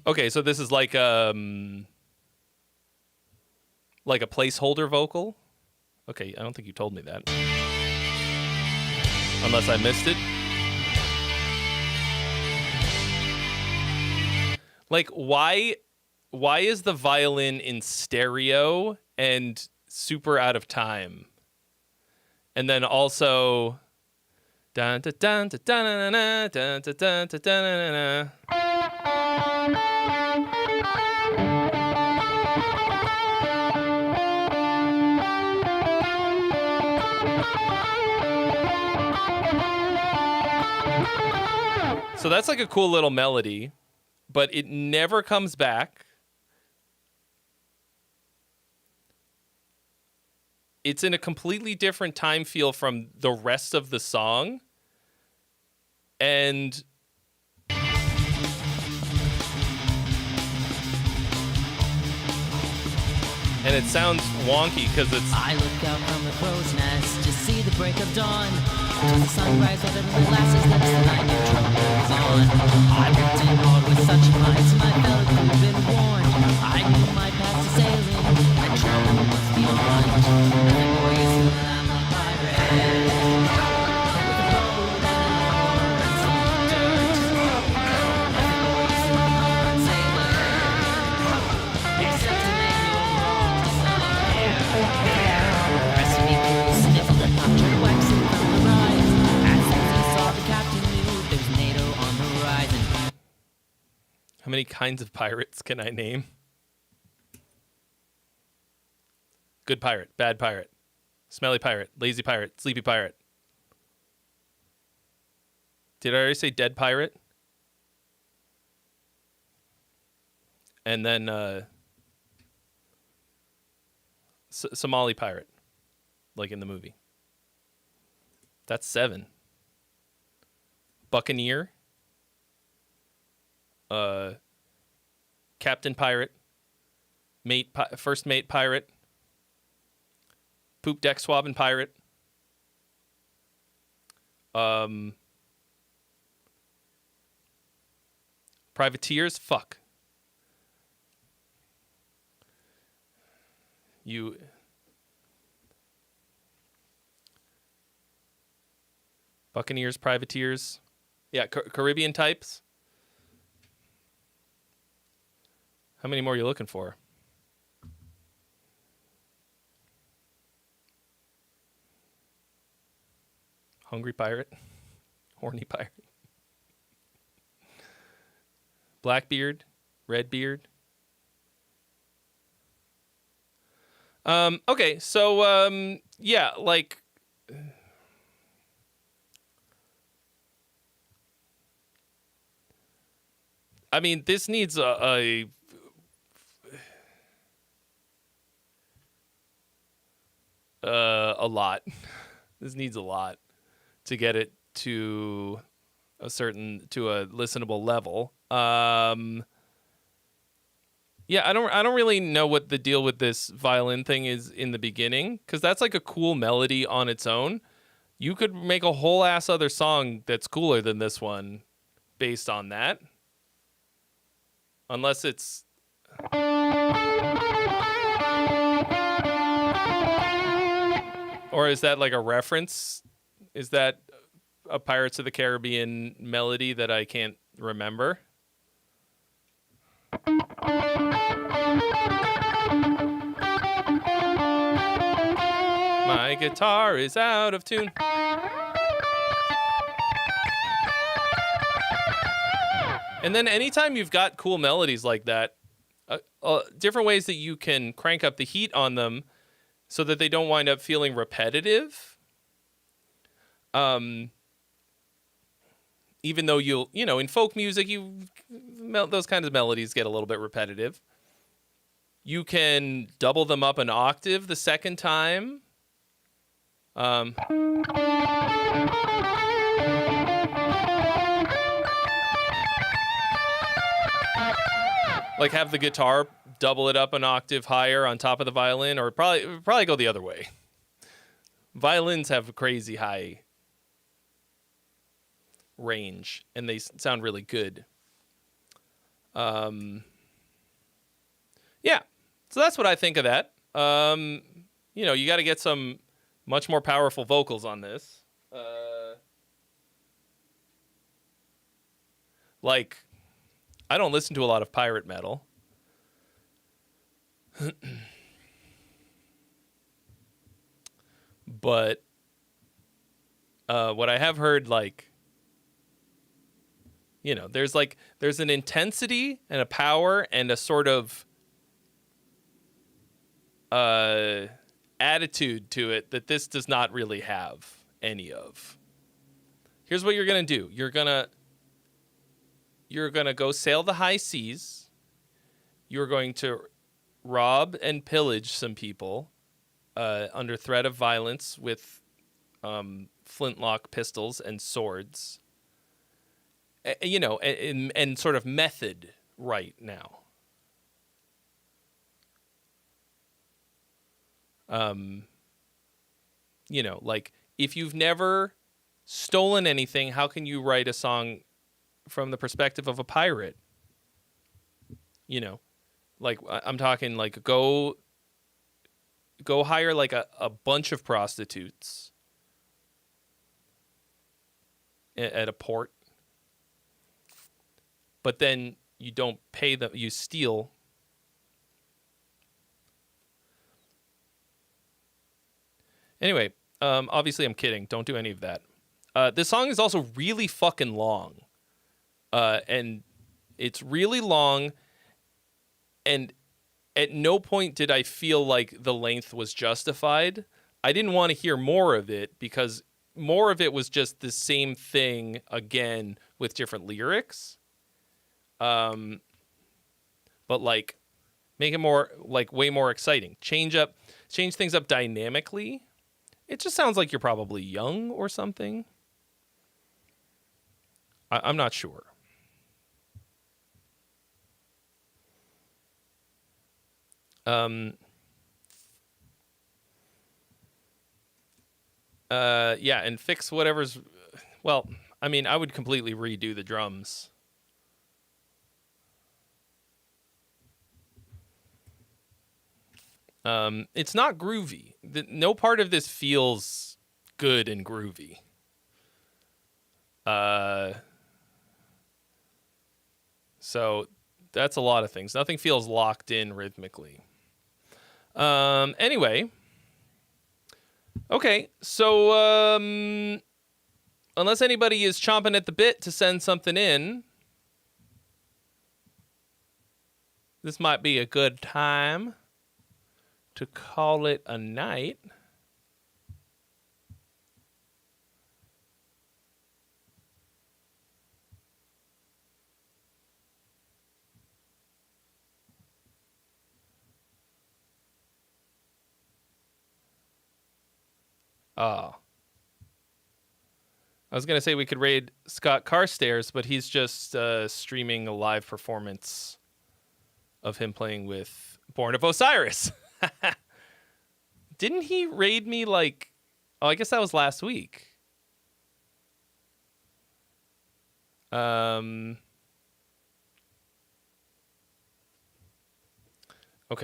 Okay, so this is like a placeholder vocal. Okay, I don't think you told me that. Unless I missed it. Like, why is the violin in stereo and super out of time? And then also dun dun dun dun dun dun dun dun dun dun. So that's like a cool little melody, but it never comes back. It's in a completely different time feel from the rest of the song. And it sounds wonky because it's... I look out from the crow's nest to see the break of dawn. Till the sunrise out of my lasses lips, and I knew trouble was on. I looked in hard with such might, my fellow crew had been warned. I knew my path to sailing, and trouble was beyond. And the boy is still I'm a pirate. With a boat and an oar and some dirt. And the boy is still a sailor. Except to make your wrong disappear. Rescue crew sniffled and puffed her waxing from the rise. As he saw the captain knew there was NATO on the horizon. How many kinds of pirates can I name? Good pirate, bad pirate, smelly pirate, lazy pirate, sleepy pirate. Did I already say dead pirate? And then Somali pirate, like in the movie. That's 7. Buccaneer. Captain pirate. First mate pirate. Poop deck swabbing pirate. Privateers? Fuck. You... Buccaneers, privateers. Yeah, Caribbean types. How many more are you looking for? Hungry pirate. Horny pirate. Blackbeard. Redbeard. Okay, so, yeah, like... I mean, this needs a lot. This needs a lot to get it to a listenable level. Yeah, I don't really know what the deal with this violin thing is in the beginning, because that's like a cool melody on its own. You could make a whole ass other song that's cooler than this one based on that. Unless it's... Or is that like a reference? Is that a Pirates of the Caribbean melody that I can't remember? My guitar is out of tune. And then anytime you've got cool melodies like that, different ways that you can crank up the heat on them so that they don't wind up feeling repetitive. Even though in folk music, those kinds of melodies get a little bit repetitive. You can double them up an octave the second time. Like have the guitar double it up an octave higher on top of the violin, or probably go the other way. Violins have crazy high range, and they sound really good. Yeah, so that's what I think of that. You got to get some much more powerful vocals on this. Like, I don't listen to a lot of pirate metal. But what I have heard, like, there's an intensity and a power and a sort of attitude to it that this does not really have any of. Here's what you're going to do. You're going to go sail the high seas. You're going to rob and pillage some people under threat of violence with flintlock pistols and swords. And sort of method right now. Like, if you've never stolen anything, how can you write a song from the perspective of a pirate? Like, I'm talking like go hire like a bunch of prostitutes at a port, but then you don't pay them, you steal. Anyway, obviously I'm kidding. Don't do any of that. This song is also really fucking long. And it's really long, and at no point did I feel like the length was justified. I didn't want to hear more of it because more of it was just the same thing again with different lyrics. But like, make it more, like, way more exciting. Change things up dynamically. It just sounds like you're probably young or something. I'm not sure. Yeah, and fix whatever's... Well, I mean, I would completely redo the drums. It's not groovy. No part of this feels good and groovy. So that's a lot of things. Nothing feels locked in rhythmically. Anyway. Okay, so unless anybody is chomping at the bit to send something in, this might be a good time to call it a night. Oh. I was going to say we could raid Scott Carstairs, but he's just streaming a live performance of him playing with Born of Osiris. Didn't he raid me like... Oh, I guess that was last week. Okay,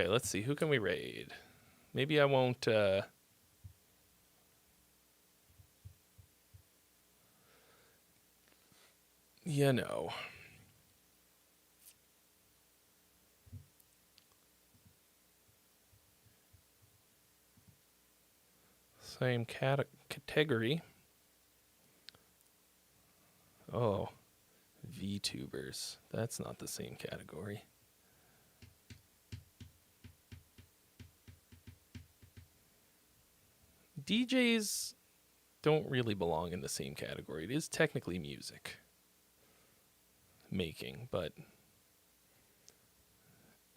let's see. Who can we raid? Maybe I won't... You know. Same category. Oh, VTubers. That's not the same category. DJs don't really belong in the same category. It is technically music making, but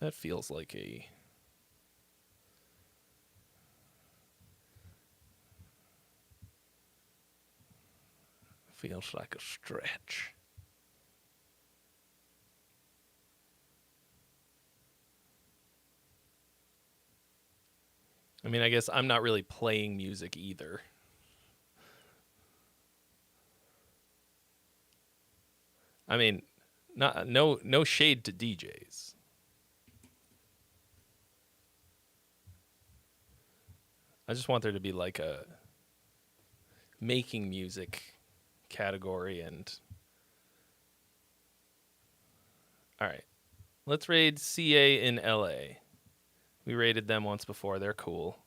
that feels like a stretch. I mean, I guess I'm not really playing music either. I mean, no shade to DJs. I just want there to be like a making music category. And all right, let's raid CA in LA. We raided them once before. They're cool.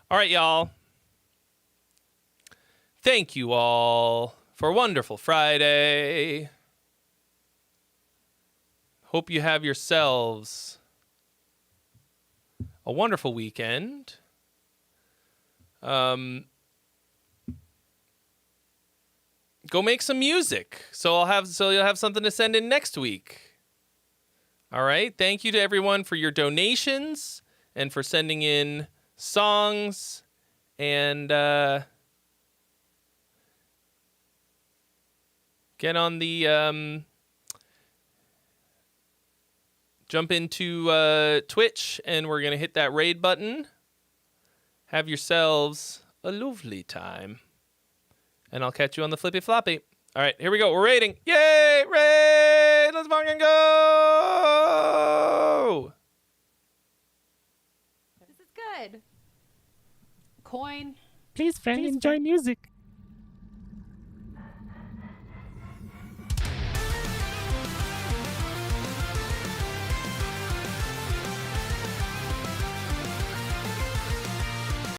All right, y'all. Thank you all for a wonderful Friday. Hope you have yourselves a wonderful weekend. Go make some music. So you'll have something to send in next week. All right. Thank you to everyone for your donations and for sending in songs and get on the jump into Twitch, and we're gonna hit that raid button. Have yourselves a lovely time, and I'll catch you on the flippy floppy. All right, here we go. We're raiding. Yay! Raid! Let's fucking go! This is good. Coin. Please, friend, enjoy music.